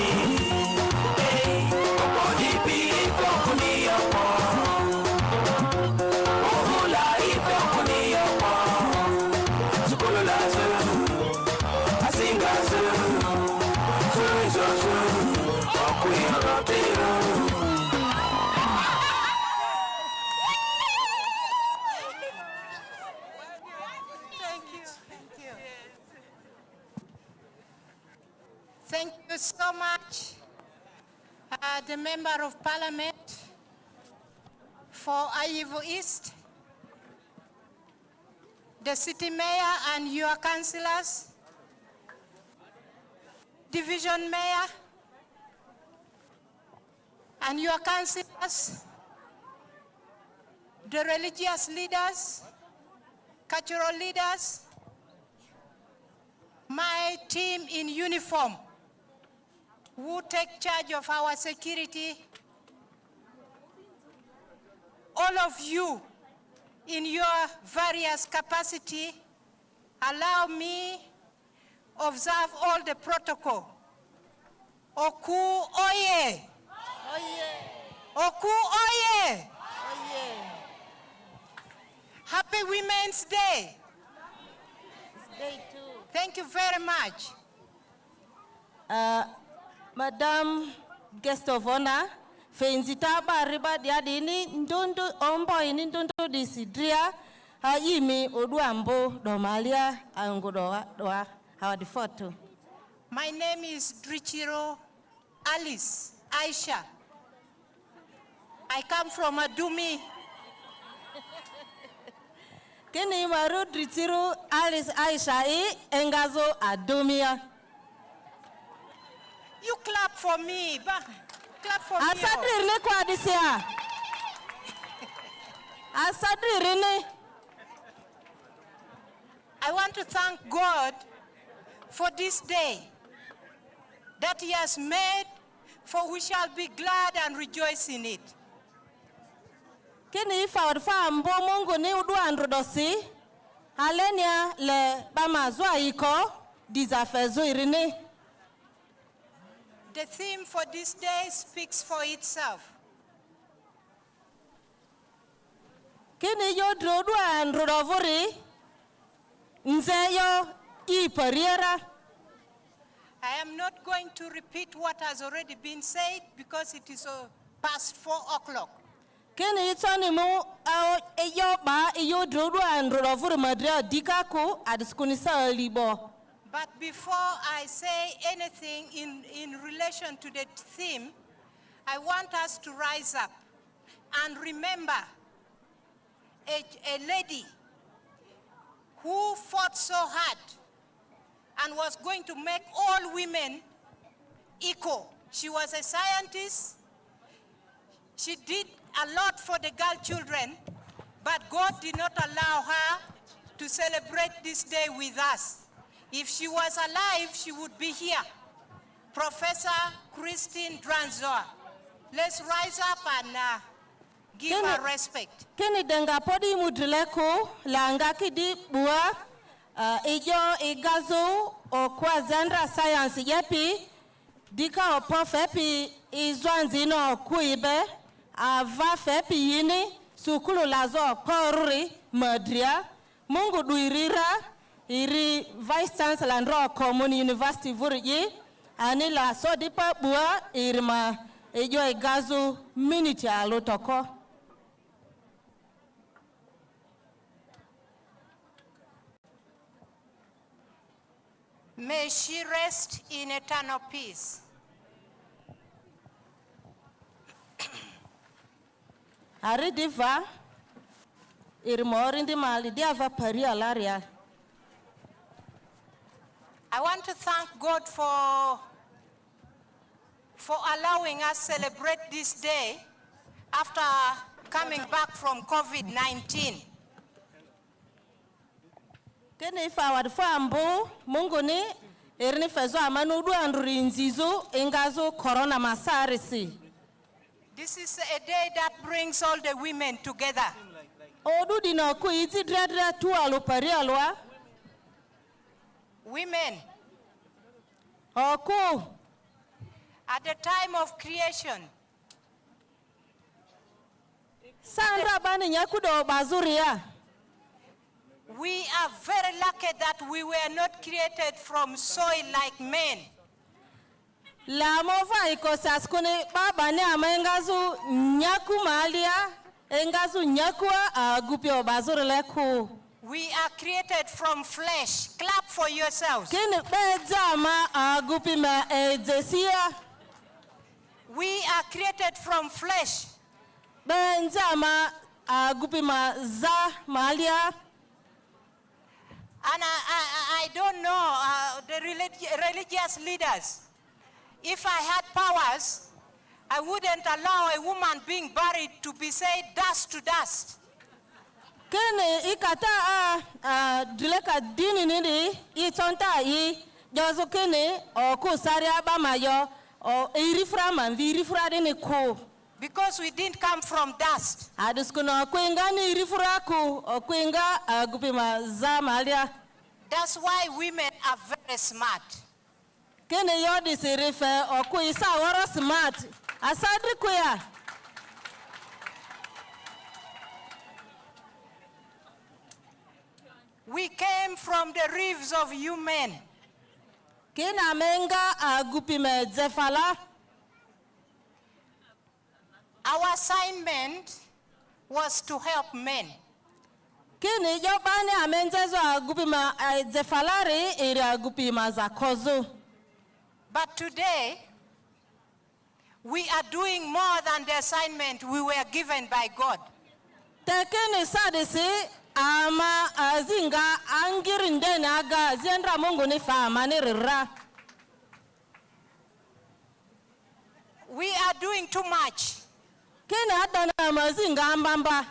Thank you so much, the Member of Parliament for Ayivu East, the City Mayor and your councillors, Division Mayor and your councillors, the religious leaders, cultural leaders, my team in uniform who take charge of our security, all of you in your various capacity, allow me observe all the protocol. Oku oye! Oye! Oku oye! Oye! Happy Women's Day! It's day too. Thank you very much. Madam Guest of Honor, Fenzita Bariba Diadini, Ndundu Ombo in Ndundu Disidria, Haimi Oduambo, Domalia, Angodoa, our photo. My name is Drichiro Alice Aisha. I come from Adumi. Kini maru Drichiro Alice Aisha Engazo Adumia. You clap for me, clap for me. Asadri kwa disia. Asadri. I want to thank God for this day that He has made, for we shall be glad and rejoice in it. Kini ifa wadfa mbo Mungu ni udu androdosi. Alenia le bamazwa iko dizafezo irini. The theme for this day speaks for itself. Kini yo drodu androdovuri. Nze yo ipariera. I am not going to repeat what has already been said because it is past 4 o'clock. Kini itoni mu yo ba yo drodu androdovuri madria dikaku adiskunisa libo. But before I say anything in relation to the theme, I want us to rise up and remember a lady who fought so hard and was going to make all women equal. She was a scientist. She did a lot for the girl children, but God did not allow her to celebrate this day with us. If she was alive, she would be here. Professor Christine Dranzoa. Let's rise up and give her respect. Kini denga podi mudrileko langa kidi bua ijo igazo o kwa zandra science yepi dika opo fepi izwanzi no kuibe ava fepi yini sukulu lazo koruri madria Mungu duirira iri Vice Chancellor Ndro Common University Vuriji anila sodipa bua irma ejo igazu minute alotoko. May she rest in eternal peace. Ari diva irma orindi mali diava pari alaria. I want to thank God for for allowing us celebrate this day after coming back from COVID-19. Kene forward for ambo Mungu ni erni fezo amanudu anduri nzizo engazo corona masarisi. This is a day that brings all the women together. Odu dino ku iti dredre tu alupari alwa. Women. Oku. At the time of creation. Sandra bani nyakudo bazuria. We are very lucky that we were not created from soil like men. La mova ikosaskuni baba ne amengazu nyaku malia engazu nyakua agupio bazureleku. We are created from flesh. Clap for yourselves. Kini bejama agupi ma ejesia. We are created from flesh. Benjama agupi ma za malia. And I don't know the religious leaders. If I had powers, I wouldn't allow a woman being buried to be said dust to dust. Kene ikata dileka dini nini itonta I jozo kene o kusari abamayo o irifra manvirifra dini ko. Because we didn't come from dust. Adiskuno kwenga ni irifra ku o kwenga gupima za malia. That's why women are very smart. Kene yodi sirife o kuisa woro smart. Asadri kuya. We came from the ribs of you men. Kina menga agupime zefala. Our assignment was to help men. Kini yobani amenzezo agupima zefalari iri agupima zakozo. But today, we are doing more than the assignment we were given by God. Tekeni sadisi ama azinga angirinde naga zendra Mungu ni fama ni rira. We are doing too much. Kini adana mazinga ambamba.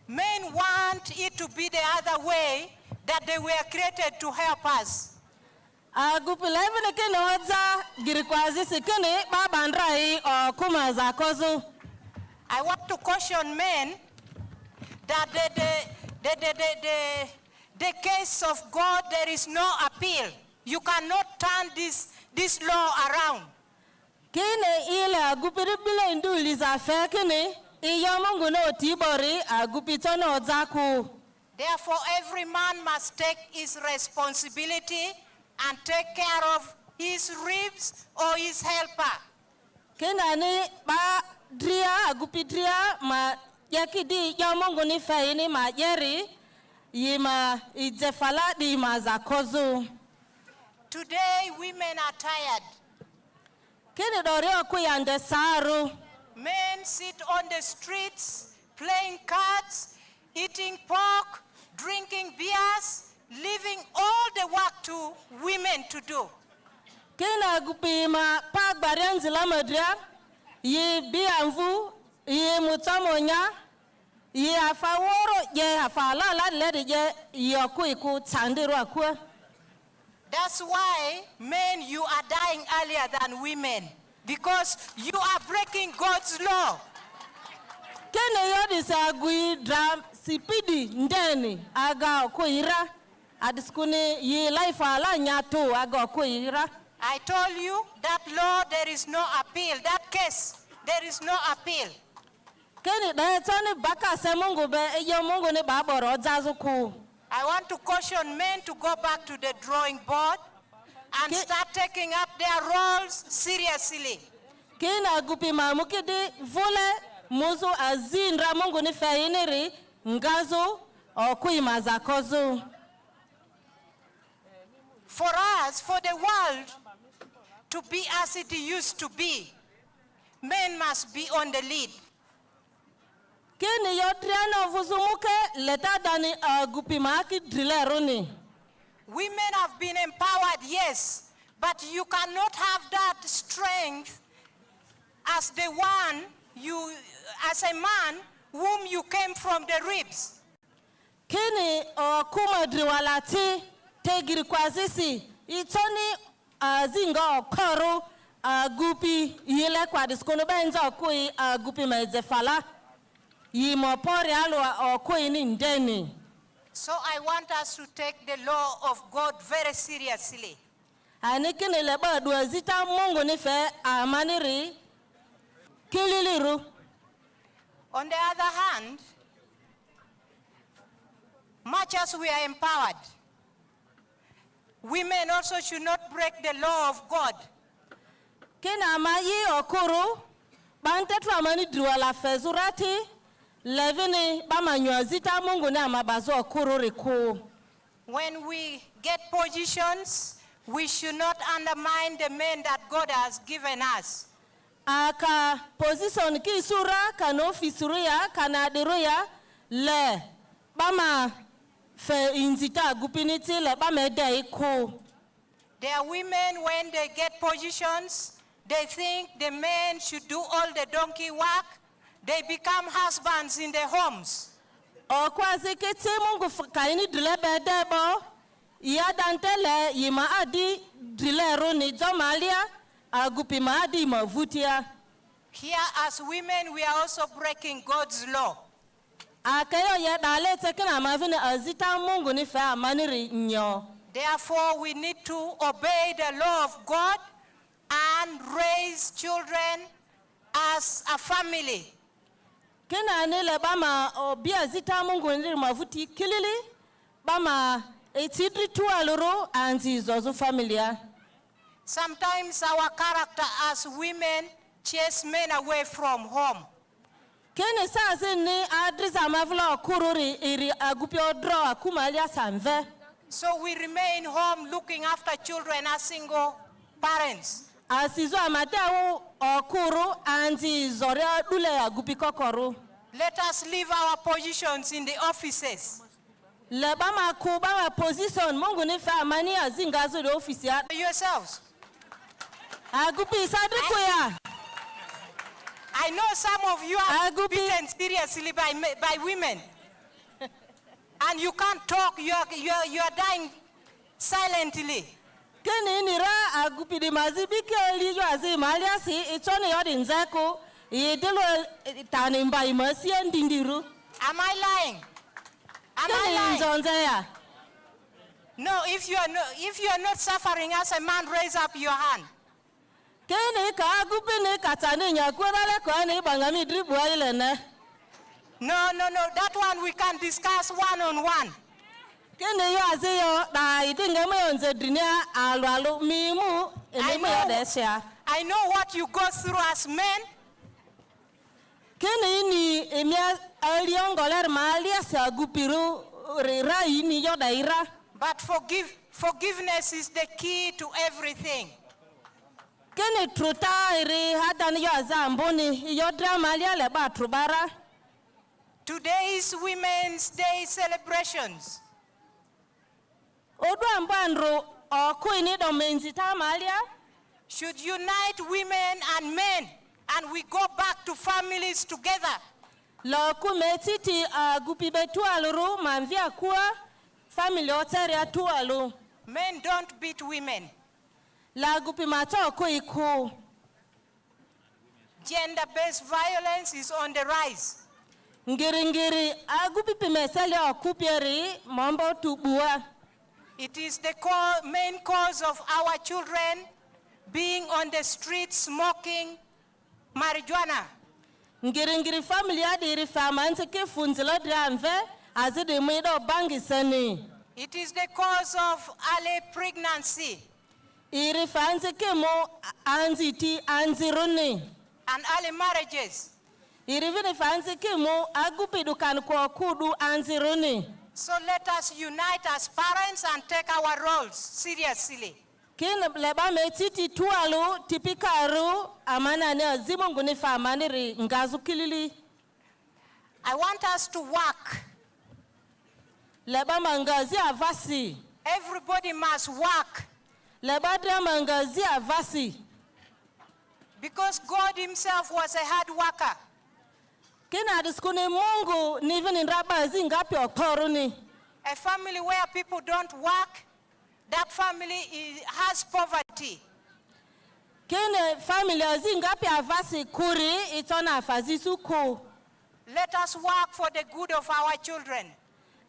Men want it to be the other way, that they were created to help us. Agupila hivi kini waza girikwazisi kini babandrai o kuma za kozu. I want to caution men that the case of God, there is no appeal. You cannot turn this law around. Kini ile agupiri bila induli za fe kini iyo Mungu no tibori agupito no zaku. Therefore, every man must take his responsibility and take care of his ribs or his helper. Kina ni ba dria agupidria ma yakidi ya Mungu ni faini ma yeri yima ijefala di mazakozu. Today women are tired. Kini dorio kuyande saru. Men sit on the streets playing cards, eating pork, drinking beers, leaving all the work to women to do. Kina gupima pak barianzi la madria, ye bianvu, ye mutamonya, ye afaworo, ye afala la ledi ye yokuiku tsandiru akua. That's why men, you are dying earlier than women, because you are breaking God's law. Kene yodi sa gui dram sipidi ndeni aga okuira. Adiskuni ye life ala nyato aga okuira. I told you that law, there is no appeal. That case, there is no appeal. Kene da tani baka se Mungu be eyo Mungu ni baboro zazuku. I want to caution men to go back to the drawing board and start taking up their roles seriously. Kina gupima mukidi vule muzu azinra Mungu ni feiniri ngazu okuima zakozu. For us, for the world to be as it used to be, men must be on the lead. Kini yotriano vuzumuke leta dani gupimaki drileruni. Women have been empowered, yes, but you cannot have that strength as the one as a man whom you came from the ribs. Kini kuma driwalati tegiri kwa sisi itoni zinga okoro gupi yile kwa diskono benza okui gupi mezefala yimopori alo okui ni ndeni. So I want us to take the law of God very seriously. Anikini leba duazita Mungu nife amaniri kililiru. On the other hand, much as we are empowered, women also should not break the law of God. Kina mayi okuru bantetu amani driwala fezurati levini bamanyozita Mungu na mabazo okuru riku. When we get positions, we should not undermine the men that God has given us. Aka position ki sura kano fisuria kanadiruya le bama fe inzita gupiniti le bama deiku. There are women, when they get positions, they think the men should do all the donkey work. They become husbands in their homes. Okwazi kiti Mungu kaini dilebe debo ya dantele yima adi dilero ni jomalia agupi maadi mavutia. Here as women, we are also breaking God's law. Akayo ya dale tekena mavine azita Mungu ni fe amaniri nyo. Therefore, we need to obey the law of God and raise children as a family. Kena anile bama obia zita Mungu ni mavuti kilili bama etidri tualuru anzi zozo familia. Sometimes our character as women chase men away from home. Kene sazi ni adrisa mavla kururi iri agupio draw akumalia sanve. So we remain home looking after children as single parents. Asizo amateu okuru anzi zorea dule agupi kokoru. Let us leave our positions in the offices. Lebama kubama position Mungu ni fa amani azingazo the office ya yourselves. Agupi sadri kuya. I know some of you are beaten seriously by women. And you can't talk, you are dying silently. Keni nira agupi di mazibike liyo azimalia si itoni yodi nzeko yedelo tanimba imasi ndindiru. Am I lying? Am I lying? No, if you are not suffering as a man, raise up your hand. Keni ka agupi ni katani nyakwele kwa ni bangami dribu ile ne. No, that one we can discuss one-on-one. Kene yo azeyo na idinga mayonze dunia alu mimu elime yo desha. I know what you go through as men. Kene ni emia aliongoler malia sa gupiru rira ini yo daira. But forgiveness is the key to everything. Kene truta iri hadani yo azamboni yo dramalia le batrubara. Today's Women's Day celebrations should unite women and men, and we go back to families together. Men don't beat women. Gender-based violence is on the rise. Ngiri agupi mesele okupieri mambo tubua. It is the main cause of our children being on the streets smoking marijuana. Ngiri family adi famanze ke funzilo dramve azide mwido bangi sani. It is the cause of early pregnancy. Iri fanze ke mo anziti anziruni. And early marriages. So let us unite as parents and take our roles seriously. I want us to work. Everybody must work. Because God himself was a hard worker. Kina diskuni Mungu ni vini nraba zingapi okoruni. A family where people don't work, that family has poverty. Kine family zingapi avasi kuri itona afazisu ku. Let us work for the good of our children.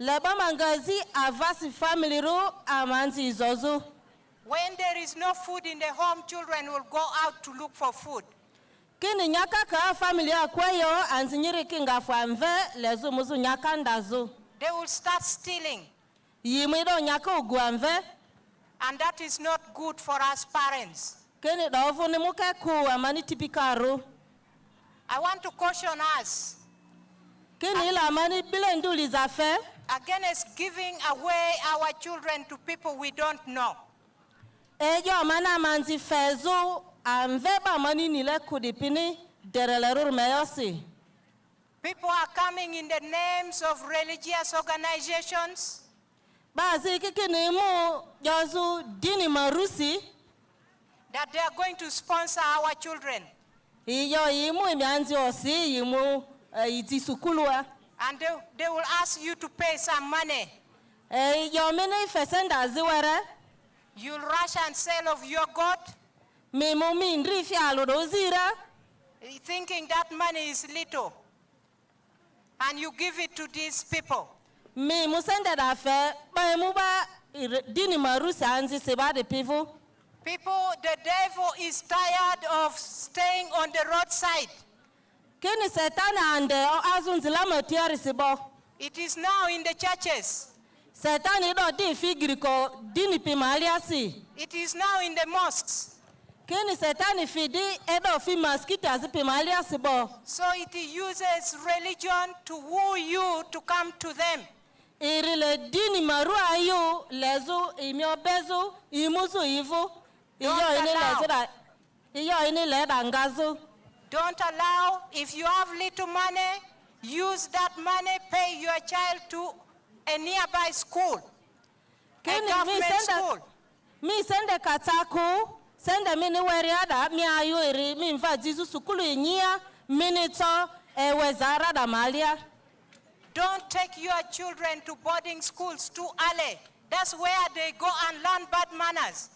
Leba mangazi avasi family ru amanzi izozu. When there is no food in the home, children will go out to look for food. Kini nyaka ka family akweyo anzinyiri kinga fwamve lezu muzu nyaka ndazu. They will start stealing. Yimido nyaka uguamve. And that is not good for us parents. Kini dofu ni muke ku amani tipikaru. I want to caution us. Kini ila amani bile nduli zafe. Against giving away our children to people we don't know. Ejo amana manzi fezu amveba mani nile kudipini derelerur meyosi. People are coming in the names of religious organizations. Bazi kikini mu jozu dini marusi. That they are going to sponsor our children. Iyo imu imianzi osi imu itisukulua. And they will ask you to pay some money. Iyo mini fesenda ziwere. You'll rush and sell of your God. Mimu mindri fialo dozira. Thinking that money is little. And you give it to these people. Mimu sende da fe. Ba emu ba dini marusi anzi seba de pivu. People, the devil is tired of staying on the roadside. Kini setana ande azunzilama tiarisibo. It is now in the churches. Setani do di figiriko dini pimaliasi. It is now in the mosques. Kini setani fidi edo fi maskita zi pimaliasi bo. So it uses religion to woo you to come to them. Irile dini marua yu lezu imiobezu imuzu ivu. Don't allow, if you have little money, use that money, pay your child to a nearby school, a government school. Mi sende kataku, sende mini weriada, mi ayu iri, mi mfa jizu sukulu inyia, minito, wezara da malia. Don't take your children to boarding schools too early. That's where they go and learn bad manners.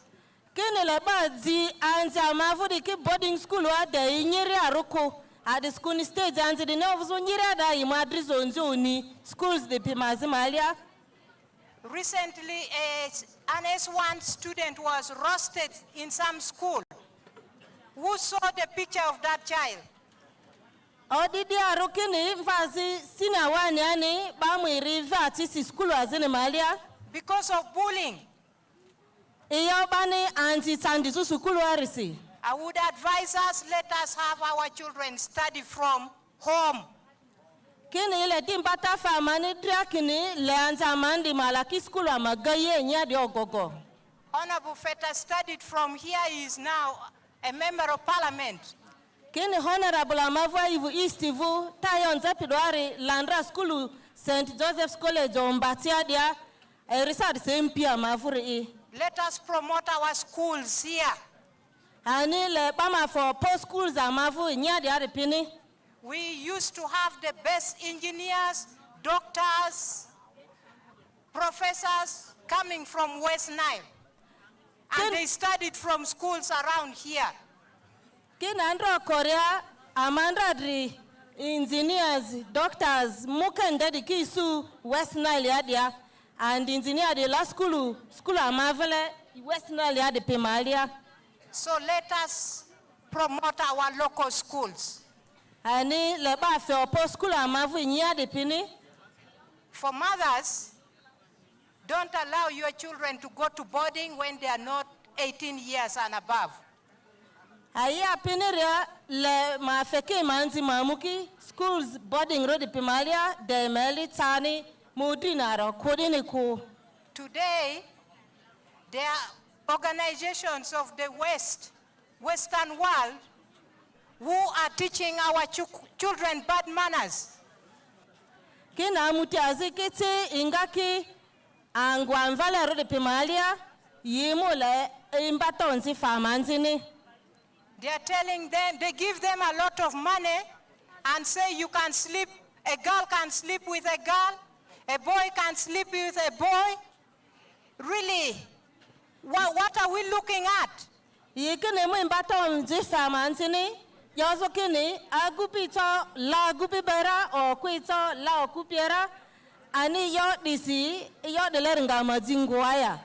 Kini leba zi anzi amavudi ki boarding school wa de inyiri aruko at the school stage anzi de neovuzo nyiri ada imadrizo nzoni schools de pimazi malia. Recently, an S1 student was roasted in some school. Who saw the picture of that child? Odidi arukini mfazi sina wani ani bamwiri vati si school wazini malia. Because of bullying. I would advise us, let us have our children study from home. Honorable Feta studied from here. He is now a member of parliament. Kini Honorable Ayivu East Ivu Tayon Zepidwari Landra School St. Joseph's College Ombaci dia research MP Amavuri. Let us promote our schools here. Ani le bama for post schools amavu nya dia repini. We used to have the best engineers, doctors, professors coming from West Nile. And they studied from schools around here. Kinandro Korea amandadri engineers, doctors mukende kisu West Nile yadia. And engineer the last school amavele West Nile de Pimalia. So let us promote our local schools. Ani leba fe post school amavu nya de pini. For mothers, don't allow your children to go to boarding when they are not 18 years and above. Aya piniria le mafeke manzi mamuki schools boarding road Pimalia de Meli Tani. Today, there are organizations of the Western world, who are teaching our children bad manners. Kina mutiazi kiti ingaki angwamvale rode Pimalia yimule imbatonzi famanzini. They are telling them, they give them a lot of money and say you can sleep, a girl can sleep with a girl, a boy can sleep with a boy. Really, what are we looking at? Yikini mwimbata mjisa mansini, yozo kini agupito la agupibera o kuito la okupiera, ani yo disi yo deleringa majingwaya.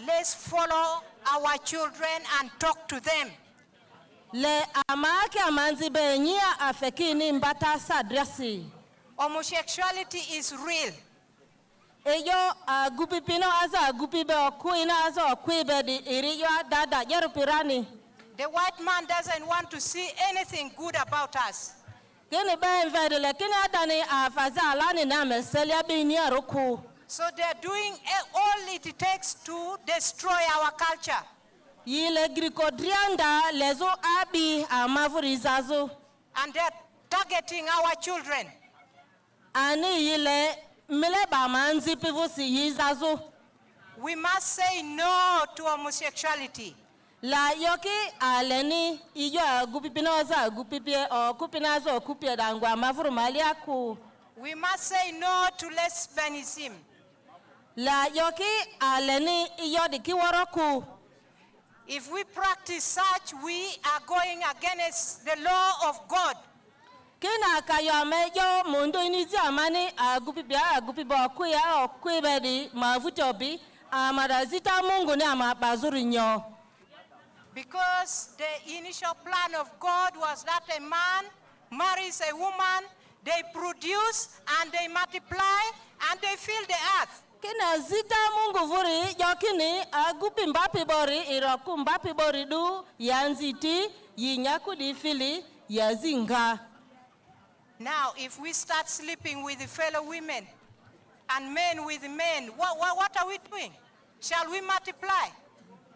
Let's follow our children and talk to them. Le amake amanzi benyia afekini mbata sadrasi. Homosexuality is real. Eyo agupipino aza agupibe okuina aza okuibe di iriyo dada yerupirani. The white man doesn't want to see anything good about us. Kini benvede le kini adani afaza alani na meselia binia roku. So they're doing all it takes to destroy our culture. Yile grikodrianda lezo abi amavurizazo. And they're targeting our children. Ani yile mileba manzi pivusi yizazo. We must say no to homosexuality. La yoki aleni iyo agupipinoza agupipie o kupinazo okupie dangwa mavuru maliaku. We must say no to lesbianism. La yoki aleni iyo dikiworoku. If we practice such, we are going against the law of God. Kina kayo mejo mundo inizi amani agupibia kuya okuibedi mavutobi amarazita mungu ni amabazuri nyo. Because the initial plan of God was that a man marries a woman, they produce and they multiply and they fill the earth. Kina zita mungu vuri yokini agupi mbapi bori iroku mbapi bori du yanziti yinyaku di fili yazinga. Now if we start sleeping with the fellow women and men with men, what are we doing? Shall we multiply?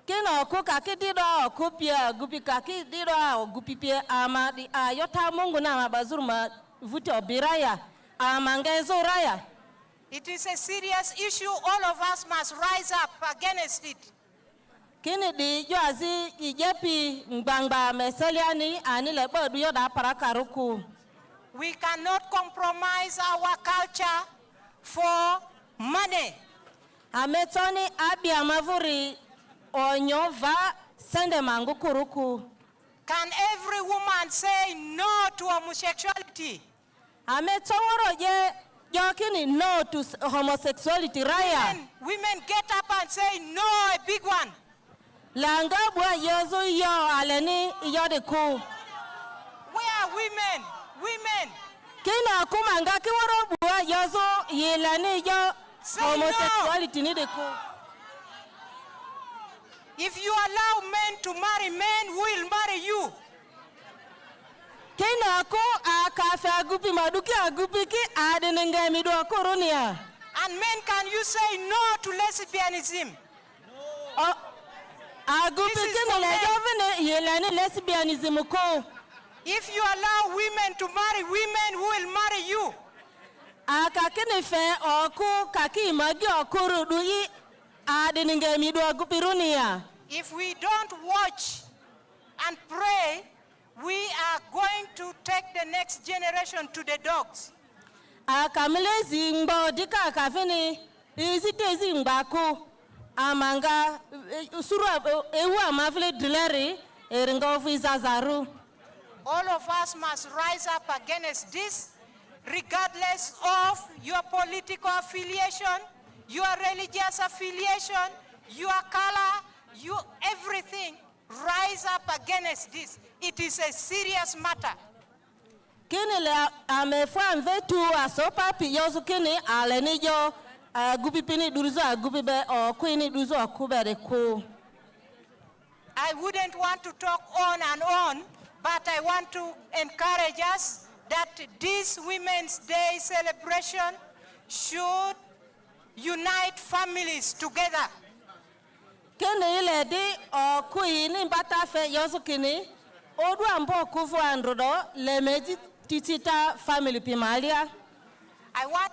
Kina oku kakidiro okupia gupi kakidiro ogupipie ama di ayota mungu na mabazuru mavuti obiraya amangezo raya. It is a serious issue. All of us must rise up against it. Kini di joazi ijepi mbangba meseliani ani lebo duyo da parakaruku. We cannot compromise our culture for money. Ametoni abi amavuri onyova sende mangu kuruku. Can every woman say no to homosexuality? Ametoworo je Yokini no to homosexuality, Raya. Women get up and say no, a big one. Langa bwa yozo yo aleni yodeku. Where are women? Women. Kina kumanga kiwaro bwa yozo yelani yo homosexuality ni deku. If you allow men to marry men, who will marry you? Kina ko akafe agupi maduki agupi ki adenenge mido akoronia. And men, can you say no to lesbianism? No. Agupi kina lejovene yelani lesbianism ko. If you allow women to marry women, who will marry you? Akakini fe oku kaki magi okuru duyi adenenge mido agupi runia. If we don't watch and pray, we are going to take the next generation to the dogs. Akamile zingbo dika kafini izite zingbaku amanga usura ewu amafile dileri eringa ofizazaru. All of us must rise up against this, regardless of your political affiliation, your religious affiliation, your color, your everything. Rise up against this. It is a serious matter. Kini le amefua mvetu asopa piyozu kini alenijo gupipini duruzo gupibe o kwini duruzo akubere ku. I wouldn't want to talk on and on, but I want to encourage us that this Women's Day celebration should unite families together. Kini ile di o kuini mbata fe yozu kini odu ambo kufu androdo le meji titita family pimalia. I want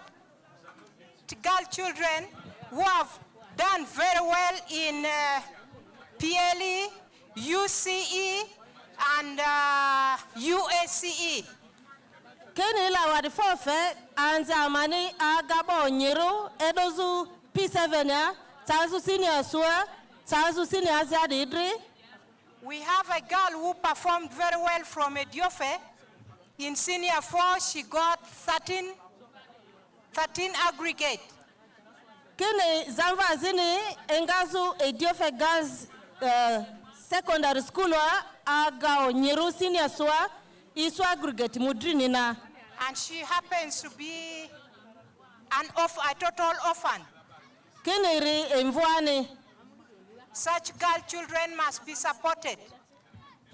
girl children who have done very well in PLE, UCE, and UACE. Kini la wadi fofe anzi amani agabo nyiru edozu P7 ya tazu senior suwa tazu senior ziadi idri. We have a girl who performed very well from Ediofe. In senior 4, she got 13 aggregate. Kini zanva zini engazu Ediofe girls secondary school wa aga nyiru senior suwa isu aggregate mudrini na. And she happens to be a total orphan. Kini ri emvuani. Such girl children must be supported.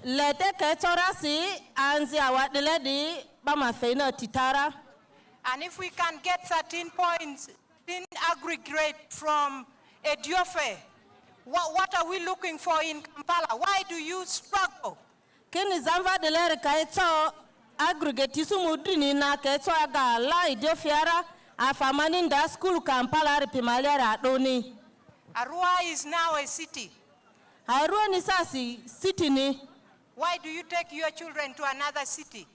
Lete ketorasi anzi awadiledi bama feina titara. And if we can get 13 points in aggregate from Ediofe, what are we looking for in Kampala? Why do you struggle? Kini zanva delere kaito aggregate isu mudrini na kaito aga la Ediofiara afamani nda school Kampala ripimalia adoni. Arua is now a city. Arua ni sasi city ni. Why do you take your children to another city?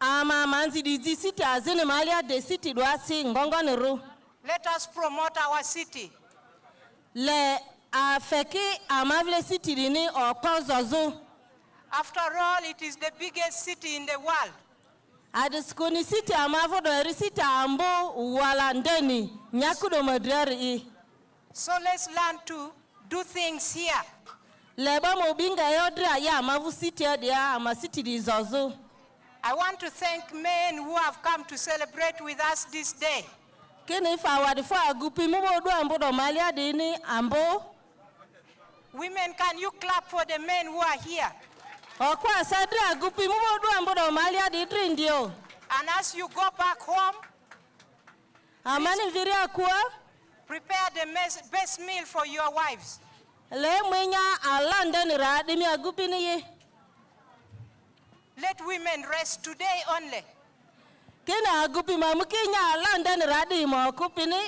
Ama manzi dizi city azini malia de city duasi ngongoni ru. Let us promote our city. Le afeki amavle city dini okozozu. After all, it is the biggest city in the world. Adiskuni city amavo do city ambo walandeni nyakudo madreri. So let's learn to do things here. Leba mobinga yodra ya mavu city dia ama city dizozu. I want to thank men who have come to celebrate with us this day. Kini forward for agupi mubodo ambodo malia dini ambo. Women, can you clap for the men who are here? Okwa sadra agupi mubodo ambodo malia didri ndio. And as you go back home, amani viria kuwa prepare the best meal for your wives. Le mwenya alanda ni radi mi agupi ni ye. Let women rest today only. Kina agupi mamukinya alanda ni radi mo akupi ni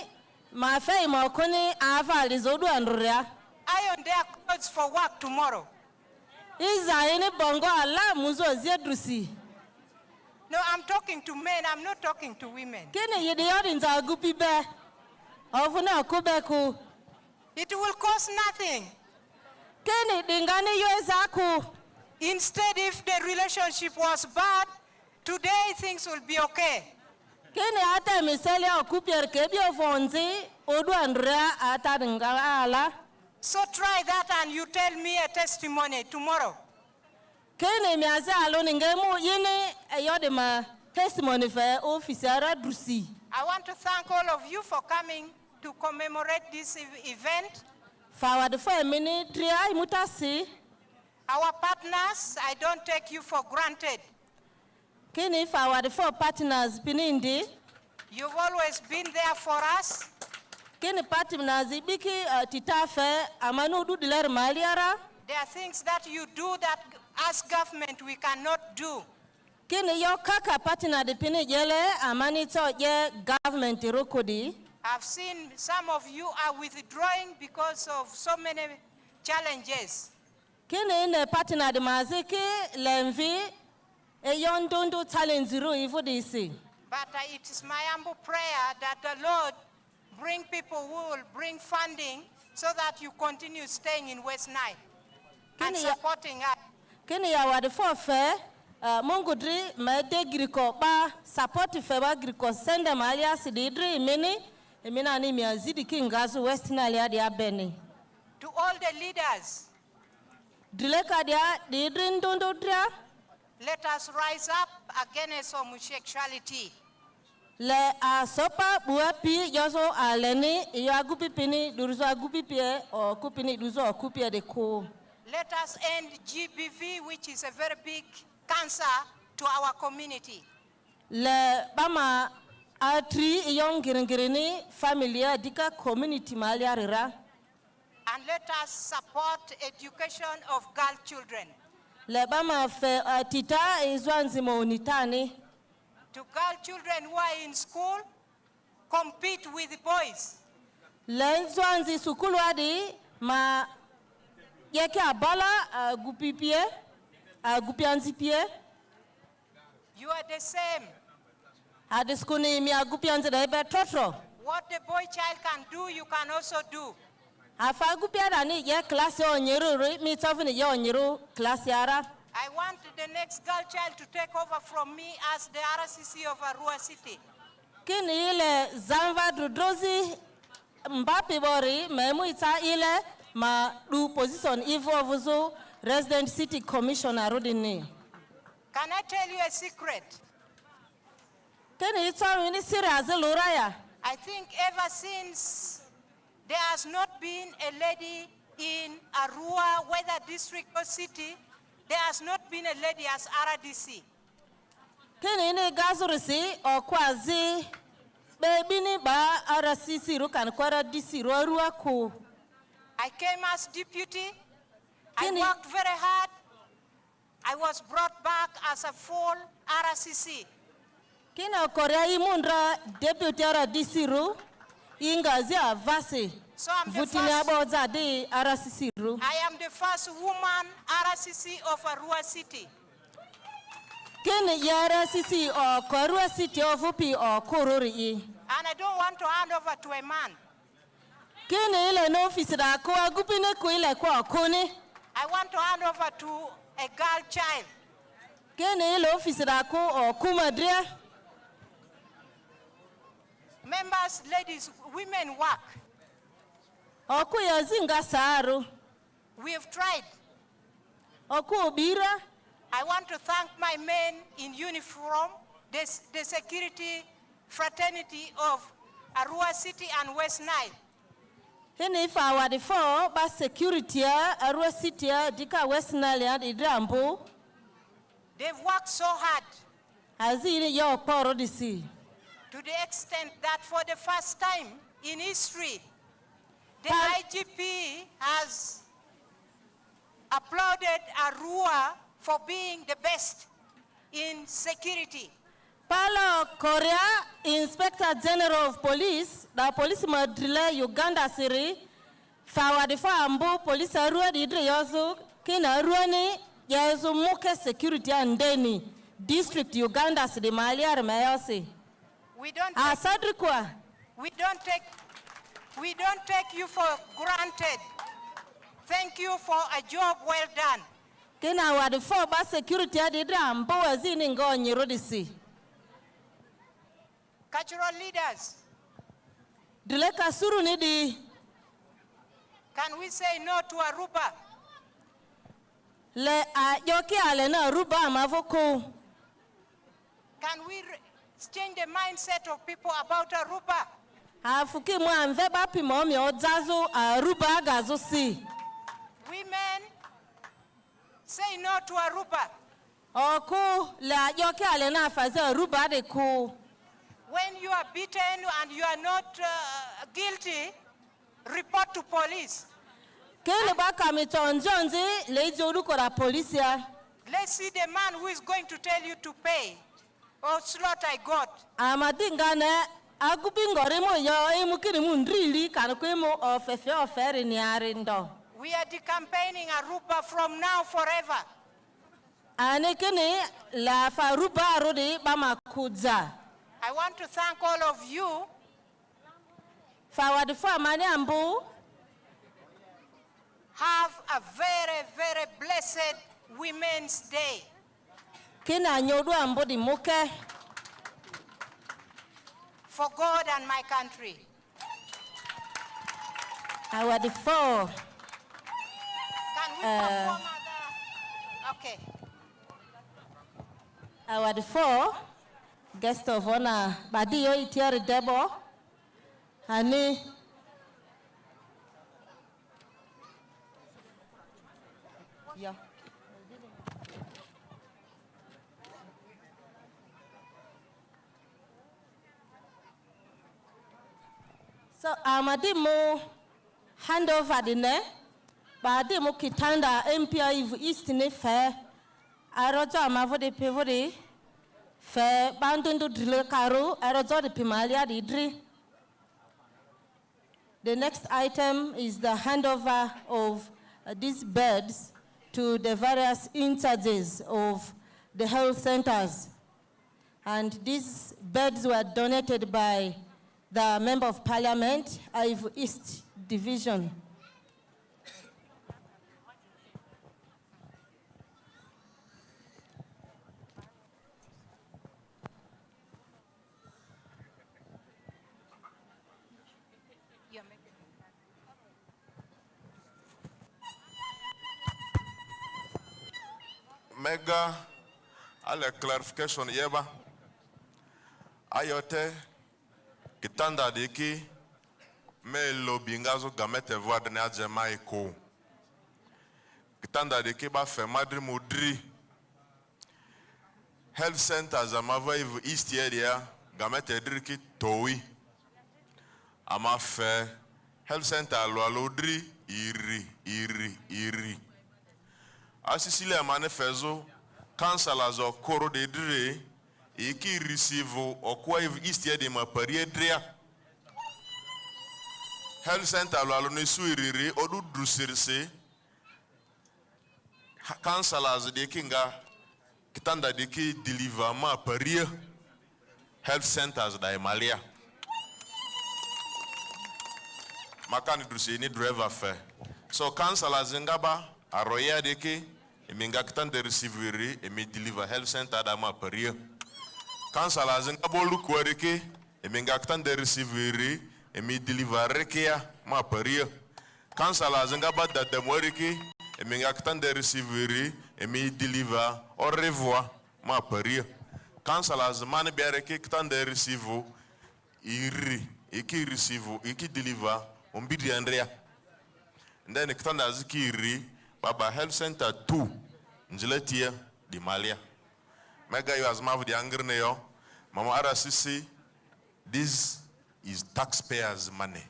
mafei mo kuni avali zodu andruria. Iron their clothes for work tomorrow. Iza ini bongo ala muzo ziedrusi. No, I'm talking to men, I'm not talking to women. Kini yidiyori nza agupi be. Ofuna akubeku. It will cost nothing. Kini dingani yoezaku. Instead, if the relationship was bad, today things will be okay. Kini ata misali okupier kebi ofonzi odu andrea ata dingala. So try that and you tell me a testimony tomorrow. Kini miaze aloni ngemu yini yodema testimony fe officiera drusi. I want to thank all of you for coming to commemorate this event. Forward for a minute, tria imutasi. Our partners, I don't take you for granted. Kini forward for partners pinindi. You've always been there for us. Kini partners ibiki titafe amanu du diler maliara. There are things that you do that as government we cannot do. Kini yo kaka partner de pini jele amani to ye government rokodi. I've seen some of you are withdrawing because of so many challenges. Kini ne partner de maziki lemvi eyondundu challenge ru ifudisi. But it is my humble prayer that the Lord bring people who will bring funding so that you continue staying in West Nile and supporting us. Kini ya wadi fofe Mungu dri mede griko ba support feba griko sende malia sididri imina ni miazidi kingazu West Nile ya dia beni. To all the leaders, drileka dia didri ndondo dria. Let us rise up against homosexuality. Le sopa buapi yoso aleni yagupi pini duruzo agupi pie o kupini duruzo okupie de ko. Let us end GBV, which is a very big cancer to our community. Le bama atri young giringini familia dika community malia rira. And let us support education of girl children. Le bama fe tita izwanzimo unitani. To girl children who are in school, compete with boys. Le izwanzi sukulu adi ma yeke abala gupipie. agupianzi pie. You are the same. Adiskuni mi agupianzi da ebe trotro. What the boy child can do, you can also do. Afa agupiara ni ye class yo nyiru mi tofini yo nyiru class yara. I want the next girl child to take over from me as the RCC of Arua City. Kini ile Zanva Drudrozi Mbapi Bori memu ita ile ma du position Ivo Vuzo resident city commissioner Rudini. Can I tell you a secret? Kini ita wini serious luraya. I think ever since there has not been a lady in Arua, whether district or city, there has not been a lady as RDC. Kini ni gazurisi o kwazi bebini ba RCC rukan kwara DC ruarua ku. I came as deputy. I worked very hard. I was brought back as a full RCC. Kina korea imundra deputy RDC ru ingazi avasi. So I am the first woman RCC of Arua City. Kini RCC o Arua City of Upi o Kururi. And I don't want to hand over to a man. Kini ile no office da ko agupine ko ile ko kuni. I want to hand over to a girl child. Kini ile office da ko o kumadria. Members, ladies, women work. Oku yazinga saru. We have tried. Oku obira. I want to thank my men in uniform, the security fraternity of Arua City and West Nile. Hini fa wadi fo ba security ya Arua City ya dika West Nile ya idrambo. They've worked so hard. Azini yo poro disi. To the extent that for the first time in history, the IGP has applauded Arua for being the best in security. Palo Korea, Inspector General of Police, the police madrile Uganda siri, fawadifa ambu police Arua didre yozu, kina Arua ni yezu muke security andeni, district Uganda siri mali armeyosi. We don't take you for granted. Thank you for a job well done. Kina wadifa ba security adidre ambu wazini ngonyi rodisi. Cultural leaders. Dileka suru nidi. Can we say no to Aruba? Le yoki ale na Aruba amavoko. Can we change the mindset of people about Aruba? Afuki mwanve bapi momi ozazo Aruba gazo si. Women, say no to Aruba. Oku le yoki ale na faze Aruba de ku. When you are beaten and you are not guilty, report to police. Kele baka mitonjonzi lejo uruko la polisia. Let's see the man who is going to tell you to pay. Or slot I got. Amadingane agubingore mo yo emukini mundrili kankwemo ofefe oferi ni arindo. We are decampaigning Aruba from now forever. Anekene la faruba rodi bamakuza. I want to thank all of you. Fawadifa mani ambu. Have a very, very blessed Women's Day. Kina nyodu ambu di muke. For God and my country. Fawadifa. Can we perform okay. Fawadifa. Guest of honor, Badio Itiari Debo, Hani. Yeah. So, Amadimu hand over the ne, Badimu Kitanda, MP Ayivu East ne fair, Arojo Amavode Pevode. Fe bandundu drille karo aerozo de pimalia didri. The next item is the handover of these birds to the various in-charges of the health centers. And these beds were donated by the Member of Parliament, Ayivu East Division. Mega, ale clarification yeba. Ayote, kitanda diki, me lobingazo gamete voade ne adjema eko. Kitanda diki ba fe madri mudri. Health centers amava Ayivu East area, gamete driki towi. Ama fe, health center alwalodri, iri. Asisile amane fezo, councilors o koro de dre, iki receive okwa Ayivu East area ma parie drea. Health center alwalo ne suiriri, odu drusirse, councilors de kinga, kitanda de ki deliver ma parie, health centers da emalia. Makani drusi ni driver fe. So councilors ngaba, aroya de ki, eminga kitanda receiver, emi deliver health center da ma parie. Councilors ngabo lukwa de ki, eminga kitanda receiver, emi deliver rekia ma parie. Councilors ngaba da demoriki, eminga kitanda receiver, emi deliver au revoir ma parie. Councilors mani biareke kitanda receiver, iki receiver, iki deliver, umbidi Andrea. And then kitanda ziki baba health center 2, njeletia di Malia. Mega yu azmavu di angirne yo, mama RCC, this is taxpayers' money.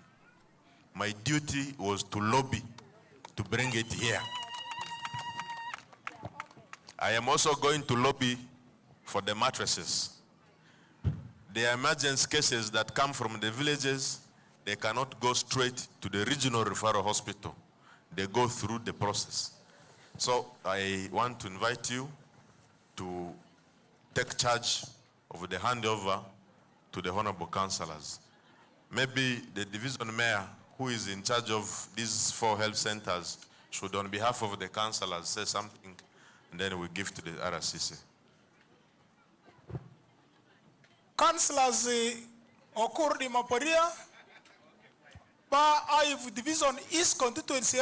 My duty was to lobby to bring it here. I am also going to lobby for the mattresses. The emergency cases that come from the villages, they cannot go straight to the regional referral hospital. They go through the process. So I want to invite you to take charge of the handover to the honorable councillors. Maybe the division mayor, who is in charge of these 4 health centers, should on behalf of the councillors say something, and then we give to the RCC. Councillors occurred in Maparia, ba Ayivu Division East constituency,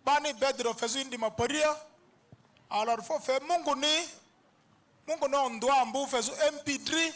bani bedro fezu indi Maparia, alor fo fe mungu no ndwa ambu fezu MP3